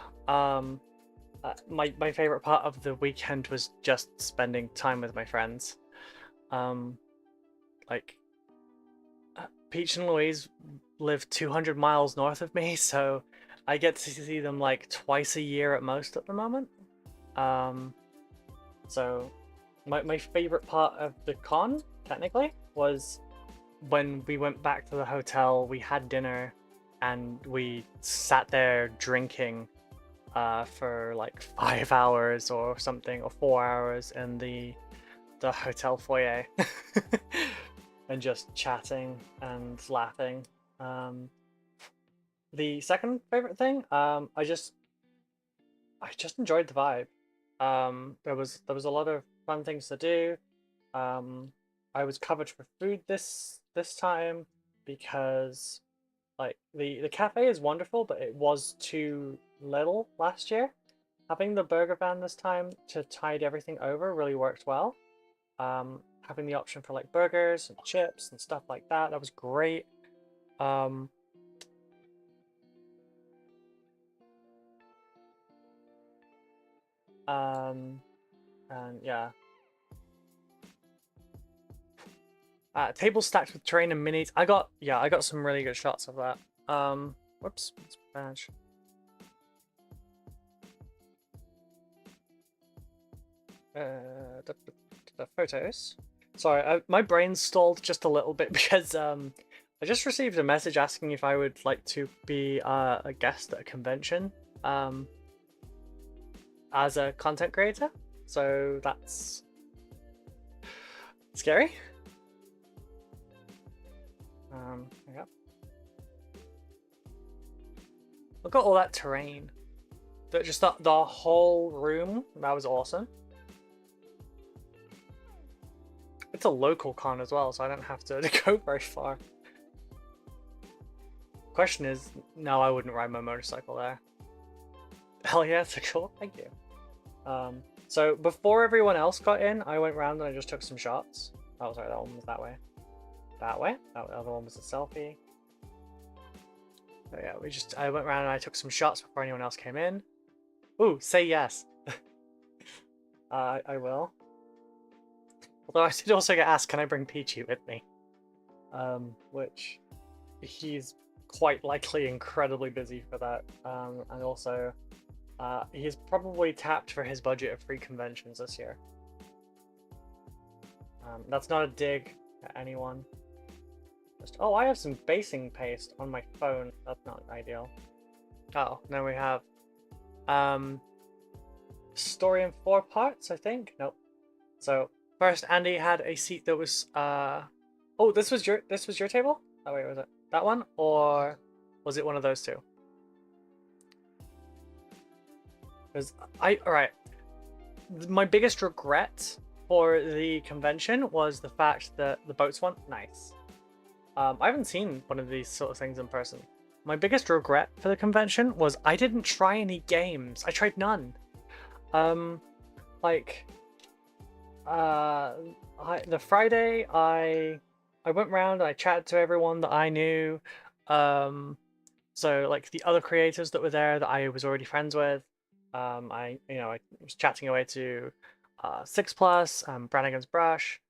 My favorite part of the weekend was just spending time with my friends. Like, Peach and Louise live 200 miles north of me, so I get to see them like twice a year at most at the moment. So my favorite part of the con, technically, was when we went back to the hotel, we had dinner, and we sat there drinking for like 5 hours or something, or 4 hours in the hotel foyer and just chatting and laughing. The second favorite thing, I just enjoyed the vibe. There was a lot of fun things to do. I was covered for food this time because like the cafe is wonderful, but it was too little last year. Having the burger van this time to tide everything over really worked well. Having the option for like burgers and chips and stuff like that was great. And yeah. Table stacked with terrain and minis. I got some really good shots of that. Whoops, it's badge. The photos. Sorry, my brain's stalled just a little bit because I just received a message asking if I would like to be a guest at a convention as a content creator. So that's scary. Yeah. Look at all that terrain. Just the whole room. That was awesome. It's a local con as well, so I don't have to go very far. Question is, no, I wouldn't ride my motorcycle there. Hell yeah, it's cool. Thank you. So before everyone else got in, I went around and I just took some shots. Oh, sorry, that one was that way. That way? That other one was a selfie. So yeah, I went around and I took some shots before anyone else came in. Ooh, say yes. I will. Although I did also get asked, can I bring Peachy with me? Which he's quite likely incredibly busy for that. And also, he's probably tapped for his budget of free conventions this year. That's not a dig at anyone. Oh, I have some basing paste on my phone. That's not ideal. Oh, now we have story in 4 parts, I think. Nope. So first, Andy had a seat that was Oh, this was your table? Oh wait, was it that one or was it one of those two? Because alright. My biggest regret for the convention was the fact that the boats one nice. I haven't seen one of these sort of things in person. My biggest regret for the convention was I didn't try any games. I tried none. Like, the Friday I went around and I chatted to everyone that I knew. So like the other creators that were there that I was already friends with. I was chatting away to 6plus, Brannigan's Brush,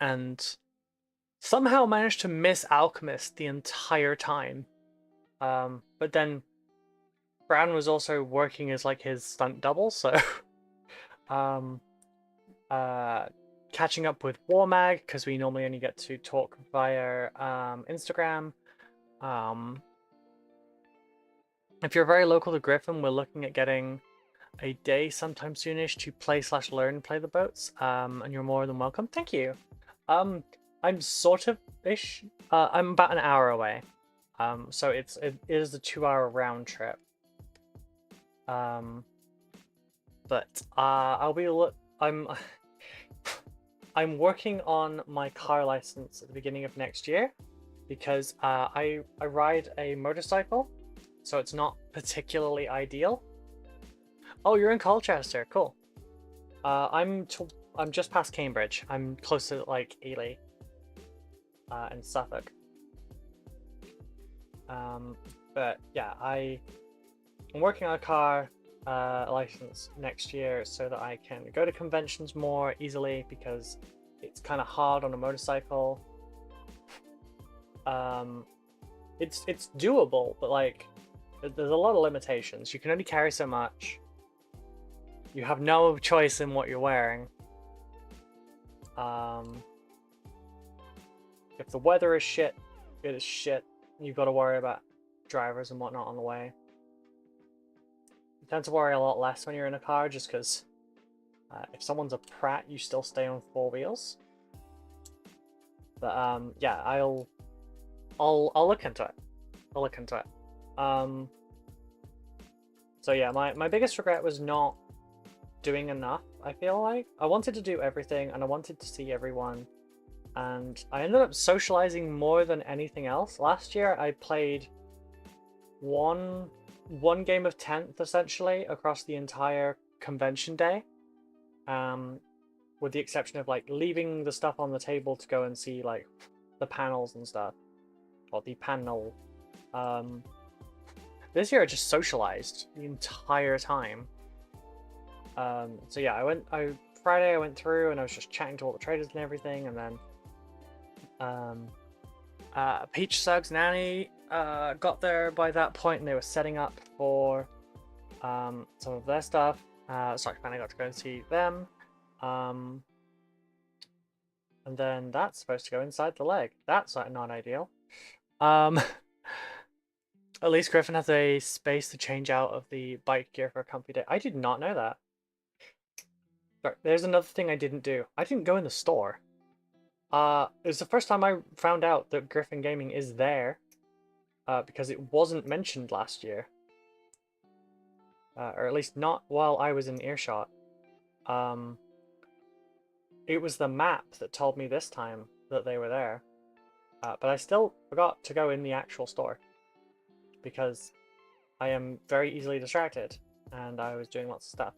and somehow managed to miss Alchemist the entire time. But then Bran was also working as like his stunt double, so catching up with Warmag because we normally only get to talk via Instagram. If you're very local to Griffin, we're looking at getting a day sometime soonish to play/learn play the boats. And you're more than welcome. Thank you. I'm sort of ish. I'm about an hour away. So it is a 2-hour round trip. But I'll be I'm working on my car license at the beginning of next year because I ride a motorcycle, so it's not particularly ideal. Oh, you're in Colchester, cool. I'm just past Cambridge. I'm close to like Ely and Suffolk. But yeah, I'm working on a car license next year so that I can go to conventions more easily because it's kind of hard on a motorcycle. It's doable, but like there's a lot of limitations. You can only carry so much. You have no choice in what you're wearing. If the weather is shit, it is shit. You've got to worry about drivers and whatnot on the way. You tend to worry a lot less when you're in a car just because if someone's a prat, you still stay on 4 wheels. But yeah, I'll look into it. I'll look into it. So yeah, my biggest regret was not doing enough. I feel like I wanted to do everything and I wanted to see everyone, and I ended up socializing more than anything else. Last year I played one game of 10th essentially across the entire convention day, with the exception of like leaving the stuff on the table to go and see like the panels and stuff, or the panel. This year I just socialized the entire time. So yeah, Friday I went through and I was just chatting to all the traders and everything, and then Peach, Suggs, and Annie got there by that point and they were setting up for some of their stuff. So I finally got to go and see them. And then that's supposed to go inside the leg. That's not ideal. At least Griffin has a space to change out of the bike gear for a comfy day. I did not know that. There's another thing I didn't do. I didn't go in the store. It was the first time I found out that Griffin Gaming is there, because it wasn't mentioned last year. Or at least not while I was in earshot. It was the map that told me this time that they were there. But I still forgot to go in the actual store because I am very easily distracted and I was doing lots of stuff.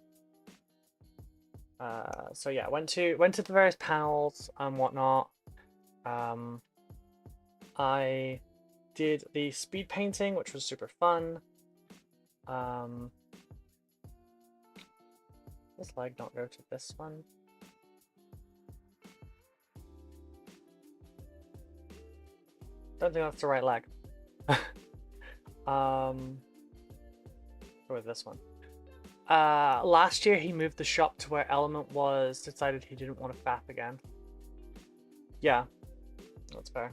So yeah, went to the various panels and whatnot. I did the speed painting, which was super fun. This leg not go to this one. Don't think that's the right leg. Go with this one. Last year he moved the shop to where Element was, decided he didn't want to FAP again. Yeah, that's fair.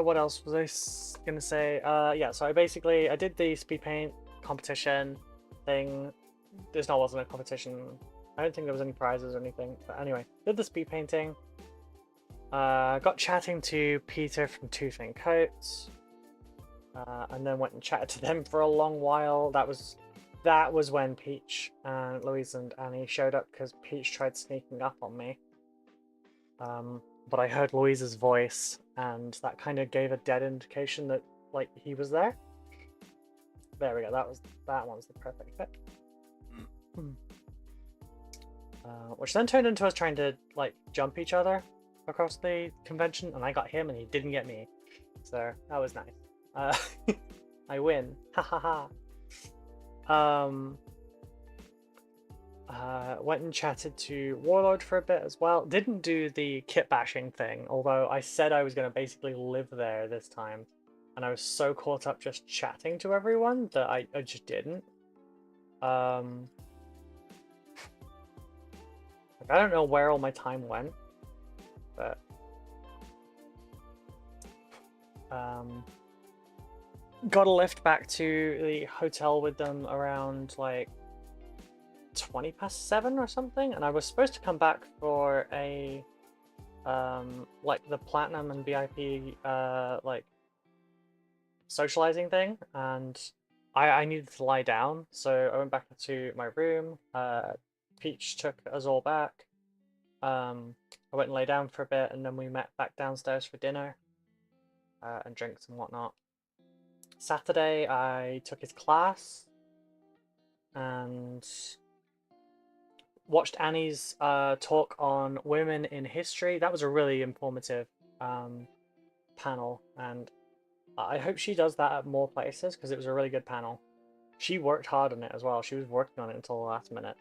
What else was I gonna say? Yeah, so I did the speed paint competition. thing. This not wasn't a competition. I don't think there was any prizes or anything. But anyway, did the speed painting. Got chatting to Peter from Tooth and Coats. And then went and chatted to them for a long while. That was when Peach and Louise and Annie showed up because Peach tried sneaking up on me. But I heard Louise's voice, and that kind of gave a dead indication that like he was there. There we go. That one's the perfect fit. Which then turned into us trying to like jump each other across the convention, and I got him and he didn't get me. So that was nice. I win. Ha ha ha. Went and chatted to Warlord for a bit as well. Didn't do the kit bashing thing, although I said I was going to basically live there this time. And I was so caught up just chatting to everyone that I just didn't. I don't know where all my time went, but got a lift back to the hotel with them around like 7:20 or something, and I was supposed to come back for a like the platinum and VIP like socializing thing, and I needed to lie down, so I went back to my room. Peach took us all back. I went and lay down for a bit, and then we met back downstairs for dinner and drinks and whatnot. Saturday I took his class and watched Annie's talk on women in history. That was a really informative panel, and I hope she does that at more places because it was a really good panel. She worked hard on it as well. She was working on it until the last minute.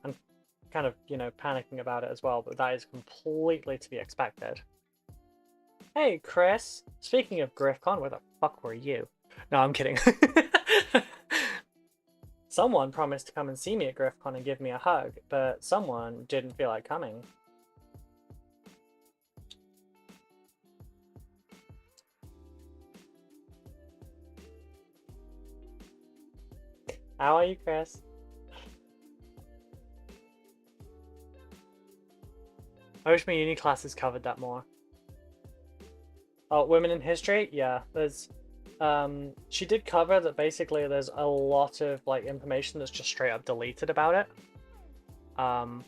I'm kind of, you know, panicking about it as well, but that is completely to be expected. Hey, Chris! Speaking of GriffCon, where the fuck were you? No, I'm kidding. Someone promised to come and see me at GriffCon and give me a hug, but someone didn't feel like coming. How are you, Chris? I wish my uni classes covered that more. Oh, women in history? Yeah, there's she did cover that basically there's a lot of like information that's just straight up deleted about it. And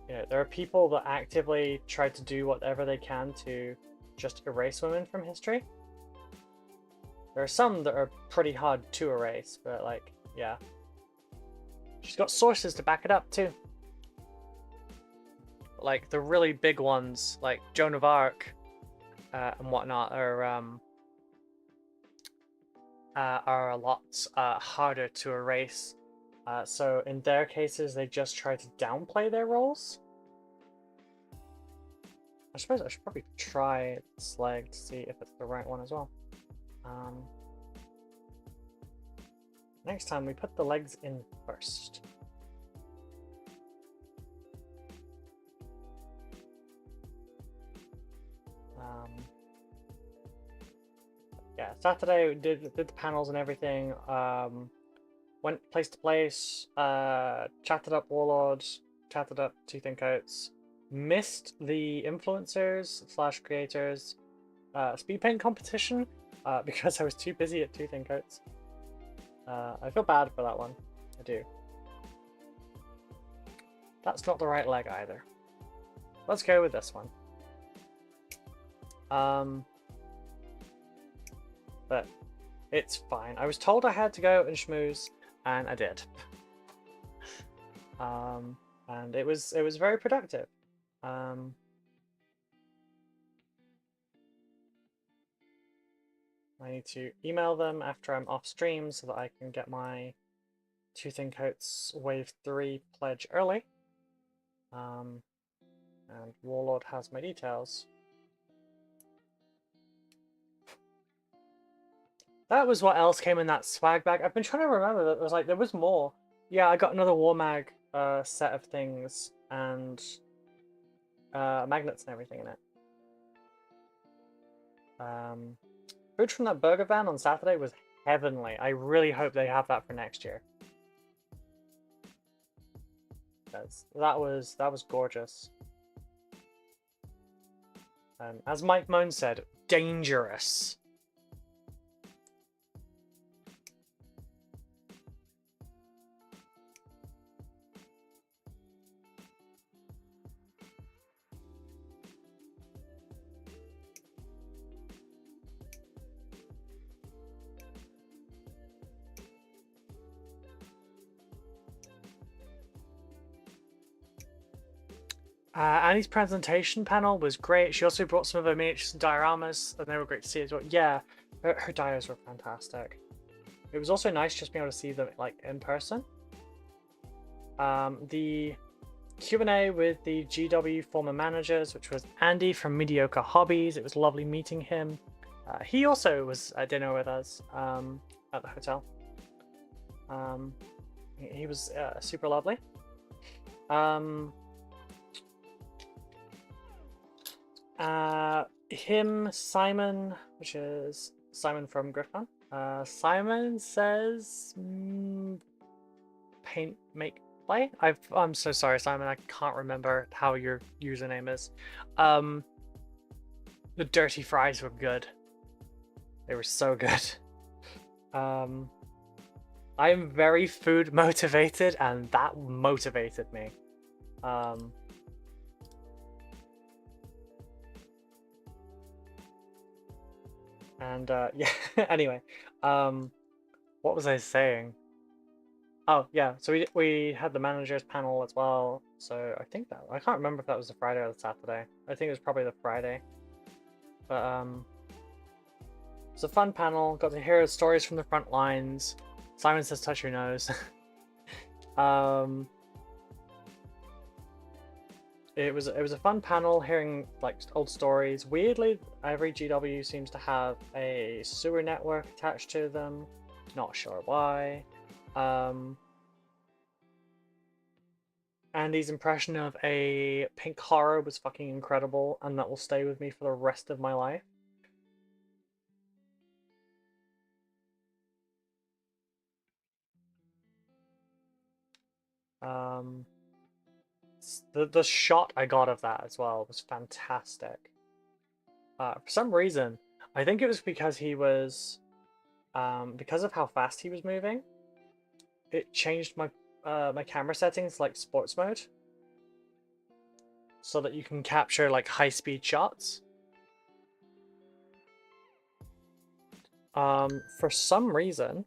you know, there are people that actively try to do whatever they can to just erase women from history. There are some that are pretty hard to erase, but like, yeah. She's got sources to back it up too. Like the really big ones, like Joan of Arc and whatnot, are a lot harder to erase. So in their cases, they just try to downplay their roles. I suppose I should probably try this leg to see if it's the right one as well. Next time we put the legs in first. Yeah, Saturday we did the panels and everything. Went place to place, chatted up Warlords, chatted up Tooth and Coats. Missed the influencers / creators speed paint competition because I was too busy at Tooth and Coats. I feel bad for that one. I do. That's not the right leg either. Let's go with this one. But it's fine. I was told I had to go and schmooze, and I did. And it was very productive. I need to email them after I'm off stream so that I can get my Tooth and Coats Wave 3 pledge early. And Warlord has my details. That was what else came in that swag bag. I've been trying to remember that there was more. Yeah, I got another War Mag set of things and magnets and everything in it. Food from that burger van on Saturday was heavenly. I really hope they have that for next year. That was gorgeous. And as Mike Moan said, dangerous. Annie's presentation panel was great. She also brought some of her miniatures and dioramas, and they were great to see as well. Yeah, her dios were fantastic. It was also nice just being able to see them like in person. The Q&A with the GW former managers, which was Andy from Mediocre Hobbies. It was lovely meeting him. He also was at dinner with us at the hotel. He was super lovely. Him, Simon, which is Simon from Griffon. Simon says, paint, make, play. I'm so sorry, Simon. I can't remember how your username is. The dirty fries were good. They were so good. I am very food motivated, and that motivated me. And yeah, anyway, what was I saying? Oh yeah, so we had the managers panel as well. So I think that, I can't remember if that was the Friday or the Saturday. I think it was probably the Friday. But it's a fun panel. Got to hear stories from the front lines. Simon says touch your nose. It was a fun panel hearing like old stories. Weirdly, every GW seems to have a sewer network attached to them. Not sure why. Andy's impression of a pink horror was fucking incredible, and that will stay with me for the rest of my life. The shot I got of that as well was fantastic. For some reason, I think it was because he was, because of how fast he was moving, it changed my my camera settings like sports mode, so that you can capture like high-speed shots. For some reason,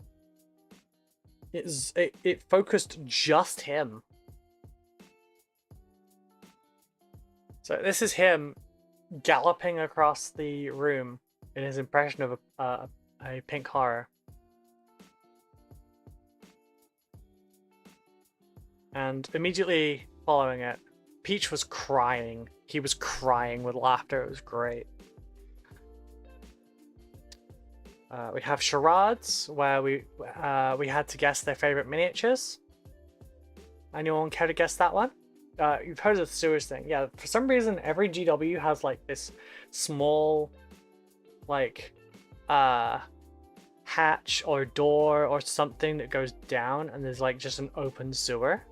it focused just him. So this is him galloping across the room in his impression of a pink horror. And immediately following it, Peach was crying. He was crying with laughter. It was great. We have charades where we had to guess their favorite miniatures. Anyone care to guess that one? You've heard of the sewers thing. Yeah, for some reason every GW has like this small like hatch or door or something that goes down, and there's like just an open sewer.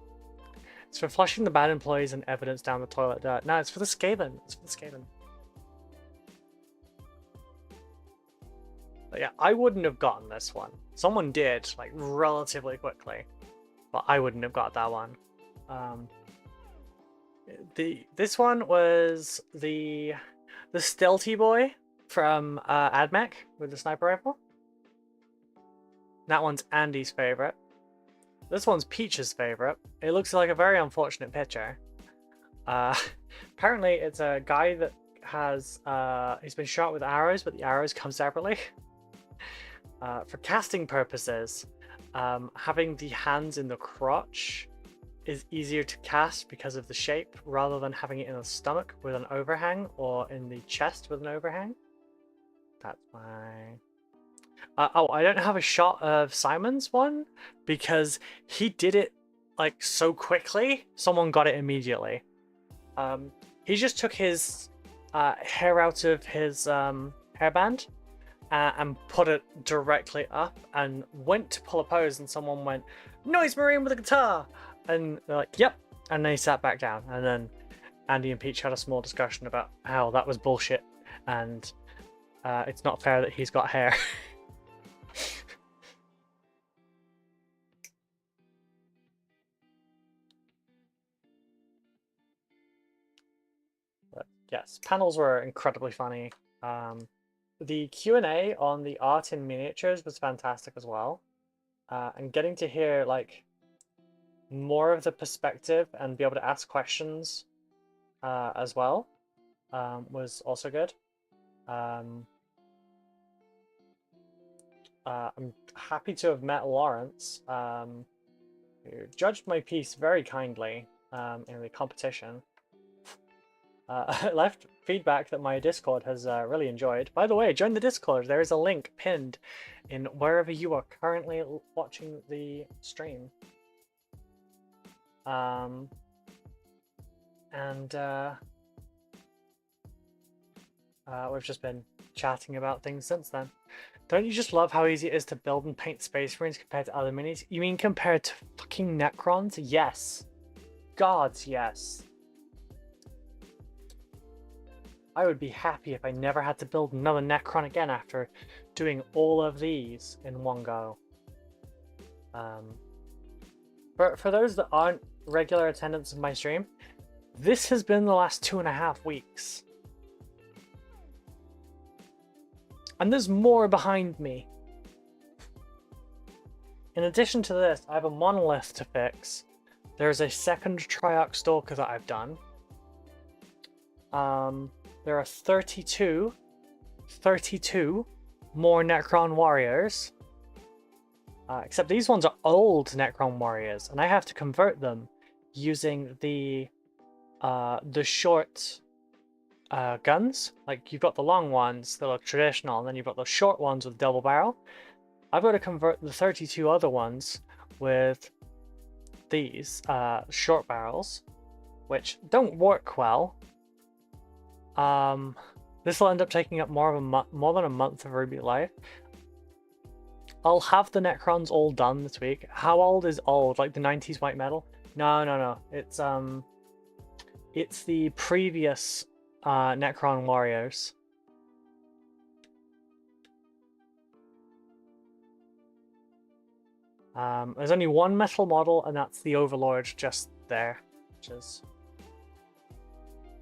It's for flushing the bad employees and evidence down the toilet. No, it's for the Skaven. It's for the Skaven. But yeah, I wouldn't have gotten this one. Someone did, like, relatively quickly. But I wouldn't have got that one. This one was the stealthy boy from AdMech with the sniper rifle. That one's Andy's favorite. This one's Peach's favorite. It looks like a very unfortunate picture. Apparently it's a guy that has he's been shot with arrows, but the arrows come separately. For casting purposes, having the hands in the crotch is easier to cast because of the shape, rather than having it in the stomach with an overhang or in the chest with an overhang. That's why. Oh, I don't have a shot of Simon's one because he did it like so quickly. Someone got it immediately. He just took his hair out of his hairband and put it directly up and went to pull a pose, and someone went, "Noise Marine with a guitar!" And they're like, "Yep." And they sat back down. And then Andy and Peach had a small discussion about how that was bullshit, and it's not fair that he's got hair. But yes, panels were incredibly funny. The Q&A on the art in miniatures was fantastic as well. And getting to hear like more of the perspective and be able to ask questions as well was also good. I'm happy to have met Lawrence, who judged my piece very kindly in the competition. I left feedback that my Discord has really enjoyed. By the way, join the Discord. There is a link pinned in wherever you are currently watching the stream. We've just been chatting about things since then. Don't you just love how easy it is to build and paint Space Marines compared to other minis? You mean compared to fucking Necrons? Yes. Gods, yes. I would be happy if I never had to build another Necron again after doing all of these in one go. For those that aren't regular attendants of my stream, this has been the last 2.5 weeks. And there's more behind me. In addition to this, I have a monolith to fix. There's a second Triarch Stalker that I've done. There are 32 more Necron Warriors. Except these ones are old Necron Warriors, and I have to convert them using the short guns. Like, you've got the long ones that look traditional, and then you've got the short ones with double barrel. I've got to convert the 32 other ones with these short barrels, which don't work well. This will end up taking up more than a month of Ruby life. I'll have the Necrons all done this week. How old is old? Like the 90s white metal? No. It's the previous Necron Warriors. There's only one metal model, and that's the Overlord just there, which is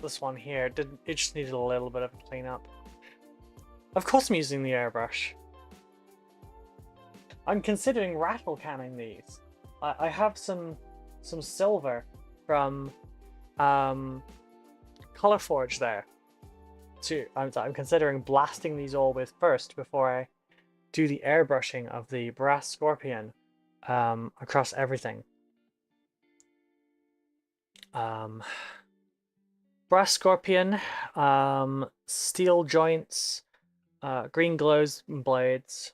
this one here. It just needed a little bit of a cleanup. Of course I'm using the airbrush. I'm considering rattle canning these. I have some silver from Colorforge there. I'm considering blasting these all with first before I do the airbrushing of the brass scorpion across everything. Brass scorpion, steel joints, green glows and blades,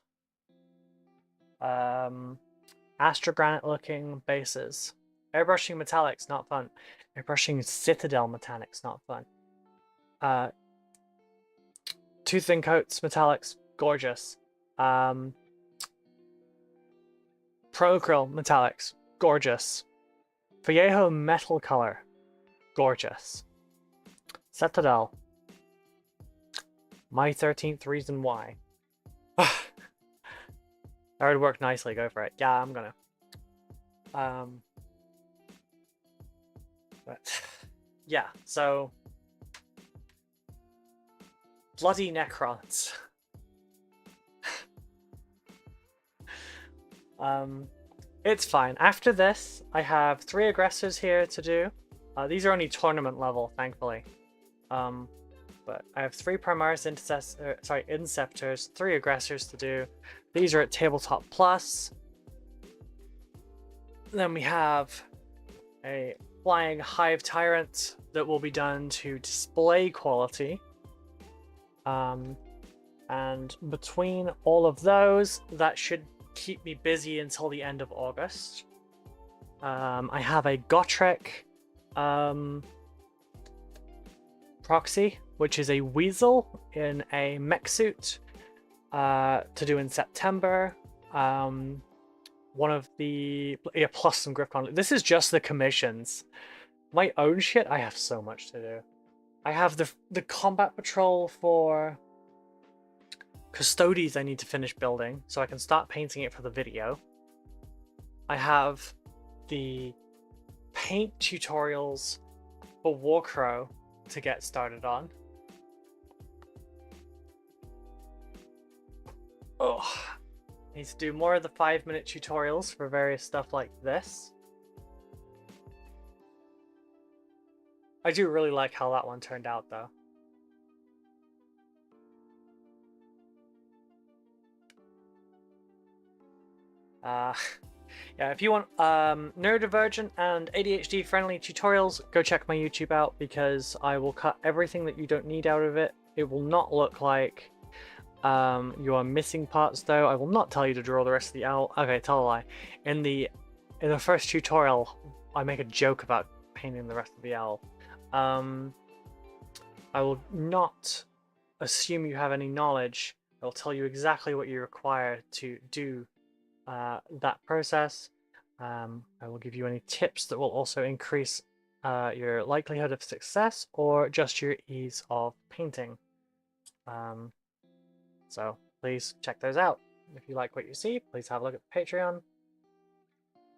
astrogranite looking bases. Airbrushing metallics, not fun. Airbrushing citadel metallics, not fun. Two thin coats, metallics, gorgeous. Procryl metallics, gorgeous. Vallejo metal color, gorgeous. Citadel. My 13th reason why. That would work nicely, go for it. Yeah, I'm gonna. But yeah, so bloody Necrons. It's fine. After this, I have 3 aggressors here to do. These are only tournament level, thankfully. But I have 3 Primaris Inceptors, 3 aggressors to do. These are at Tabletop Plus. Then we have a Flying Hive Tyrant that will be done to display quality. And between all of those, that should keep me busy until the end of August. I have a Gotrek proxy, which is a weasel in a mech suit. to do in September. One of the plus some GriffCon. This is just the commissions. My own shit, I have so much to do. I have the combat patrol for Custodes I need to finish building so I can start painting it for the video. I have the paint tutorials for RoCo to get started on. Oh, I need to do more of the 5-minute tutorials for various stuff like this. I do really like how that one turned out though. Yeah, if you want neurodivergent and ADHD friendly tutorials, go check my YouTube out because I will cut everything that you don't need out of it. It will not look like you are missing parts though. I will not tell you to draw the rest of the owl. Okay, tell a lie. In the first tutorial, I make a joke about painting the rest of the owl. I will not assume you have any knowledge. I will tell you exactly what you require to do that process. I will give you any tips that will also increase your likelihood of success or just your ease of painting. So please check those out. If you like what you see, please have a look at the Patreon.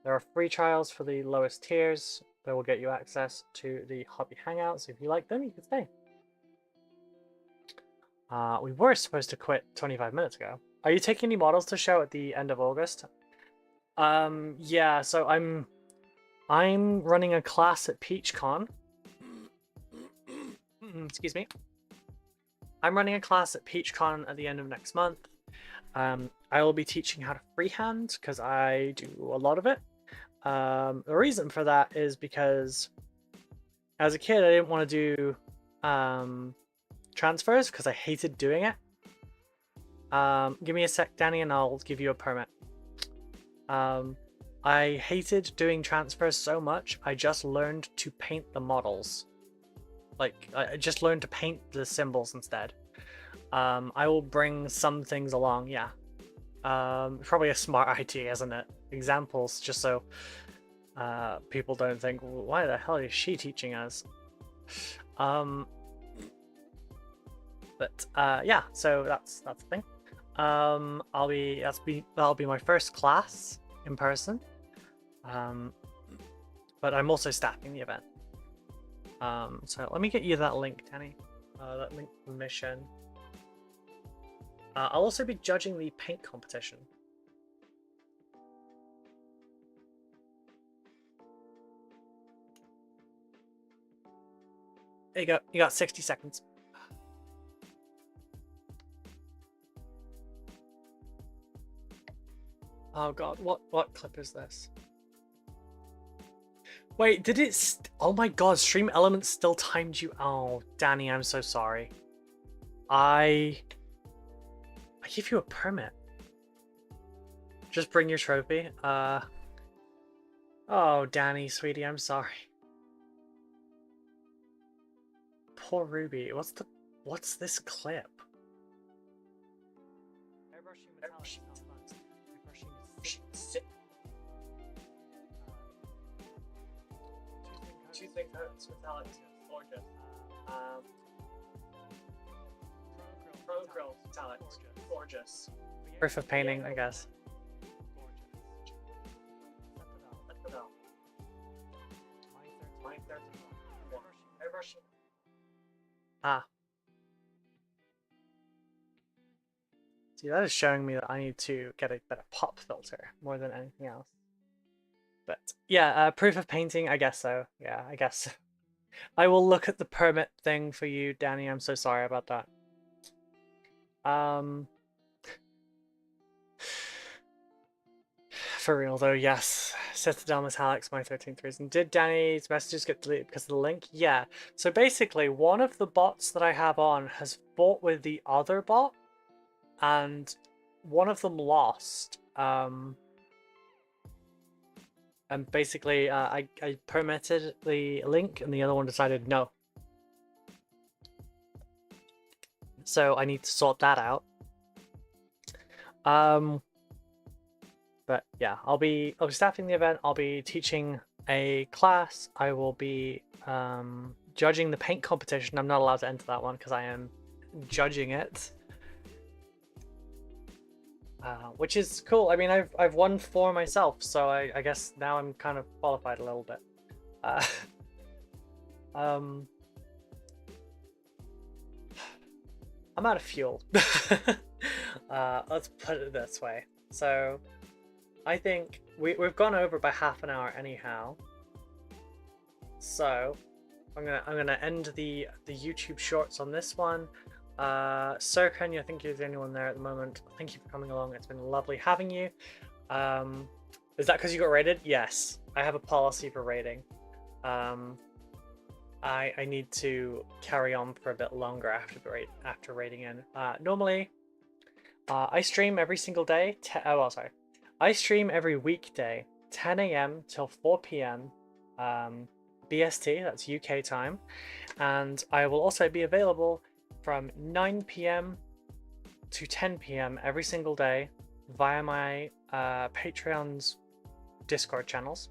There are free trials for the lowest tiers that will get you access to the hobby hangouts. If you like them, you can stay. We were supposed to quit 25 minutes ago. Are you taking any models to show at the end of August? Yeah, so I'm running a class at PeachCon. Excuse me. I'm running a class at PeachCon at the end of next month. I will be teaching how to freehand because I do a lot of it. The reason for that is because as a kid I didn't want to do transfers because I hated doing it. Give me a sec, Danny, and I'll give you a permit. I hated doing transfers so much, I just learned to paint the models. Like, I just learned to paint the symbols instead. I will bring some things along, yeah. Probably a smart idea, isn't it? Examples, just so people don't think, well, why the hell is she teaching us? But yeah, so that's the thing. That'll be my first class in person. But I'm also staffing the event. So let me get you that link, Danny. That link permission. I'll also be judging the paint competition. There you go. You got 60 seconds. Oh god, what clip is this? Wait, did it oh my god, Stream Elements still timed you. Oh, Danny, I'm so sorry. I give you a permit. Just bring your trophy. Oh, Danny, sweetie, I'm sorry. Poor Ruby. What's this clip? Two things metallic is gorgeous. Pro metallic, gorgeous. Proof of painting, I guess. Ah. See, that is showing me that I need to get a better pop filter more than anything else. But yeah, proof of painting, I guess so. Yeah, I guess. I will look at the permit thing for you, Danny. I'm so sorry about that. For real though, yes. Citadel Metallics, my 13th reason. Did Danny's messages get deleted because of the link? Yeah. So basically, one of the bots that I have on has fought with the other bot, and one of them lost. And basically, I permitted the link, and the other one decided no. So I need to sort that out. But yeah, I'll be staffing the event. I'll be teaching a class. I will be judging the paint competition. I'm not allowed to enter that one because I am judging it, which is cool. I mean, I've won 4 myself, so I guess now I'm kind of qualified a little bit. I'm out of fuel. Let's put it this way. So I think we've gone over by half an hour anyhow. So I'm gonna end the YouTube shorts on this one. Sir Kenya, I think you're the only one there at the moment. Thank you for coming along. It's been lovely having you. Is that because you got rated? Yes, I have a policy for rating. I need to carry on for a bit longer after rating in. Normally, I stream every single day. I stream every weekday, 10 a.m. till 4 p.m. BST, that's UK time, and I will also be available from 9 p.m. to 10 p.m. every single day via my Patreon's Discord channels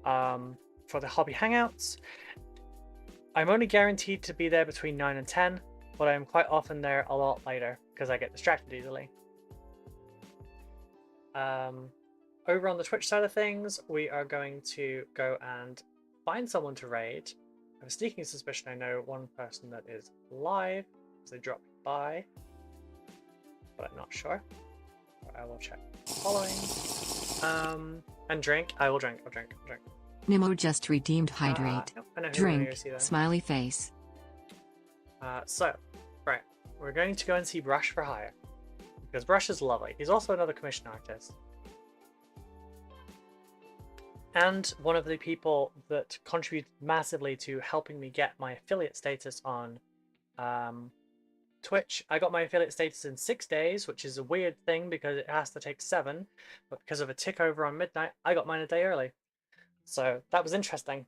for the hobby hangouts. I'm only guaranteed to be there between 9 and 10, but I am quite often there a lot later because I get distracted easily. Over on the Twitch side of things, we are going to go and find someone to raid. I have a sneaking suspicion I know one person that is live, because they dropped by, but I'm not sure. I will check. Following. And drink. I will drink. I'll drink. Nemo just redeemed hydrate. I know who Drink, I see that. smiley face. So, right. We're going to go and see Brush for hire. Because Brush is lovely. He's also another commission artist. And one of the people that contributed massively to helping me get my affiliate status on Twitch. I got my affiliate status in 6 days, which is a weird thing because it has to take 7. But because of a tick over on midnight, I got mine a day early. So that was interesting.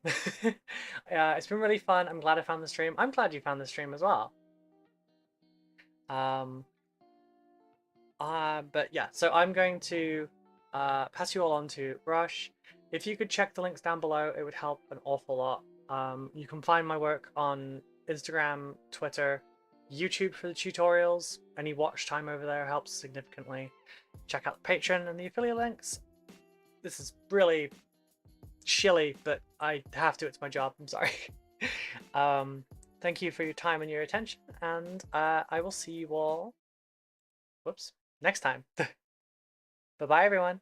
It's been really fun. I'm glad I found the stream. I'm glad you found the stream as well. But yeah, so I'm going to pass you all on to Brush. If you could check the links down below, it would help an awful lot. You can find my work on Instagram, Twitter, YouTube for the tutorials. Any watch time over there helps significantly. Check out the Patreon and the affiliate links. This is really shilly, but I have to. It's my job. I'm sorry. Thank you for your time and your attention, and I will see you all next time. Bye-bye, everyone.